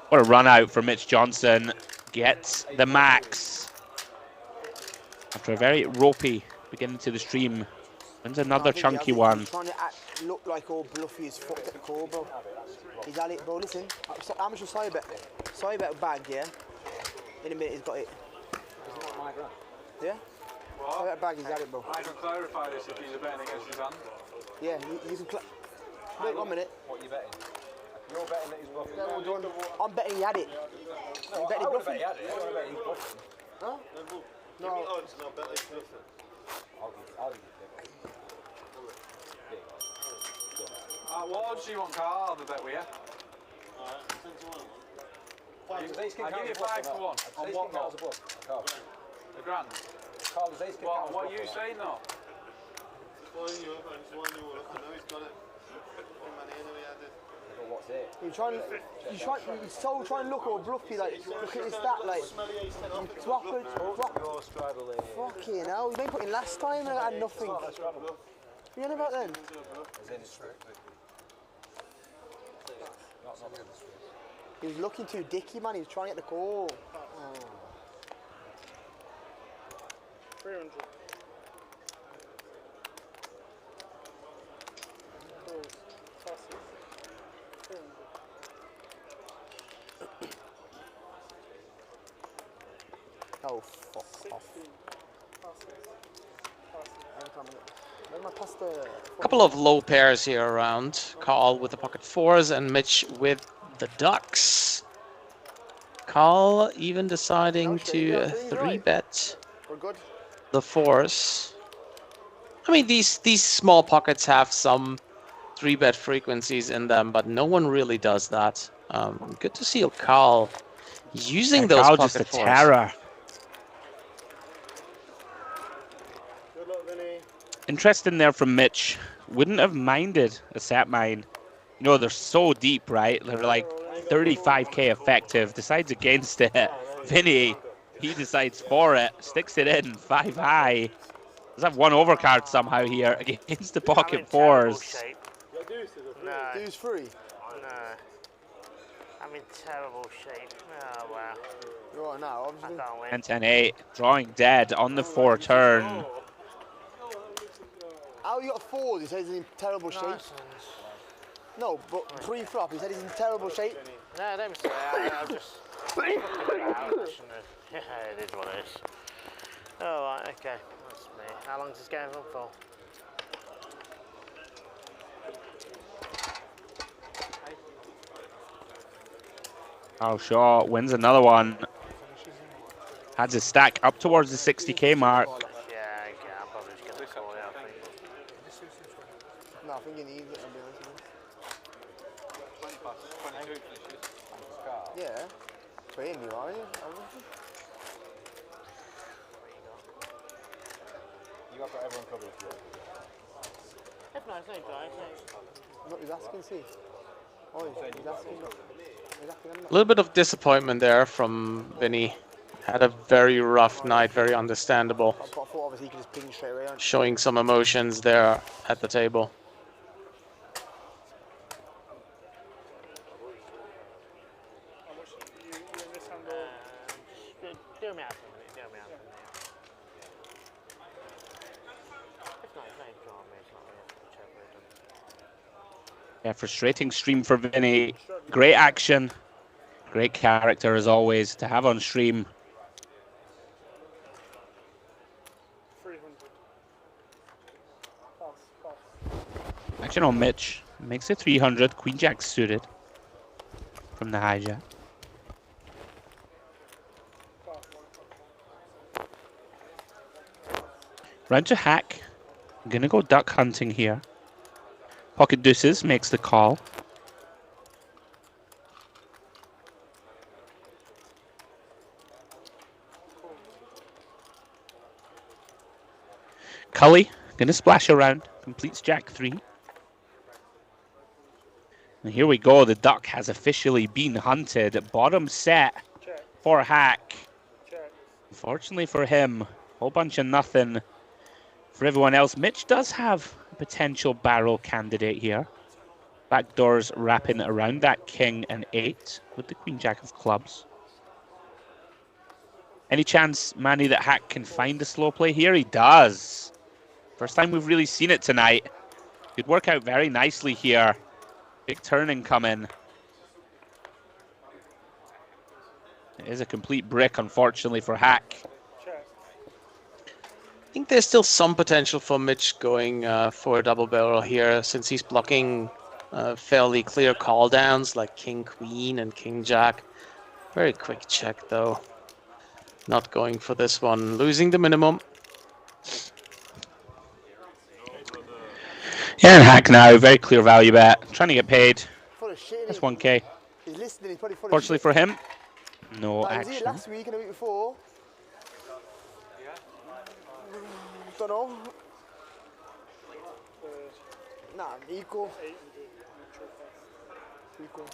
What a run out for Mitch Johnson. Gets the max. After a very ropey beginning to the stream. Wins another chunky one. He's trying to look like all bluffy as fuck at the core, bro. He's had it, bro. Listen. How much was side bet? Side bet bag, yeah? In a minute, he's got it. Yeah? Side bet bag, he's had it, bro. I can clarify this if he's betting against his hand. Yeah, you can... Wait 1 minute. What are you betting? You're betting that he's bluffing. Yeah, well done. I'm betting he had it. No, You bet I he's would bluffing? bet he had it. I would bet he's bluffing. Huh? No. No, bet he's bluffing. I'll give you What odds do you want, Carl? I'll be bet with you. I'll give you 5 to 1. On what not? The grand. Carl, does ace king count as What are bluff you or not? saying though? I know he's got it. He's so trying to look or bluffy, like, look at his stat, like, drop it, fucking hell, he made put in last time and I had nothing. What are you on about then? He was looking too dicky, man, he was trying to get the call. Oh. 300. Oh, fuck off. A couple of low pairs here around. Carl with the pocket fours and Mitch with the ducks. Carl even deciding to 3-bet the fours. I mean, these small pockets have some 3-bet frequencies in them, but no one really does that. Good to see Carl using those Carl pocket just a fours. terror. Good luck, Vinny. Interesting there from Mitch. Wouldn't have minded a set mine. You know, they're so deep, right? They're like 35k effective. Decides against it. Vinny, he decides for it. Sticks it in 5 high. Does have one overcard somehow here against the pocket fours. No. Deuce free? No. I'm in terrible shape. Oh, wow. You are now, obviously. I can't win. And 10-8. Drawing dead on the 4 turn. How you got 4? He says he's in terrible shape. No, but pre-flop, he said he's in terrible shape. No, don't say that. I'll just... Yeah, it is what it is. Oh, right, okay. That's me. How long is this going on for? Oh, Shaw wins another one. Has his stack up towards the 60k mark. Yeah, okay, I'm probably just going to call it, I think. No, I think he needs it, I'll be honest with you. Yeah. For him, you are, you? You have got everyone covered if you want. If not, it's no guys. Look, he's asking, see. Oh, he's asking. A little bit of disappointment there from Vinny. Had a very rough night, very understandable. I thought obviously he could just ping straight away on. Showing some emotions there at the table. Do me out for a minute, do me out for a minute. If not, it's no drama, it's not really whichever it does. Yeah, frustrating stream for Vinny. Great action. Great character as always to have on stream. 300. Pass. Action on Mitch. Makes it 300. Queen Jack suited from the hijack. Round to hack. I'm gonna go duck hunting here. Pocket deuces makes the call. Kully, gonna splash around, completes Jack 3. And here we go, the duck has officially been hunted. Bottom set for hack. Unfortunately for him, whole bunch of nothing for everyone else. Mitch does have a potential barrel candidate here. Backdoors wrapping around that king and 8 with the queen jack of clubs. Any chance, Manny, that hack can find a slow play here? He does. First time we've really seen it tonight. Could work out very nicely here. Big turn incoming. It is a complete brick, unfortunately, for hack. I think there's still some potential for Mitch going for a double barrel here, since he's blocking fairly clear call downs like king queen and king jack. Very quick check though. Not going for this one, losing the minimum. Yeah, and hack now, very clear value bet. Trying to get paid. That's 1k. He's listening, he's probably Fortunately for him, no action. Was he action. last week and the week before? Don't know. Nah, equal. Free queen.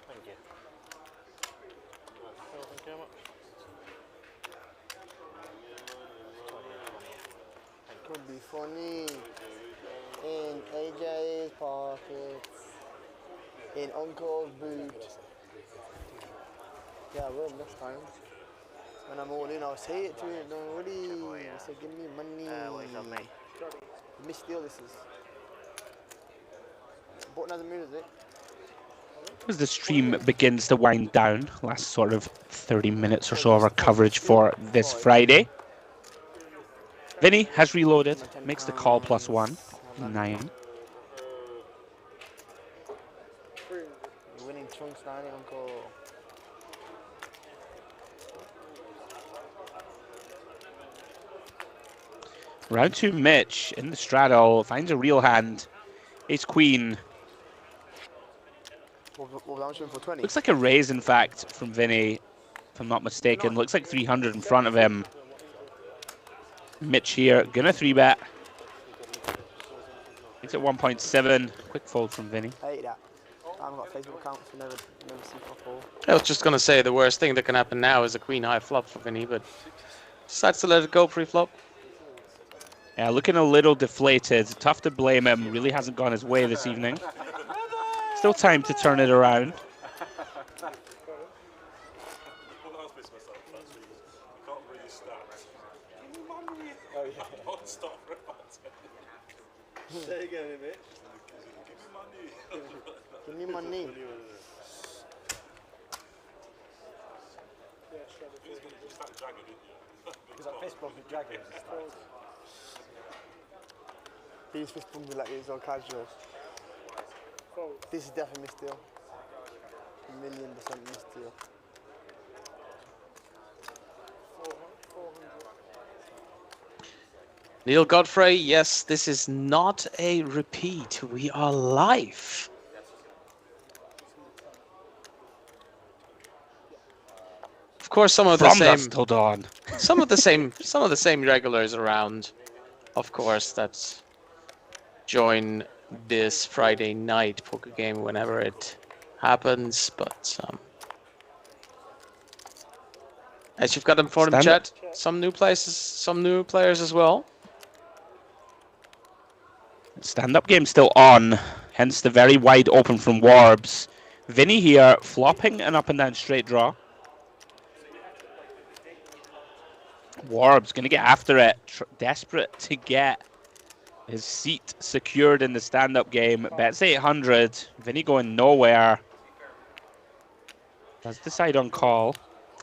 Thank you. Well, thank you very much. Could be funny. In AJ's pockets. In Uncle's boot. Yeah, I will next time. When I'm all in, I'll say it to him. Don't worry. So give me money. What is on me? Misdeal this is. Button hasn't moved, is it? As the stream begins to wind down, last sort of 30 minutes or so of our coverage for this Friday. Vinny has reloaded, makes the call +1, 9. You're winning chunks now, Uncle. Round 2, Mitch in the straddle, finds a real hand. Ace Queen. What was I shooting for 20? Looks like a raise, in fact, from Vinny, if I'm not mistaken. Looks like 300 in front of him. Mitch here, gonna 3-bet. It's at 1.7. Quick fold from Vinny. I hate that. I haven't got a Facebook account, so never see football. I was just going to say the worst thing that can happen now is a queen high flop for Vinny, but decides to let it go pre-flop. Yeah, looking a little deflated. Tough to blame him. Really hasn't gone his way this evening. Still time to turn it around. Say again, mate. Give me money. Because that fist bump with dragons. These fist bumps like it's all casual. This is definitely misdeal. 1,000,000% misdeal. Neil Godfrey, yes, this is not a repeat. We are live. Of course, some of the same. Dusk Till Dawn. Some of the same regulars around, of course, that join this Friday night poker game whenever it happens. But as you've got them for the chat, some new players as well. Stand-up game still on, hence the very wide open from Warbs. Vinny here, flopping an up and down straight draw. Warbs going to get after it, desperate to get his seat secured in the stand-up game. Bets 800, Vinny going nowhere. Does decide on call.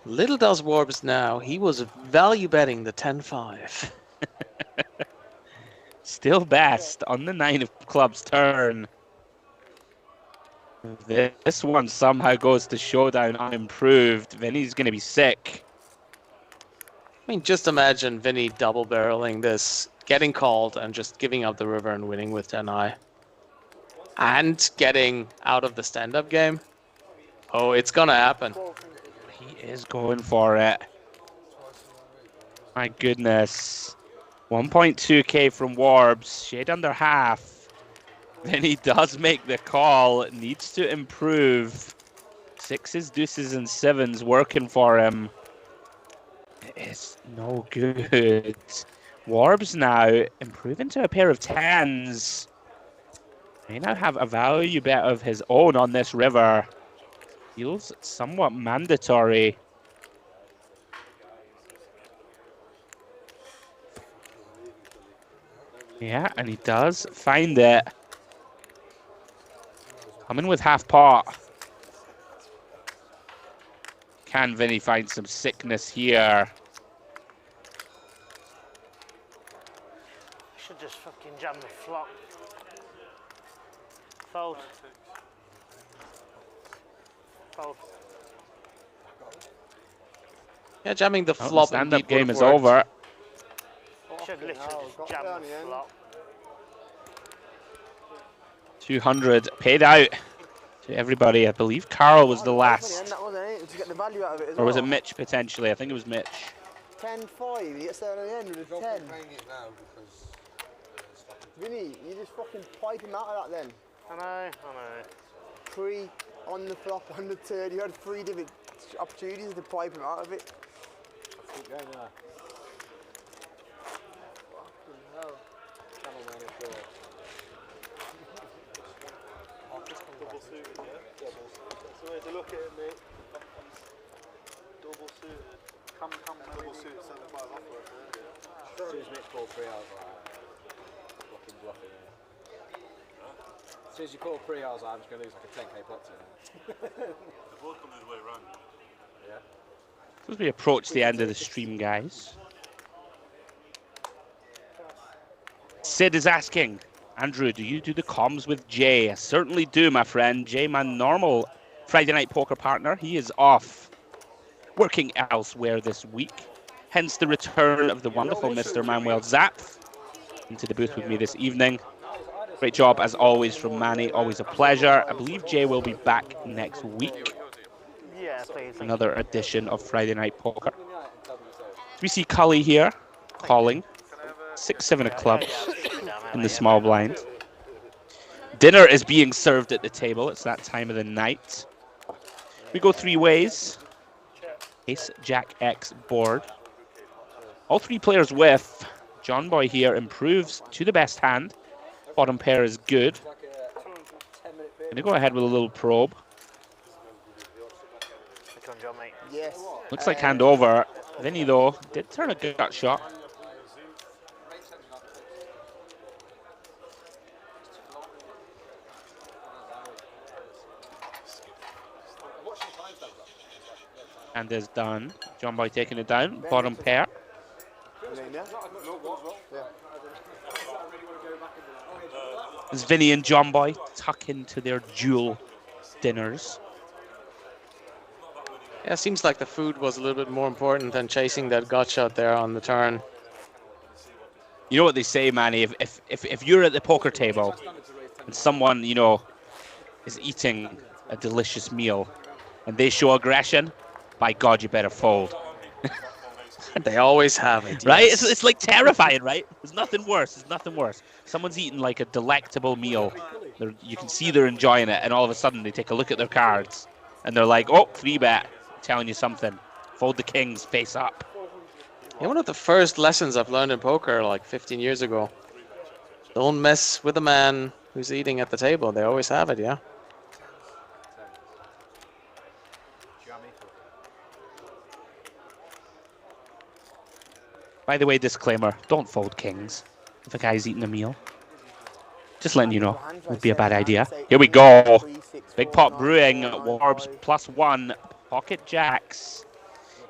Little does Warbs now, he was value betting the 10-5. Still best on the 9 of clubs turn. This one somehow goes to showdown unimproved. Vinny's going to be sick. I mean, just imagine Vinny double barreling this, getting called and just giving up the river and winning with 10-eye. And getting out of the stand-up game. Oh, it's gonna happen. He is going for it. My goodness. 1.2k from Warbs, shade under half. Then he does make the call, needs to improve. 6s, deuces and 7s working for him. It is no good. Warbs now improving to a pair of 10s. May now have a value bet of his own on this river. Feels somewhat mandatory. Yeah, and he does find it. Coming with half pot. Can Vinny find some sickness here? Should just fucking jam the flop. Fold. Fold. Yeah, jamming the Oh, flop. the stand-up game is over. Should literally just jam the flop. 200 paid out to everybody. I believe Carl was the last. That wasn't it, to get the value out of it as Or was well. it Mitch potentially? I think it was Mitch. 10-5, he gets there at the end with a 10. Playing it now because Vinny, you just fucking pipe him out of that then. I know. 3 on the flop, on the turn. You had 3 different opportunities to pipe him out of it. Keep going now. Fucking hell. Cameraman is there. Double suited, yeah? That's the way to look at it, mate. Double suited. Come, Double suit, 75 off for it. As soon as Mitch called 3 hours, like, bluffing. As soon as you call 3 hours, I'm just going to lose like a 10k pot to him. The board comes his way around. Yeah. As we approach the end of the stream, guys. Sid is asking, Andrew, do you do the comms with Jay? I certainly do, my friend. Jay, my normal Friday night poker partner. He is off working elsewhere this week. Hence the return of the wonderful Mr. Manuel Zapf into the booth with me this evening. Great job, as always, from Manny. Always a pleasure. I believe Jay will be back next week. Yeah, please. Another edition of Friday Night Poker. We see Kully here calling 6-7 of clubs in the small blind. Dinner is being served at the table. It's that time of the night. We go 3 ways. Ace, Jack, X board. All 3 players with. John Boy here improves to the best hand. Bottom pair is good. Gonna go ahead with a little probe. Which one, John, mate? Yes. Looks like hand over. Vinny, though, did turn a gut shot. And is done. John Boy taking it down. Bottom pair. As Vinny and John Boy tuck into their dual dinners. Yeah, it seems like the food was a little bit more important than chasing that gut shot there on the turn. You know what they say, Manny? If you're at the poker table and someone, you know, is eating a delicious meal and they show aggression, by God, you better fold. They always have it. Right? Yes. It's like terrifying, right? There's nothing worse. There's nothing worse. Someone's eating like a delectable meal. You can see they're enjoying it, and all of a sudden they take a look at their cards and they're like, oh, 3-bet. Telling you something. Fold the kings face up. Yeah, one of the first lessons I've learned in poker like 15 years ago. Don't mess with a man who's eating at the table. They always have it, yeah? By the way, disclaimer, don't fold kings if a guy's eating a meal. Just letting you know, would be a bad idea. Here we go. Big pot brewing, Warbs +1, pocket jacks.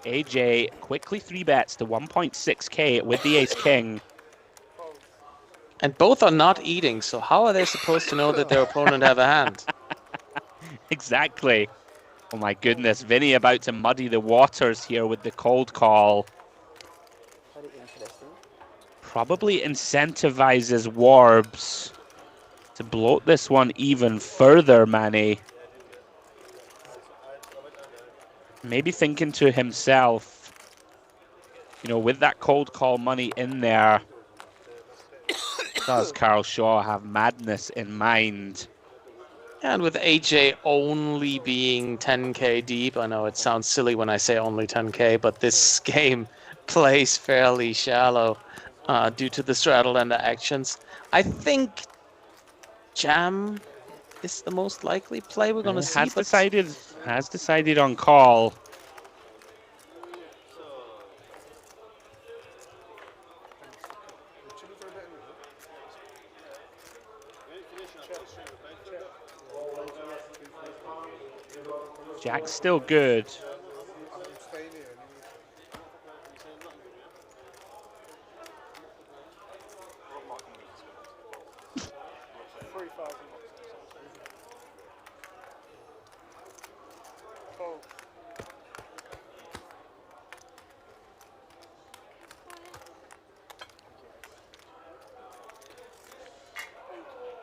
AJ quickly 3-bets to 1.6k with the ace king. And both are not eating, so how are they supposed to know that their opponent have a hand? Exactly. Oh my goodness, Vinny about to muddy the waters here with the cold call. Probably incentivizes Warbs to bloat this one even further, Manny. Maybe thinking to himself, you know, with that cold call money in there, does Carl Shaw have madness in mind? And with AJ only being 10k deep, I know it sounds silly when I say only 10k, but this game plays fairly shallow due to the straddle and the actions. I think jam is the most likely play we're going to see. Has decided on call. Jack's still good.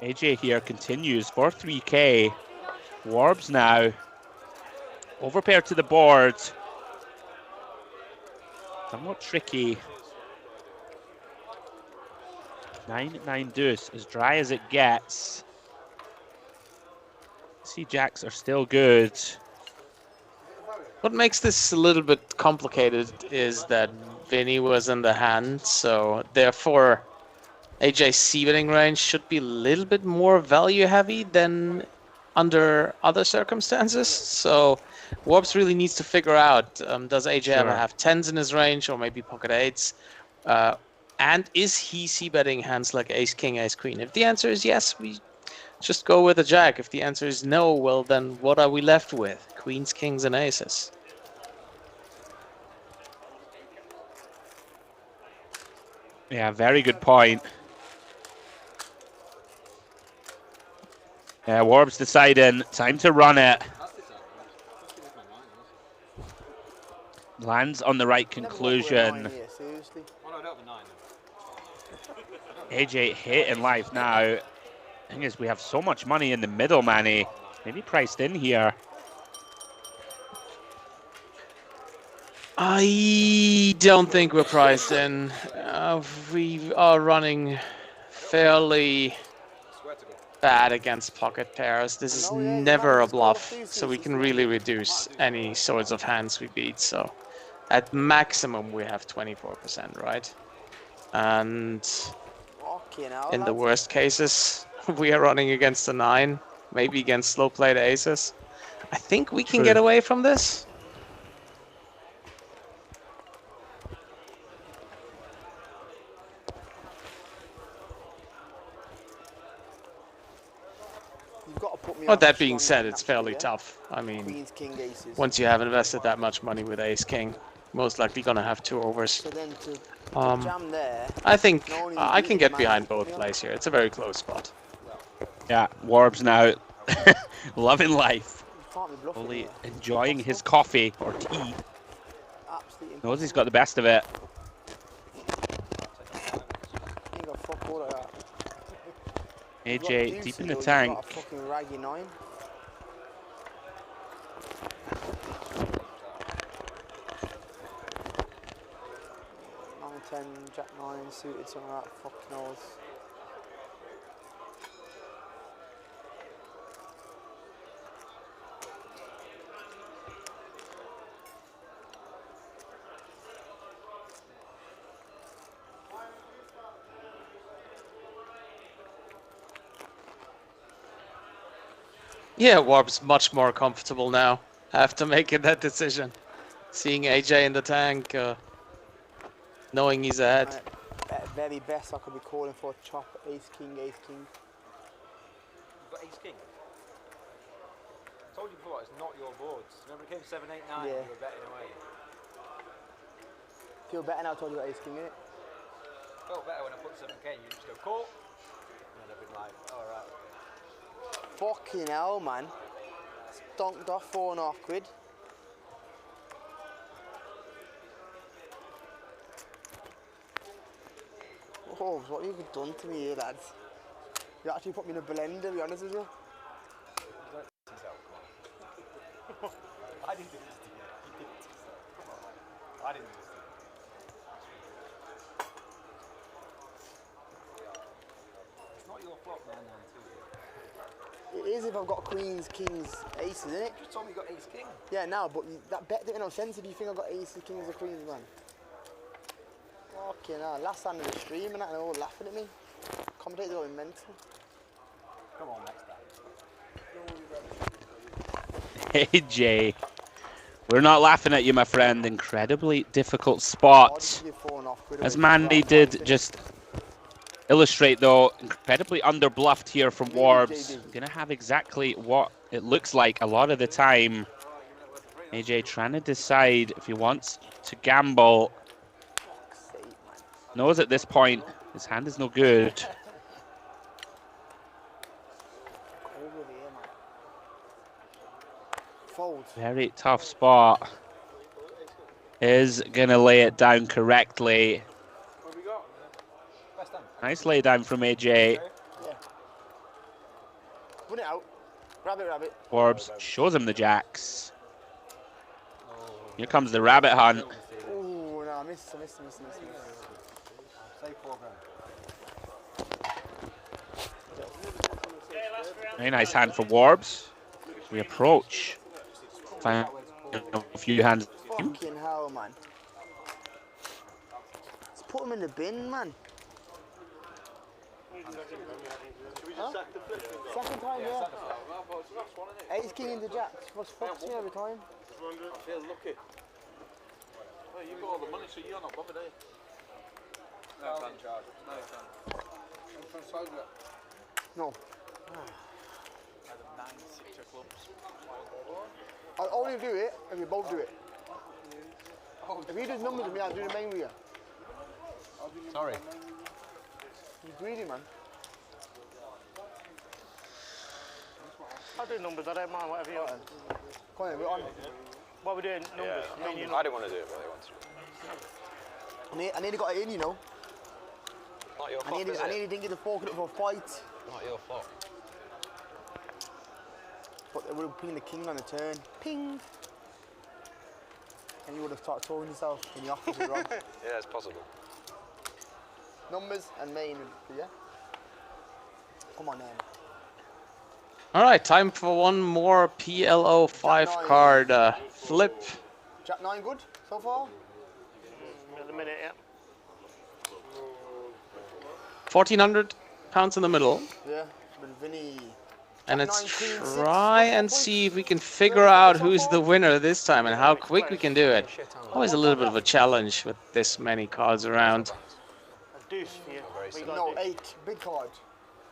AJ here continues for 3K. Warbs now. Overpair to the board. Somewhat tricky. 9-9 deuce, as dry as it gets. See, jacks are still good. What makes this a little bit complicated is that Vinny was in the hand, so therefore AJ's c-betting range should be a little bit more value heavy than under other circumstances. So Warbs really needs to figure out, does AJ ever Sure. have 10s in his range or maybe pocket 8s? And is he c-betting hands like ace king, ace queen? If the answer is yes, we just go with a jack. If the answer is no, well then what are we left with? Queens, kings, and aces. Yeah, very good point. Yeah, Warbs deciding, time to run it. Lands on the right conclusion. AJ hating life now. Thing is, we have so much money in the middle, Manny. Maybe priced in here. I don't think we're priced in. We are running fairly bad against pocket pairs. This is never a bluff, so we can really reduce any sorts of hands we beat. So at maximum, we have 24%, right? And in the worst cases, we are running against a 9, maybe against slow played aces. I think we can get away from this. But that being said, it's fairly tough. I mean, once you have invested that much money with ace-king, most likely gonna have 2 overs. I think I can get behind both plays here. It's a very close spot. Yeah, Warbs now loving life. Fully enjoying his coffee or tea. Knows he's got the best of it. AJ deep in the tank. Jack 9 suited, something like that, fuck knows. Yeah, Warb's much more comfortable now after making that decision. Seeing AJ in the tank, knowing he's ahead. At very best, I could be calling for a chop, ace king, ace king. You've got ace king. I told you before, it's not your boards. Remember it came 7, 8, 9, you were betting away. Feel better now I told you about ace king, innit? Felt better when I put 7K, you just go call. And I've been like, alright. Fucking hell, man. Stonked off 4.5 quid. Oh, what have you done to me here, lads? You actually put me in a blender, to be honest with you. I didn't do this to you. You did it to yourself. Come on. I didn't do this to you. It's not your flop, man. It is if I've got queens, kings, aces, isn't it? You just told me you got ace king. Yeah, now, but that bet didn't make no sense if you think I've got aces, kings, or queens, man. Fucking hell, last time in the stream and that, and they're all laughing at me. Commentators are going mental. Come on, next time. Hey, Jay. We're not laughing at you, my friend. Incredibly difficult spot. As Mandy did just illustrate, though, incredibly underbluffed here from Warbs. Gonna have exactly what it looks like a lot of the time. AJ trying to decide if he wants to gamble. Knows at this point his hand is no good. Very tough spot. Is gonna lay it down correctly. Nice lay down from AJ. Put it out. Rabbit, rabbit. Warbs shows him the jacks. Here comes the rabbit hunt. Oh, no, I missed. Say 4 grand. Very nice hand for Warbs. We approach. Find a few hands. Fucking hell, man. Let's put him in the bin, man. Huh? Second time, yeah. Ace king into jacks. What's fucked me every time? I feel lucky. Well, you've got all the money, so you're not bothered, are you? No, can't charge. No, No. I'll only do it if we both do it. If he does numbers with me, I'll do the main with you. Sorry. You're greedy, man. I'll do numbers, I don't mind, whatever you want. Come on, we're on. What are we doing? Numbers? Yeah. I didn't want to do it, but they want to. I nearly got it in, you know. Not your fault, I nearly didn't get the fork up for a fight. Not your fault. But they would have pinged the king on the turn. Ping! And you would have started throwing yourself in the opposite wrong. Yeah, it's possible. Numbers and main, yeah? Come on, then. All right, time for one more PLO 5 card flip. Jack 9 good so far? At the minute, yeah. 1,400 pounds in the middle. Yeah, but Vinny. And let's try and see if we can figure out who's the winner this time and how quick we can do it. Always a little bit of a challenge with this many cards around. A deuce for you. What you got No, to do? 8, big card.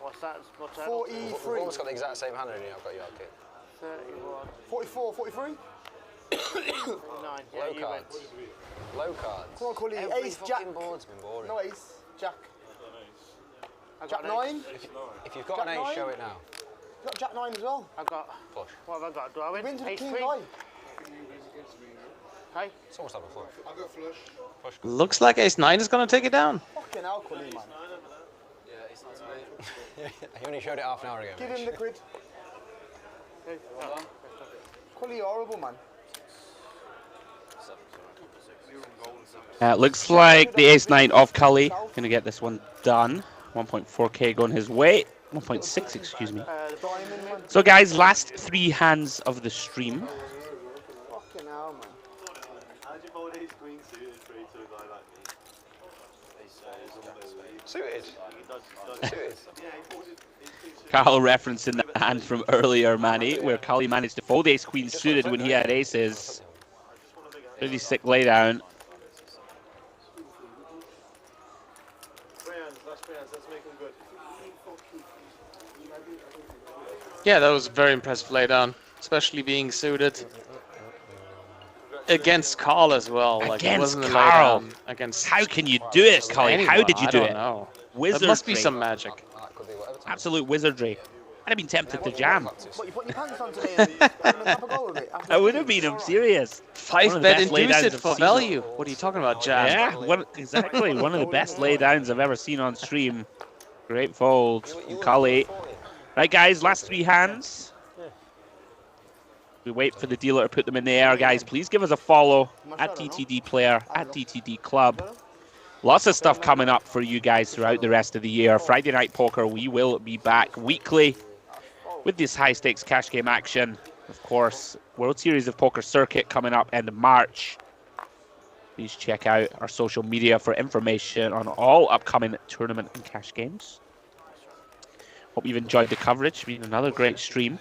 What's that? What's that? 43. We've almost got the exact same hand in here. I've got your kid. 31. 44, 43. 9. Yeah, Low you went. cards. Low cards. Come on, Kully. Every Ace, fucking Jack. board's been boring. No ace, Jack. I Jack got an 9. If you've got Jack an ace, 9? show it now. You got Jack 9 as well. I got. Flush. What have I got? Do I win? Win to the Ace king 3? guy. Hey? It's almost like a flush. I'll go flush. Flush. Looks like Ace 9 is going to take it down. Fucking hell, Kully, man. Yeah, it's not to me. You only showed it half an hour ago. Give Mitch. him the quid. Kully, you're horrible, man. Looks like the ace-9 of Kully. Going to get this one done. 1.4k going his way. 1.6, excuse me. The diamond, man. So guys, last 3 hands of the stream. Fucking hell, man. How do you fold ace queen suited free to a guy like me? Suited. Suited. Carl referencing the hand from earlier, Manny, where Kully managed to fold ace-queen suited when he had aces. Pretty sick laydown. Let's make him good. Yeah, that was a very impressive laydown, especially being suited against Carl as well. Like, it Against wasn't a Carl. laydown against How can you do it, Kully? How anyone. did you I do don't it? know. Wizardry. There must be some magic. That could be whatever time. Absolute wizardry. I'd have been tempted to jam. What, you putting your pants on today and having a have a go with it? I would have been, I'm serious. 5-bet best induce laydowns it I've for seen. value. What are you talking about, Jam? Yeah, exactly. One of the best laydowns I've ever seen on stream. Great fold from Kully. Right, guys, last 3 hands. We wait for the dealer to put them in the air, guys. Please give us a follow at DTD Player, at DTD Club. Lots of stuff coming up for you guys throughout the rest of the year. Friday Night Poker, we will be back weekly with this high-stakes cash game action. Of course, World Series of Poker Circuit coming up end of March. Please check out our social media for information on all upcoming tournament and cash games. Hope you've enjoyed the coverage. It's been another great stream.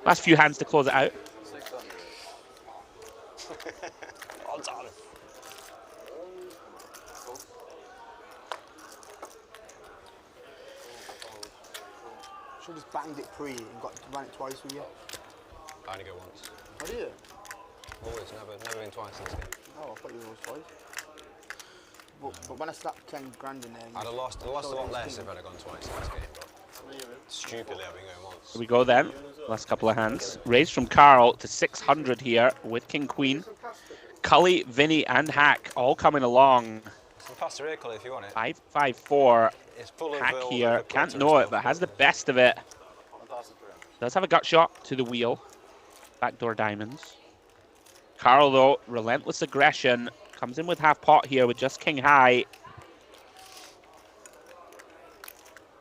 Last few hands to close it out. Should have just banged it pre and ran it twice with you. I only go once. Oh, do you? Always, never been twice in this game. Oh, I thought you were twice. But when I slapped 10 grand in there... I'd have lost a lot less if I'd have gone twice in this game, but stupidly I've been going once. Here we go then. Last couple of hands. Raised from Carl to 600 here with King Queen. Kully, Vinny, and Hack all coming along. Some faster here, Kully, if you want it. 5-5-4. It's full of Hack all here. the Can't clutter know and it, but stuff. has the best of it. Does have a gut shot to the wheel. Backdoor diamonds. Carl, though, relentless aggression. Comes in with half pot here with just king high.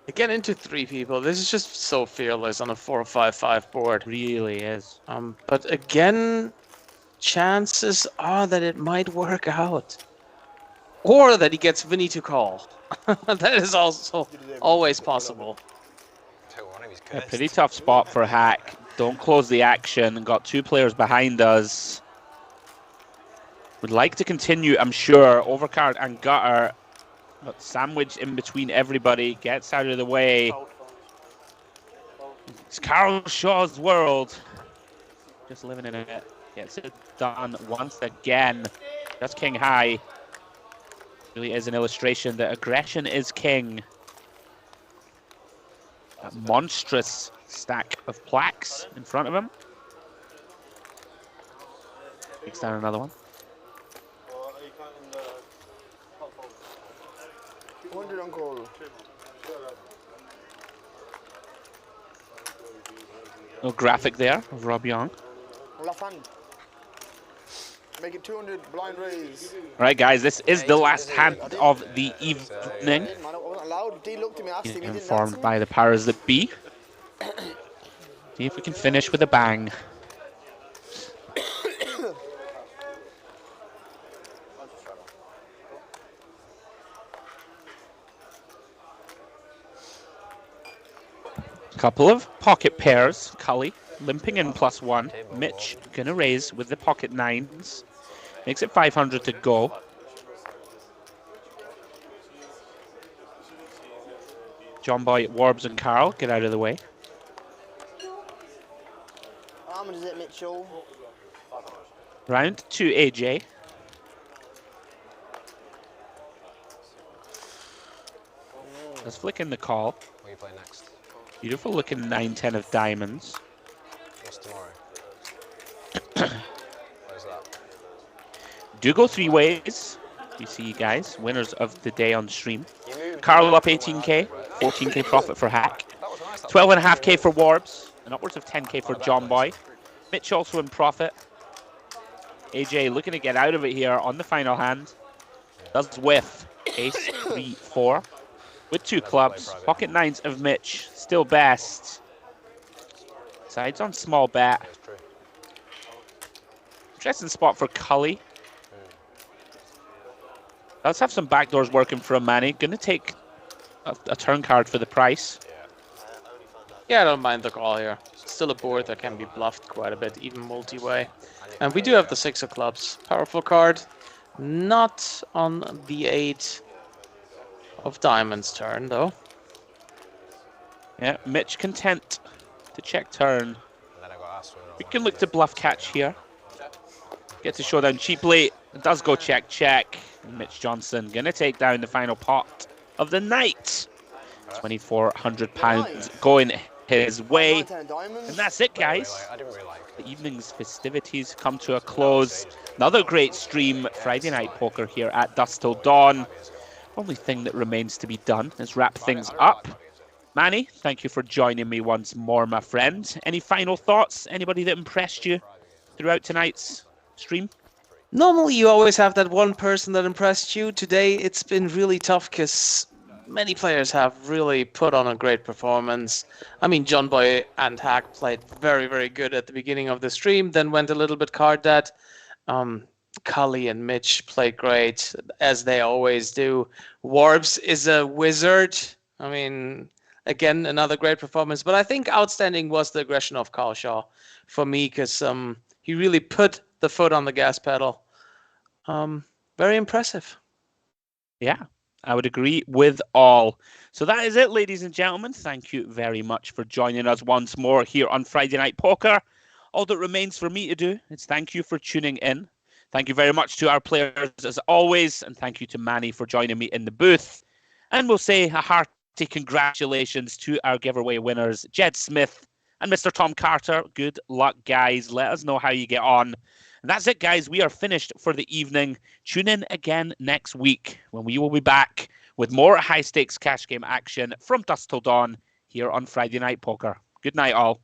Again, into 3 people. This is just so fearless on a 4-5-5 board. Really is. But again, chances are that it might work out. Or that he gets Vinny to call. That is also always possible. A pretty tough spot for Hack. Don't close the action. Got 2 players behind us. Would like to continue, I'm sure. Overcard and Gutter. But sandwiched in between everybody. Gets out of the way. It's Carl Shaw's world. Just living in it. Gets it done once again. That's king high. Really is an illustration that aggression is king. That monstrous stack of plaques in front of him. Takes down another one. 100 on goal. No graphic there of Rob Young. Left hand. Make it 200 blind raise. All right, guys, this is the last hand of the evening. Informed by the powers that be. See if we can finish with a bang. Couple of pocket pairs. Kully limping in +1. Mitch gonna raise with the pocket 9s. Makes it 500 to go. John Boy, Warbs and Carl, get out of the way. How much is it, Mitchell? Round to AJ. Let's flick in the call. What are you playing next? Beautiful looking 9-10 of diamonds. What's tomorrow? Where's that? Do go 3 ways. You see, you guys, winners of the day on stream. Carl up 18k, 14k profit for Hack, 12.5k for Warbs, and upwards of 10k for John Boy. Mitch also in profit. AJ looking to get out of it here on the final hand. Does whiff. Ace 3-4 with 2 clubs. Pocket 9s of Mitch, still best. Sides on small bet. Interesting spot for Kully. Let's have some backdoors working for a Manny. Gonna take a turn card for the price. Yeah, I don't mind the call here. Still a board that can be bluffed quite a bit, even multi-way. And we do have the 6 of clubs. Powerful card. Not on the 8 of diamonds turn, though. Yeah, Mitch content to check turn. We can look to bluff catch here. Get to showdown cheaply. It does go check, check. Mitch Johnson gonna take down the final pot of the night. £2,400 going his way. And that's it, guys. The evening's festivities come to a close. Another great stream, Friday Night Poker here at Dusk Till Dawn. Only thing that remains to be done is wrap things up. Manny, thank you for joining me once more, my friend. Any final thoughts? Anybody that impressed you throughout tonight's stream? Normally you always have that one person that impressed you. Today it's been really tough because many players have really put on a great performance. I mean, John Boy and Hack played very, very good at the beginning of the stream, then went a little bit card dead. Kully and Mitch played great, as they always do. Warbs is a wizard. I mean, again, another great performance. But I think outstanding was the aggression of Carl Shaw for me, because he really put the foot on the gas pedal. Very impressive. Yeah, I would agree with all. So that is it, ladies and gentlemen. Thank you very much for joining us once more here on Friday Night Poker. All that remains for me to do is thank you for tuning in. Thank you very much to our players as always, and thank you to Manny for joining me in the booth. And we'll say a hearty congratulations to our giveaway winners, Jed Smith and Mr. Tom Carter. Good luck, guys. Let us know how you get on. And that's it, guys. We are finished for the evening. Tune in again next week when we will be back with more high-stakes cash game action from Dusk Till Dawn here on Friday Night Poker. Good night, all.